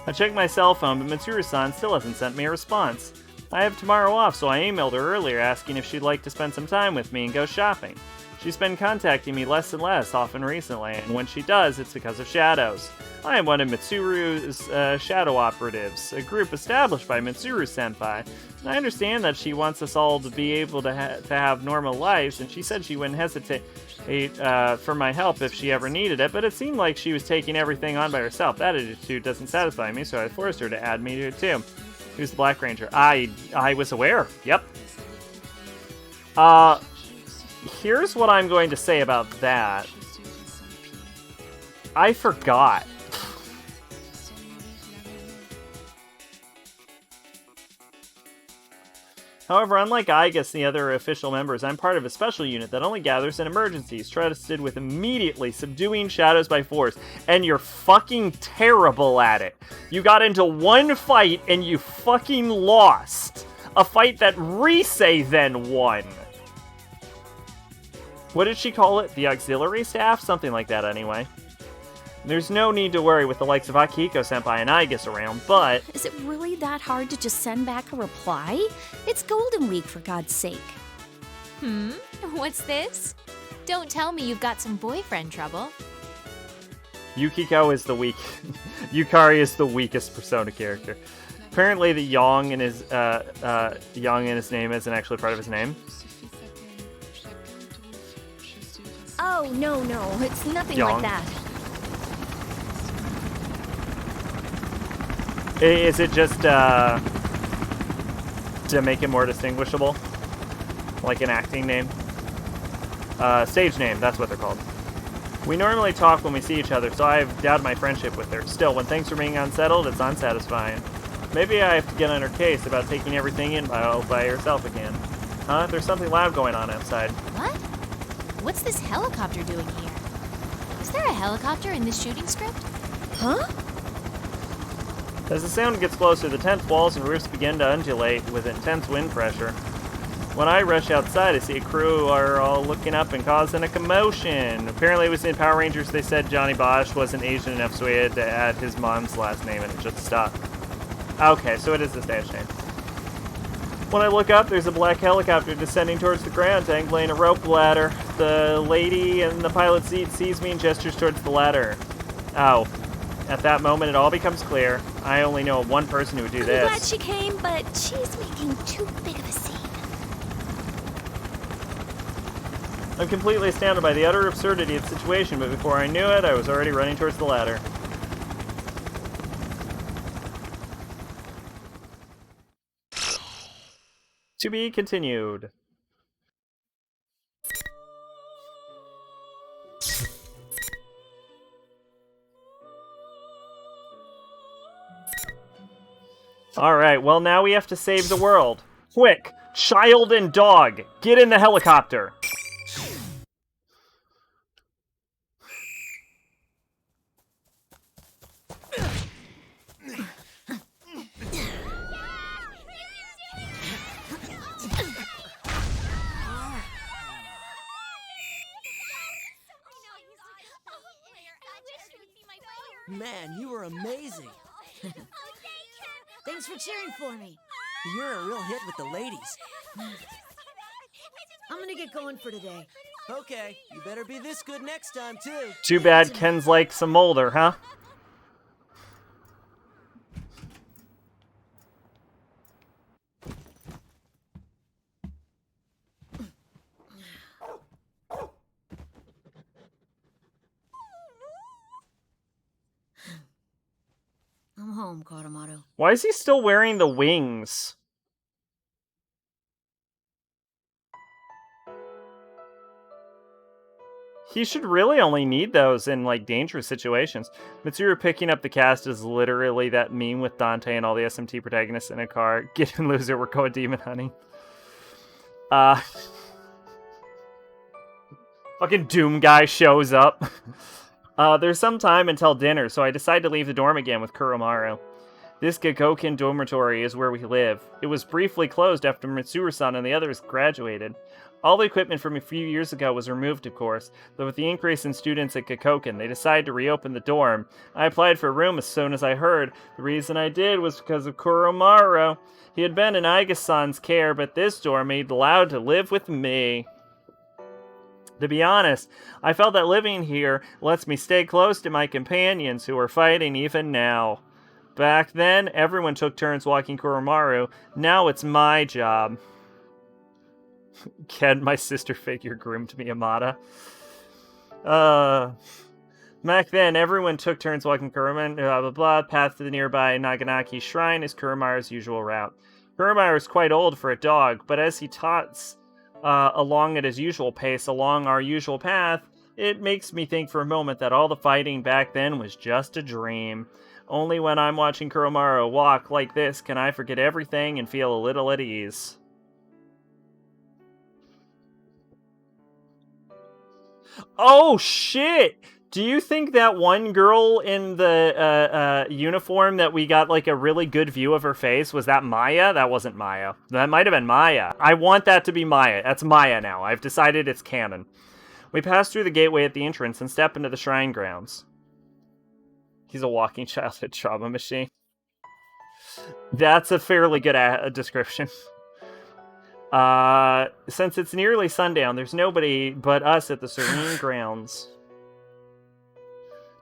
I checked my cell phone, but Mitsuru-san still hasn't sent me a response. I have tomorrow off, so I emailed her earlier asking if she'd like to spend some time with me and go shopping. She's been contacting me less and less often recently, and when she does, it's because of Shadows. I am one of Mitsuru's Shadow Operatives, a group established by Mitsuru-senpai. I understand that she wants us all to be able to have normal lives, and she said she wouldn't hesitate for my help if she ever needed it, but it seemed like she was taking everything on by herself. That attitude doesn't satisfy me, so I forced her to add me to it too. Who's the Black Ranger? I was aware. Yep. Here's what I'm going to say about that. I forgot. However, unlike Igus and the other official members, I'm part of a special unit that only gathers in emergencies, trusted with immediately subduing shadows by force, and you're fucking terrible at it. You got into one fight and you fucking lost. A fight that Rise then won. What did she call it? The auxiliary staff? Something like that anyway. There's no need to worry with the likes of Akihiko-senpai and Igus around, but... Is it really that hard to just send back a reply? It's Golden Week, for God's sake. What's this? Don't tell me you've got some boyfriend trouble. Yukiko is the weak... Yukari is the weakest Persona character. Apparently the Yang in his name isn't actually part of his name. Oh, no, it's nothing like that. Is it just, to make it more distinguishable? Like an acting name? Stage name, that's what they're called. We normally talk when we see each other, so I've doubted my friendship with her. Still, when things are being unsettled, it's unsatisfying. Maybe I have to get on her case about taking everything in by herself again. Huh? There's something loud going on outside. What? What's this helicopter doing here? Is there a helicopter in this shooting script? Huh? As the sound gets closer, the tent's walls and roofs begin to undulate with intense wind pressure. When I rush outside, I see a crew are all looking up and causing a commotion. Apparently it was in Power Rangers they said Johnny Bosch wasn't Asian enough, so he had to add his mom's last name and it just stuck. Okay, so it is the stage name. When I look up, there's a black helicopter descending towards the ground, dangling a rope ladder. The lady in the pilot's seat sees me and gestures towards the ladder. Oh. At that moment, it all becomes clear. I only know of one person who would do this. I'm glad she came, but she's making too big of a scene. I'm completely astounded by the utter absurdity of the situation, but before I knew it, I was already running towards the ladder. To be continued. Alright, well now we have to save the world. Quick! Child and dog! Get in the helicopter! Man, you were amazing. Thanks for cheering for me. You're a real hit with the ladies. I'm gonna get going for today. Okay, you better be this good next time, too. Too bad Ken's like some Mulder, huh? I'm home, Koromaru. Why is he still wearing the wings? He should really only need those in, like, dangerous situations. Mitsuru picking up the cast is literally that meme with Dante and all the SMT protagonists in a car. Get in, loser, we're going demon hunting. Fucking Doom guy shows up. There's some time until dinner, so I decide to leave the dorm again with Kuromaru. This Gakoken dormitory is where we live. It was briefly closed after Mitsuru-san and the others graduated. All the equipment from a few years ago was removed, of course, but with the increase in students at Gakoken, they decided to reopen the dorm. I applied for a room as soon as I heard. The reason I did was because of Kuromaru. He had been in Aiga-san's care, but this dorm made allowed to live with me. To be honest, I felt that living here lets me stay close to my companions who are fighting even now. Back then, everyone took turns walking Kuromaru. Now it's my job. Ken, my sister figure groomed Miyamada. Back then, everyone took turns walking Kuromaru, blah blah blah. Path to the nearby Naganaki Shrine is Kuromaru's usual route. Kuromaru is quite old for a dog, but as he tots along at his usual pace along our usual path, it makes me think for a moment that all the fighting back then was just a dream. Only when I'm watching Kuromaru walk like this can I forget everything and feel a little at ease. Oh shit! Do you think that one girl in the uniform that we got like a really good view of her face, was that Maya? That wasn't Maya. That might have been Maya. I want that to be Maya. That's Maya now. I've decided it's canon. We pass through the gateway at the entrance and step into the shrine grounds. He's a walking childhood trauma machine. That's a fairly good description. Since it's nearly sundown, there's nobody but us at the serene grounds.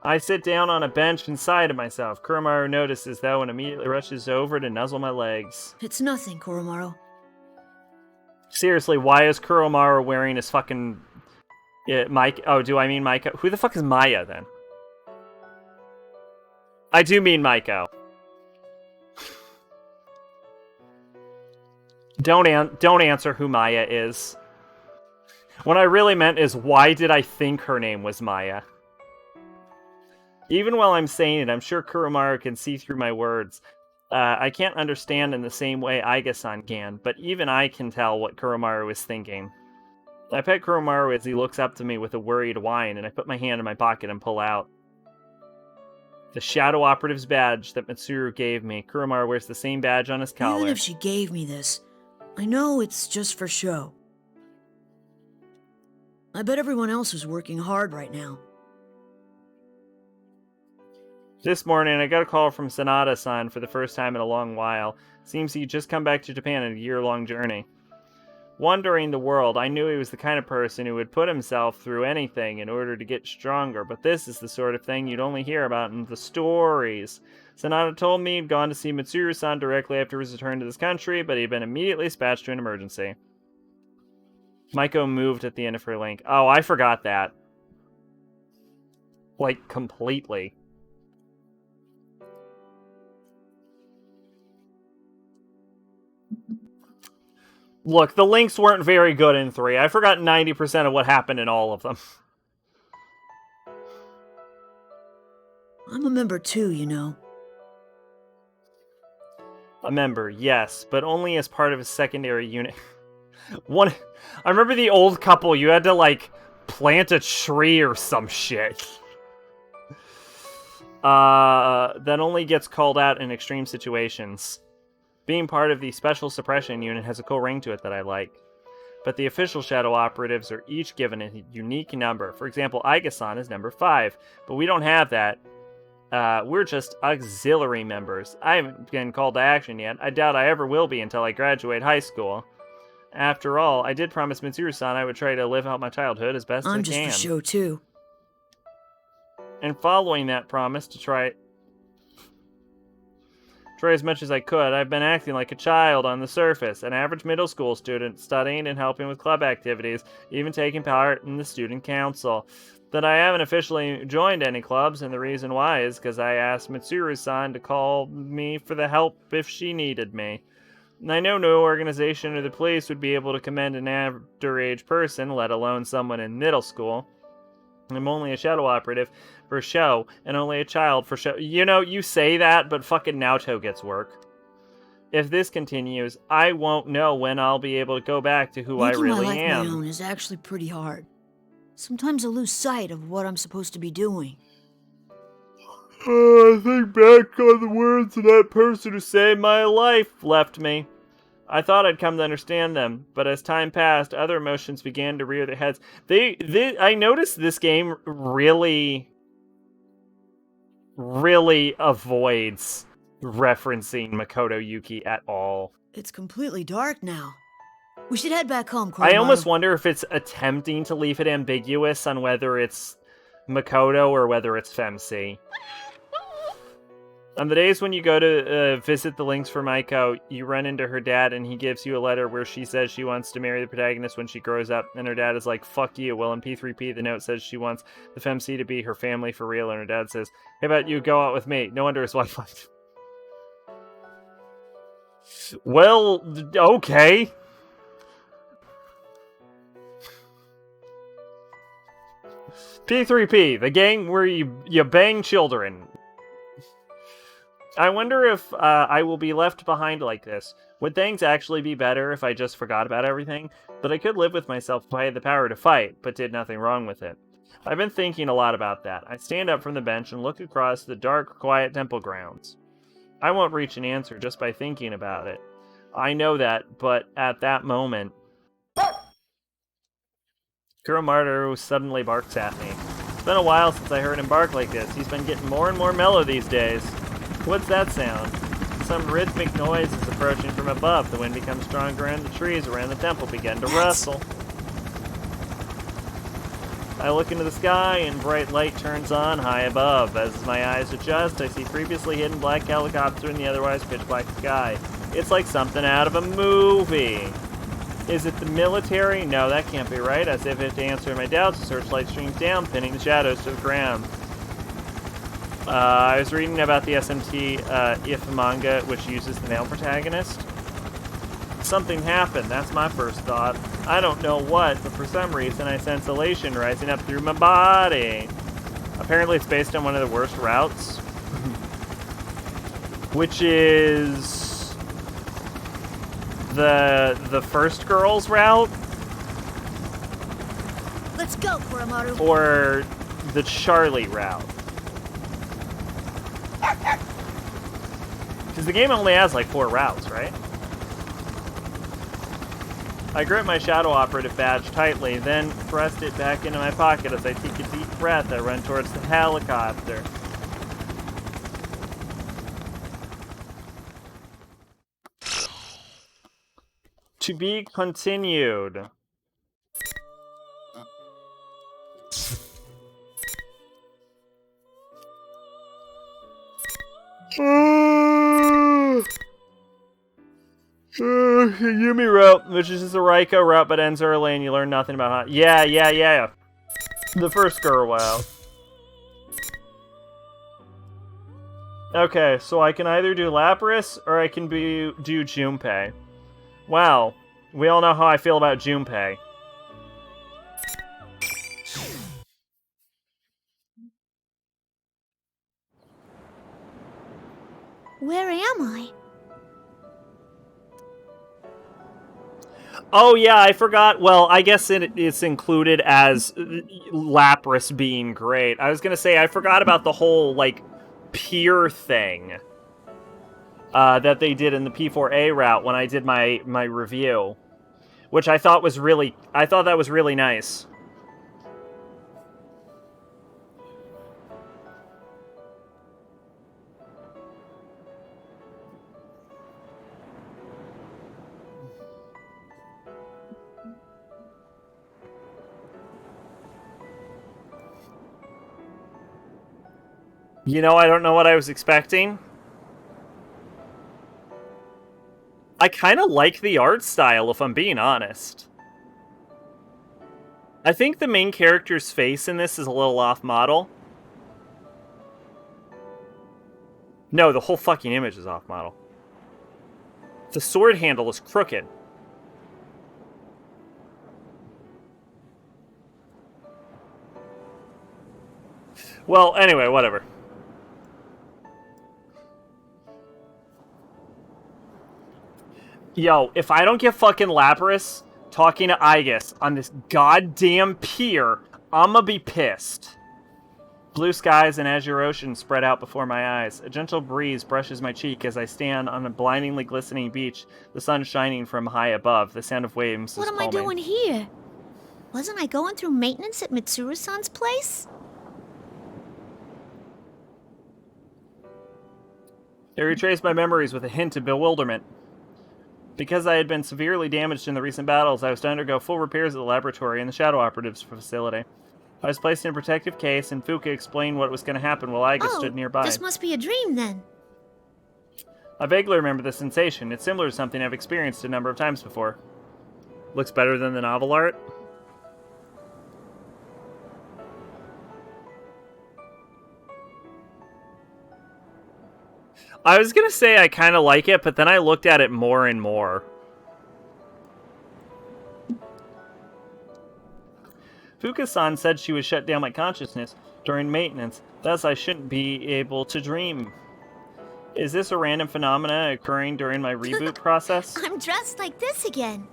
I sit down on a bench and sigh to myself. Kuromaru notices, though, and immediately rushes over to nuzzle my legs. It's nothing, Koromaru. Seriously, why is Kuromaru wearing his fucking... Mike? Oh, do I mean Maiko? Who the fuck is Maya, then? I do mean Maiko. Don't answer who Maya is. What I really meant is, why did I think her name was Maya? Even while I'm saying it, I'm sure Kuromaru can see through my words. I can't understand in the same way Aiga-san can, but even I can tell what Kuromaru is thinking. I pet Kuromaru as he looks up to me with a worried whine, and I put my hand in my pocket and pull out The Shadow Operative's badge that Mitsuru gave me. Kuramaru wears the same badge on his collar. Even if she gave me this, I know it's just for show. I bet everyone else is working hard right now. This morning, I got a call from Sanada-san for the first time in a long while. Seems he'd just come back to Japan on a year-long journey. Wandering the world, I knew he was the kind of person who would put himself through anything in order to get stronger, but this is the sort of thing you'd only hear about in the stories. Sanada told me he'd gone to see Mitsuru-san directly after his return to this country, but he'd been immediately dispatched to an emergency. Maiko moved at the end of her link. Oh, I forgot that. Like, completely. Look, the links weren't very good in 3. I forgot 90% of what happened in all of them. I'm a member too, you know. A member, yes, but only as part of a secondary unit. I remember the old couple, you had to, like, plant a tree or some shit. That only gets called out in extreme situations. Being part of the Special Suppression Unit has a cool ring to it that I like. But the official Shadow Operatives are each given a unique number. For example, Aiga-san is number 5, but we don't have that. We're just auxiliary members. I haven't been called to action yet. I doubt I ever will be until I graduate high school. After all, I did promise Mitsuru-san I would try to live out my childhood as best as I can. I'm just for show too. And following that promise to try as much as I could, I've been acting like a child on the surface, an average middle school student, studying and helping with club activities, even taking part in the student council. But I haven't officially joined any clubs, and the reason why is because I asked Mitsuru-san to call me for the help if she needed me. And I know no organization or the police would be able to commend an underage person, let alone someone in middle school. I'm only a Shadow Operative for show, and only a child for show. You know, you say that, but fucking Naoto gets work. If this continues, I won't know when I'll be able to go back to who I really Making my life am. my own is actually pretty hard. Sometimes I lose sight of what I'm supposed to be doing. I think back on the words of that person who saved my life left me. I thought I'd come to understand them, but as time passed, other emotions began to rear their heads. I noticed this game really avoids referencing Makoto Yuki at all. It's completely dark now. We should head back home, I Kuramaru. almost wonder if it's attempting to leave it ambiguous on whether it's Makoto or whether it's Femc. On the days when you go to visit the links for Maiko, you run into her dad and he gives you a letter where she says she wants to marry the protagonist when she grows up, and her dad is like, fuck you. Well, in P3P, the note says she wants the Femc to be her family for real, and her dad says, hey, about you, go out with me. No wonder his wife left. Well, okay. P3P, the gang where you bang children. I wonder if I will be left behind like this. Would things actually be better if I just forgot about everything? But I could live with myself if I had the power to fight, but did nothing wrong with it. I've been thinking a lot about that. I stand up from the bench and look across the dark, quiet temple grounds. I won't reach an answer just by thinking about it. I know that, but at that moment... Kuramaru suddenly barks at me. It's been a while since I heard him bark like this. He's been getting more and more mellow these days. What's that sound? Some rhythmic noise is approaching from above. The wind becomes stronger and the trees around the temple begin to rustle. I look into the sky and bright light turns on high above. As my eyes adjust, I see previously hidden black helicopter in the otherwise pitch black sky. It's like something out of a movie. Is it the military? No, that can't be right. As if to answer my doubts, the searchlight streams down, pinning the shadows to the ground. I was reading about the SMT If manga, which uses the male protagonist. Something happened, that's my first thought. I don't know what, but for some reason I sense elation rising up through my body. Apparently it's based on one of the worst routes. Which is... the first girl's route? Let's go, Kuramaru. Or the Charlie route? Because the game only has like 4 routes, right? I grip my Shadow Operative badge tightly, then thrust it back into my pocket. As I take a deep breath, I run towards the helicopter. To be continued. Yumi route, which is just a Raiko route but ends early and you learn nothing about how. Yeah. The first girl route. Okay, so I can either do Lapras or I can do Junpei. Wow, we all know how I feel about Junpei. Where am I? Oh yeah, I forgot. Well, I guess it's included as Lapras being great. I was gonna say I forgot about the whole like pier thing that they did in the P4A route when I did my review, which I thought was really that was really nice. You know, I don't know what I was expecting. I kind of like the art style, if I'm being honest. I think the main character's face in this is a little off-model. No, the whole fucking image is off-model. The sword handle is crooked. Well, anyway, whatever. Yo, if I don't get fucking Lapras talking to Aigis on this goddamn pier, I'ma be pissed. Blue skies and azure ocean spread out before my eyes. A gentle breeze brushes my cheek as I stand on a blindingly glistening beach, the sun shining from high above. The sound of waves is calming. What am I doing here? Wasn't I going through maintenance at Mitsuru-san's place? I retraced my memories with a hint of bewilderment. Because I had been severely damaged in the recent battles, I was to undergo full repairs at the laboratory and the Shadow Operatives facility. I was placed in a protective case, and Fuka explained what was going to happen while Aigis stood nearby. This must be a dream, then. I vaguely remember the sensation. It's similar to something I've experienced a number of times before. Looks better than the novel art. I was going to say I kind of like it, but then I looked at it more and more. Fuka-san said she would shut down my consciousness during maintenance, thus I shouldn't be able to dream. Is this a random phenomena occurring during my reboot process? I'm dressed like this again.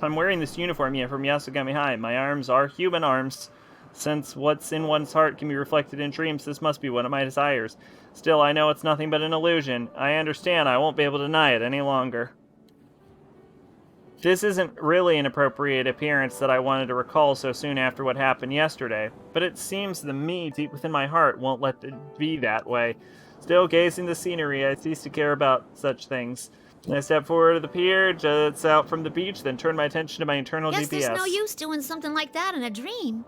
I'm wearing this uniform from Yasogami High. My arms are human arms. Since what's in one's heart can be reflected in dreams, this must be one of my desires. Still, I know it's nothing but an illusion. I understand I won't be able to deny it any longer. This isn't really an appropriate appearance that I wanted to recall so soon after what happened yesterday, but it seems the me deep within my heart won't let it be that way. Still gazing the scenery, I cease to care about such things. I step forward to the pier, jets out from the beach, then turn my attention to my internal Guess GPS. there's no use doing something like that in a dream.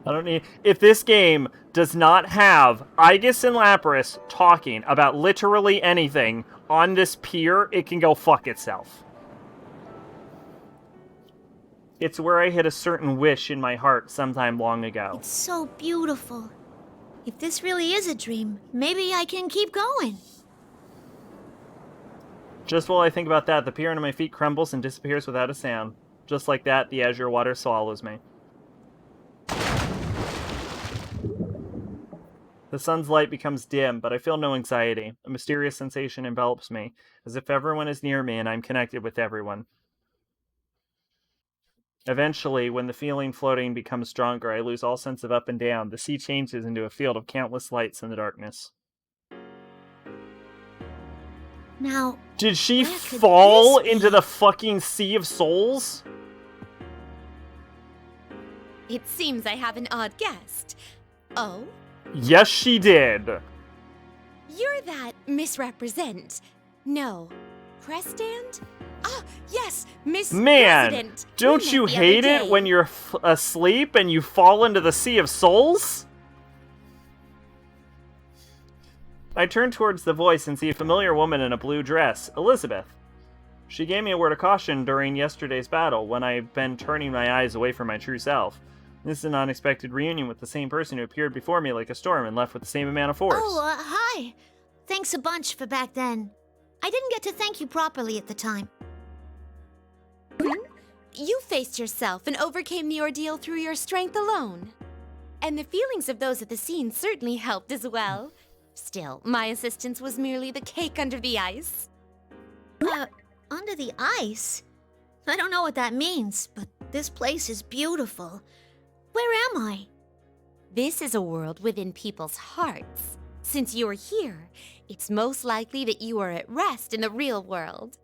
I don't need... If this game does not have Aigis and Lapras talking about literally anything on this pier, it can go fuck itself. It's where I hit a certain wish in my heart sometime long ago. It's so beautiful. If this really is a dream, maybe I can keep going. Just while I think about that, the pier under my feet crumbles and disappears without a sound. Just like that, the azure water swallows me. The sun's light becomes dim, but I feel no anxiety. A mysterious sensation envelops me, as if everyone is near me and I'm connected with everyone. Eventually, when the feeling floating becomes stronger, I lose all sense of up and down. The sea changes into a field of countless lights in the darkness. Now, did she fall into the fucking Sea of Souls? It seems I have an odd guest. Oh? Yes, she did. You're that misrepresent. No. Press stand? Ah, yes, Miss Man, President. don't We you met the other hate it day. when you're asleep and you fall into the Sea of Souls? I turn towards the voice and see a familiar woman in a blue dress, Elizabeth. She gave me a word of caution during yesterday's battle when I've been turning my eyes away from my true self. This is an unexpected reunion with the same person who appeared before me like a storm and left with the same amount of force. Oh, hi. Thanks a bunch for back then. I didn't get to thank you properly at the time. You faced yourself and overcame the ordeal through your strength alone. And the feelings of those at the scene certainly helped as well. Still, my assistance was merely the cake under the ice. Under the ice? I don't know what that means, but this place is beautiful. Where am I? This is a world within people's hearts. Since you're here, it's most likely that you are at rest in the real world.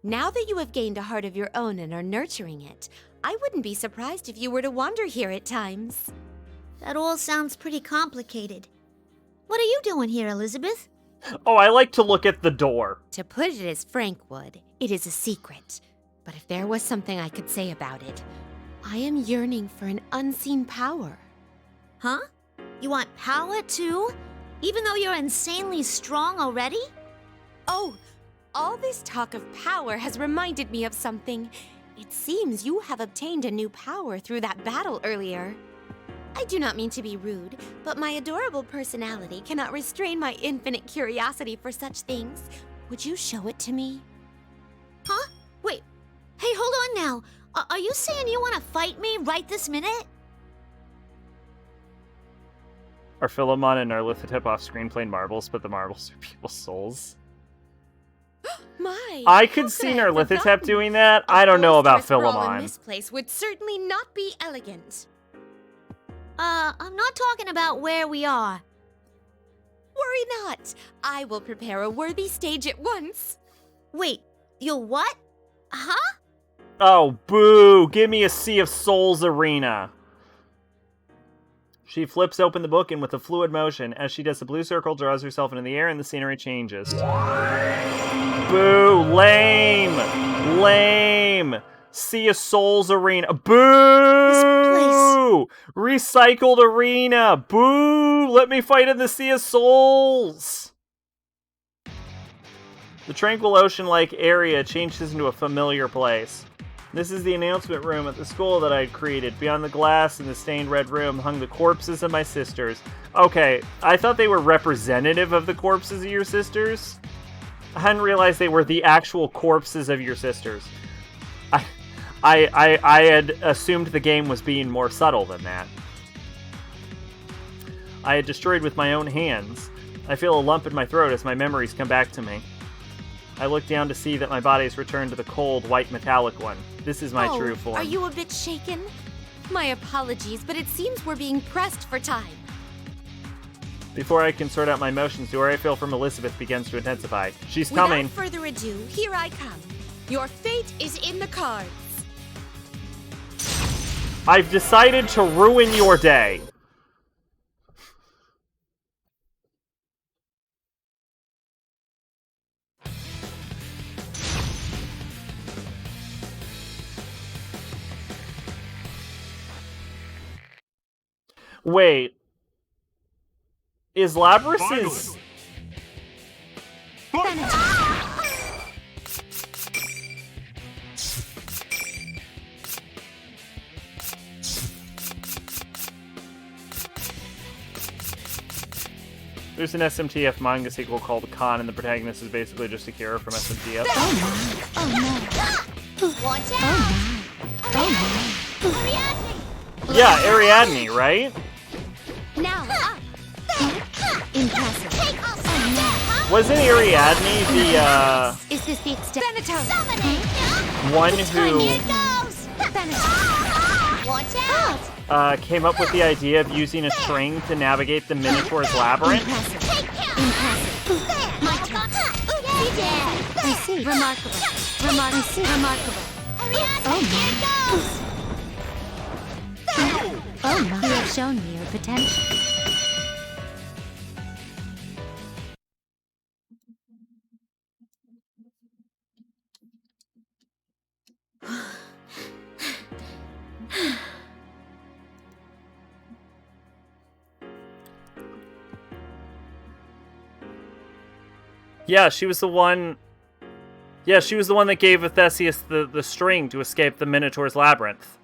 Now that you have gained a heart of your own and are nurturing it, I wouldn't be surprised if you were to wander here at times. That all sounds pretty complicated. What are you doing here, Elizabeth? Oh, I like to look at the door. To put it as Frank would, it is a secret. But if there was something I could say about it, I am yearning for an unseen power. Huh? You want power too? Even though you're insanely strong already? Oh, all this talk of power has reminded me of something. It seems you have obtained a new power through that battle earlier. I do not mean to be rude, but my adorable personality cannot restrain my infinite curiosity for such things. Would you show it to me? Huh? Wait. Hey, hold on now. Are you saying you want to fight me right this minute? Are Philemon and Nerlithotep off screen playing marbles, but the marbles are people's souls? My! I could see Nerlithotep doing that. I don't know about Philemon. This place would certainly not be elegant. I'm not talking about where we are. Worry not. I will prepare a worthy stage at once. Wait, you'll what? Huh? Oh, boo! Give me a Sea of Souls arena. She flips open the book and with a fluid motion, as she does, the blue circle draws herself into the air and the scenery changes. Boo! Lame! Lame! Sea of Souls arena. Boo! Recycled arena. Boo! Let me fight in the Sea of Souls. The tranquil ocean-like area changes into a familiar place. This is the announcement room at the school that I had created. Beyond the glass in the stained red room hung the corpses of my sisters. Okay, I thought they were representative of the corpses of your sisters. I hadn't realized they were the actual corpses of your sisters. I had assumed the game was being more subtle than that. I had destroyed with my own hands. I feel a lump in my throat as my memories come back to me. I look down to see that my body has returned to the cold, white, metallic one. This is my true form. Are you a bit shaken? My apologies, but it seems we're being pressed for time. Before I can sort out my emotions, the aura I feel from Elizabeth begins to intensify. She's coming. Without further ado, here I come. Your fate is in the cards. I've decided to ruin your day. Wait. Is Labrys's... There's an SMTF manga sequel called Khan, and the protagonist is basically just Akira from SMTF. Watch out! Yeah, Ariadne, right? Now up. Impressive. Wasn't Ariadne the, Is this the extent? one who Watch out! came up with the idea of using a string to navigate the Minotaur's labyrinth? I see. Remarkable. Remarkable. Oh my. Oh my. You have shown me your potential. Yeah, she was the one. Yeah, she was the one that gave Theseus the string to escape the Minotaur's labyrinth.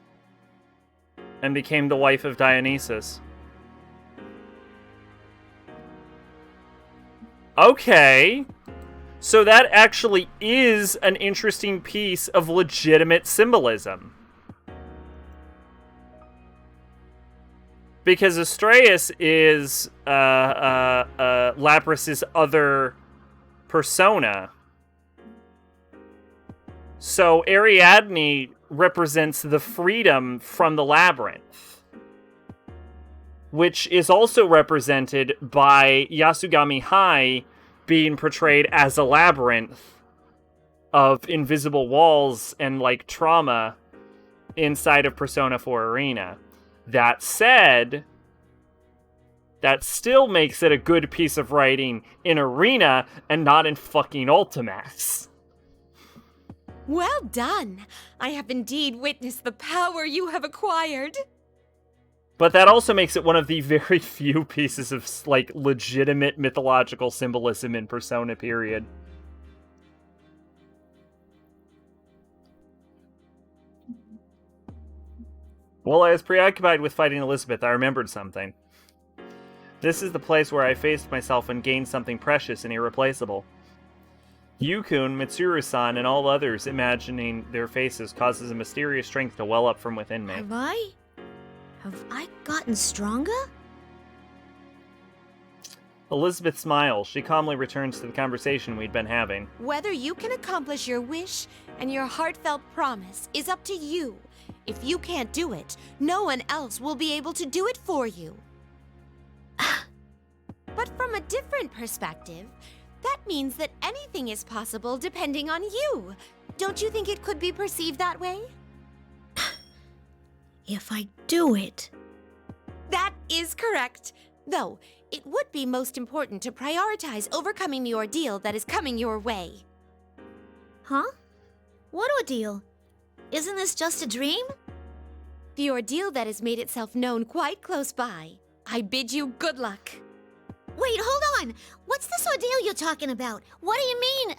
And became the wife of Dionysus. Okay. So that actually is an interesting piece of legitimate symbolism. Because Astraeus is Labrys's other persona. So Ariadne represents the freedom from the labyrinth, which is also represented by Yasugami High being portrayed as a labyrinth of invisible walls and like trauma inside of Persona 4 Arena. That said, that still makes it a good piece of writing in Arena and not in fucking Ultimax. Well done! I have indeed witnessed the power you have acquired. But that also makes it one of the very few pieces of, like, legitimate mythological symbolism in Persona, period. While I was preoccupied with fighting Elizabeth, I remembered something. This is the place where I faced myself and gained something precious and irreplaceable. Yukun, Mitsuru-san, and all others imagining their faces causes a mysterious strength to well up from within me. Have I gotten stronger? Elizabeth smiles. She calmly returns to the conversation we'd been having. Whether you can accomplish your wish and your heartfelt promise is up to you. If you can't do it, no one else will be able to do it for you. But from a different perspective, that means that anything is possible depending on you. Don't you think it could be perceived that way? If I do it. That is correct. Though, it would be most important to prioritize overcoming the ordeal that is coming your way. Huh? What ordeal? Isn't this just a dream? The ordeal that has made itself known quite close by. I bid you good luck. Wait, hold on! What's this ordeal you're talking about? What do you mean?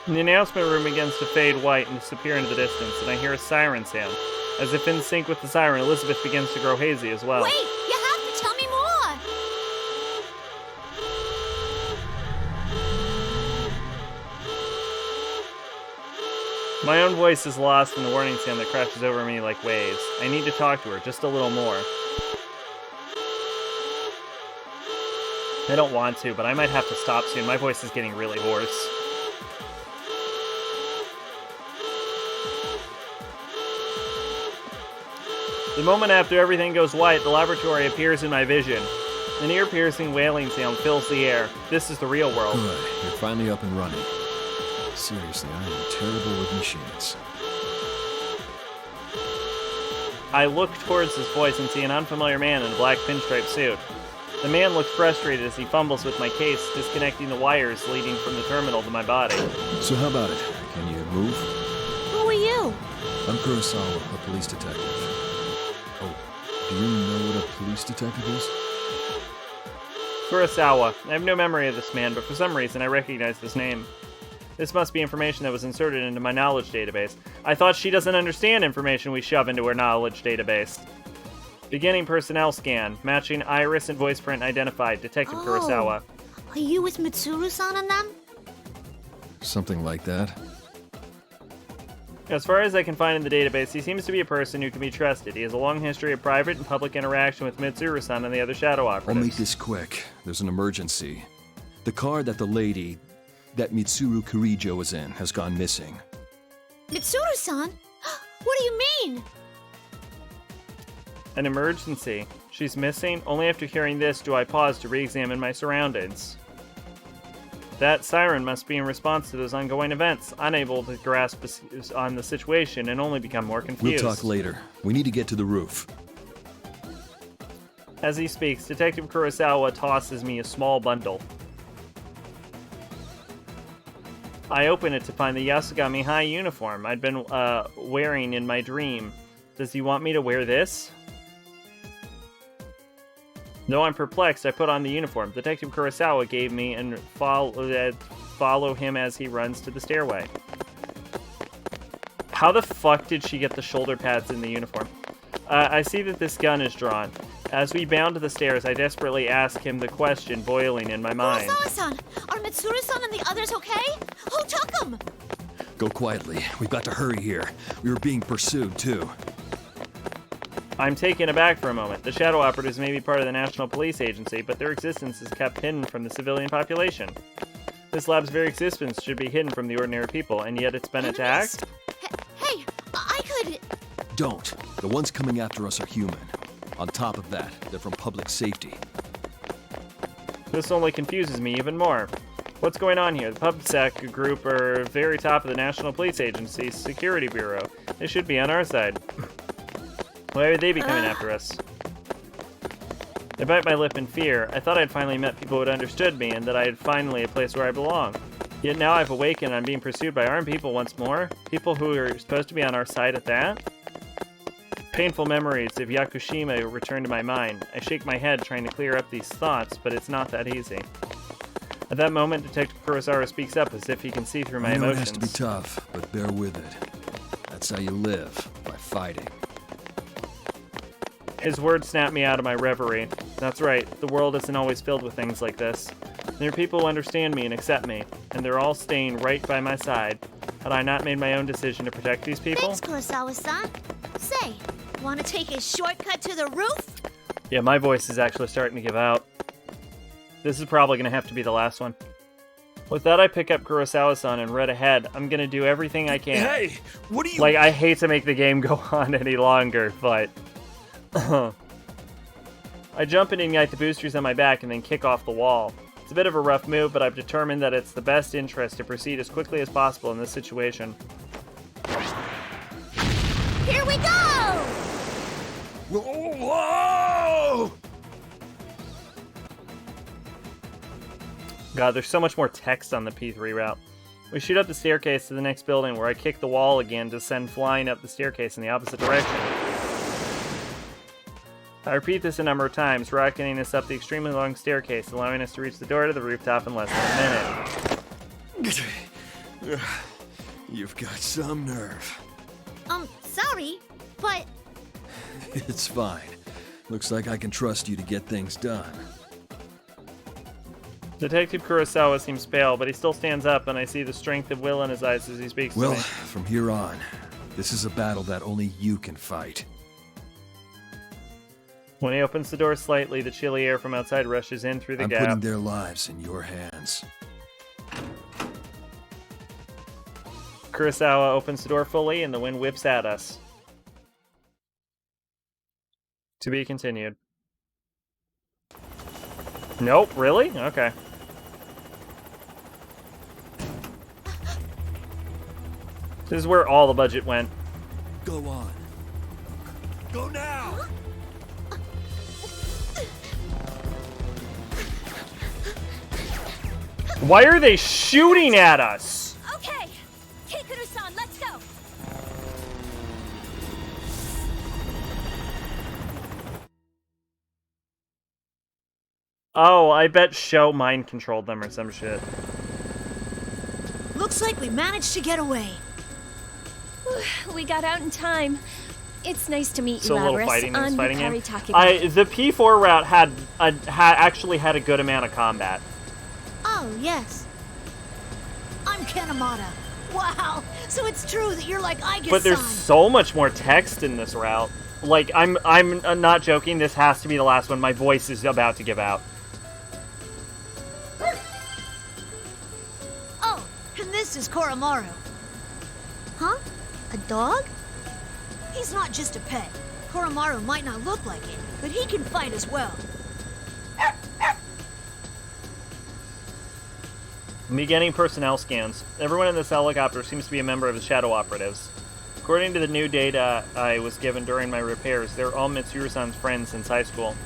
The announcement room begins to fade white and disappear into the distance, and I hear a siren sound. As if in sync with the siren, Elizabeth begins to grow hazy as well. Wait! You have to tell me more! My own voice is lost in the warning sound that crashes over me like waves. I need to talk to her, just a little more. I don't want to, but I might have to stop soon. My voice is getting really hoarse. The moment after everything goes white, the laboratory appears in my vision. An ear-piercing wailing sound fills the air. This is the real world. Good. You're finally up and running. Seriously, I am terrible with machines. I look towards his voice and see an unfamiliar man in a black pinstripe suit. The man looks frustrated as he fumbles with my case, disconnecting the wires leading from the terminal to my body. So how about it? Can you move? Who are you? I'm Kurosawa, a police detective. Oh, do you know what a police detective is? Kurosawa. I have no memory of this man, but for some reason I recognize this name. This must be information that was inserted into my knowledge database. I thought she doesn't understand information we shove into her knowledge database. Beginning personnel scan. Matching iris and voice print identified. Detective Kurosawa. Are you with Mitsuru-san and them? Something like that. As far as I can find in the database, he seems to be a person who can be trusted. He has a long history of private and public interaction with Mitsuru-san and the other shadow operatives. I'll make this quick. There's an emergency. The car that the lady, that Mitsuru Kirijo was in, has gone missing. Mitsuru-san? What do you mean? An emergency. She's missing? Only after hearing this do I pause to re-examine my surroundings. That siren must be in response to those ongoing events, unable to grasp on the situation and only become more confused. We'll talk later. We need to get to the roof. As he speaks, Detective Kurosawa tosses me a small bundle. I open it to find the Yasugami High uniform I'd been wearing in my dream. Does he want me to wear this? Though I'm perplexed, I put on the uniform Detective Kurosawa gave me and follow him as he runs to the stairway. How the fuck did she get the shoulder pads in the uniform? I see that this gun is drawn. As we bound to the stairs, I desperately ask him the question boiling in my mind. Kurosawa-san! Are Mitsuru-san and the others okay? Who took them? Go quietly. We've got to hurry here. We were being pursued, too. I'm taken aback for a moment. The Shadow Operatives may be part of the National Police Agency, but their existence is kept hidden from the civilian population. This lab's very existence should be hidden from the ordinary people, and yet it's been attacked? Hey, I could... Don't. The ones coming after us are human. On top of that, they're from public safety. This only confuses me even more. What's going on here? The PubSec group are very top of the National Police Agency's Security Bureau. They should be on our side. Why would they be coming after us? I bite my lip in fear. I thought I'd finally met people who had understood me and that I had finally a place where I belong. Yet now I've awakened and I'm being pursued by armed people once more? People who are supposed to be on our side at that? Painful memories of Yakushima return to my mind. I shake my head trying to clear up these thoughts, but it's not that easy. At that moment, Detective Kurosawa speaks up as if he can see through my I know emotions. it has to be tough, but bear with it. That's how you live, by fighting. His words snap me out of my reverie. That's right, the world isn't always filled with things like this. There are people who understand me and accept me, and they're all staying right by my side. Had I not made my own decision to protect these people? Thanks, Kurosawa-san. Say, want to take a shortcut to the roof? Yeah, my voice is actually starting to give out. This is probably going to have to be the last one. With that, I pick up Kurosawa-san and read ahead. I'm going to do everything I can. Hey, what are you... Like, I hate to make the game go on any longer, but... I jump and ignite the boosters on my back and then kick off the wall. It's a bit of a rough move, but I've determined that it's the best interest to proceed as quickly as possible in this situation. Here we go! Whoa! God, there's so much more text on the P3 route. We shoot up the staircase to the next building, where I kick the wall again to send flying up the staircase in the opposite direction. I repeat this a number of times, rocketing us up the extremely long staircase, allowing us to reach the door to the rooftop in less than a minute. You've got some nerve. Sorry, but... It's fine. Looks like I can trust you to get things done. Detective Kurosawa seems pale, but he still stands up, and I see the strength of will in his eyes as he speaks to me. Well, from here on, this is a battle that only you can fight. When he opens the door slightly, the chilly air from outside rushes in through the gap. I'm putting their lives in your hands. Kurosawa opens the door fully, and the wind whips at us. To be continued. Nope, really? Okay. This is where all the budget went. Go on. Go now! Why are they shooting at us? Okay, Hikaru-san, let's go. Oh, I bet Sho mind controlled them or some shit. Looks like we managed to get away. We got out in time. It's nice to meet So you, a little Labrys. fighting in this I'm fighting Yukari game. Takeba. The P4 route actually had a good amount of combat. Oh, yes. I'm Kanemata. Wow, so it's true that you're like Aigus-san. But there's so much more text in this route. Like, I'm not joking. This has to be the last one. My voice is about to give out. Oh, and this is Koromaru. Huh? A dog? He's not just a pet. Koromaru might not look like it, but he can fight as well. I'm beginning personnel scans. Everyone in this helicopter seems to be a member of the Shadow Operatives. According to the new data I was given during my repairs, they're all Mitsuru-san's friends since high school.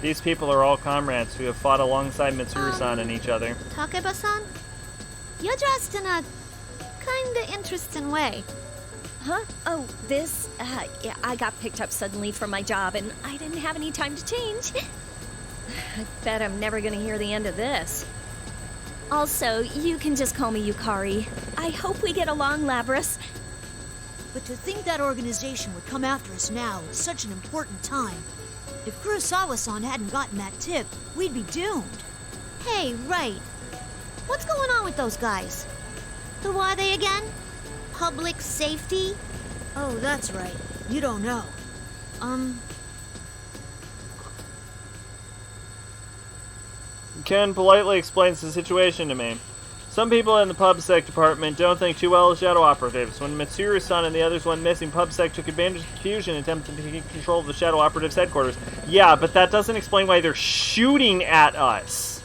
These people are all comrades who have fought alongside Mitsuru-san and each other. Takeba-san? You're dressed in a kinda interesting way. Huh? Oh, this? Yeah, I got picked up suddenly from my job and I didn't have any time to change. I bet I'm never gonna hear the end of this. Also, you can just call me Yukari. I hope we get along, Labrys. But to think that organization would come after us now at such an important time. If Kurosawa-san hadn't gotten that tip, we'd be doomed. Hey, right. What's going on with those guys? Who are they again? Public safety? Oh, that's right. You don't know. Ken politely explains the situation to me. Some people in the PubSec department don't think too well of Shadow Operatives. When Mitsuru-san and the others went missing, PubSec took advantage of confusion and attempted to take control of the Shadow Operatives headquarters. Yeah, but that doesn't explain why they're shooting at us.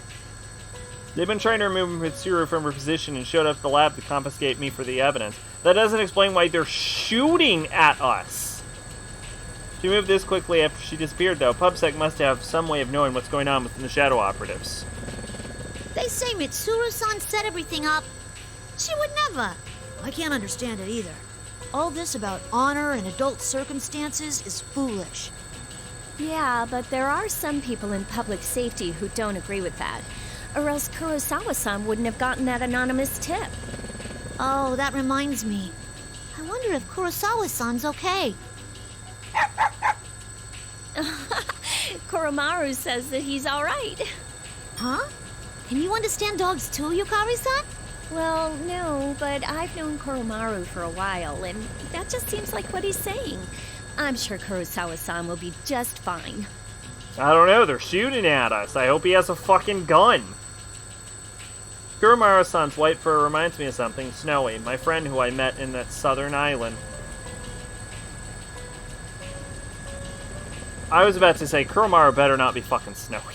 They've been trying to remove Mitsuru from her position and showed up at the lab to confiscate me for the evidence. That doesn't explain why they're shooting at us. She moved this quickly after she disappeared, though. PubSec must have some way of knowing what's going on within the Shadow Operatives. They say Mitsuru-san set everything up. She would never. I can't understand it either. All this about honor and adult circumstances is foolish. Yeah, but there are some people in public safety who don't agree with that. Or else Kurosawa-san wouldn't have gotten that anonymous tip. Oh, that reminds me. I wonder if Kurosawa-san's okay. Koromaru says that he's alright. Huh? Can you understand dogs too, Yukari-san? Well, no, but I've known Koromaru for a while, and that just seems like what he's saying. I'm sure Kurosawa-san will be just fine. I don't know, they're shooting at us. I hope he has a fucking gun. Kuromaru-san's white fur reminds me of something. Snowy, my friend who I met in that southern island. I was about to say, Kuromaru better not be fucking snowy.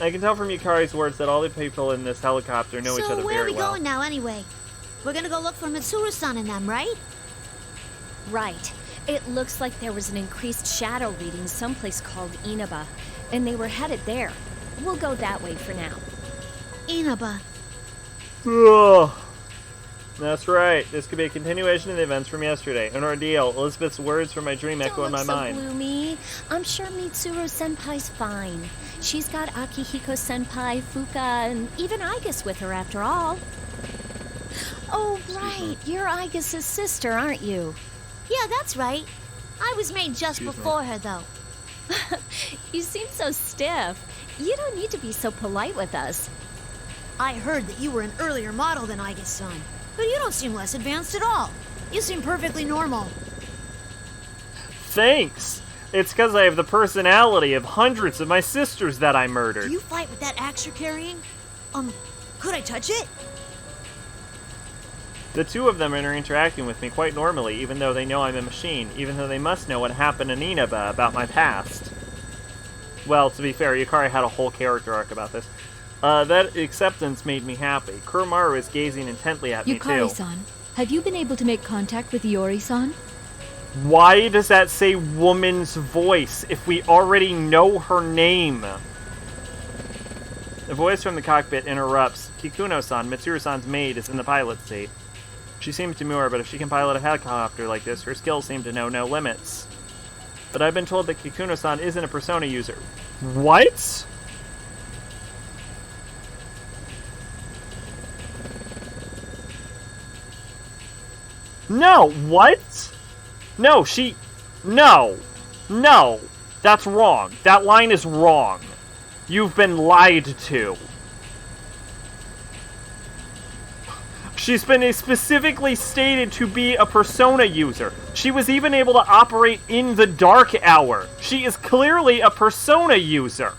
I can tell from Yukari's words that all the people in this helicopter know each other very well. So where are we going now anyway? We're gonna go look for Mitsuru-san and them, right? Right. It looks like there was an increased shadow reading someplace called Inaba, and they were headed there. We'll go that way for now. Inaba. Ugh. That's right. This could be a continuation of the events from yesterday. An ordeal. Elizabeth's words from my dream echo in my mind. Don't look so gloomy. I'm sure Mitsuru-senpai's fine. She's got Akihiko-senpai, Fuka, and even Aigis with her after all. Oh, right. You're Aigis' sister, aren't you? Yeah, that's right. I was made just before her, though. You seem so stiff. You don't need to be so polite with us. I heard that you were an earlier model than Aigis-san, but you don't seem less advanced at all. You seem perfectly normal. Thanks. It's because I have the personality of hundreds of my sisters that I murdered. Do you fight with that axe you're carrying? Could I touch it? The two of them are interacting with me quite normally, even though they know I'm a machine, even though they must know what happened in Inaba about my past. Well, to be fair, Yukari had a whole character arc about this. That acceptance made me happy. Kuromaru is gazing intently at me, too. Yukari-san, have you been able to make contact with Yori-san? Why does that say woman's voice if we already know her name? The voice from the cockpit interrupts. Kikuno-san, Mitsuru-san's maid, is in the pilot's seat. She seems demure, but if she can pilot a helicopter like this, her skills seem to know no limits. But I've been told that Kikuno-san isn't a Persona user. What? No, what? No, No, that's wrong. That line is wrong. You've been lied to. She's been specifically stated to be a Persona user. She was even able to operate in the Dark Hour. She is clearly a Persona user.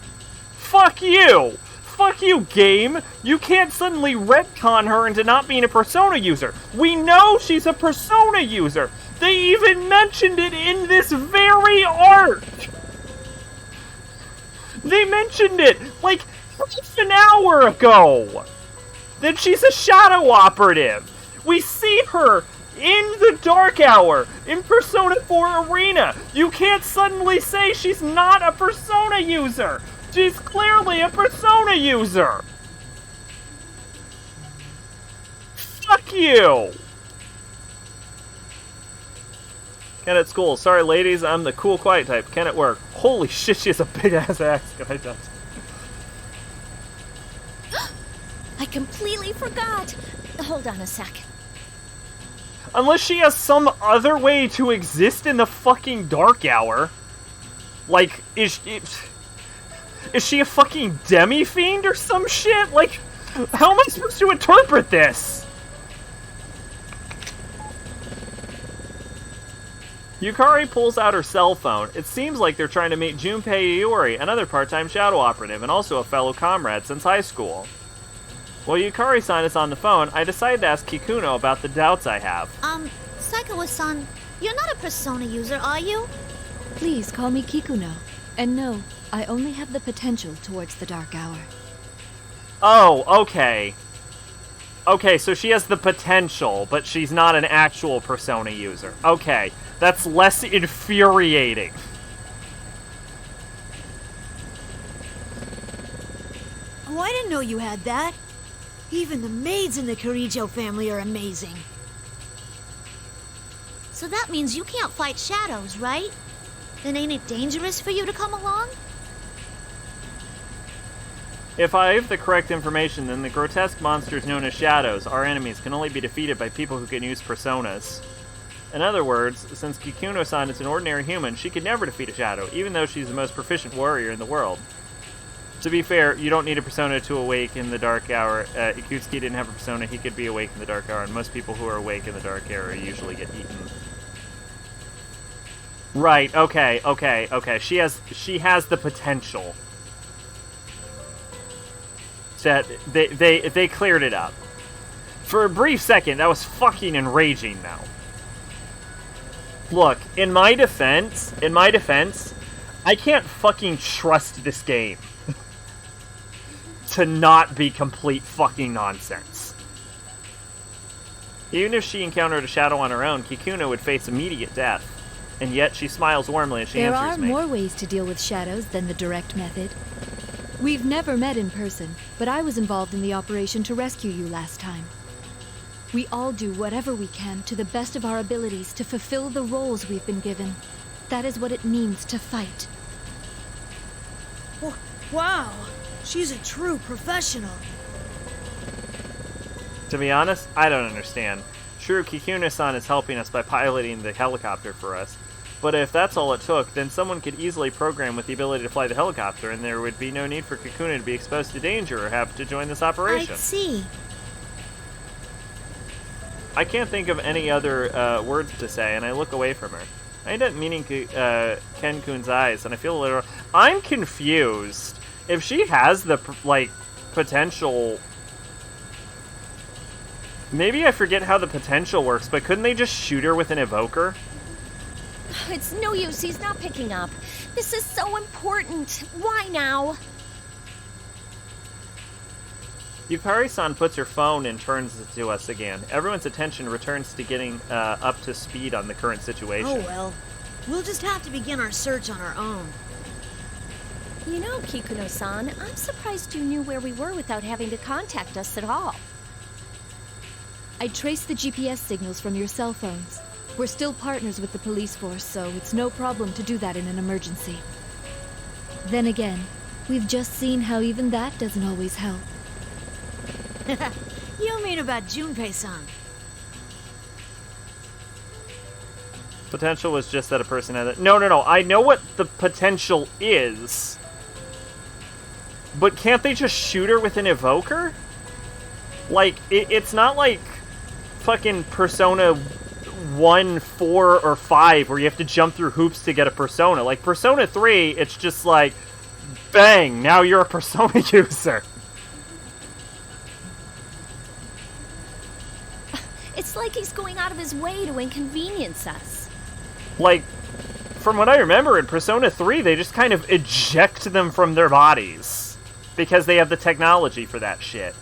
Fuck you! Fuck you, game! You can't suddenly retcon her into not being a Persona user. We know she's a Persona user! They even mentioned it in this very arc! They mentioned it, like, half an hour ago! That she's a shadow operative! We see her in the Dark Hour, in Persona 4 Arena! You can't suddenly say she's not a Persona user! She's clearly a Persona user! Fuck you! Ken at school. Sorry, ladies, I'm the cool, quiet type. Ken at work. Holy shit, she has a big-ass axe. Can I touch? I completely forgot. Hold on a sec. Unless she has some other way to exist in the fucking Dark Hour. Like, is she a fucking demi-fiend or some shit? Like, how am I supposed to interpret this? Yukari pulls out her cell phone. It seems like they're trying to meet Junpei Iori, another part-time shadow operative, and also a fellow comrade since high school. While Yukari-san is on the phone, I decided to ask Kikuno about the doubts I have. Saikawa-san, you're not a Persona user, are you? Please call me Kikuno. And no, I only have the potential towards the Dark Hour. Oh, okay. Okay, so she has the potential, but she's not an actual Persona user. Okay, that's less infuriating. Oh, I didn't know you had that. Even the maids in the Kirijo family are amazing. So that means you can't fight shadows, right? Then ain't it dangerous for you to come along? If I have the correct information, then the grotesque monsters known as shadows, our enemies, can only be defeated by people who can use personas. In other words, since Kikuno-san is an ordinary human, she could never defeat a shadow, even though she's the most proficient warrior in the world. To be fair, you don't need a persona to awake in the Dark Hour. Ikutsuki didn't have a persona, he could be awake in the Dark Hour, and most people who are awake in the Dark Hour usually get eaten. Right, okay. She has the potential. That they cleared it up. For a brief second, that was fucking enraging though. Look, in my defense, I can't fucking trust this game to not be complete fucking nonsense. Even if she encountered a shadow on her own, Kikuno would face immediate death. And yet she smiles warmly as she answers me. There are more ways to deal with shadows than the direct method. We've never met in person, but I was involved in the operation to rescue you last time. We all do whatever we can to the best of our abilities to fulfill the roles we've been given. That is what it means to fight. Wow, she's a true professional. To be honest, I don't understand. True, Kikuno-san is helping us by piloting the helicopter for us. But if that's all it took, then someone could easily program with the ability to fly the helicopter, and there would be no need for Kikuno to be exposed to danger or have to join this operation. I see. I can't think of any other words to say, and I look away from her. I end up meeting Ken-kun's eyes, and I feel a little... I'm confused. If she has the, potential... Maybe I forget how the potential works, but couldn't they just shoot her with an evoker? It's no use, he's not picking up. This is so important. Why now? Yukari-san puts her phone and turns to us again. Everyone's attention returns to getting up to speed on the current situation. Oh well. We'll just have to begin our search on our own. You know, Kikuno-san, I'm surprised you knew where we were without having to contact us at all. I traced the GPS signals from your cell phones. We're still partners with the police force, so it's no problem to do that in an emergency. Then again, we've just seen how even that doesn't always help. You mean about Junpei-san? Potential was just that a person had it. No. I know what the potential is. But can't they just shoot her with an evoker? Like, it's not like fucking Persona 1, 4, or 5 where you have to jump through hoops to get a Persona. Like, Persona 3, it's just like, bang, now you're a Persona user. It's It's like he's going out of his way to inconvenience us. Like, from what I remember in Persona 3, they just kind of eject them from their bodies. Because they have the technology for that shit.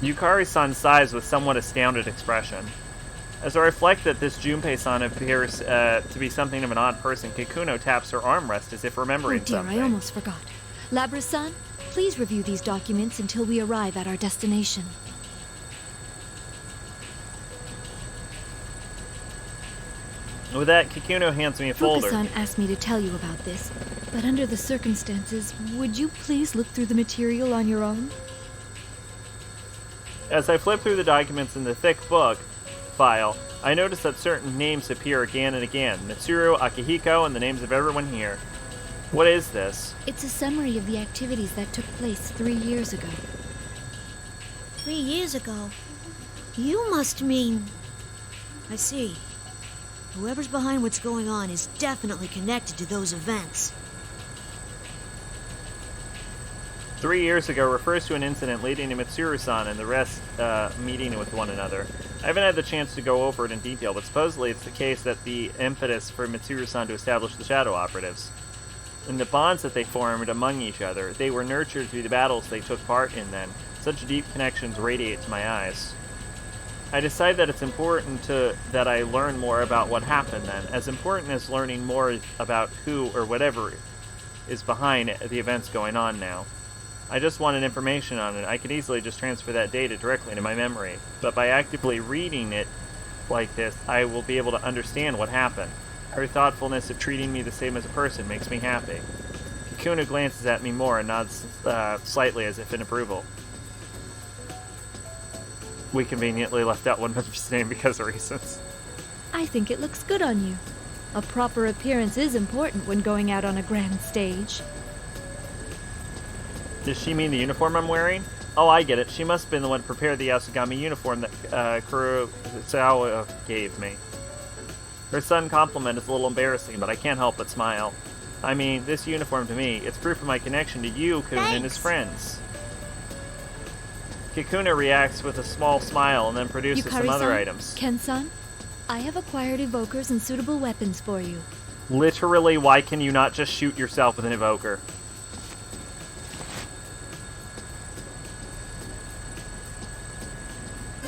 Yukari-san sighs with somewhat astounded expression. As I reflect that this Junpei-san appears to be something of an odd person, Kikuno taps her armrest as if remembering Oh dear, something. I almost forgot. Labra-san, please review these documents until we arrive at our destination. With that, Kikuno hands me a folder. Fuka-san asked me to tell you about this, but under the circumstances, would you please look through the material on your own? As I flip through the documents in the thick book file, I notice that certain names appear again and again. Mitsuru, Akihiko, and the names of everyone here. What is this? It's a summary of the activities that took place 3 years ago. 3 years ago? You must mean... I see. Whoever's behind what's going on is definitely connected to those events. 3 years ago refers to an incident leading to Mitsuru-san and the rest meeting with one another. I haven't had the chance to go over it in detail, but supposedly it's the case that the impetus for Mitsuru-san to establish the Shadow Operatives. And the bonds that they formed among each other, they were nurtured through the battles they took part in then. Such deep connections radiate to my eyes. I decide that it's important that I learn more about what happened then, as important as learning more about who or whatever is behind the events going on now. I just wanted information on it. I could easily just transfer that data directly into my memory, but by actively reading it like this, I will be able to understand what happened. Her thoughtfulness of treating me the same as a person makes me happy. Kikuno glances at me more and nods slightly as if in approval. We conveniently left out one member's name because of reasons. I think it looks good on you. A proper appearance is important when going out on a grand stage. Does she mean the uniform I'm wearing? Oh, I get it. She must have been the one who prepared the Yasugami uniform that Kurosawa gave me. Her sudden compliment is a little embarrassing, but I can't help but smile. I mean, this uniform to me, it's proof of my connection to you, Kun, and his friends. Kikuno reacts with a small smile and then produces some other items. Ken-san, I have acquired evokers and suitable weapons for you. Literally, why can you not just shoot yourself with an evoker?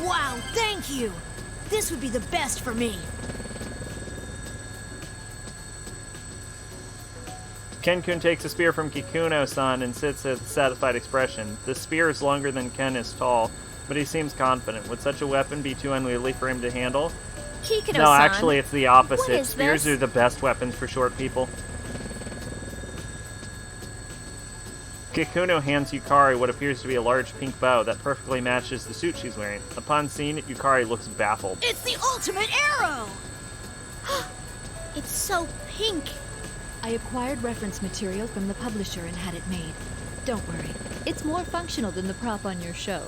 Wow, thank you! This would be the best for me. Ken-kun takes a spear from Kikuno-san and sits with a satisfied expression. The spear is longer than Ken is tall, but he seems confident. Would such a weapon be too unwieldy for him to handle? Kikuno-san, no, actually, it's the opposite. what is Spears this? are the best weapons for short people. Kikuno hands Yukari what appears to be a large pink bow that perfectly matches the suit she's wearing. Upon seeing it, Yukari looks baffled. It's the ultimate arrow! It's so pink. I acquired reference material from the publisher and had it made. Don't worry, it's more functional than the prop on your show.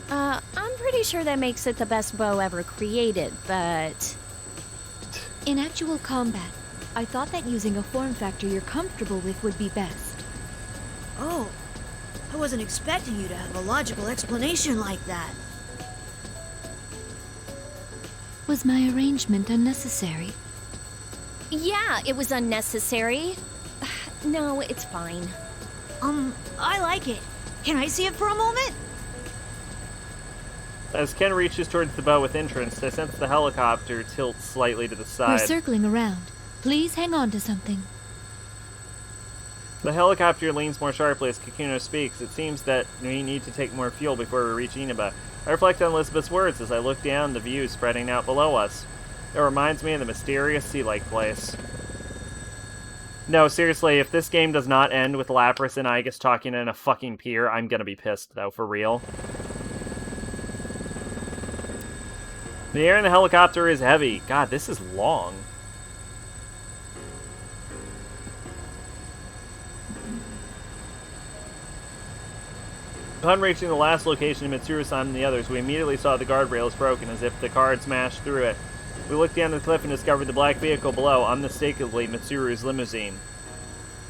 I'm pretty sure that makes it the best bow ever created, but... In actual combat, I thought that using a form factor you're comfortable with would be best. Oh, I wasn't expecting you to have a logical explanation like that. Was my arrangement unnecessary? Yeah, it was unnecessary. No, it's fine. I like it. Can I see it for a moment? As Ken reaches towards the bow with interest, I sense the helicopter tilt slightly to the side. We're circling around. Please hang on to something. The helicopter leans more sharply as Kikuno speaks. It seems that we need to take more fuel before we reach Inaba. I reflect on Elizabeth's words as I look down the view spreading out below us. It reminds me of the mysterious sea-like place. No, seriously, if this game does not end with Lapras and Igus talking in a fucking pier, I'm gonna be pissed, though, for real. The air in the helicopter is heavy. God, this is long. Upon reaching the last location of Mitsuru-san and the others, we immediately saw the guardrails broken as if the car had smashed through it. We looked down the cliff and discovered the black vehicle below, unmistakably Mitsuru's limousine.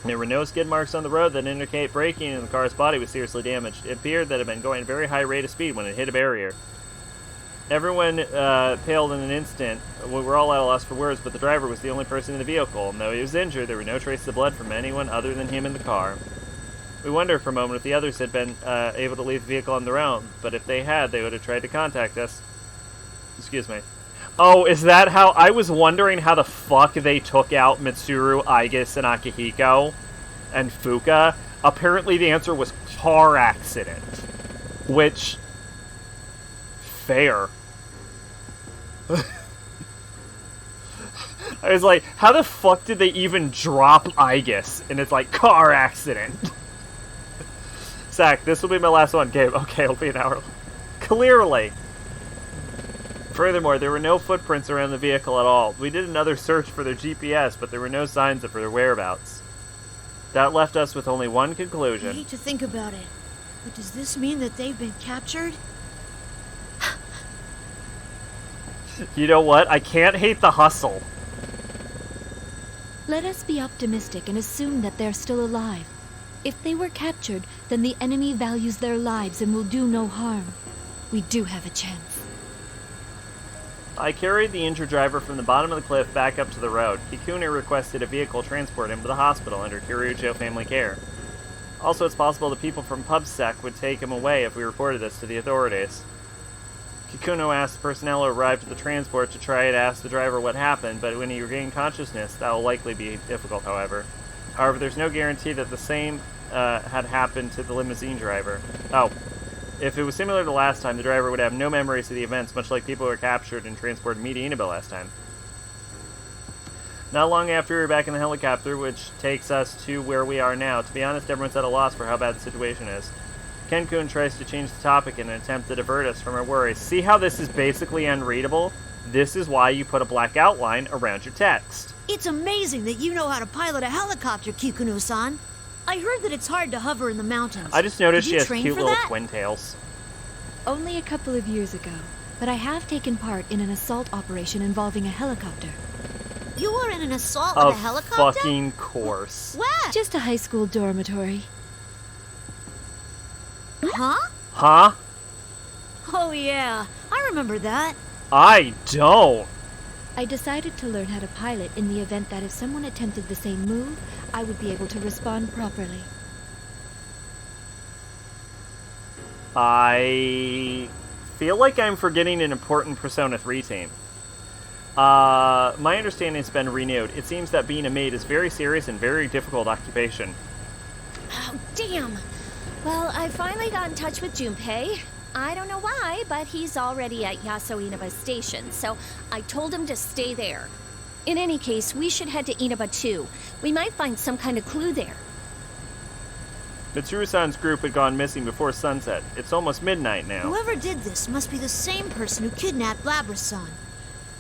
There were no skid marks on the road that indicate braking, and the car's body was seriously damaged. It appeared that it had been going at a very high rate of speed when it hit a barrier. Everyone paled in an instant. We were all at a loss for words, but the driver was the only person in the vehicle, and though he was injured, there were no traces of blood from anyone other than him in the car. We wondered for a moment if the others had been able to leave the vehicle on their own, but if they had, they would have tried to contact us. Excuse me. Oh, is that how... I was wondering how the fuck they took out Mitsuru, Aigis, and Akihiko, and Fuka. Apparently the answer was car accident. Which... fair. I was like, how the fuck did they even drop Aigis? And it's like, car accident. Zach, this will be my last one. Gabe, okay, it'll be an hour. Clearly. Furthermore, there were no footprints around the vehicle at all. We did another search for their GPS, but there were no signs of their whereabouts. That left us with only one I conclusion. hate to think about it, but does this mean that they've been captured? You know what? I can't hate the hustle. Let us be optimistic and assume that they're still alive. If they were captured, then the enemy values their lives and will do no harm. We do have a chance. I carried the injured driver from the bottom of the cliff back up to the road. Kikune requested a vehicle transport him to the hospital under Kiryujo family care. Also, it's possible the people from PubSec would take him away if we reported this to the authorities. Kikuno asked the personnel who arrived at the transport to try to ask the driver what happened, but when he regained consciousness, that will likely be difficult, however. However, there's no guarantee that the same had happened to the limousine driver. Oh. If it was similar to last time, the driver would have no memories of the events, much like people who were captured and transported me to Inaba last time. Not long after we were back in the helicopter, which takes us to where we are now. To be honest, everyone's at a loss for how bad the situation is. Ken-kun tries to change the topic in an attempt to divert us from our worries. See how this is basically unreadable? This is why you put a black outline around your text. It's amazing that you know how to pilot a helicopter, Kikuno-san. I heard that it's hard to hover in the mountains. I just noticed Did she you has train cute for little that? twin tails. Only a couple of years ago, but I have taken part in an assault operation involving a helicopter. You were in an assault with a helicopter? Fucking course. Where? Just a high school dormitory. Huh? Huh? Oh yeah, I remember that. I don't. I decided to learn how to pilot in the event that if someone attempted the same move, I would be able to respond properly. I feel like I'm forgetting an important Persona 3 team. My understanding has been renewed. It seems that being a maid is very serious and very difficult occupation. Oh, damn. Well, I finally got in touch with Junpei. I don't know why, but he's already at Yasuo Inaba Station, so I told him to stay there. In any case, we should head to Inaba too. We might find some kind of clue there. Mitsuru-san's group had gone missing before sunset. It's almost midnight now. Whoever did this must be the same person who kidnapped Labras-san.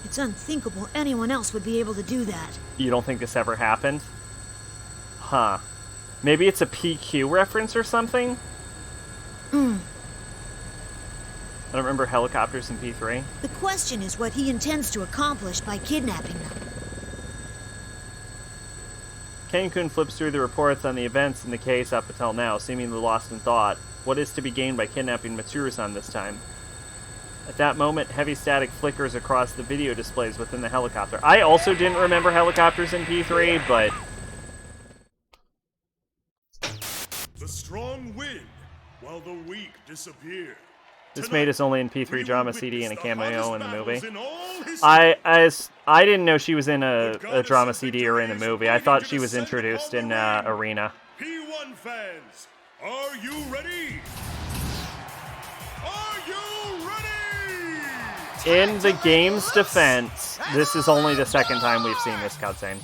It's unthinkable anyone else would be able to do that. You don't think this ever happened? Huh. Maybe it's a PQ reference or something? I don't remember helicopters in P3. The question is what he intends to accomplish by kidnapping them. Ken-kun flips through the reports on the events in the case up until now, seemingly lost in thought. What is to be gained by kidnapping Mitsuru-san this time? At that moment, heavy static flickers across the video displays within the helicopter. I also didn't remember helicopters in P3, but... The strong win, while the weak disappear. This maid is only in P3 drama CD and a cameo in the movie. I didn't know she was in a drama CD or in a movie. I thought she was introduced in Arena. P1 fans, are you ready? Are you ready? In the game's defense, this is only the second time we've seen this cutscene.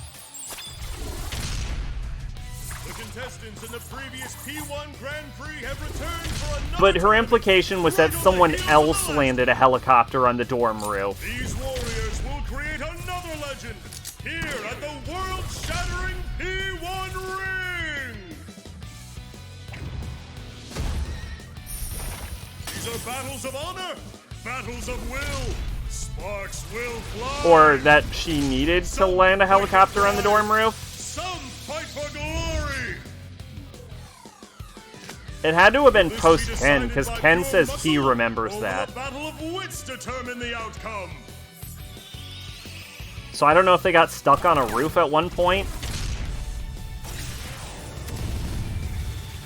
Contestants in the previous P1 Grand Prix have returned for another. But her implication was that someone else landed a helicopter on the dorm roof. These warriors will create another legend here at the world-shattering P1 ring. These are battles of honor, battles of will. Sparks will fly. Or that she needed to land a helicopter on the dorm roof. Some fight for glory. It had to have been post Ken, because Ken says he remembers that. The battle of wits determine the outcome. So I don't know if they got stuck on a roof at one point.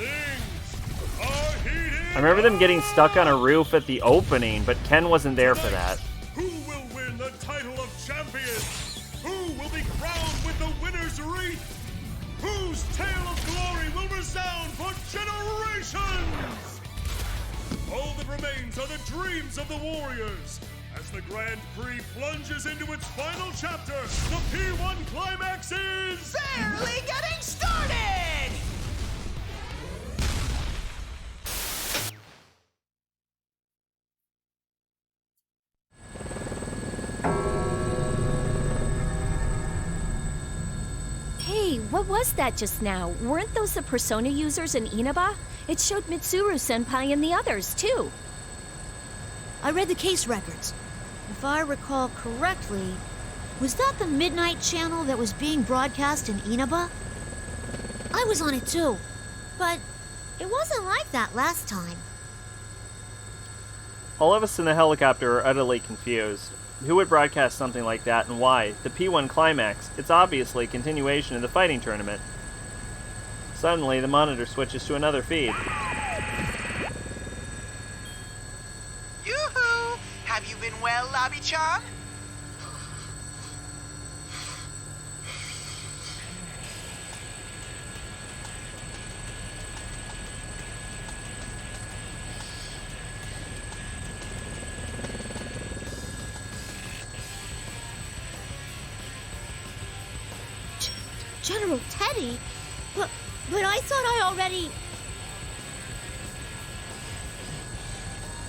I remember them getting stuck on a roof at the opening, but Ken wasn't there for that. Who will win the title of champions? Who will be crowned with the winner's wreath? Whose tale of glory will resound for generations? All that remains are the dreams of the Warriors. As the Grand Prix plunges into its final chapter, the P1 climax is... barely getting started! Hey, what was that just now? Weren't those the Persona users in Inaba? It showed Mitsuru-senpai and the others, too. I read the case records. If I recall correctly, was that the Midnight Channel that was being broadcast in Inaba? I was on it too, but it wasn't like that last time. All of us in the helicopter are utterly confused. Who would broadcast something like that and why? The P1 climax. It's obviously a continuation of the fighting tournament. Suddenly, the monitor switches to another feed. Yoo-hoo! Have you been well, Labi-chan? General Teddy? But I thought I already...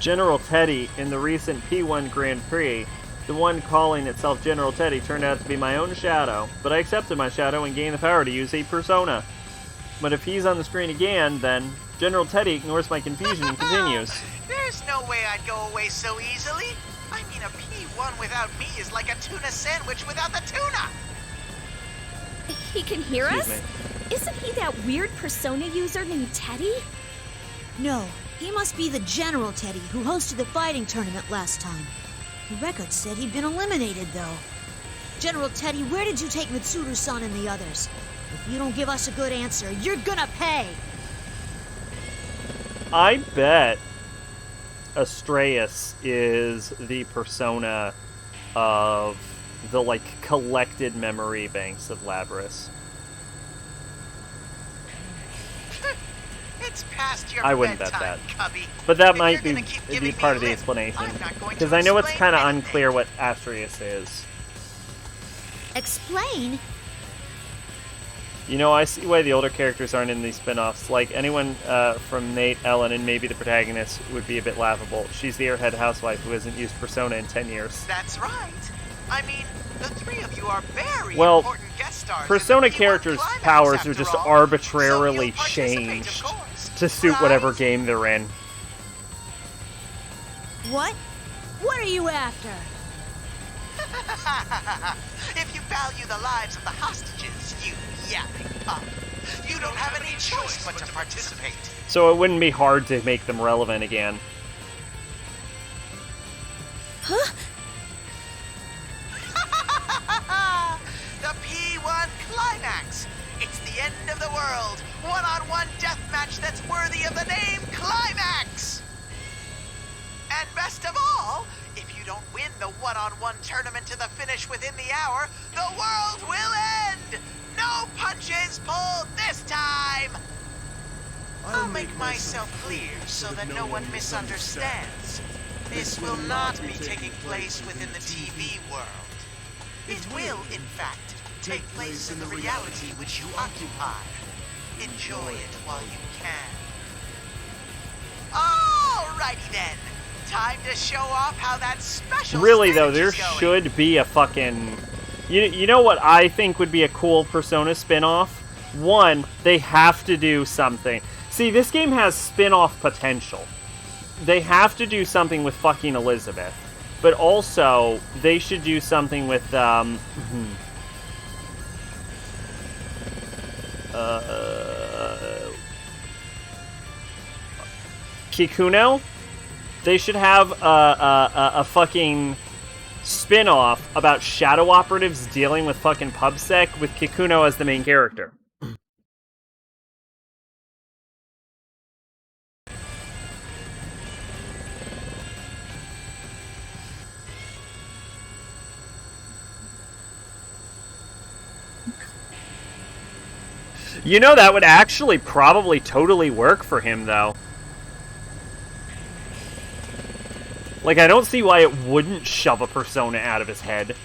General Teddy in the recent P1 Grand Prix. The one calling itself General Teddy turned out to be my own shadow, but I accepted my shadow and gained the power to use a persona. But if he's on the screen again, then General Teddy ignores my confusion and continues. There's no way I'd go away so easily. I mean, a P1 without me is like a tuna sandwich without the tuna. He can hear Excuse us? me. Isn't he that weird Persona user named Teddy? No, he must be the General Teddy who hosted the fighting tournament last time. The record said he'd been eliminated, though. General Teddy, where did you take Mitsuru-san and the others? If you don't give us a good answer, you're gonna pay! I bet Astraeus is the persona of the, like, collected memory banks of Labris. It's past your I wouldn't bet bedtime, that. Cubby. But that If might you're be gonna keep giving me part of the lip, explanation. I'm not going to Because I know it's explain kind of anything. unclear what Astraeus is. Explain? You know, I see why the older characters aren't in these spin-offs. Like, anyone from Nate, Ellen, and maybe the protagonist would be a bit laughable. She's the airhead housewife who hasn't used Persona in 10 years. That's right. I mean, the three of you are very Well, important guest stars. Persona characters' powers are just arbitrarily changed to suit whatever game they're in. What? What are you after? If you value the lives of the hostages, you yapping pup, you don't have any choice but to participate. So it wouldn't be hard to make them relevant again. Huh? The P1 climax. It's the end of the world. One-on-one deathmatch that's worthy of the name Climax. And best of all, if you don't win the one-on-one tournament to the finish within the hour, the world will end. No punches pulled this time. I'll make myself clear so that no one misunderstands. This will not be taking place within the TV world. It will, in fact, take place in the reality which you occupy. Enjoy it while you can. Alrighty then. Time to show off how that special Really, though, there strategy's going. should be a fucking... You know what I think would be a cool Persona spin-off? One, they have to do something. See, this game has spin-off potential. They have to do something with fucking Elizabeth. But also, they should do something with, Kikuno, they should have a fucking spin-off about shadow operatives dealing with fucking PubSec with Kikuno as the main character. You know, that would actually probably totally work for him, though. Like, I don't see why it wouldn't shove a persona out of his head.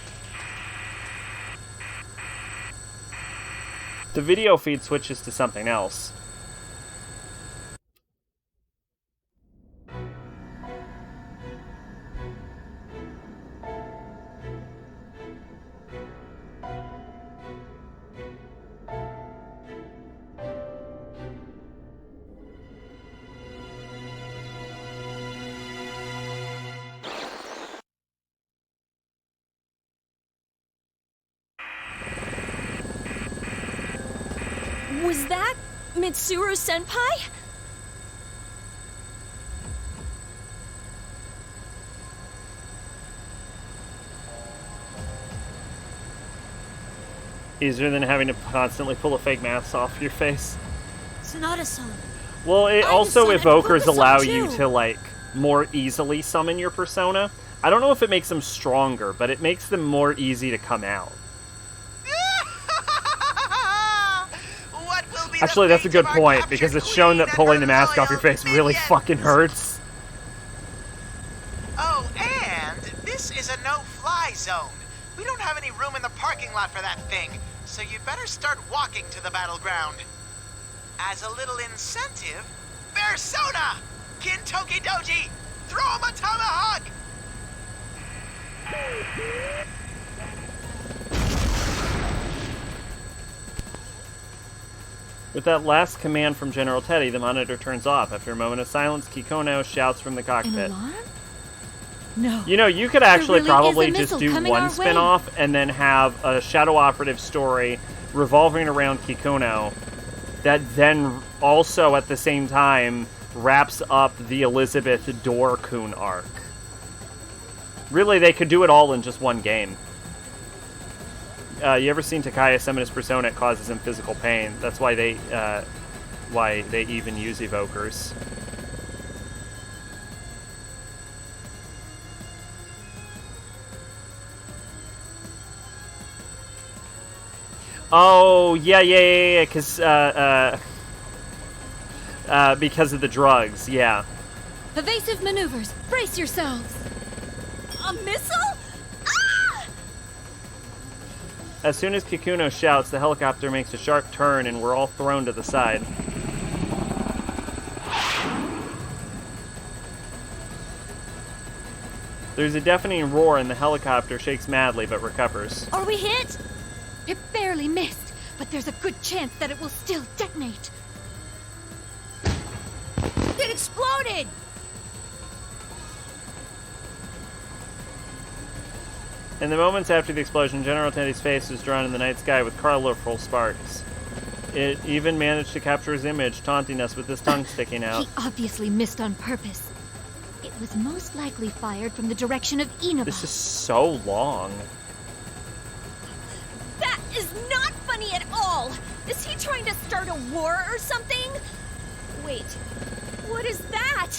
The video feed switches to something else. Was that Mitsuru-senpai? Easier than having to constantly pull a fake mask off your face. Sonata-san. Well, it also decided evokers to allow focus on you two. to, like, more easily summon your persona. I don't know if it makes them stronger, but it makes them more easy to come out. Actually, that's a good point, because it's shown that pulling the mask off your face really fucking hurts. Oh, and this is a no-fly zone. We don't have any room in the parking lot for that thing, so you better start walking to the battleground. As a little incentive, Persona! Kintoki Doji! Throw him a tomahawk! With that last command from General Teddy, the monitor turns off. After a moment of silence, Kikono shouts from the cockpit. An alarm? No. You know, you could actually really probably is a just missile do coming one our way. spin-off and then have a Shadow Operative story revolving around Kikono that then also at the same time wraps up the Elizabeth Dorkun arc. Really, they could do it all in just one game. You ever seen Takaya summon his persona? It causes him physical pain. That's why they even use evokers. Oh, yeah, because of the drugs, yeah. Evasive maneuvers. Brace yourselves. A missile? As soon as Kikuno shouts, the helicopter makes a sharp turn and we're all thrown to the side. There's a deafening roar and the helicopter shakes madly but recovers. Are we hit? It barely missed, but there's a good chance that it will still detonate. It exploded! In the moments after the explosion, General Teddy's face was drawn in the night sky with colorful sparks. It even managed to capture his image, taunting us with his tongue sticking out. He obviously missed on purpose. It was most likely fired from the direction of Inaba. This is so long. That is not funny at all! Is he trying to start a war or something? Wait, what is that?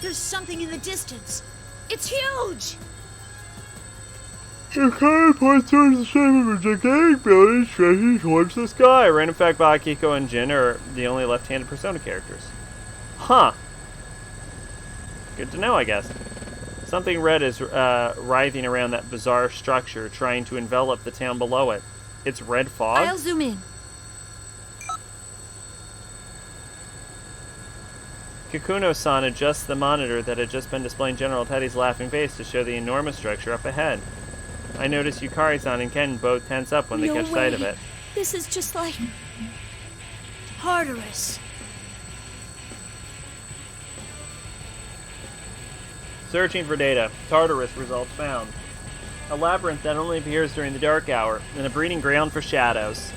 There's something in the distance. It's huge! The car points towards the shape of a gigantic building stretching towards the sky. Random fact, Bakiko and Jin are the only left-handed Persona characters. Huh. Good to know, I guess. Something red is writhing around that bizarre structure, trying to envelop the town below it. It's red fog? I'll zoom in. Kikuno-san adjusts the monitor that had just been displaying General Teddy's laughing face to show the enormous structure up ahead. I notice Yukari-san and Ken both tense up when they catch sight of it. This is just like... Tartarus. Searching for data. Tartarus results found. A labyrinth that only appears during the dark hour, and a breeding ground for shadows.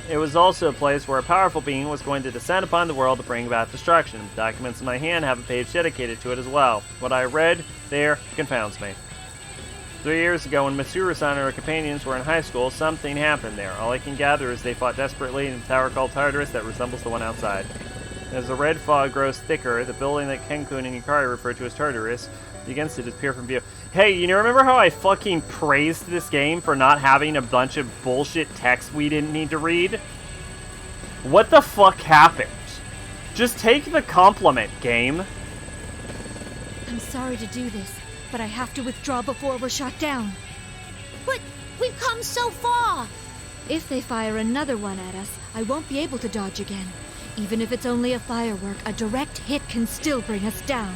It was also a place where a powerful being was going to descend upon the world to bring about destruction. The documents in my hand have a page dedicated to it as well. What I read there confounds me. 3 years ago, when Mitsuru-san and her companions were in high school, something happened there. All I can gather is they fought desperately in a tower called Tartarus that resembles the one outside. As the red fog grows thicker, the building that Kenkun and Yukari refer to as Tartarus begins to disappear from view. Hey, you know, remember how I fucking praised this game for not having a bunch of bullshit text we didn't need to read? What the fuck happened? Just take the compliment, game. I'm sorry to do this, but I have to withdraw before we're shot down. But we've come so far! If they fire another one at us, I won't be able to dodge again. Even if it's only a firework, a direct hit can still bring us down.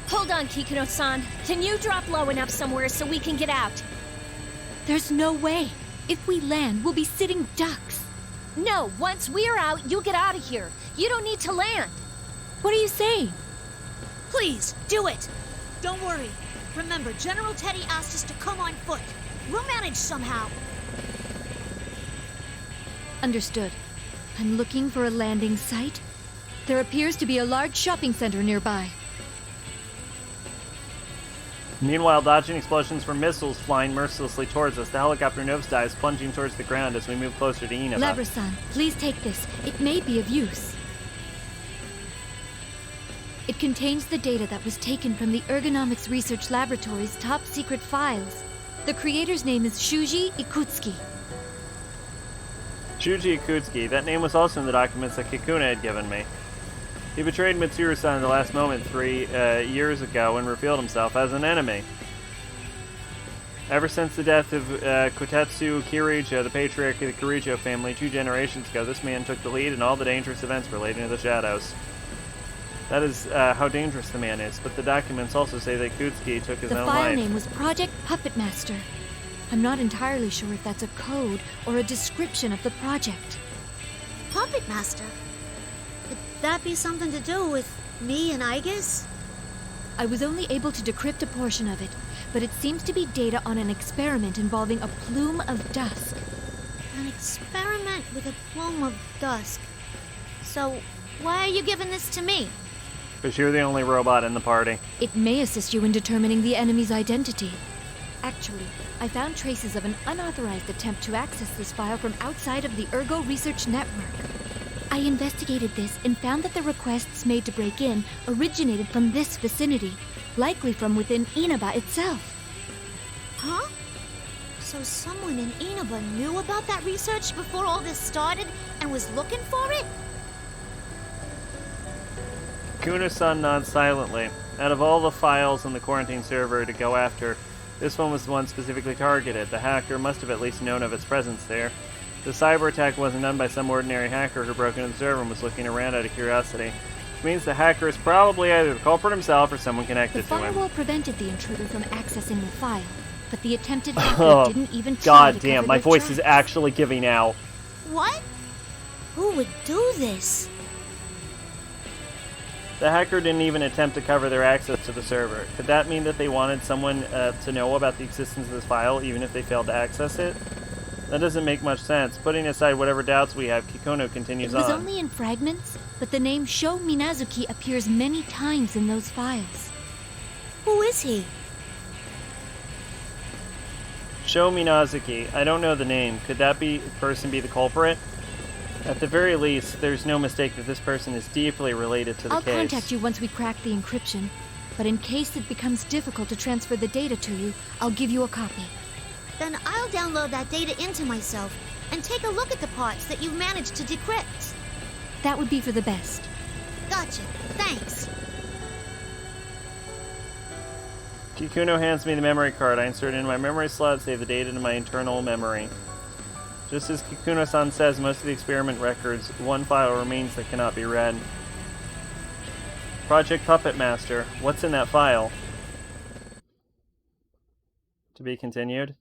Hold on, Kikuno-san. Can you drop low enough somewhere so we can get out? There's no way. If we land, we'll be sitting ducks. No, once we're out, you get out of here. You don't need to land. What are you saying? Please, do it! Don't worry. Remember, General Teddy asked us to come on foot. We'll manage somehow. Understood. I'm looking for a landing site. There appears to be a large shopping center nearby. Meanwhile, dodging explosions from missiles flying mercilessly towards us, the helicopter nosedives, plunging towards the ground as we move closer to Inaba. Labra-san, please take this. It may be of use. It contains the data that was taken from the Ergonomics Research Laboratory's top-secret files. The creator's name is Shuji Ikutsuki. Shuji Ikutsuki. That name was also in the documents that Kikuna had given me. He betrayed Mitsuru-san in the last moment 3 years ago and revealed himself as an enemy. Ever since the death of Kotetsu Kirijo, the patriarch of the Kirijo family 2 generations ago, this man took the lead in all the dangerous events relating to the shadows. That is how dangerous the man is, but the documents also say that Ikutsuki took his own life. The file name was Project Puppet Master. I'm not entirely sure if that's a code or a description of the project. Puppet Master? Could that be something to do with me and Aigis? I was only able to decrypt a portion of it, but it seems to be data on an experiment involving a plume of dusk. An experiment with a plume of dusk. So, why are you giving this to me? Because you're the only robot in the party. It may assist you in determining the enemy's identity. Actually, I found traces of an unauthorized attempt to access this file from outside of the Ergo Research Network. I investigated this and found that the requests made to break in originated from this vicinity, likely from within Inaba itself. Huh? So someone in Inaba knew about that research before all this started and was looking for it? Kuna-san nods silently. Out of all the files on the quarantine server to go after, this one was the one specifically targeted. The hacker must have at least known of its presence there. The cyber attack wasn't done by some ordinary hacker who broke into the server and was looking around out of curiosity. Which means the hacker is probably either the culprit himself or someone connected to him. The firewall prevented the intruder from accessing the file, but the attempted hacker didn't even try God to damn, cover my their voice tracks. is actually giving out. What? Who would do this? The hacker didn't even attempt to cover their access to the server. Could that mean that they wanted someone to know about the existence of this file, even if they failed to access it? That doesn't make much sense. Putting aside whatever doubts we have, Kikono continues It was on. only in fragments, but the name Sho Minazuki appears many times in those files. Who is he? Sho Minazuki. I don't know the name. Could that person be the culprit? At the very least, there's no mistake that this person is deeply related to the I'll case. contact you once we crack the encryption, but in case it becomes difficult to transfer the data to you, I'll give you a copy. Then I'll download that data into myself and take a look at the parts that you've managed to decrypt. That would be for the best. Gotcha. Thanks. Kikuno hands me the memory card. I insert it in my memory slot, save the data to my internal memory. Just as Kikuno-san says, most of the experiment records, one file remains that cannot be read. Project Puppet Master. What's in that file? To be continued.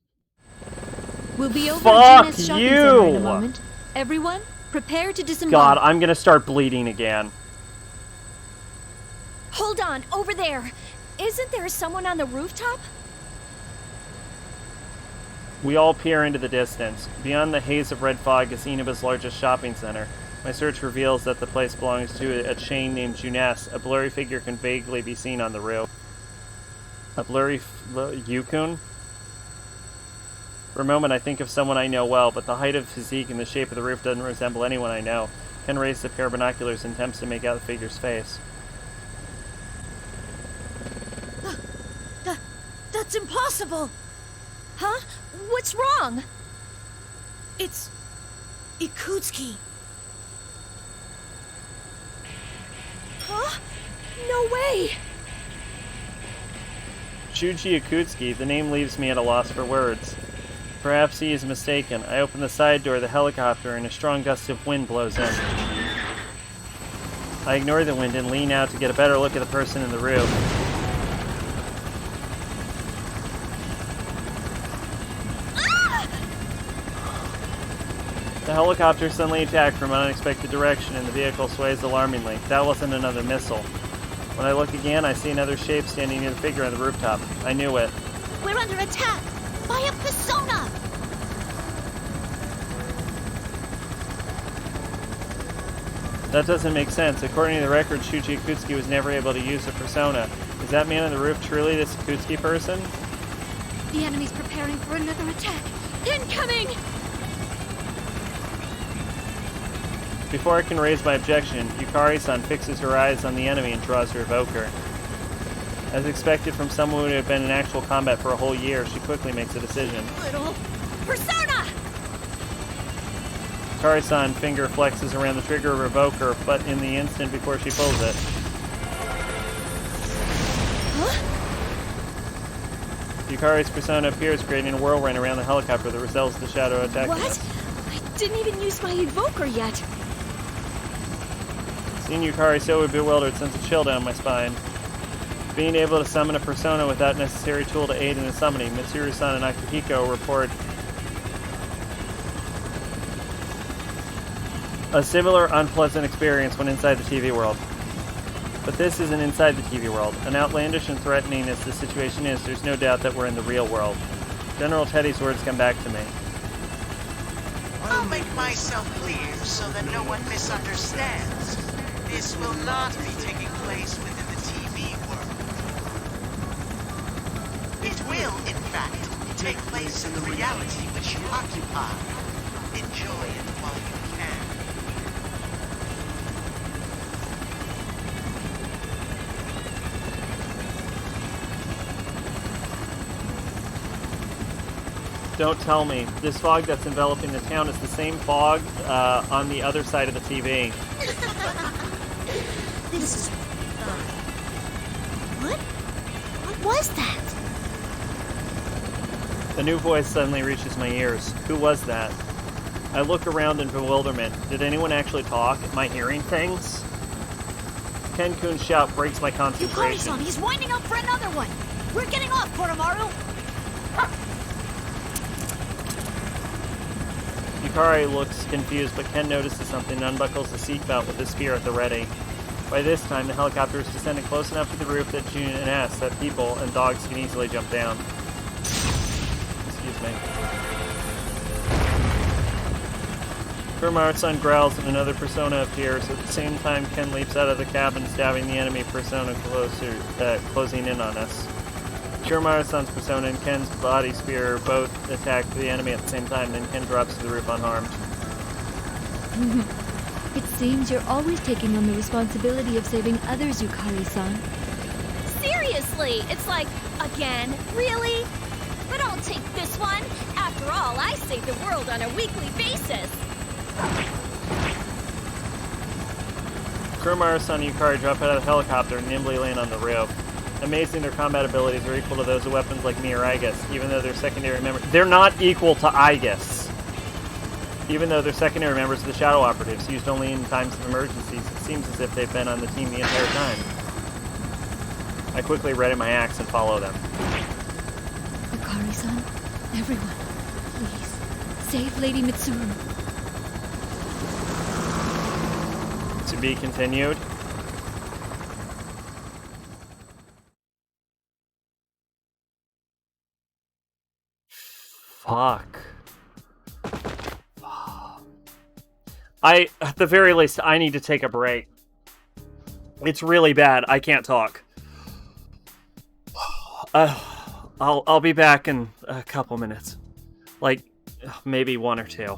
We'll be over Fuck at Gina's shopping you! center in a moment. Everyone, prepare to disembark. God, I'm gonna start bleeding again. Hold on, over there. Isn't there someone on the rooftop? We all peer into the distance. Beyond the haze of red fog is Inaba's largest shopping center. My search reveals that the place belongs to a chain named Juness. A blurry figure can vaguely be seen on the roof. A blurry Yukun? For a moment I think of someone I know well, but the height of physique and the shape of the roof doesn't resemble anyone I know. Ken raises a pair of binoculars and attempts to make out the figure's face. That's impossible! Huh? What's wrong? It's... Yakutski. Huh? No way! Shuji Yakutski, the name leaves me at a loss for words. Perhaps he is mistaken. I open the side door of the helicopter and a strong gust of wind blows in. I ignore the wind and lean out to get a better look at the person in the roof. The helicopter suddenly attacked from an unexpected direction and the vehicle sways alarmingly. That wasn't another missile. When I look again, I see another shape standing near the figure on the rooftop. I knew it. We're under attack! By a persona! That doesn't make sense. According to the record, Shuji Yakutski was never able to use a persona. Is that man on the roof truly this Yakutski person? The enemy's preparing for another attack. Incoming! Before I can raise my objection, Yukari-san fixes her eyes on the enemy and draws her evoker. As expected from someone who had been in actual combat for a whole year, she quickly makes a decision. Little persona! Yukari-san finger flexes around the trigger of her evoker, but in the instant before she pulls it. Huh? Yukari's persona appears, creating a whirlwind around the helicopter that resembles the shadow attacking us. What? I didn't even use my evoker yet. Seeing Yukari so bewildered sends a chill down my spine. Being able to summon a persona without necessary tool to aid in the summoning, Mitsuru-san and Akihiko report a similar unpleasant experience when inside the TV world. But this isn't inside the TV world. An outlandish and threatening as the situation is, there's no doubt that we're in the real world. General Teddy's words come back to me. I'll make myself clear so that no one misunderstands. This will not be taking place within the TV world. It will, in fact, take place in the reality which you occupy. Enjoy it while you can. Don't tell me. This fog that's enveloping the town is the same fog on the other side of the TV. This is... What? What was that? A new voice suddenly reaches my ears. Who was that? I look around in bewilderment. Did anyone actually talk? Am I hearing things? Ken-kun's shout breaks my concentration. Yukari-san, he's winding up for another one! We're getting off, Koromaru! Yukari looks confused, but Ken notices something and unbuckles the seatbelt with his spear at the ready. By this time, the helicopter is descending close enough to the roof that June and S that people and dogs can easily jump down. Excuse me. Kuromaru's-san growls and another persona appears. At the same time, Ken leaps out of the cabin, stabbing the enemy persona closing in on us. Kuromaru-san's persona and Ken's body spear both attack the enemy at the same time, then Ken drops to the roof unharmed. It seems you're always taking on the responsibility of saving others, Yukari-san. Seriously, it's like, again, really? But I'll take this one. After all, I save the world on a weekly basis. Kuromaru-san and Yukari drop out of the helicopter and nimbly land on the roof. Amazing, their combat abilities are equal to those of weapons like me or Aegis, even though they're secondary members. They're not equal to Aegis! Even though they're secondary members of the Shadow Operatives, used only in times of emergencies, it seems as if they've been on the team the entire time. I quickly ready my axe and follow them. Yukari-san, everyone, please, save Lady Mitsuru. To be continued. Fuck. At the very least, I need to take a break. It's really bad. I can't talk. I'll be back in a couple minutes. Like, maybe 1 or 2.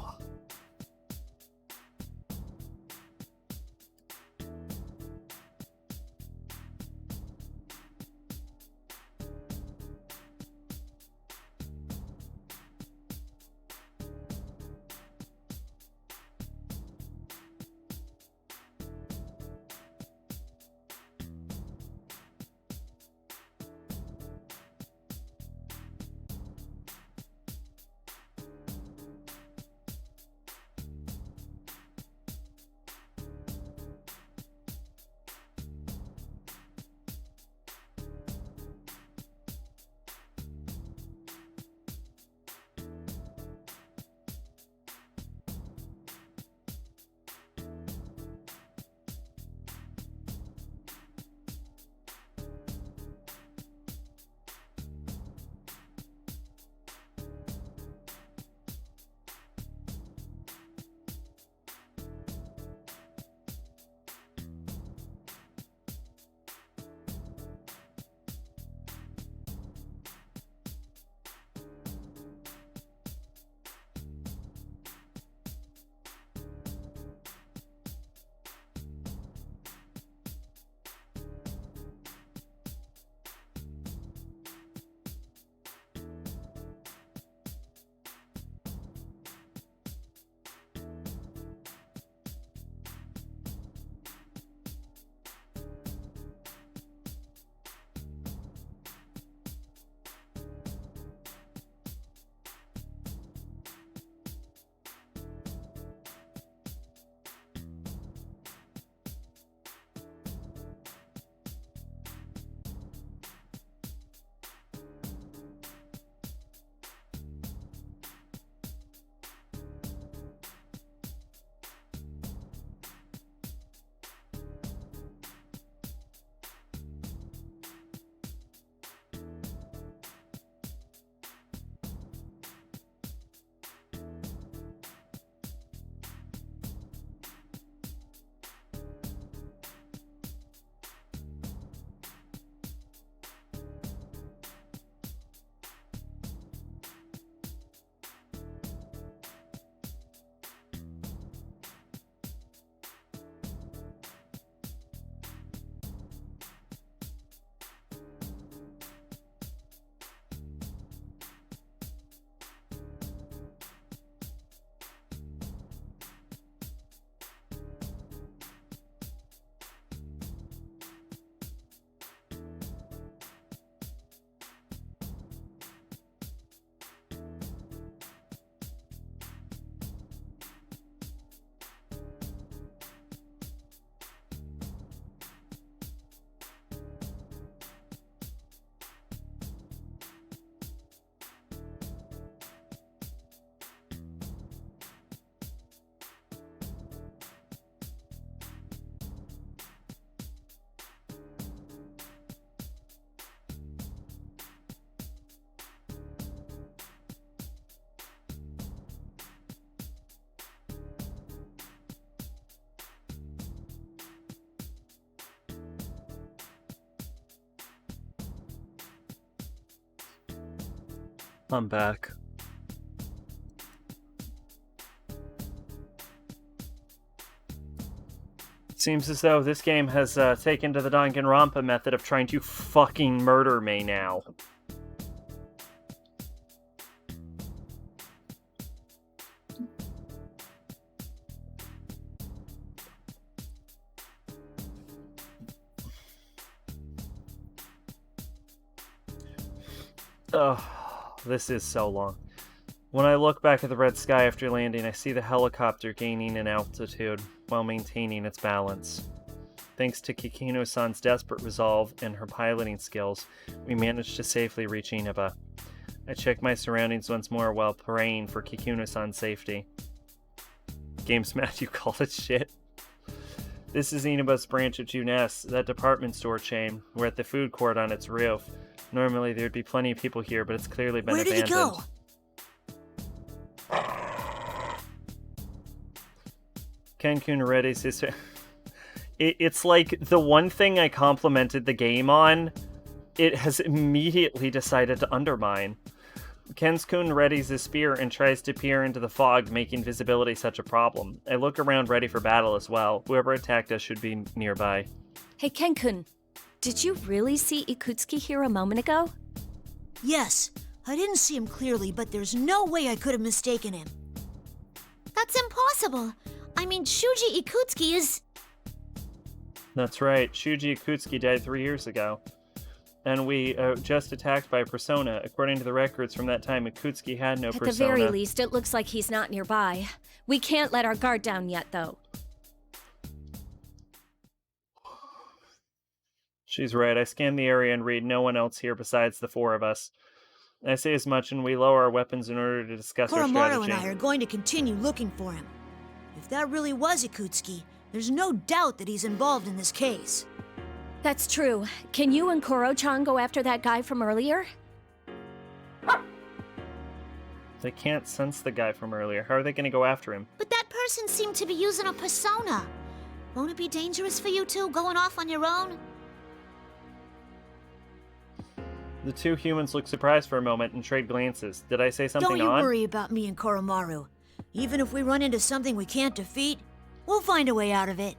I'm back. It seems as though this game has taken to the Danganronpa method of trying to fucking murder me now. Ugh. This is so long. When I look back at the red sky after landing, I see the helicopter gaining in altitude while maintaining its balance. Thanks to Kikino-san's desperate resolve and her piloting skills, we managed to safely reach Inaba. I check my surroundings once more while praying for Kikino-san's safety. Games Matt, you call it shit? This is Inaba's branch of Junes, that department store chain. We're at the food court on its roof. Normally there'd be plenty of people here, but it's clearly been abandoned. Where did he go? Kenkun readies his... It's like the one thing I complimented the game on, it has immediately decided to undermine. Kenskun readies his spear and tries to peer into the fog, making visibility such a problem. I look around ready for battle as well. Whoever attacked us should be nearby. Hey, Kenkun, did you really see Ikutsuki here a moment ago? Yes. I didn't see him clearly, but there's no way I could have mistaken him. That's impossible. I mean, Shuji Ikutsuki is... That's right. Shuji Ikutsuki died 3 years ago. And we just attacked by Persona. According to the records from that time, Ikutsuki had no Persona. At the very least, it looks like he's not nearby. We can't let our guard down yet, though. She's right. I scan the area and read no one else here besides the 4 of us. I say as much, and we lower our weapons in order to discuss our strategy. Koromaru and I are going to continue looking for him. If that really was Ikutsuki, there's no doubt that he's involved in this case. That's true. Can you and Koro-chan go after that guy from earlier? They can't sense the guy from earlier. How are they going to go after him? But that person seemed to be using a persona. Won't it be dangerous for you two going off on your own? The 2 humans look surprised for a moment and trade glances. Did I say something Don't you odd? worry about me and Koromaru. Even if we run into something we can't defeat, we'll find a way out of it.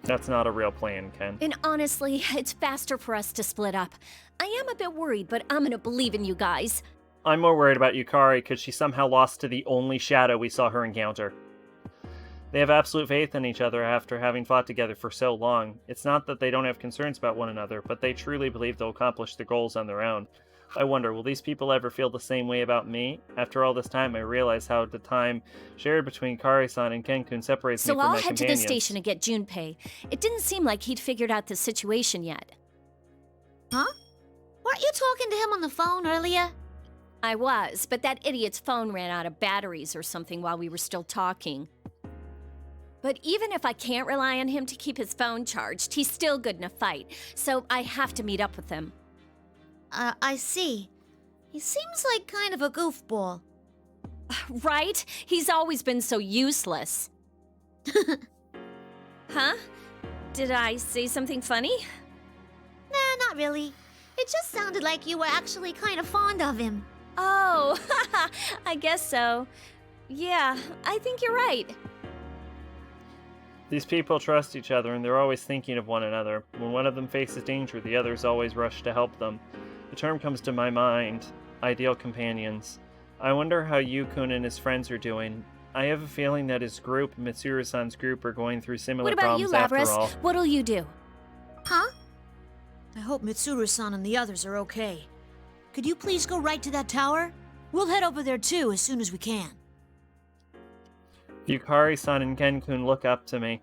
That's not a real plan, Ken. And honestly, it's faster for us to split up. I am a bit worried, but I'm gonna believe in you guys. I'm more worried about Yukari because she somehow lost to the only shadow we saw her encounter. They have absolute faith in each other after having fought together for so long. It's not that they don't have concerns about one another, but they truly believe they'll accomplish their goals on their own. I wonder, will these people ever feel the same way about me? After all this time, I realize how the time shared between Kari-san and Kenkun separates me So from my I'll head to the companions. station and get Junpei. It didn't seem like he'd figured out the situation yet. Huh? Weren't you talking to him on the phone earlier? I was, but that idiot's phone ran out of batteries or something while we were still talking. But even if I can't rely on him to keep his phone charged, he's still good in a fight, so I have to meet up with him. I see. He seems like kind of a goofball. Right? He's always been so useless. Huh? Did I say something funny? Nah, not really. It just sounded like you were actually kind of fond of him. Oh, I guess so. Yeah, I think you're right. These people trust each other, and they're always thinking of one another. When one of them faces danger, the others always rush to help them. The term comes to my mind, ideal companions. I wonder how Yukun and his friends are doing. I have a feeling that his group, Mitsuru-san's group, are going through similar What about you, problems after Lavras? all. What'll you do? Huh? I hope Mitsuru-san and the others are okay. Could you please go right to that tower? We'll head over there too as soon as we can. Yukari-san and Kenkun look up to me.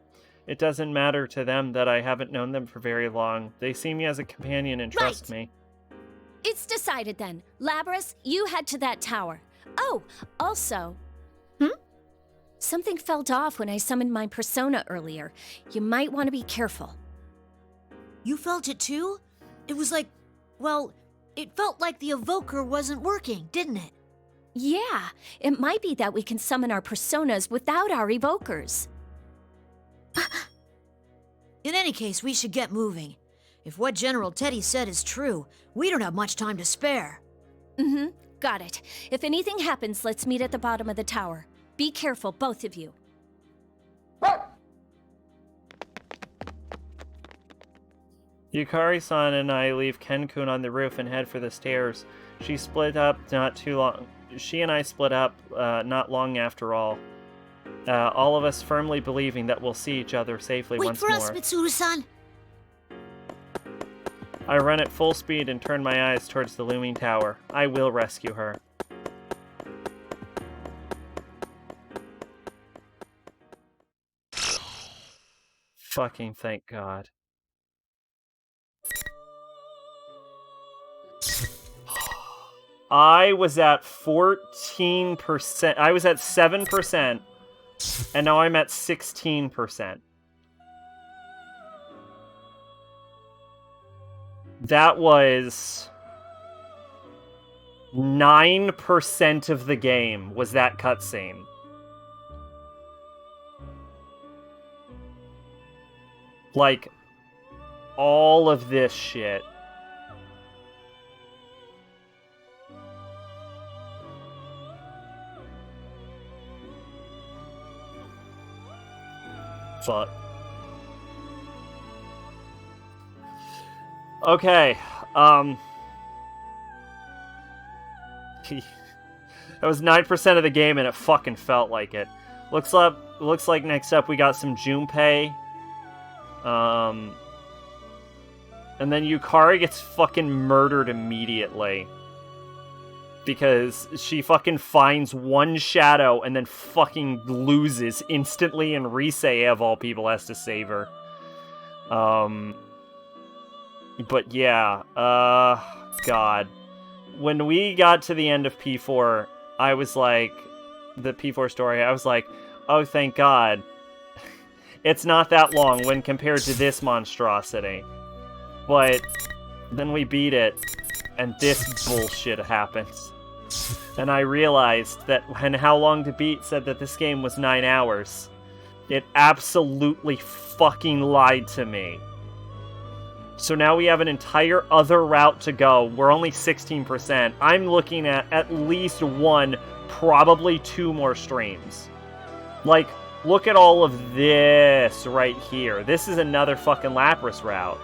It doesn't matter to them that I haven't known them for very long. They see me as a companion and trust me. It's decided then. Labras, you head to that tower. Oh, also... Something felt off when I summoned my persona earlier. You might want to be careful. You felt it too? It was like, well, it felt like the evoker wasn't working, didn't it? Yeah, it might be that we can summon our personas without our evokers. In any case, we should get moving. If what General Teddy said is true, we don't have much time to spare. Mm-hmm, got it. If anything happens, let's meet at the bottom of the tower. Be careful, both of you. Yukari-san and I leave Kenkun on the roof and head for the stairs. She and I split up not long after all. All of us firmly believing that we'll see each other safely Wait once for more. us, Mitsuru-san. I run at full speed and turn my eyes towards the looming tower. I will rescue her. Fucking thank God. I was at 14%. I was at 7%. And now I'm at 16%. That was 9% of the game was that cutscene. Like, all of this shit. Fuck. Okay, that was 9% of the game and it fucking felt like it. Looks like next up we got some Junpei. And then Yukari gets fucking murdered immediately. Because she fucking finds one shadow and then fucking loses instantly, and Risei, of all people, has to save her. But yeah, God. When we got to the end of P4, I was like, the P4 story, I was like, oh, thank God. It's not that long when compared to this monstrosity. But then we beat it, and this bullshit happens. And I realized that when How Long to Beat said that this game was 9 hours, it absolutely fucking lied to me. So now we have an entire other route to go. We're only 16%. I'm looking at least one, probably 2 more streams. Like, look at all of this right here. This is another fucking Lapras route.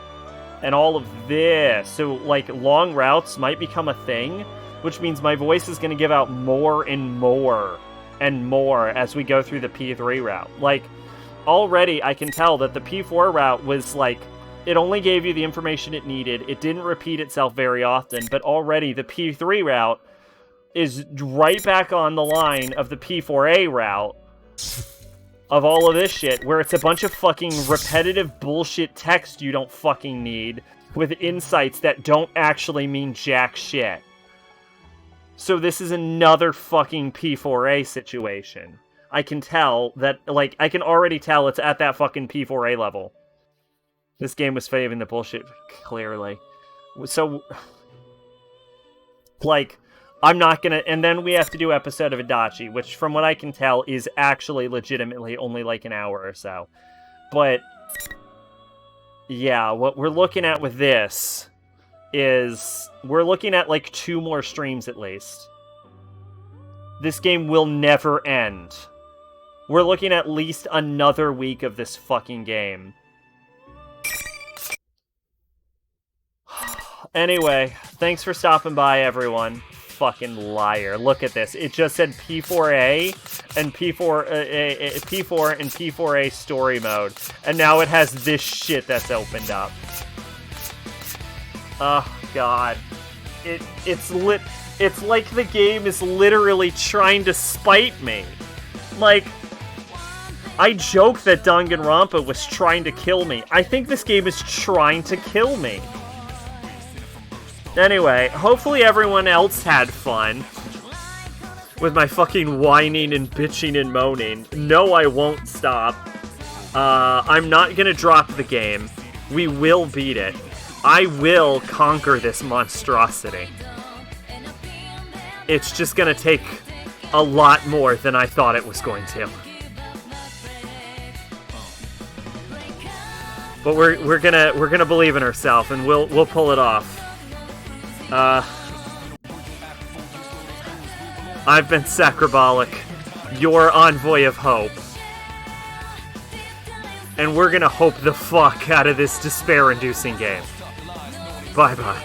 And all of this. So, like, long routes might become a thing, which means my voice is going to give out more and more and more as we go through the P3 route. Like, already I can tell that the P4 route was, like, it only gave you the information it needed. It didn't repeat itself very often, but already the P3 route is right back on the line of the P4A route of all of this shit, where it's a bunch of fucking repetitive bullshit text you don't fucking need with insights that don't actually mean jack shit. So this is another fucking P4A situation. I can tell that, like, I can already tell it's at that fucking P4A level. This game was faving the bullshit, clearly. So, like, I'm not gonna... And then we have to do episode of Adachi, which, from what I can tell, is actually legitimately only like an hour or so. But, yeah, what we're looking at with this is... We're looking at, like, 2 more streams at least. This game will never end. We're looking at least another week of this fucking game. Anyway, thanks for stopping by, everyone. Fucking liar. Look at this. It just said P4A and P4 and P4A story mode. And now it has this shit that's opened up. Oh, God. It's like the game is literally trying to spite me. Like, I joke that Danganronpa was trying to kill me. I think this game is trying to kill me. Anyway, hopefully everyone else had fun with my fucking whining and bitching and moaning. No, I won't stop. I'm not gonna drop the game. We will beat it. I will conquer this monstrosity. It's just gonna take a lot more than I thought it was going to. But we're gonna believe in ourselves, and we'll pull it off. I've been Sacrabolic, your envoy of hope. And we're gonna hope the fuck out of this despair-inducing game. Bye-bye.